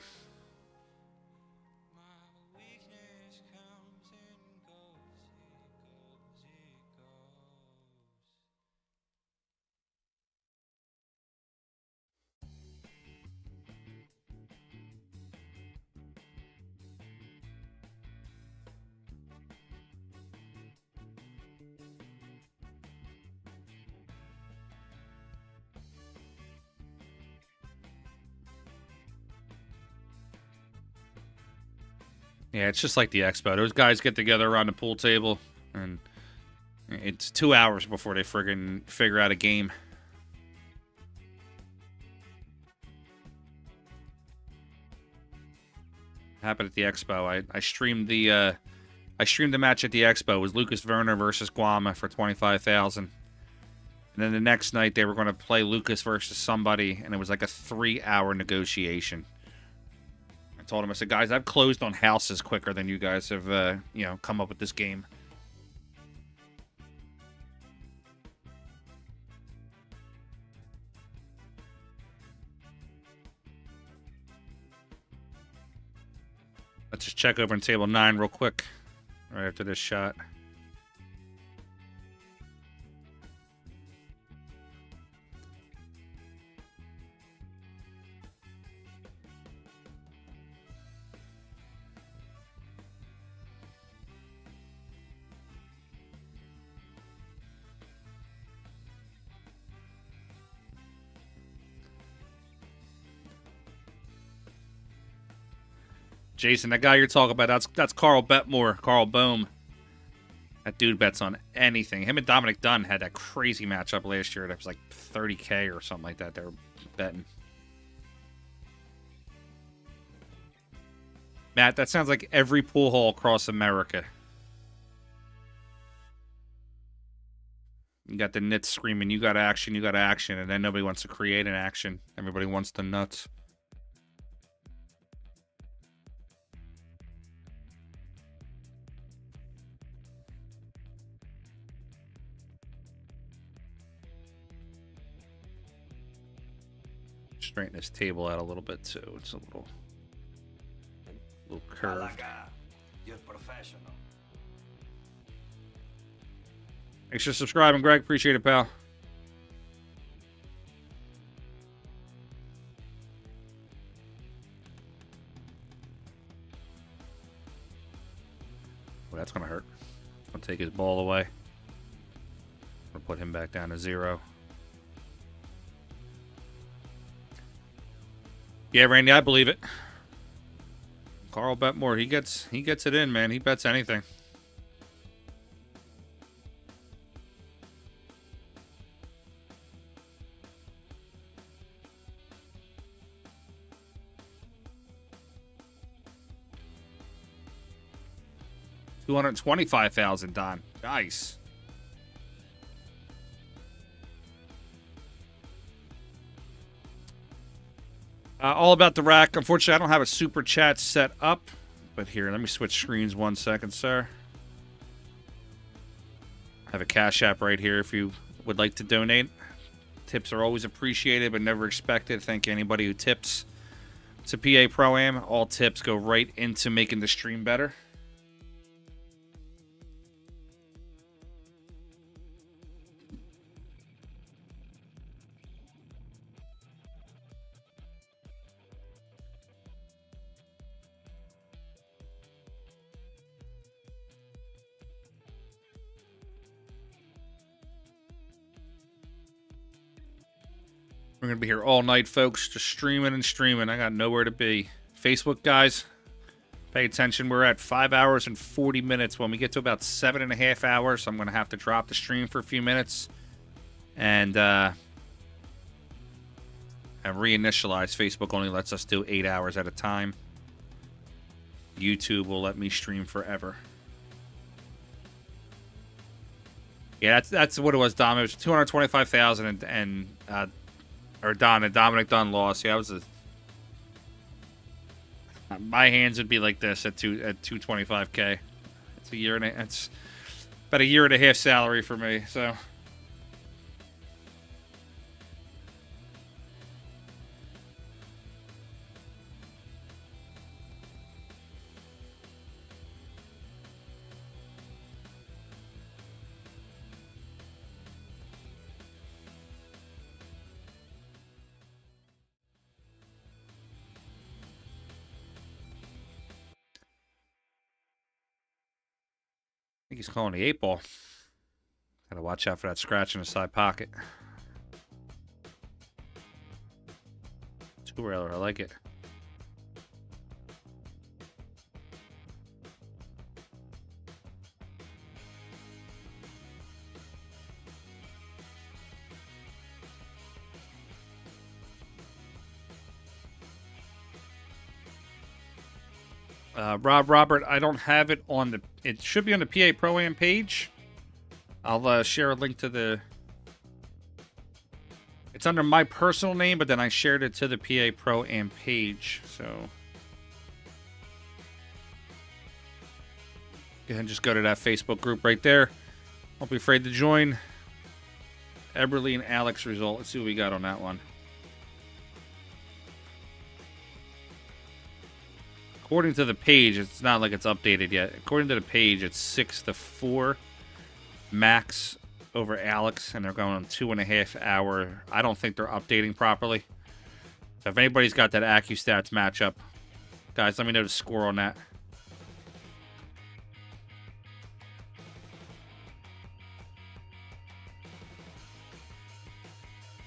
Yeah, it's just like the expo. Those guys get together around the pool table, and it's 2 hours before they friggin' figure out a game. Happened at the expo. I streamed the match at the expo. It was Lucas Werner versus Guama for 25,000. And then the next night they were going to play Lucas versus somebody, and it was like a 3-hour negotiation. I told him, I said, guys, I've closed on houses quicker than you guys have, come up with this game. Let's just check over on table 9 real quick, right after this shot. Jason, that guy you're talking about, that's Carl Betmore, Carl Bohm. That dude bets on anything. Him and Dominic Dunn had that crazy matchup last year. That was like 30K or something like that. They were betting. Matt, that sounds like every pool hall across America. You got the nits screaming, you got action, and then nobody wants to create an action. Everybody wants the nuts. Straighten this table out a little bit too. It's a little curved. Malaga, you're professional. Thanks for subscribing, Greg. Appreciate it, pal. Well, that's gonna hurt. I'll take his ball away. I'll put him back down to 0. Yeah, Randy, I believe it. Carl bet more. He gets it in, man. He bets anything. $225,000, Don. Nice. All about the rack. Unfortunately, I don't have a super chat set up. But here, let me switch screens 1 second, sir. I have a Cash App right here if you would like to donate. Tips are always appreciated but never expected. Thank anybody who tips. It's a PA Pro-Am. All tips go right into making the stream better. We're going to be here all night, folks. Just streaming and streaming. I got nowhere to be. Facebook, guys, pay attention. We're at 5 hours and 40 minutes. When we get to about 7.5 hours, I'm going to have to drop the stream for a few minutes and reinitialize. Facebook only lets us do 8 hours at a time. YouTube will let me stream forever. Yeah, that's what it was, Dom. It was 225,000 and Dominic Dunn lost. Yeah, my hands would be like this at 225K. It's about a year and a half salary for me. So. I think he's calling the 8-ball. Gotta watch out for that scratch in the side pocket. Two-railer, I like it. Robert, I don't have it on the... It should be on the PA Pro-Am page. I'll share a link to the... It's under my personal name, but then I shared it to the PA Pro-Am page, so... Go ahead and just go to that Facebook group right there. Don't be afraid to join. Eberly and Alex result. Let's see what we got on that one. According to the page, it's not like it's updated yet. According to the page, it's 6-4 Max over Alex, and they're going on 2.5 hour. I don't think they're updating properly. So if anybody's got that AccuStats matchup, guys, let me know the score on that.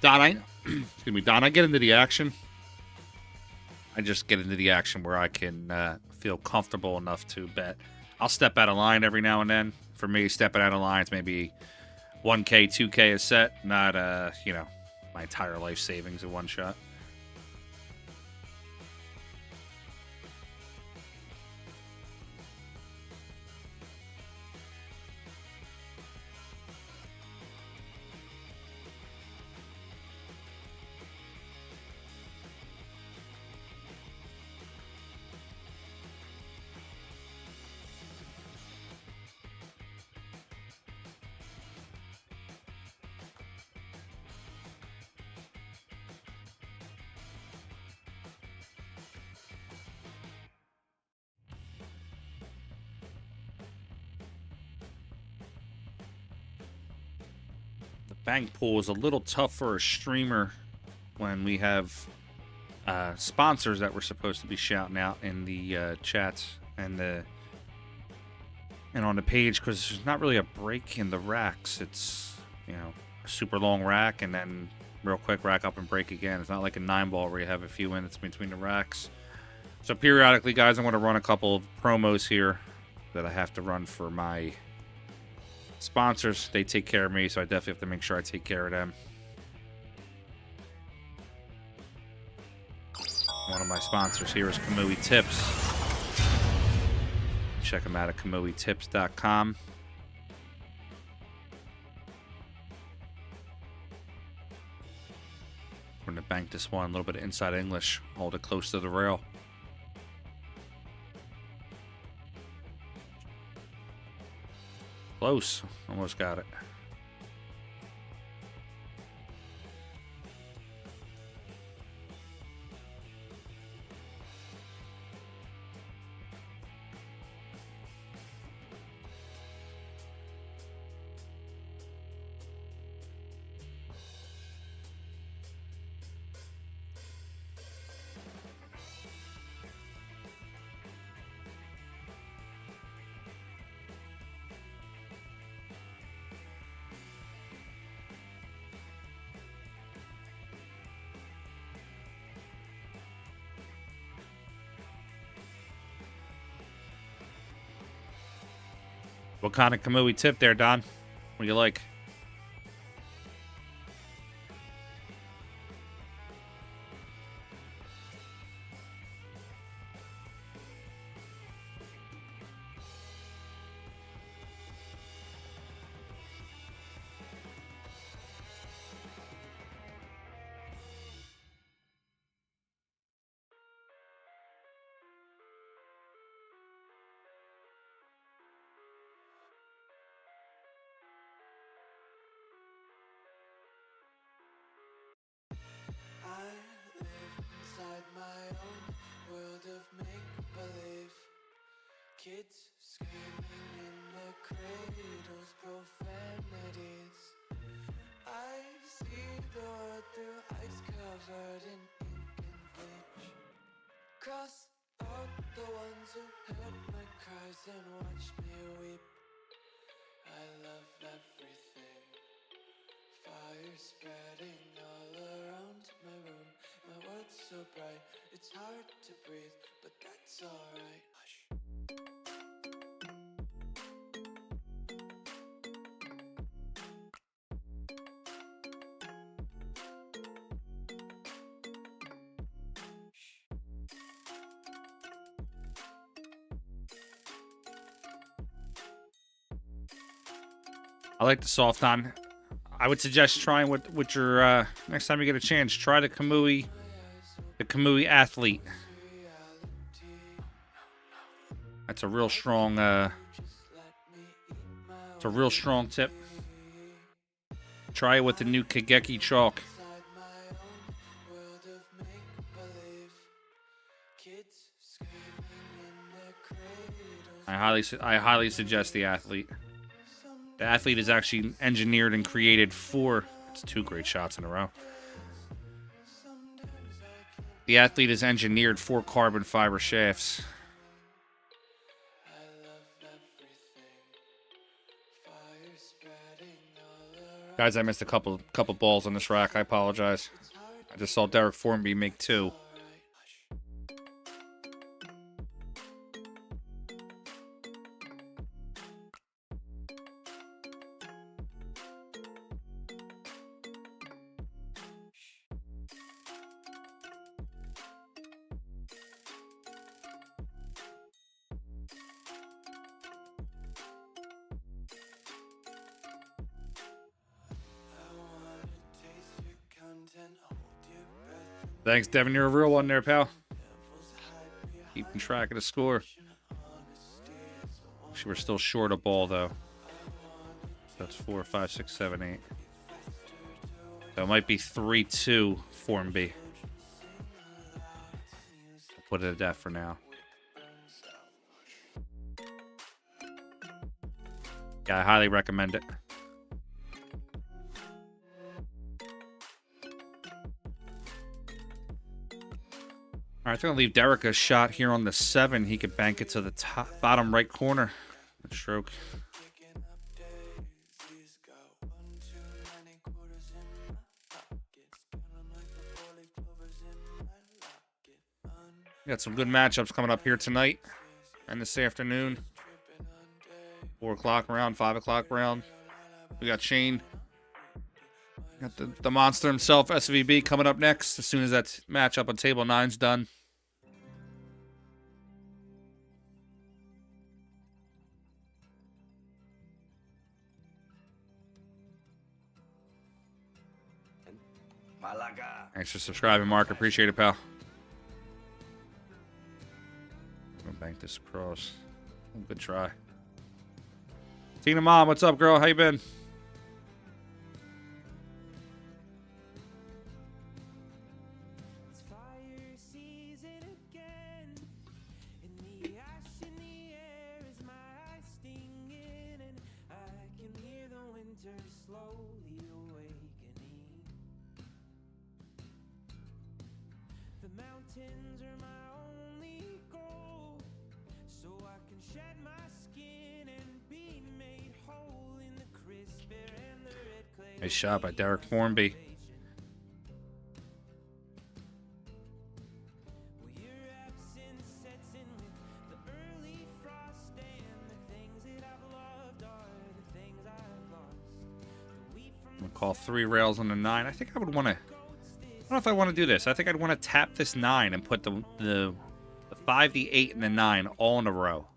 Don, I get into the action. I just get into the action where I can feel comfortable enough to bet. I'll step out of line every now and then. For me, stepping out of line is maybe 1K, 2K a set, not my entire life savings in one shot. bank pool is a little tough for a streamer when we have sponsors that we're supposed to be shouting out in the chats and on the page, because there's not really a break in the racks. It's, you know, a super long rack and then real quick rack up and break again. It's not like a 9-ball where you have a few minutes between the racks. So periodically, guys, I'm going to run a couple of promos here that I have to run for my sponsors. They take care of me, so I definitely have to make sure I take care of them. One of my sponsors here is Kamui Tips. Check them out at kamuitips.com. We're going to bank this one, a little bit of inside English, hold it close to the rail. Close, almost got it. What kind of Kamui tip there, Don? What do you like? I live inside my own world of make-believe. Kids screaming in their cradles, profanities. I see the world through ice covered in ink and bleach. Cross out the ones who heard my cries and watched me weep. I love everything. Fire spreading all around my room. My world's so bright, it's hard to breathe, but that's alright. Hush. I like the soft on. I would suggest trying with your next time you get a chance. Try the Kamui Athlete. That's a real strong. It's a real strong tip. Try it with the new Kageki chalk. I highly suggest the Athlete. The Athlete is actually engineered and created for... It's 2 great shots in a row. The Athlete is engineered for carbon fiber shafts. Guys, I missed a couple balls on this rack. I apologize. I just saw Derek Formby make 2. Thanks, Devin. You're a real one there, pal. Keeping track of the score. Actually, we're still short a ball, though. That's 4, 5, 6, 7, 8. So it might be 3-2 Form B. I'll put it at that for now. Yeah, I highly recommend it. All right, I'm going to leave Derek a shot here on the 7. He could bank it to the top, bottom right corner. Good stroke. We got some good matchups coming up here tonight and this afternoon. 4 o'clock round, 5 o'clock round. We got Shane. Got the monster himself, SVB, coming up next as soon as that matchup on table 9's done. Malaga. Thanks for subscribing, Mark. Appreciate it, pal. I'm gonna bank this across. Oh, good try. Tina Mom, what's up, girl? How you been? It's fire season again, and the ash in the air is my eyes stinging, and I can hear the winter slowly awakening. The mountains are my only goal, so I can shed my skin and be made whole in the crisp air and the red clay. Nice shot by Derek Formby. Well, your absence sets in with the early frost, and the things that I've loved are the things I've lost. The wheat from I'm gonna call 3 rails on the 9. I think I would want to. I don't know if I want to do this. I think I'd want to tap this 9 and put the 5, the 8, and the 9 all in a row.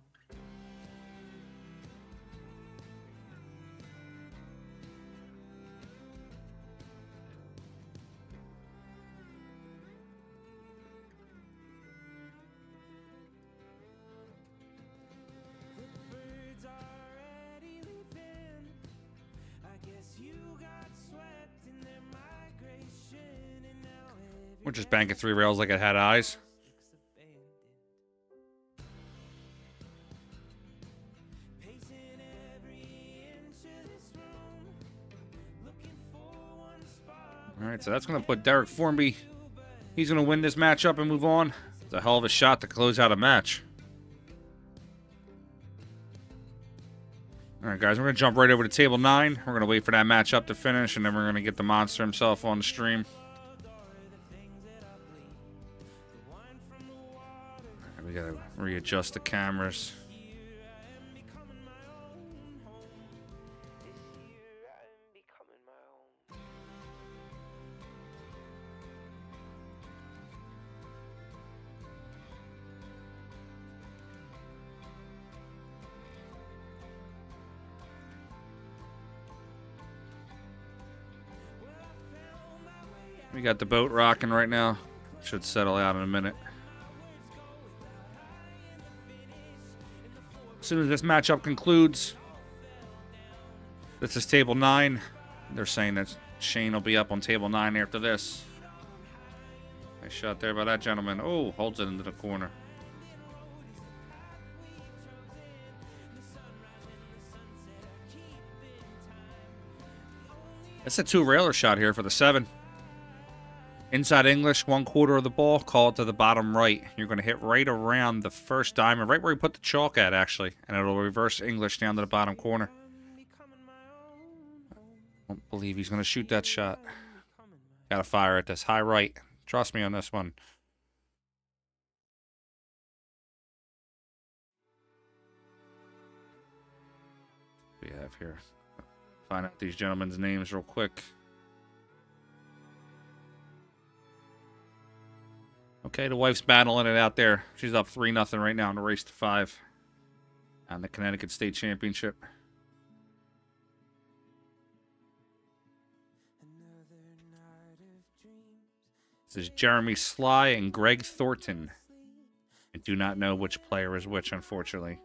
the birds already leaving. I guess you got swept in their migration, and now We're just banking 3 rails like it had eyes. looks abandoned. Pacing every inch of this room, looking for one spot. All right, so that's going to put Derek Formby. He's going to win this matchup and move on. It's a hell of a shot to close out a match. All right, guys, we're going to jump right over to table 9. We're going to wait for that matchup to finish, and then we're going to get the monster himself on the stream. All right, we got to readjust the cameras. We got the boat rocking right now. Should settle out in a minute. As soon as this matchup concludes, this is table 9. They're saying that Shane will be up on table 9 after this. Nice shot there by that gentleman. Oh, holds it into the corner. It's a 2-railer shot here for the 7. Inside English, 1/4 of the ball, call it to the bottom right. You're going to hit right around the first diamond, right where you put the chalk at, actually. And it'll reverse English down to the bottom corner. I don't believe he's going to shoot that shot. Got to fire at this high right. Trust me on this one. What do we have here? Find out these gentlemen's names real quick. Okay, the wife's battling it out there. She's up 3-0 right now in the race to 5 on the Connecticut State Championship. This is Jeremy Sly and Greg Thornton. I do not know which player is which, unfortunately.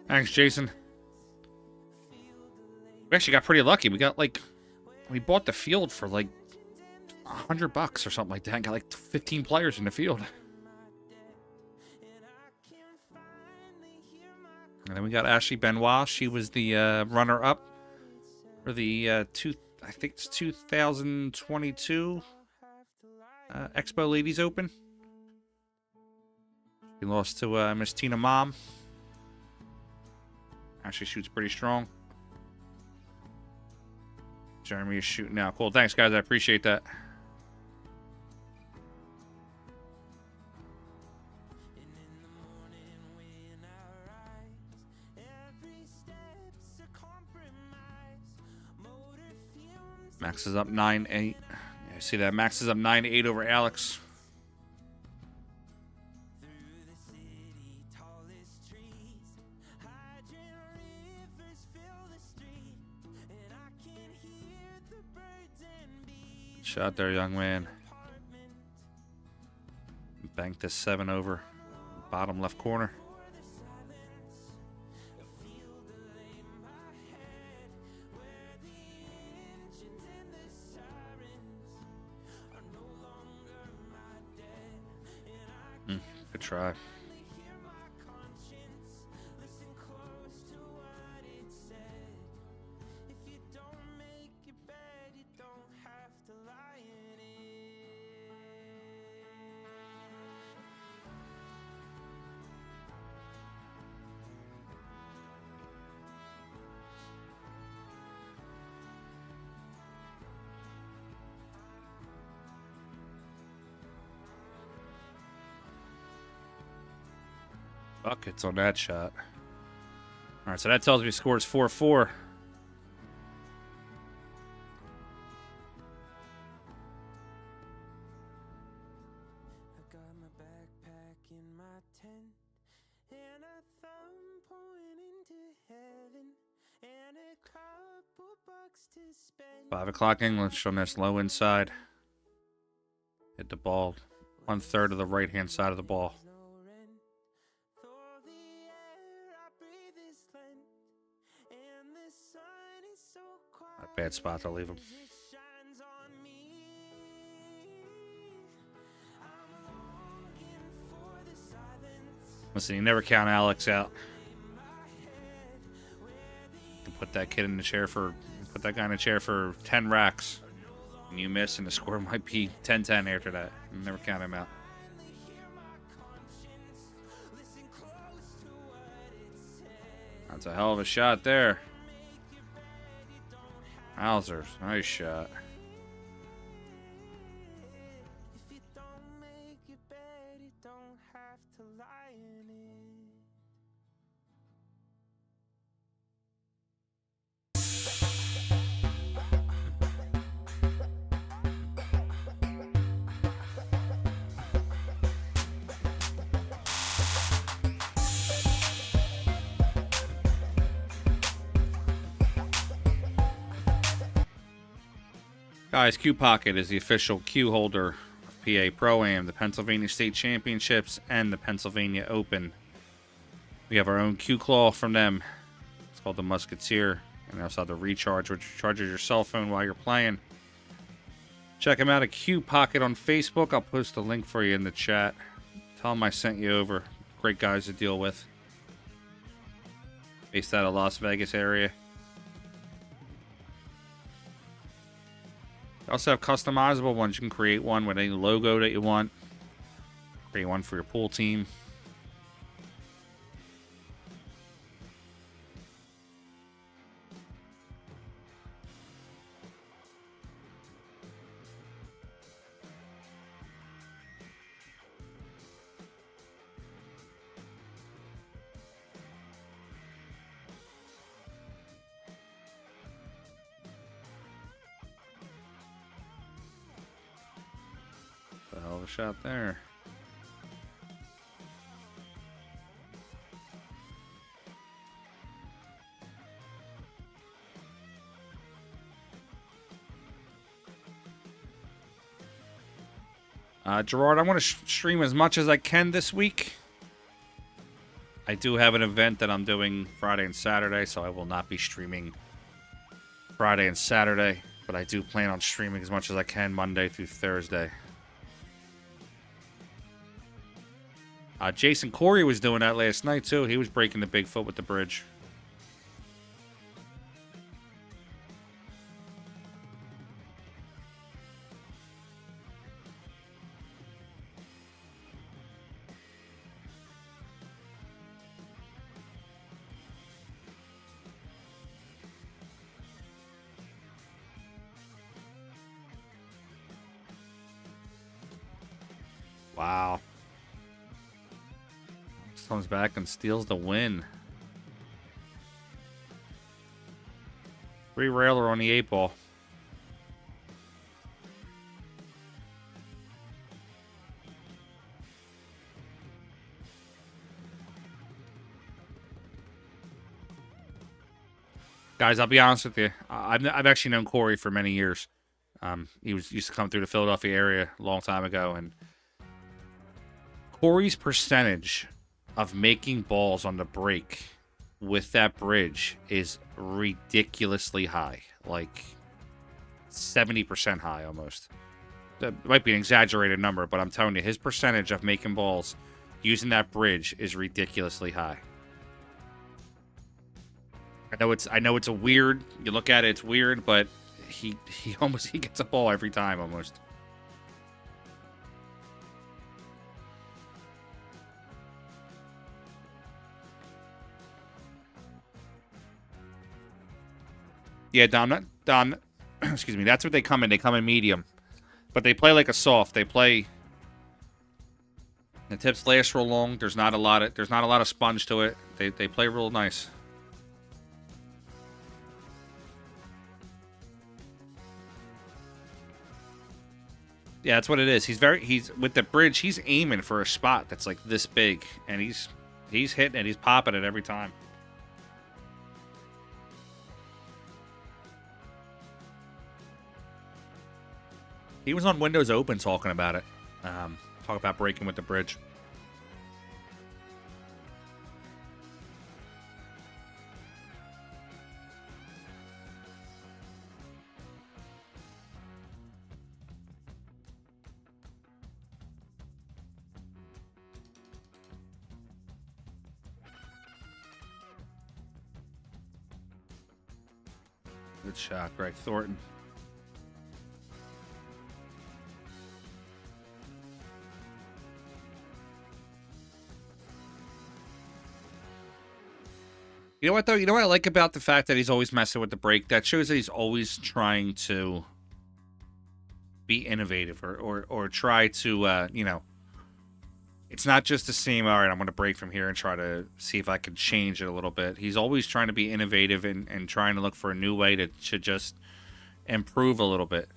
Thanks, Jason. We actually got pretty lucky. We got like, we bought the field for like $100 or something like that. And got like 15 players in the field. And then we got Ashley Benoit. She was the runner-up for the I think it's 2022 Expo Ladies Open. She lost to Miss Tina Mom. Ashley shoots pretty strong. Jeremy is shooting now. Cool. Thanks, guys. I appreciate that. Max is up 9-8. Yeah, I see that. Max is up 9-8 over Alex. Shot there, young man. Banked this 7 over. Bottom left corner. Good try. Buckets on that shot. All right, so that tells me scores 4-4. I got my backpack in my tent and a thumb pointing to heaven and a couple bucks to spend. 5 o'clock English on this low inside. Hit the ball 1/3 of the right-hand side of the ball. Not a bad spot to leave him. Listen, you never count Alex out. You can put that kid in the chair for, put that guy in the chair for 10 racks, and you miss, and the score might be 10-10 after that. You never count him out. That's a hell of a shot there. Hauser's nice shot. If you don't make your bed, you don't have to lie in it. Guys, Q Pocket is the official Q holder of PA Pro-Am, the Pennsylvania State Championships, and the Pennsylvania Open. We have our own Q Claw from them. It's called the Musketeer. And we also have the Recharge, which charges your cell phone while you're playing. Check them out at Q Pocket on Facebook. I'll post a link for you in the chat. Tell them I sent you over. Great guys to deal with. Based out of Las Vegas area. They also have customizable ones. You can create one with any logo that you want. Create one for your pool team. Hell of a shot there. Gerard, I want to stream as much as I can this week. I do have an event that I'm doing Friday and Saturday, so I will not be streaming Friday and Saturday, but I do plan on streaming as much as I can Monday through Thursday. Jason Corey was doing that last night, too. He was breaking the Bigfoot with the bridge. Wow. Comes back and steals the win. 3 railer on the 8 ball. Guys, I'll be honest with you. I've actually known Corey for many years. He used to come through the Philadelphia area a long time ago, and Corey's percentage of making balls on the break with that bridge is ridiculously high. Like 70% high almost. That might be an exaggerated number, but I'm telling you, his percentage of making balls using that bridge is ridiculously high. I know it's a weird, you look at it, it's weird, but he gets a ball every time almost. Yeah, Don, excuse me. That's what they come in. They come in medium, but they play like a soft. They play. The tips last real long. There's not a lot of sponge to it. They play real nice. Yeah, that's what it is. He's with the bridge. He's aiming for a spot that's like this big, and he's hitting it. He's popping it every time. He was on Windows Open talking about it. Talk about breaking with the bridge. Good shot, Greg Thornton. You know what, though? You know what I like about the fact that he's always messing with the break? That shows that he's always trying to be innovative or try to, you know, it's not just the same, all right, I'm going to break from here and try to see if I can change it a little bit. He's always trying to be innovative and trying to look for a new way to just improve a little bit.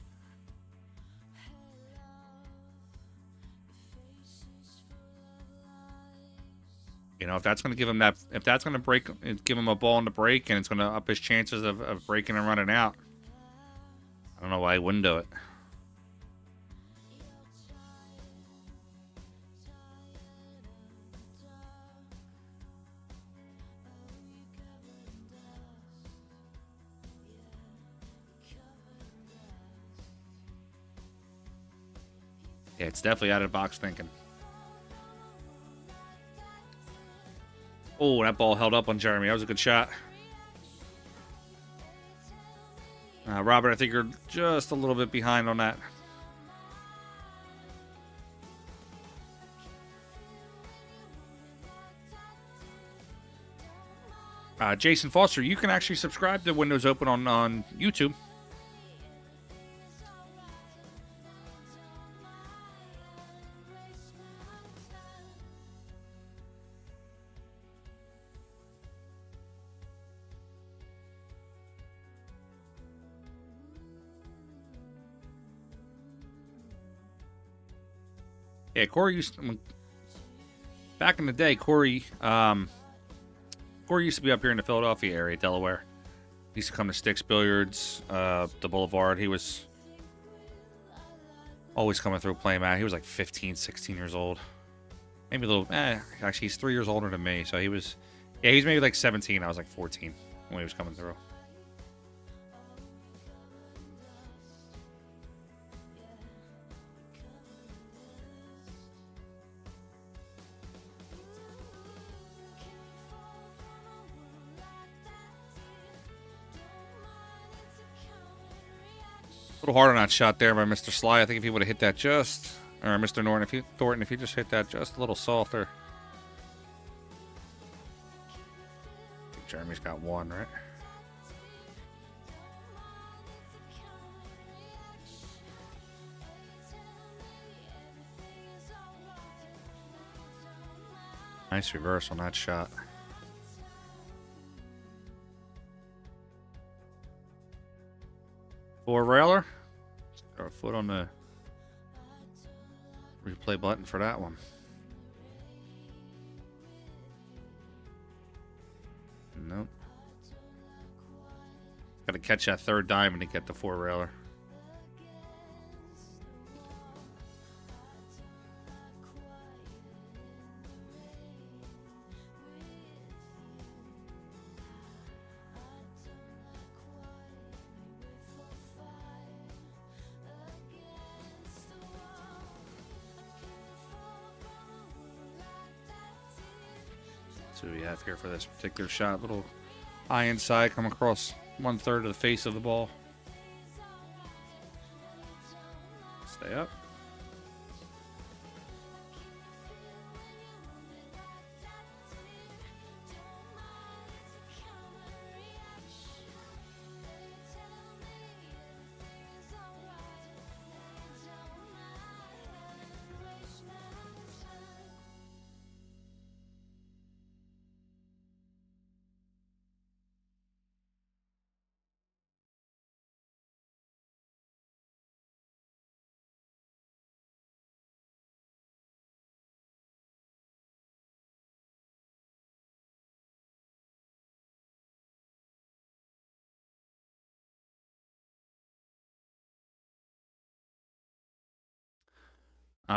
You know, if that's going to give him that, if that's going to give him a ball in the break, and it's going to up his chances of breaking and running out, I don't know why he wouldn't do it. Yeah, it's definitely out of the box thinking. Oh, that ball held up on Jeremy. That was a good shot. Robert, I think you're just a little bit behind on that. Jason Foster, you can actually subscribe to Windows Open on YouTube. Yeah, Corey used to, back in the day. Corey used to be up here in the Philadelphia area, Delaware. He used to come to Sticks Billiards, the Boulevard. He was always coming through playing mat. He was like 15, 16 years old. Maybe a little, actually he's 3 years older than me. So he was, yeah, he was maybe like 17. I was like 14 when he was coming through. little hard on that shot there by Mr. Sly. I think if he would have hit that just, or Mr. Thornton, if he just hit that just a little softer. I think Jeremy's got one, right? Nice reverse on that shot. Four railer. Got a foot on the replay button for that one. Nope. Got to catch that third diamond to get the four railer. So we have here for this particular shot, little high inside, come across 1/3 of the face of the ball. Stay up.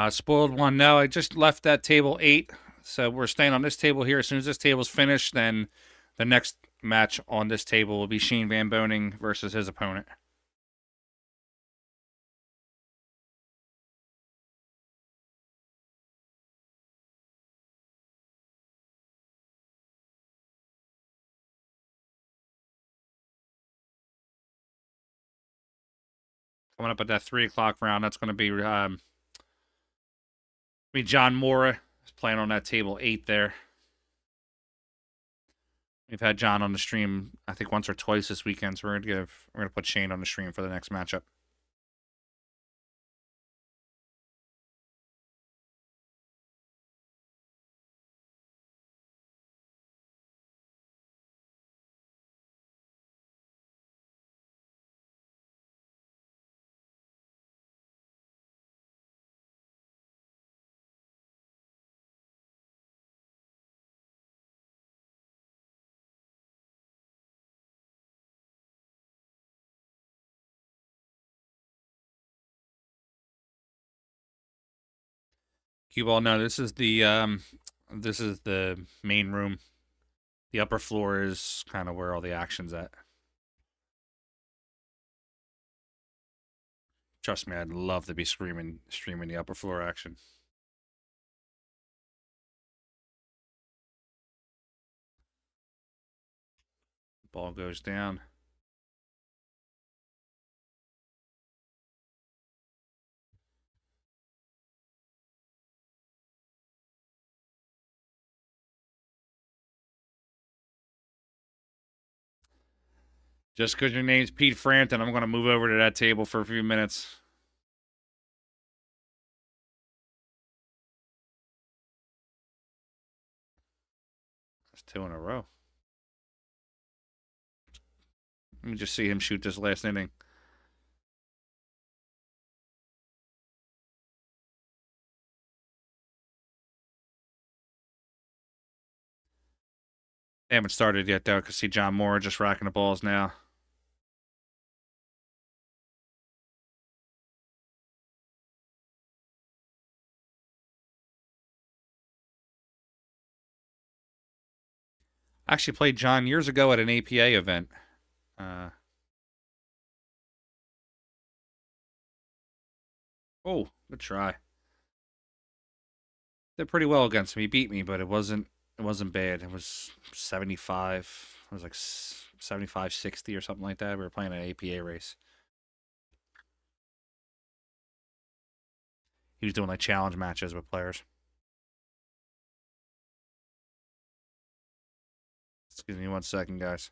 Spoiled one. No, I just left that table 8. So we're staying on this table here. As soon as this table's finished, then the next match on this table will be Shane Van Boning versus his opponent. Coming up at that 3 o'clock round, that's going to be John Mora is playing on that table 8 there. We've had John on the stream, I think, once or twice this weekend, so we're gonna put Shane on the stream for the next matchup. Cue ball. No, this is the main room. The upper floor is kind of where all the action's at. Trust me, I'd love to be streaming the upper floor action. Ball goes down. Just because your name's Pete Frampton, I'm going to move over to that table for a few minutes. That's 2 in a row. Let me just see him shoot this last inning. They haven't started yet, though. I can see John Moore just racking the balls now. I actually played John years ago at an APA event. Oh, good try. Did pretty well against him. He beat me, but it wasn't bad. It was 75. It was like 75-60 or something like that. We were playing an APA race. He was doing like challenge matches with players. Excuse me 1 second, guys.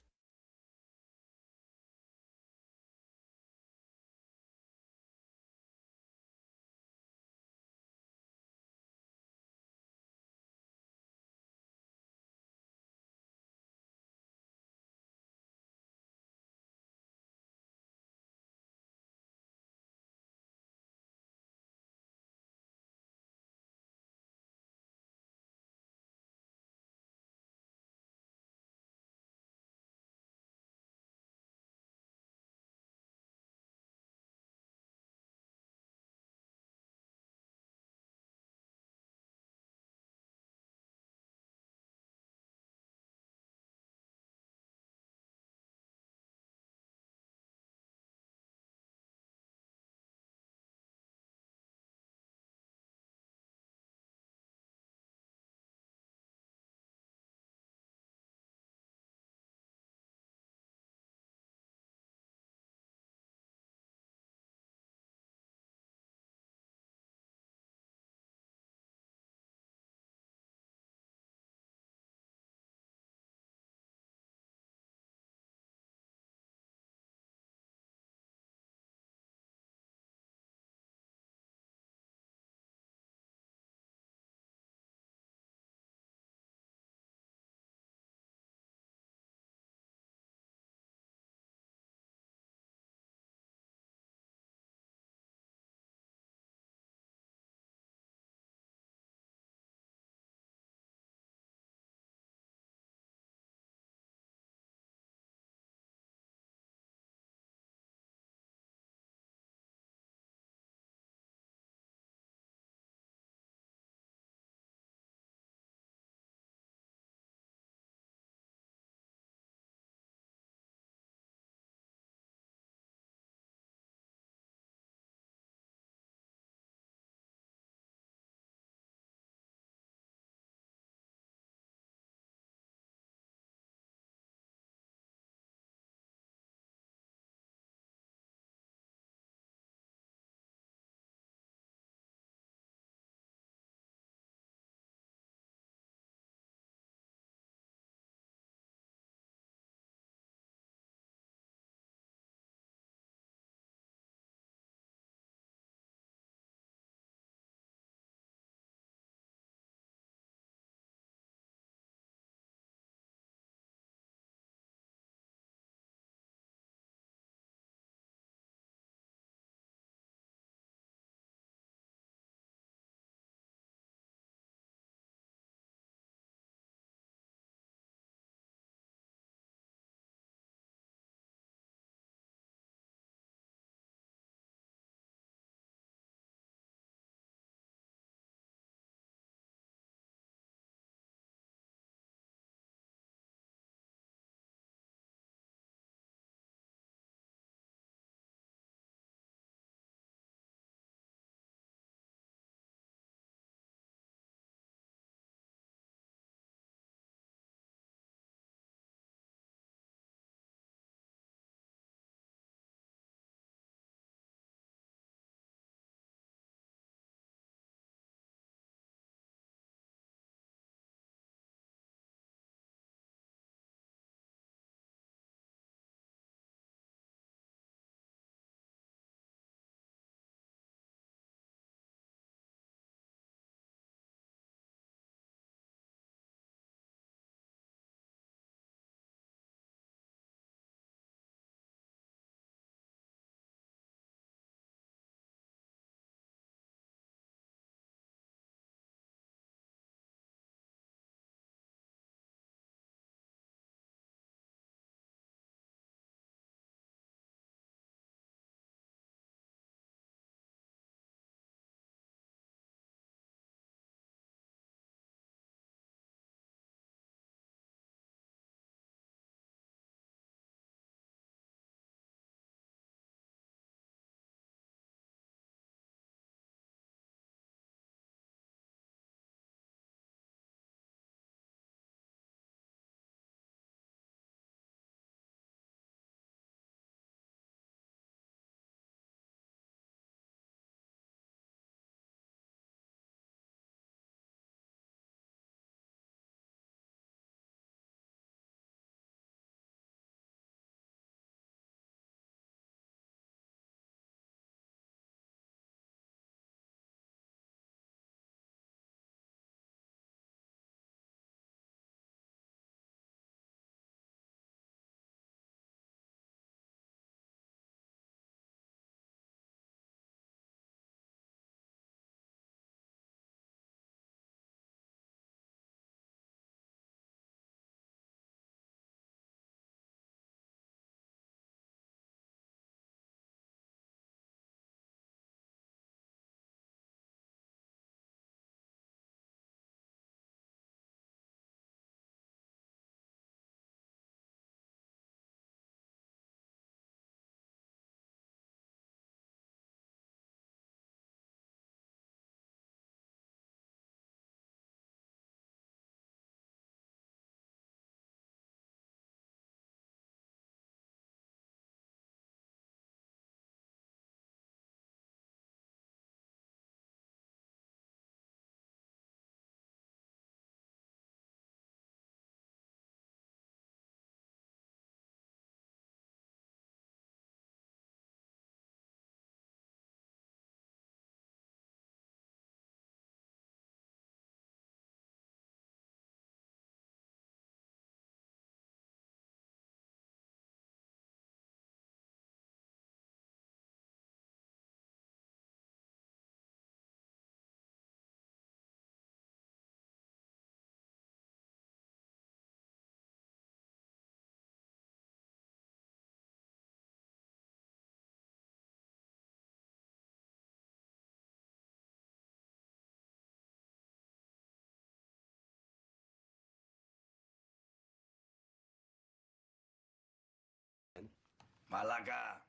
Malaga,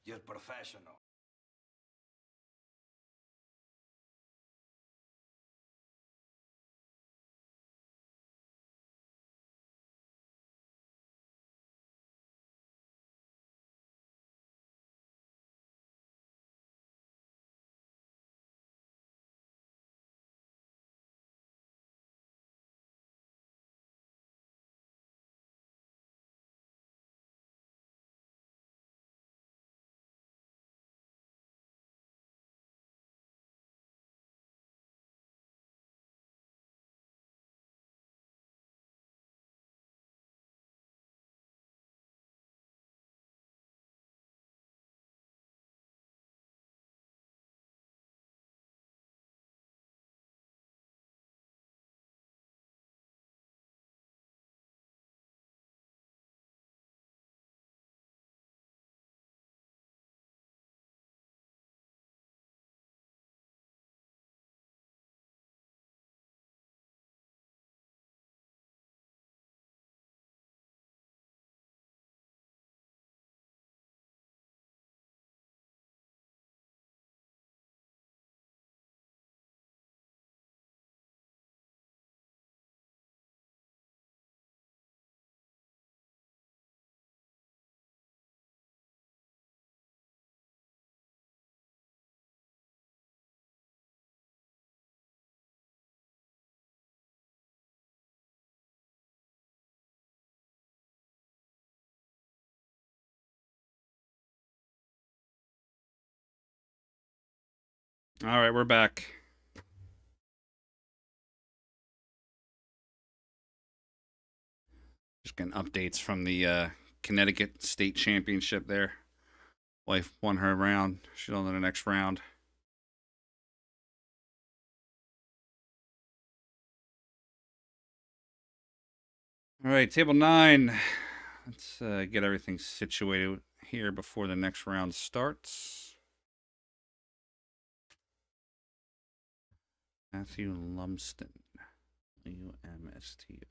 you're professional. All right, we're back. Just getting updates from the Connecticut State Championship there. Wife won her round. She's on to the next round. All right, table 9. Let's get everything situated here before the next round starts. Matthew Lumsden. Lumston.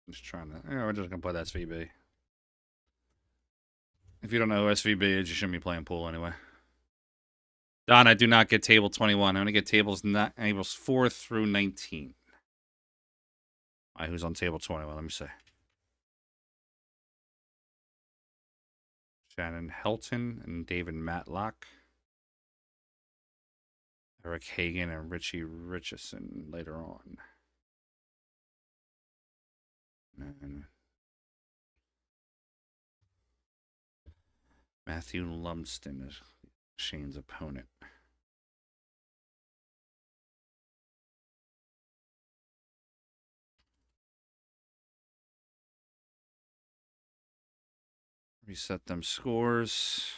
Just trying to. We're just gonna put SVB. If you don't know who SVB is, you shouldn't be playing pool anyway. Don, I do not get table 21. I'm gonna get tables 4 through 19. All right, who's on table 21? Let me see. Shannon Helton and David Matlock. Eric Hagan and Richie Richardson later on. And Matthew Lumsden is Shane's opponent. Reset them scores.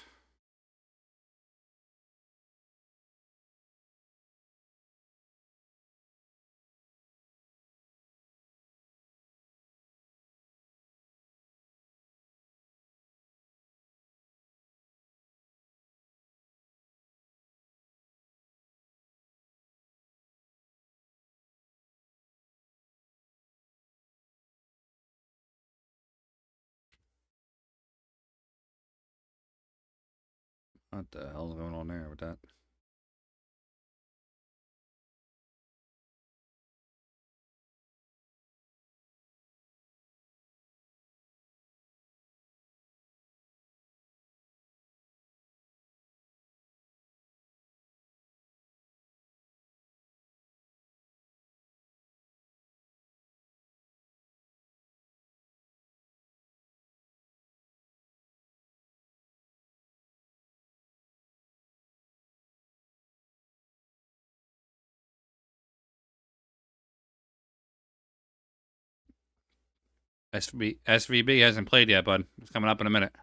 What the hell's going on there with that? SVB hasn't played yet, bud. It's coming up in a minute.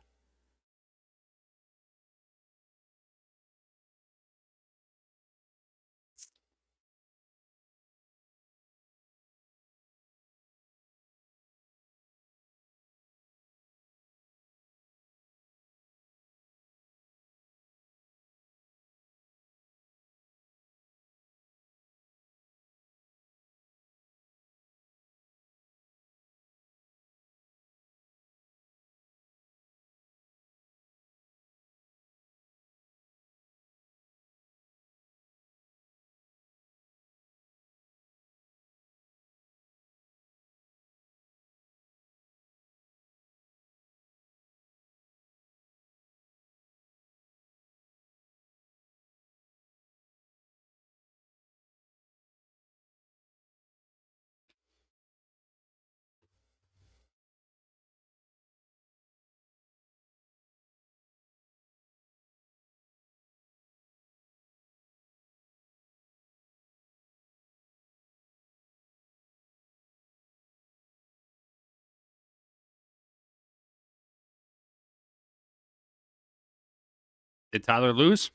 Did Tyler lose?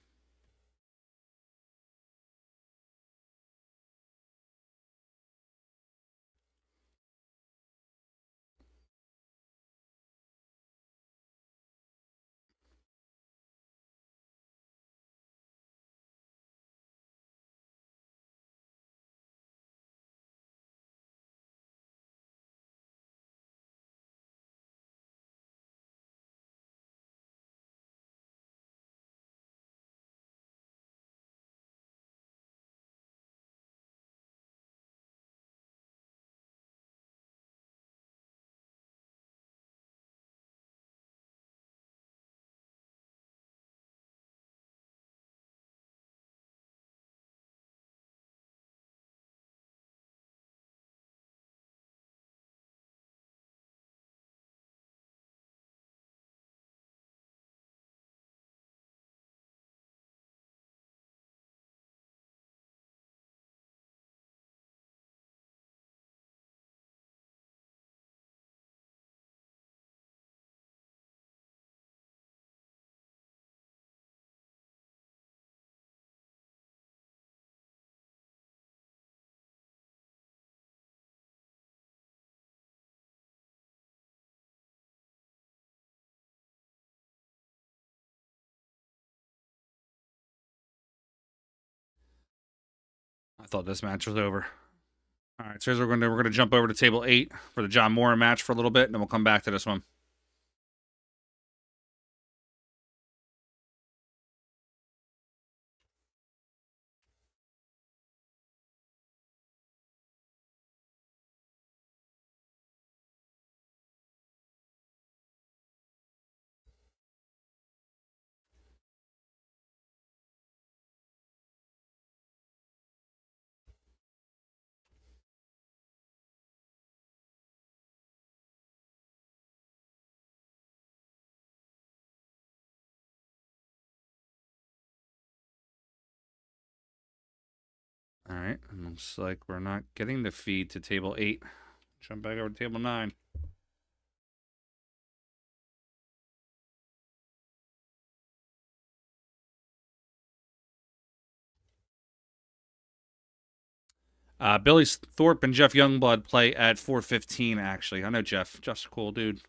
I thought this match was over. All right, so here's what we're gonna jump over to table 8 for the John Moore match for a little bit, and then we'll come back to this one. All right, looks like we're not getting the feed to table 8. Jump back over to table 9. Billy Thorpe and Jeff Youngblood play at 4:15. Actually, I know Jeff. Jeff's a cool dude.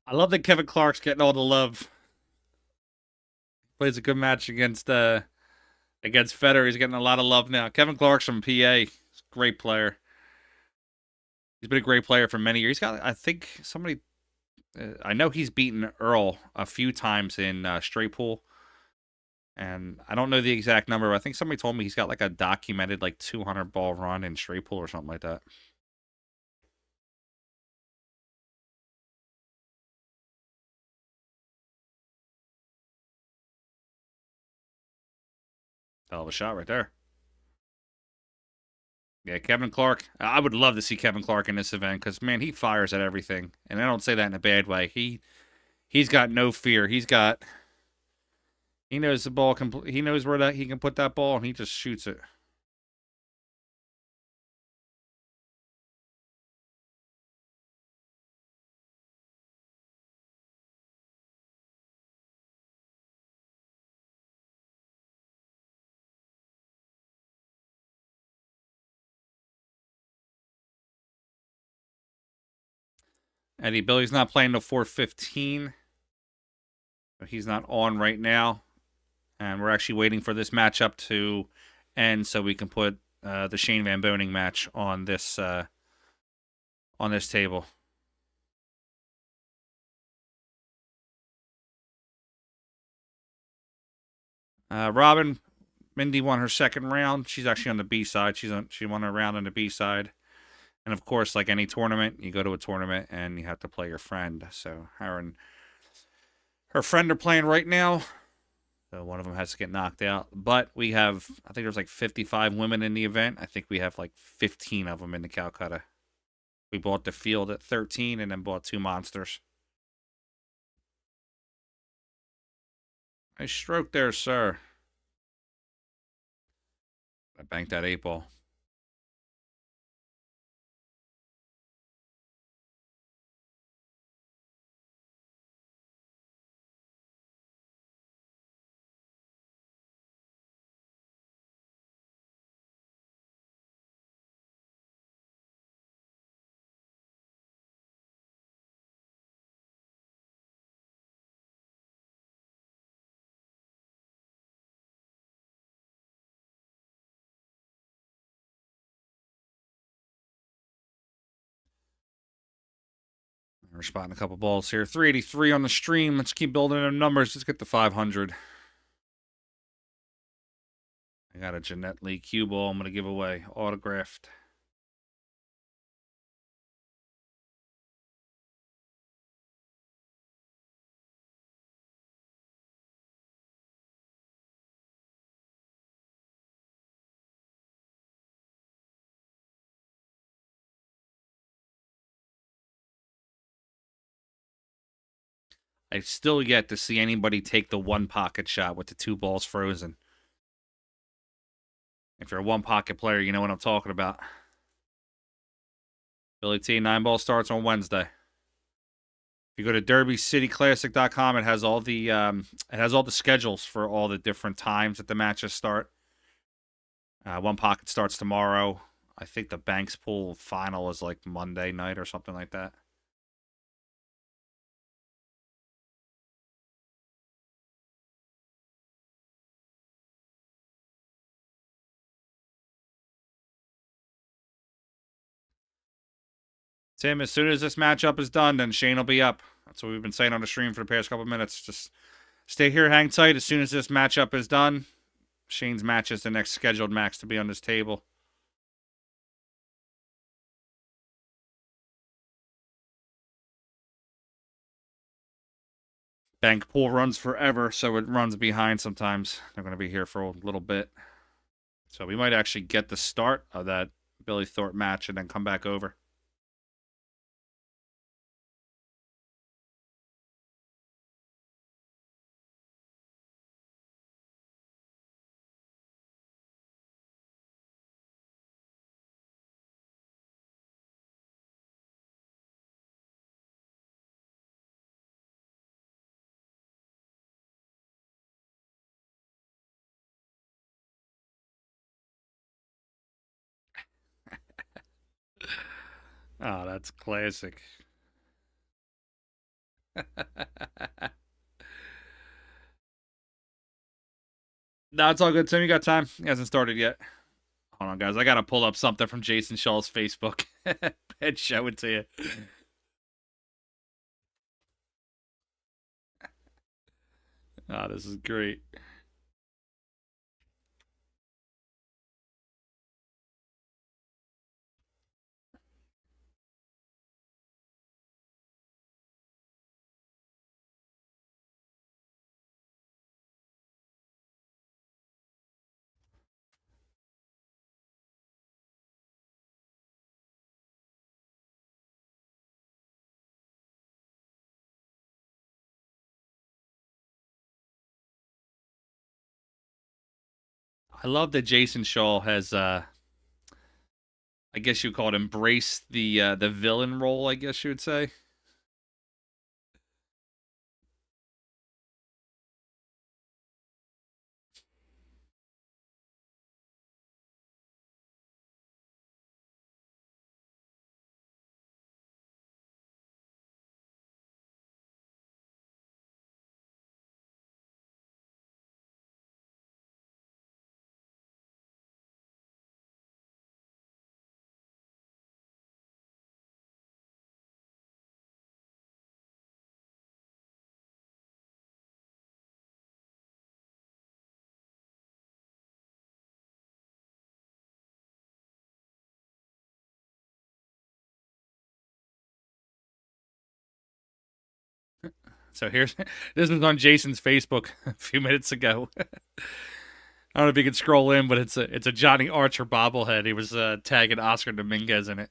I love that Kevin Clark's getting all the love. Plays a good match against Federer. He's getting a lot of love now. Kevin Clark's from PA. He's a great player. He's been a great player for many years. He's got, I think, somebody I know he's beaten Earl a few times in straight pool, and I don't know the exact number. But I think somebody told me he's got like a documented like 200 ball run in straight pool or something like that. Hell of a shot right there. Yeah, Kevin Clark. I would love to see Kevin Clark in this event because man, he fires at everything, and I don't say that in a bad way. He's got no fear. He knows the ball. He knows where that he can put that ball, and he just shoots it. Eddie Billy's not playing till 4:15. He's not on right now, and we're actually waiting for this matchup to end so we can put the Shane Van Boning match on this table. Robin, Mindy won her second round. She's actually on the B side. She won her round on the B side. And of course, like any tournament, you go to a tournament and you have to play your friend. So her and her friend are playing right now. So one of them has to get knocked out. But we have, I think there's like 55 women in the event. I think we have like 15 of them in the Calcutta. We bought the field at 13 and then bought 2 monsters. Nice stroke there, sir. I banked that 8 ball. We're spotting a couple balls here. 383 on the stream. Let's keep building them numbers. Let's get to 500. I got a Jeanette Lee cue ball I'm going to give away. Autographed. I've still yet to see anybody take the 1 pocket shot with the 2 balls frozen. If you're a 1 pocket player, you know what I'm talking about. Billy T, 9 ball starts on Wednesday. If you go to derbycityclassic.com, it has all the schedules for all the different times that the matches start. 1 pocket starts tomorrow. I think the Banks Pool final is like Monday night or something like that. Tim, as soon as this matchup is done, then Shane will be up. That's what we've been saying on the stream for the past couple of minutes. Just stay here, hang tight. As soon as this matchup is done, Shane's match is the next scheduled max to be on this table. Bank pool runs forever, so it runs behind sometimes. They're going to be here for a little bit. So we might actually get the start of that Billy Thorpe match and then come back over. Oh, that's classic. No, it's all good, Tim. You got time? It hasn't started yet. Hold on, guys. I got to pull up something from Jason Shaw's Facebook and show it to you. Ah, this is great. I love that Jason Shaw has I guess you call it embrace the villain role, I guess you would say. So here's this was on Jason's Facebook a few minutes ago. I don't know if you can scroll in, but it's a Johnny Archer bobblehead. He was tagging Oscar Dominguez in it.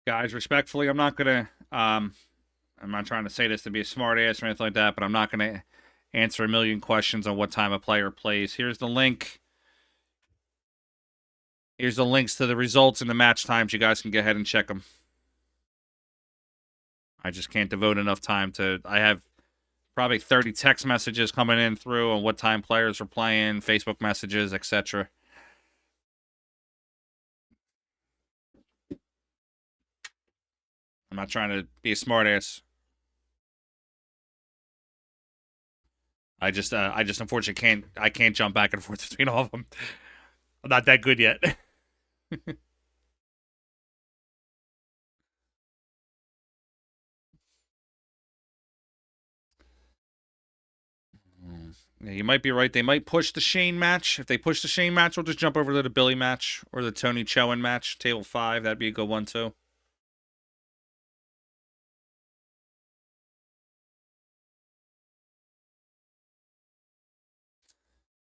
Guys, respectfully, I'm not trying to say this to be a smart ass or anything like that, but I'm not gonna answer a million questions on what time a player plays. Here's the link. Here's the links to the results and the match times. You guys can go ahead and check them. I just can't devote enough time to. I have probably 30 text messages coming in through on what time players are playing, Facebook messages, etc. I'm not trying to be a smartass. I just unfortunately can't jump back and forth between all of them. I'm not that good yet. Yeah, you might be right. They might push the Shane match. If they push the Shane match, we'll just jump over to the Billy match or the Tony Chowan match, table 5. That'd be a good one too.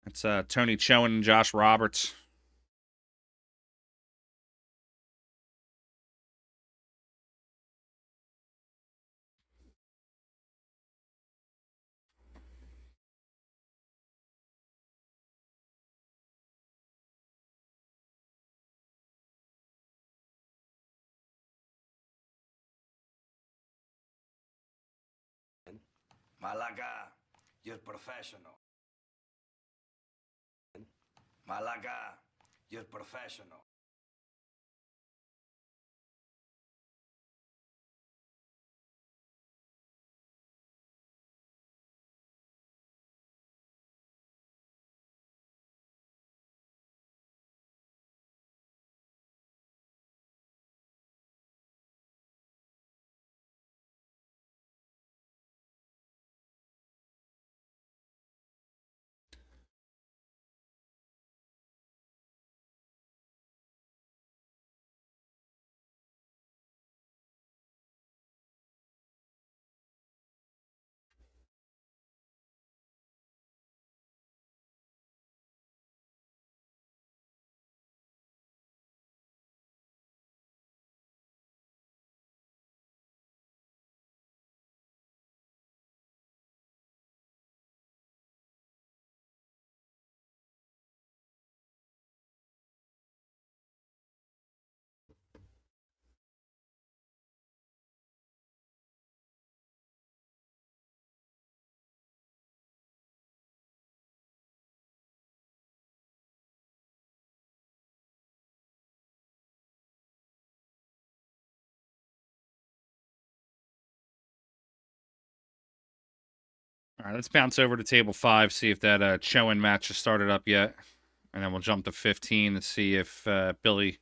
It's Tony Chowan and Josh Roberts. Malaga, you're professional. Malaga, you're professional. All right, let's bounce over to table 5, see if that Chowan match has started up yet. And then we'll jump to 15 and see if Billy...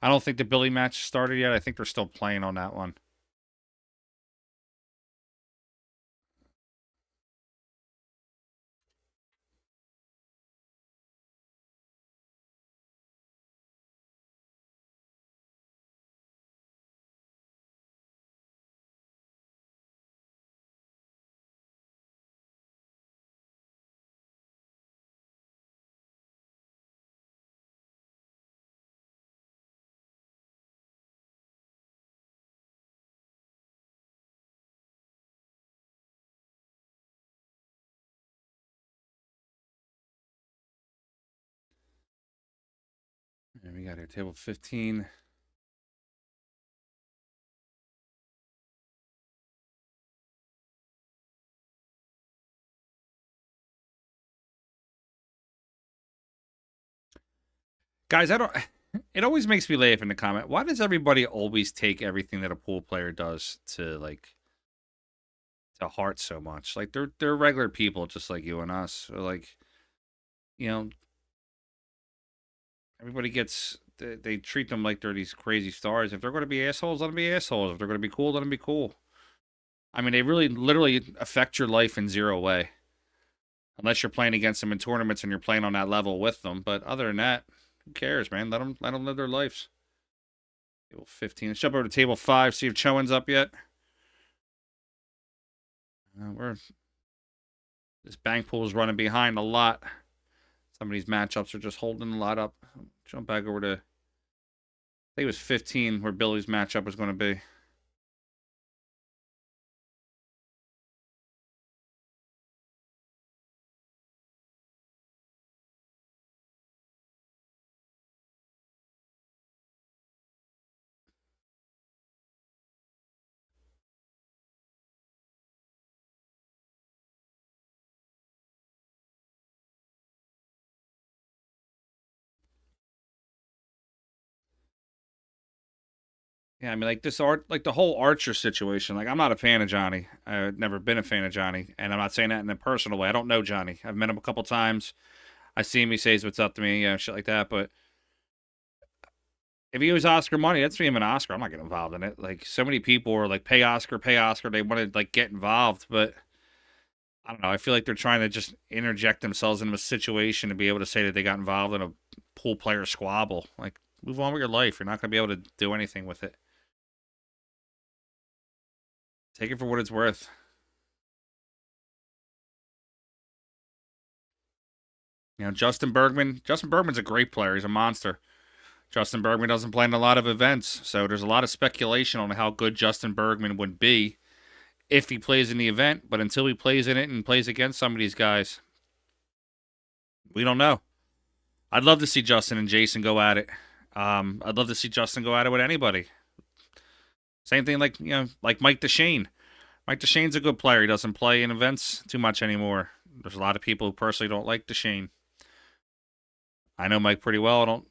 I don't think the Billy match started yet. I think they're still playing on that one. And we got here table 15. Guys, I don't... It always makes me laugh in the comment. Why does everybody always take everything that a pool player does to, like, to heart so much? Like, they're regular people just like you and us. Or like, you know, everybody gets... They treat them like they're these crazy stars. If they're going to be assholes, let them be assholes. If they're going to be cool, let them be cool. I mean, they really literally affect your life in zero way. Unless you're playing against them in tournaments and you're playing on that level with them. But other than that, who cares, man? Let them live their lives. Table 15. Let's jump over to table 5, see if Chowan's up yet. This bank pool is running behind a lot. Some of these matchups are just holding a lot up. Jump back over to, I think it was 15 where Billy's matchup was going to be. Yeah, I mean, like like the whole Archer situation. Like, I'm not a fan of Johnny. I've never been a fan of Johnny, and I'm not saying that in a personal way. I don't know Johnny. I've met him a couple times. I see him. He says what's up to me, shit like that. But if he was Oscar money, that's me him an Oscar. I'm not getting involved in it. Like, so many people are like, pay Oscar, pay Oscar. They want to like get involved, but I don't know. I feel like they're trying to just interject themselves into a situation to be able to say that they got involved in a pool player squabble. Like, move on with your life. You're not going to be able to do anything with it. Take it for what it's worth. You know, Justin Bergman. Justin Bergman's a great player. He's a monster. Justin Bergman doesn't play in a lot of events, so there's a lot of speculation on how good Justin Bergman would be if he plays in the event. But until he plays in it and plays against some of these guys, we don't know. I'd love to see Justin and Jason go at it. I'd love to see Justin go at it with anybody. Same thing like, like Mike DeShane. Mike DeShane's a good player. He doesn't play in events too much anymore. There's a lot of people who personally don't like DeShane. I know Mike pretty well. I don't.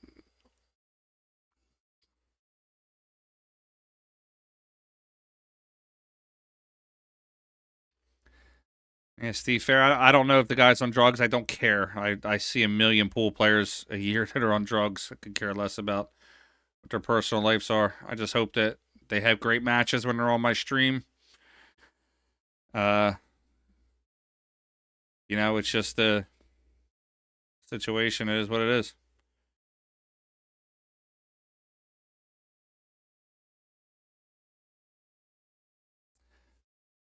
Yeah, Steve Fair. I don't know if the guy's on drugs. I don't care. I see a million pool players a year that are on drugs. I could care less about what their personal lives are. I just hope that they have great matches when they're on my stream. Uh, it's just the situation. It is what it is.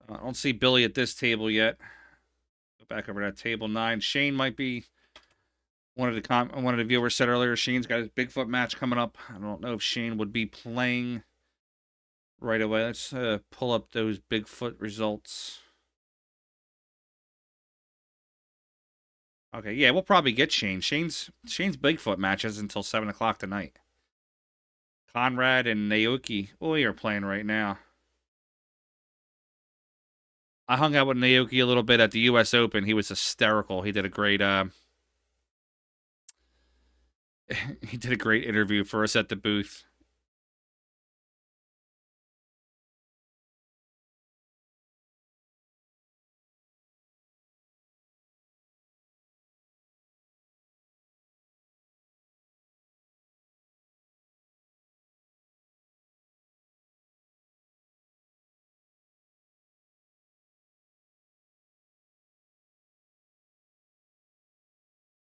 I don't see Billy at this table yet. Go back over to table 9. Shane might be one of the viewers said earlier. Shane's got his Bigfoot match coming up. I don't know if Shane would be playing right away. Let's pull up those Bigfoot results. Okay, yeah, we'll probably get Shane. Shane's Bigfoot matches until 7 o'clock tonight. Conrad and Naoki are playing right now. I hung out with Naoki a little bit at the U.S. Open. He was hysterical. He did a great he did a great interview for us at the booth.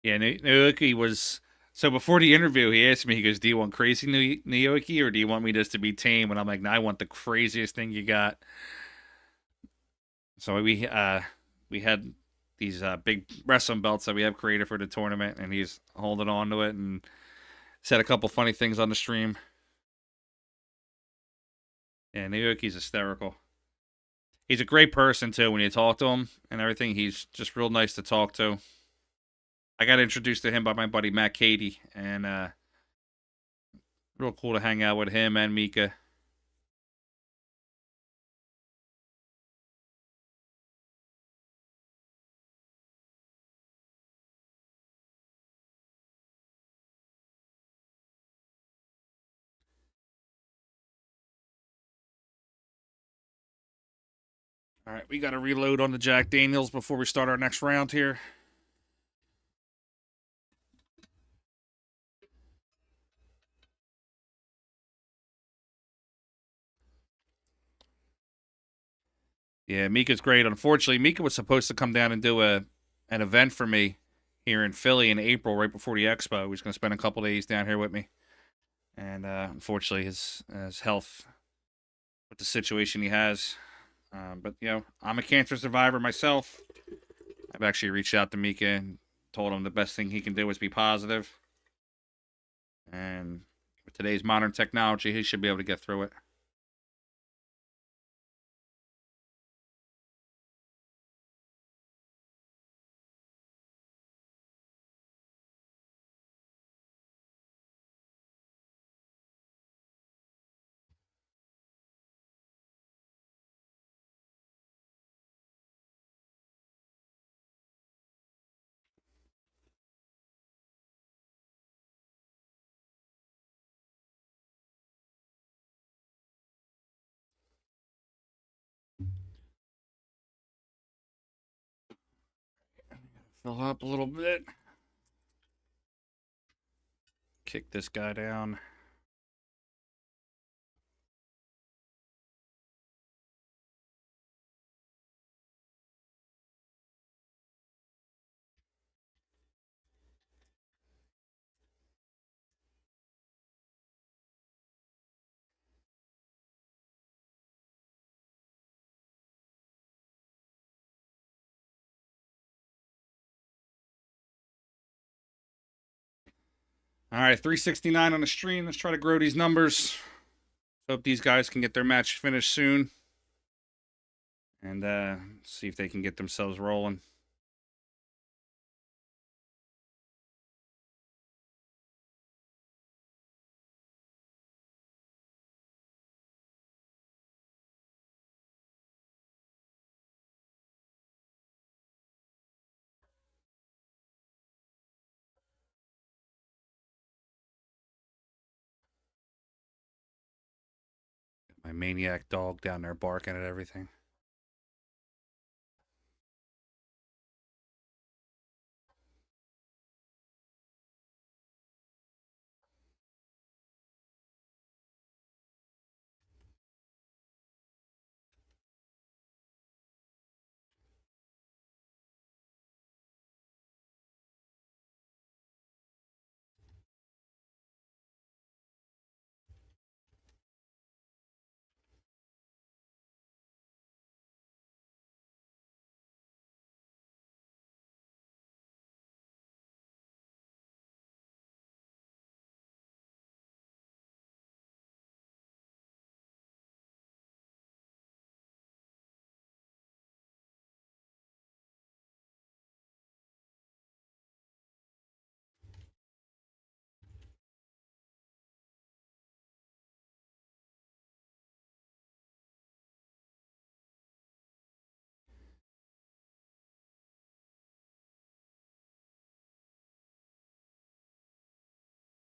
Yeah, Naoki was. So before the interview, he asked me, he goes, "Do you want crazy Naoki or do you want me just to be tame?" And I'm like, "No, I want the craziest thing you got." So we had these big wrestling belts that we have created for the tournament, and he's holding on to it and said a couple funny things on the stream. Yeah, Naoki's hysterical. He's a great person too when you talk to him and everything. He's just real nice to talk to. I got introduced to him by my buddy Matt Cady, and real cool to hang out with him and Mika. All right, we got to reload on the Jack Daniels before we start our next round here. Yeah, Mika's great. Unfortunately, Mika was supposed to come down and do an event for me here in Philly in April, right before the expo. He was going to spend a couple days down here with me, and unfortunately, his health with the situation he has. But you know, I'm a cancer survivor myself. I've actually reached out to Mika and told him the best thing he can do is be positive. And with today's modern technology, he should be able to get through it. Fill up a little bit. Kick this guy down. All right, 369 on the stream. Let's try to grow these numbers. Hope these guys can get their match finished soon. And see if they can get themselves rolling. My maniac dog down there barking at everything.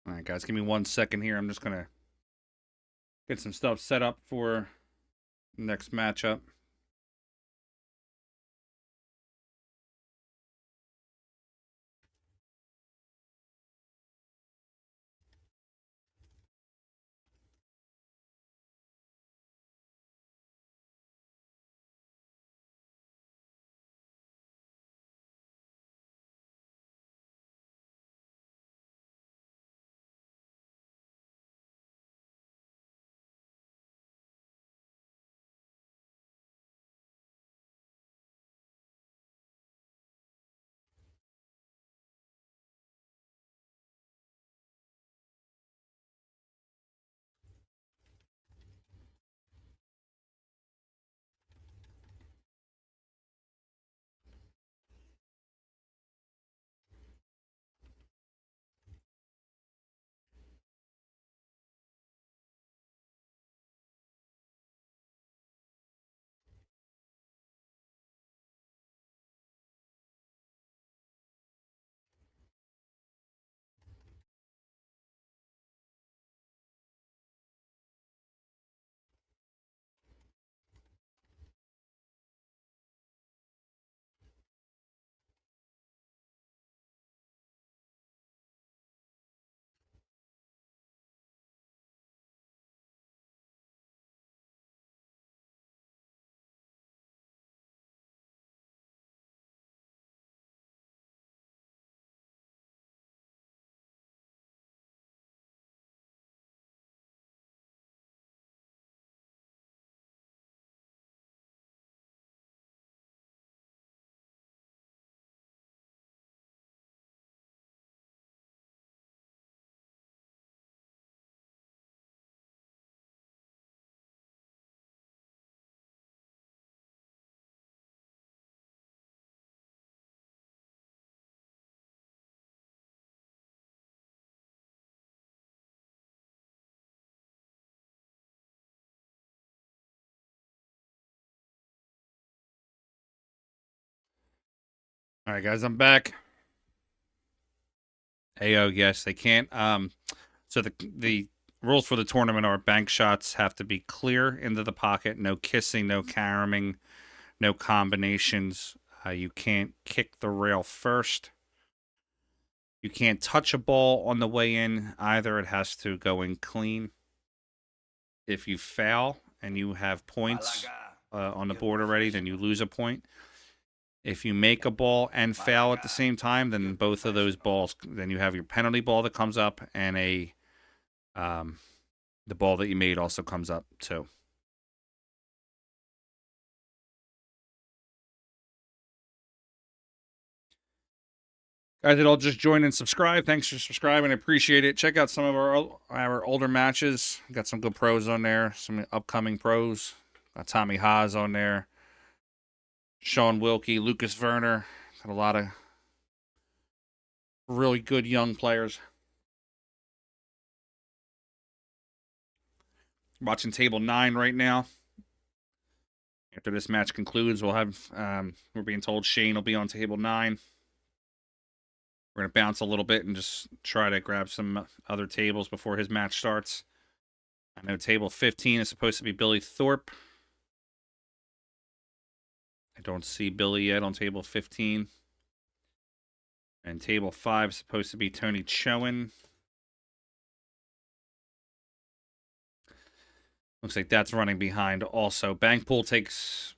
All right, guys, give me 1 second here. I'm just going to get some stuff set up for next matchup. All right, guys, I'm back. Ayo, yes, they can't. So the rules for the tournament are bank shots have to be clear into the pocket, no kissing, no caromming, no combinations. You can't kick the rail first. You can't touch a ball on the way in either. It has to go in clean. If you foul and you have points on the board already, then you lose a point. If you make a ball and foul at the same time, then both of those balls, then you have your penalty ball that comes up, and the ball that you made also comes up too. Guys that all just join and subscribe, thanks for subscribing. I appreciate it. Check out some of our older matches. Got some good pros on there, some upcoming pros. Got Tommy Haas on there, Sean Wilkie, Lucas Werner. Got a lot of really good young players. Watching table 9 right now. After this match concludes, we'll have, we're being told Shane will be on table 9. We're going to bounce a little bit and just try to grab some other tables before his match starts. I know table 15 is supposed to be Billy Thorpe. I don't see Billy yet on table 15. And table 5 is supposed to be Tony Chowan. Looks like that's running behind also. Bank pool takes,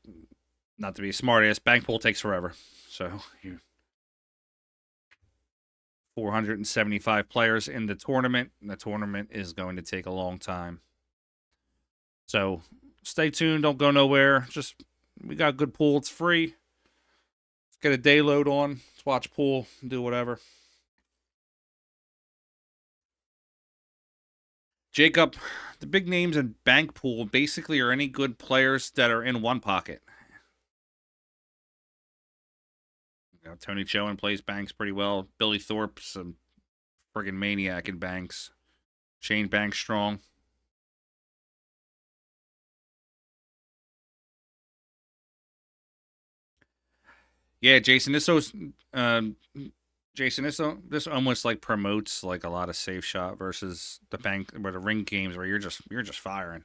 not to be a smart ass, bank pool takes forever. So, 475 players in the tournament. The tournament is going to take a long time. So, stay tuned. Don't go nowhere. Just, we got good pool. It's free. Let's get a day load on. Let's watch pool. Do whatever. Jacob, the big names in bank pool basically are any good players that are in one pocket. You know, Tony Chowan plays banks pretty well. Billy Thorpe's a friggin' maniac in banks. Shane Banks strong. Yeah, Jason, this this almost like promotes like a lot of safe shot versus the bank where the ring games where you're just firing.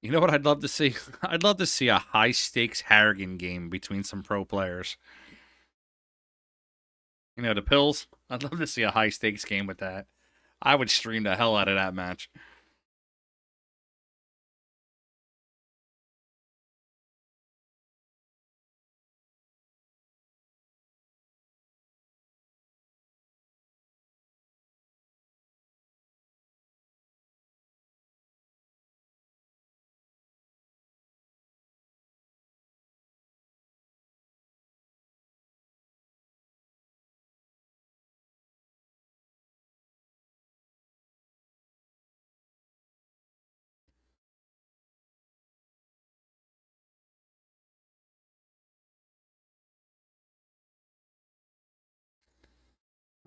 You know what I'd love to see? I'd love to see a high stakes Harrigan game between some pro players. You know, the pills. I'd love to see a high stakes game with that. I would stream the hell out of that match.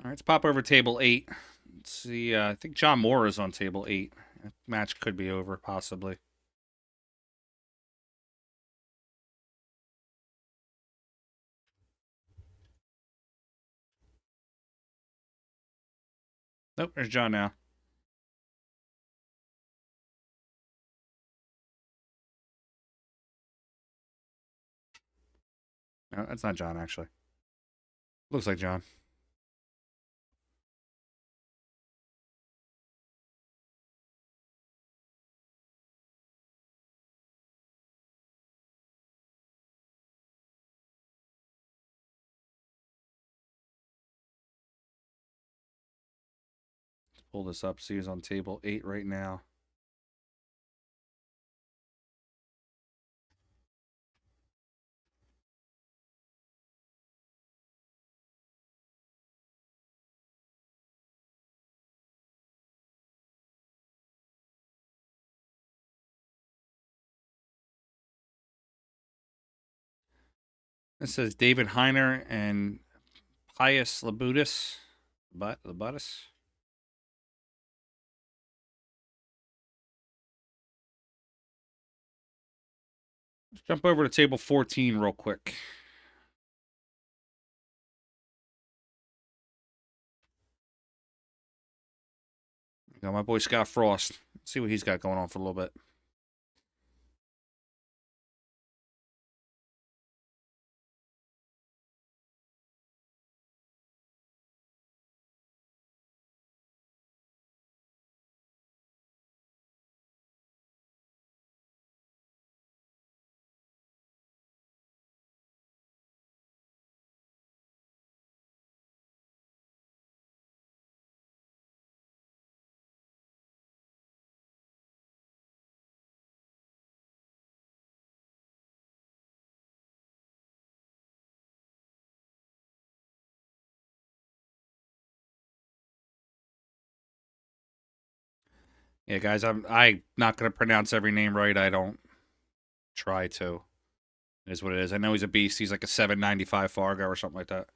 All right, let's pop over table 8. Let's see. I think John Moore is on table 8. That match could be over, possibly. Nope, there's John now. No, that's not John, actually. Looks like John. Let's pull this up. See who's on table 8 right now. This says David Heiner and Pius Labutis. Labutis. Jump over to table 14 real quick. Got my boy Scott Frost. Let's see what he's got going on for a little bit. Yeah, guys, I'm not gonna pronounce every name right. I don't try to. It is what it is. I know he's a beast. He's like a 795 Fargo or something like that.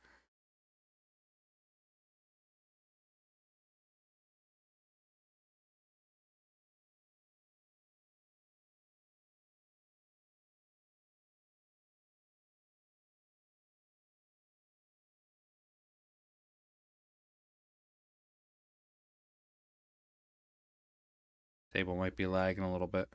Table might be lagging a little bit.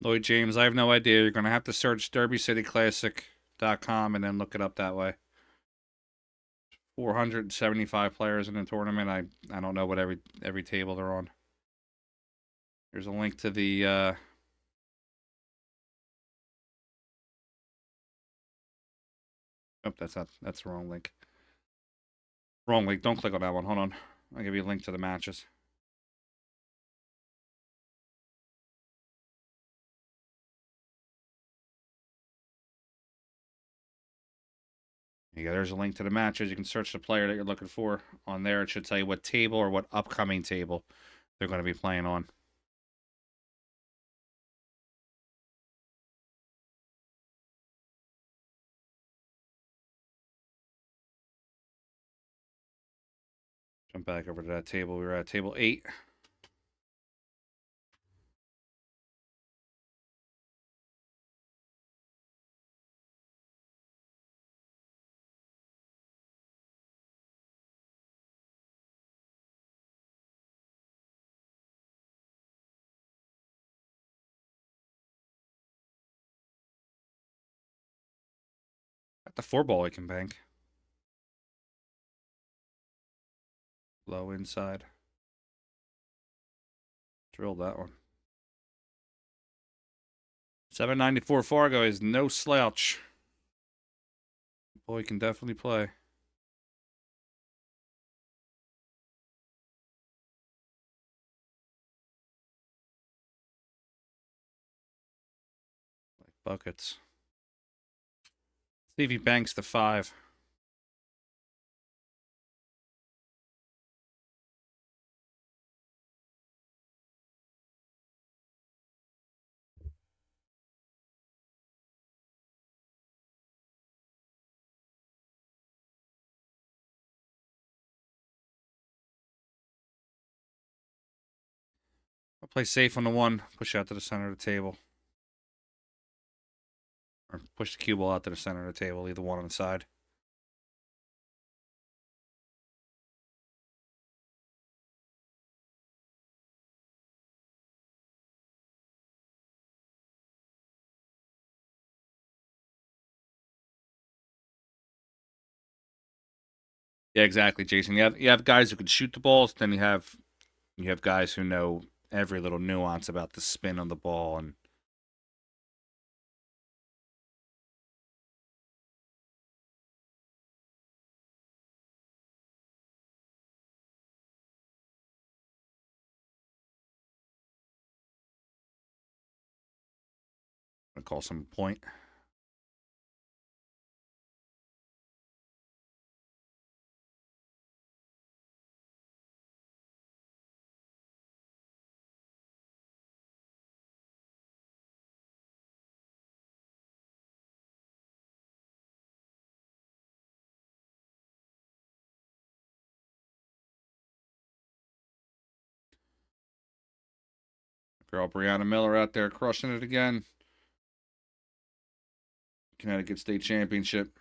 Lloyd James, I have no idea. You're gonna have to search DerbyCityClassic.com and then look it up that way. 475 players in the tournament. I don't know what every table they're on. There's a link to the oh, that's the wrong link. Wrong link. Don't click on that one. Hold on. I'll give you a link to the matches. Yeah, there's a link to the matches. You can search the player that you're looking for on there. It should tell you what table or what upcoming table they're going to be playing on. Jump back over to that table. We were at table 8. Got the 4-ball I can bank. Low inside. Drilled that one. 794 Fargo is no slouch. Boy can definitely play. Like buckets. See if he banks the 5. I'll play safe on the 1. Push out to the center of the table. Or push the cue ball out to the center of the table. Leave the 1 on the side. Yeah, exactly, Jason. You have guys who can shoot the balls, then you have guys who know every little nuance about the spin on the ball and Gonna call some point. Girl Brianna Miller out there crushing it again. Connecticut State Championship.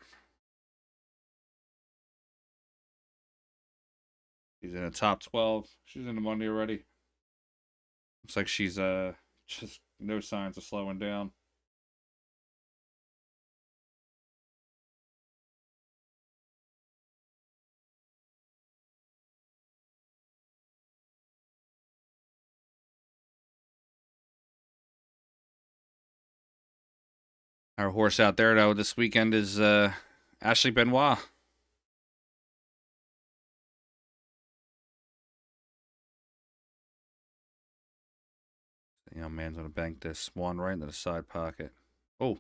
She's in the top 12. She's in the Monday already. Looks like she's just no signs of slowing down. Our horse out there though this weekend is Ashley Benoit. The young man's gonna bank this one right into the side pocket. Oh.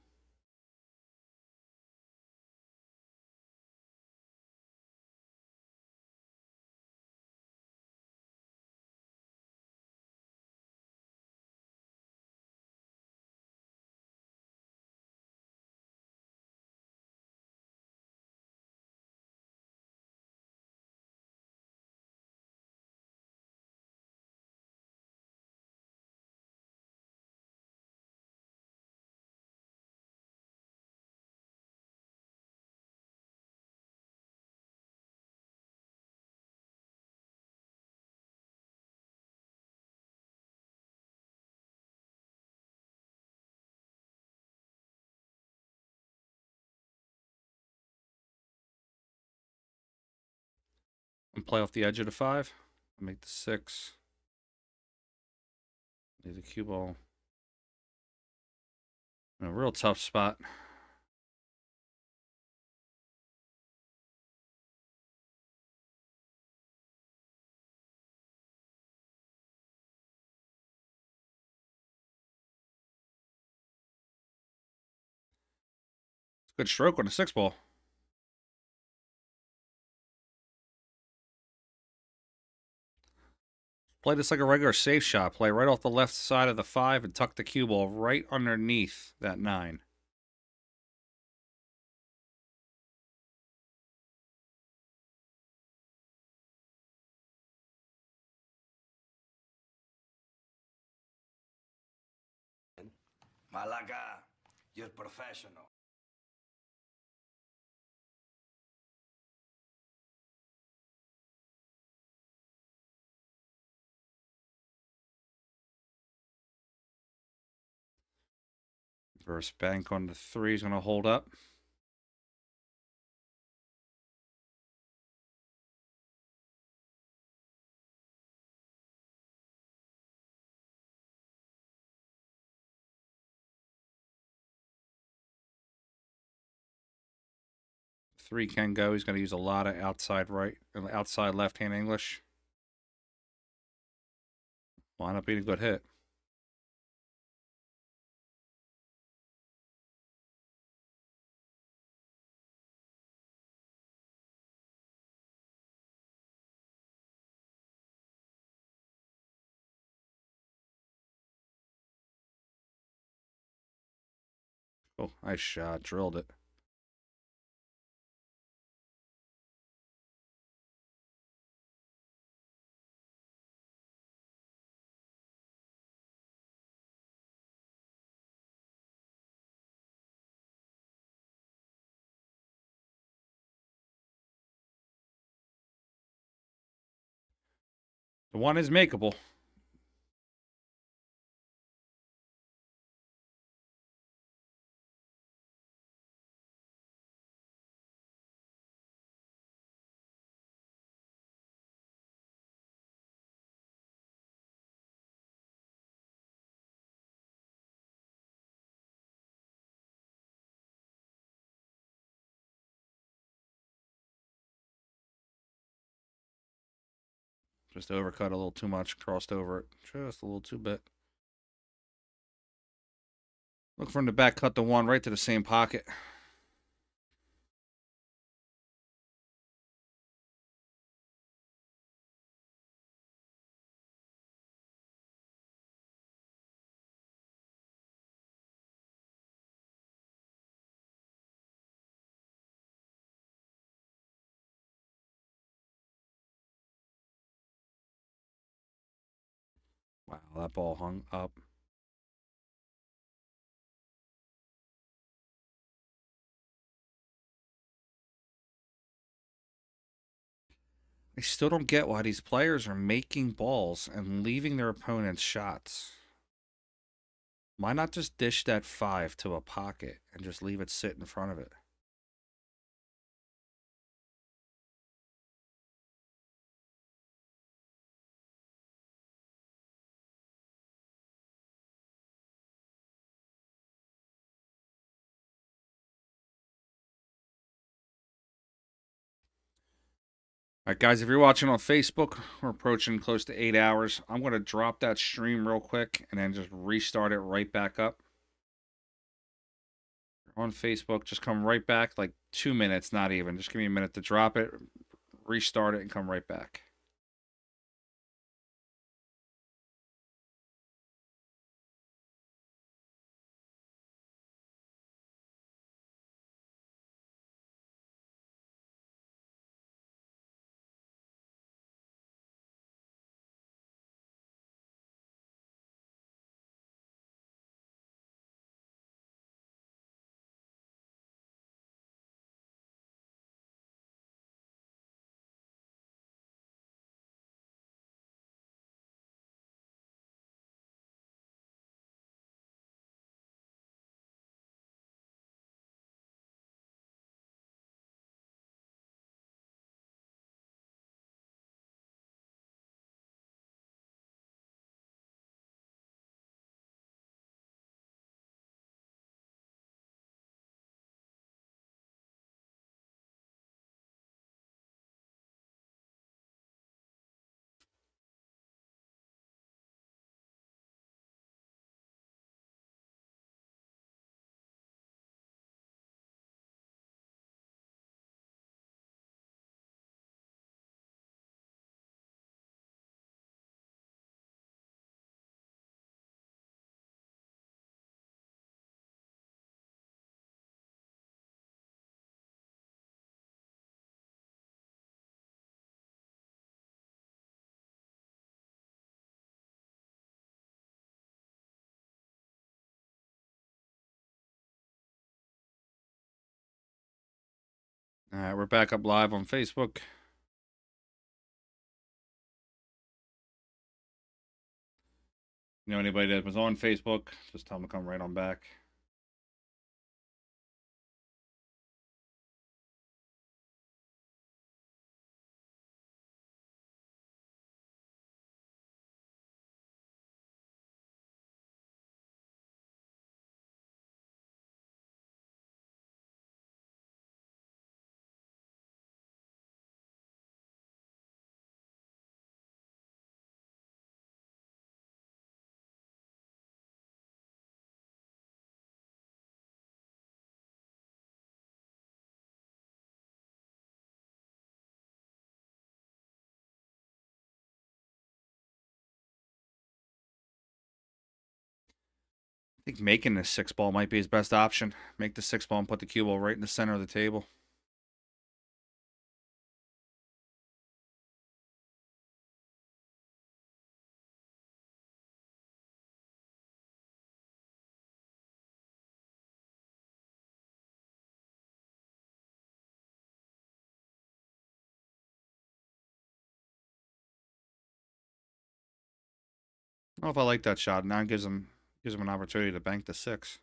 And play off the edge of the 5. Make the 6. Leave the cue ball. In a real tough spot. Good stroke on the 6 ball. Play this like a regular safe shot. Play right off the left side of the 5 and tuck the cue ball right underneath that 9. Malaga, you're professional. Reverse bank on the 3 is going to hold up. Three can go. He's going to use a lot of outside left-hand English. Wind up being a good hit. Oh, nice shot. Drilled it. The 1 is makeable. Just overcut a little too much. Crossed over it. Just a little too bit. Look from the back, cut the 1 right to the same pocket. Wow, that ball hung up. I still don't get why these players are making balls and leaving their opponents shots. Why not just dish that 5 to a pocket and just leave it sit in front of it? All right, guys, if you're watching on Facebook, we're approaching close to 8 hours. I'm going to drop that stream real quick and then just restart it right back up. On Facebook, just come right back, like 2 minutes, not even. Just give me a minute to drop it, restart it, and come right back. All right, we're back up live on Facebook. You know anybody that was on Facebook, just tell them to come right on back. I think making this 6 ball might be his best option. Make the 6 ball and put the cue ball right in the center of the table. I don't know if I like that shot. Now it gives him an opportunity to bank the 6.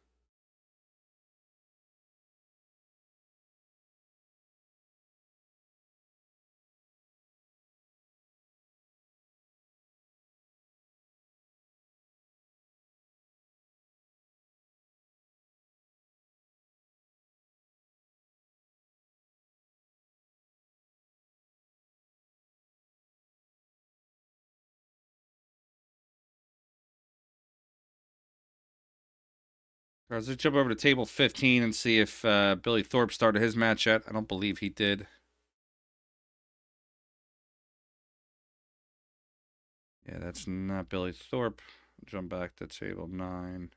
All right, let's jump over to table 15 and see if Billy Thorpe started his match yet. I don't believe he did. Yeah, that's not Billy Thorpe. Jump back to table 9.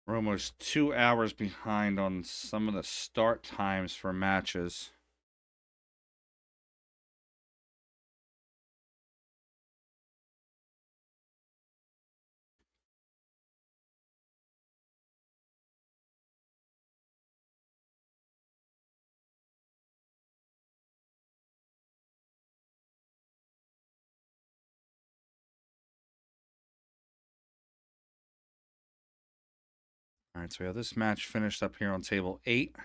We're almost 2 hours behind on some of the start times for matches. All right, so we have this match finished up here on table 8.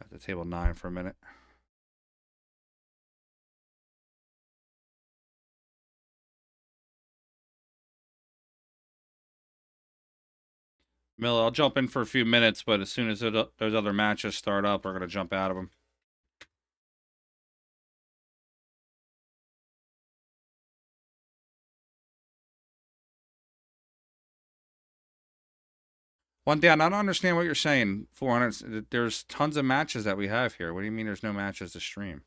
At the table 9 for a minute. Miller, I'll jump in for a few minutes, but as soon as those other matches start up, we're going to jump out of them. One day, I don't understand what you're saying. 400. There's tons of matches that we have here. What do you mean there's no matches to stream?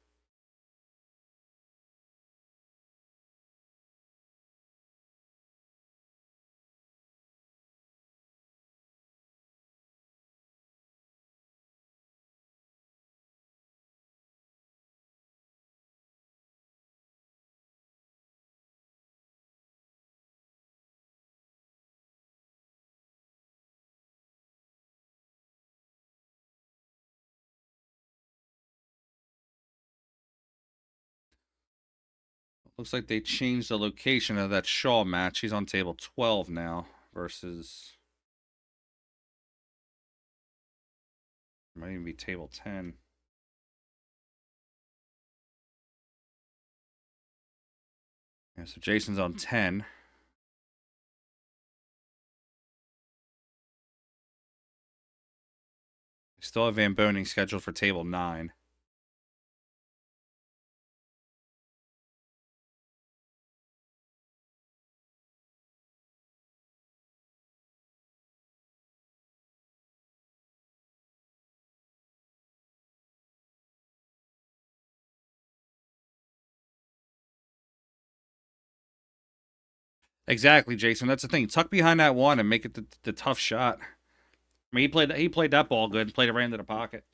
Looks like they changed the location of that Shaw match. He's on table 12 now versus... might even be table 10. Yeah, so Jason's on 10. We still have Van Boning scheduled for table 9. Exactly, Jason. That's the thing. Tuck behind that one and make it the tough shot. I mean, he played that ball good, played it right into the pocket.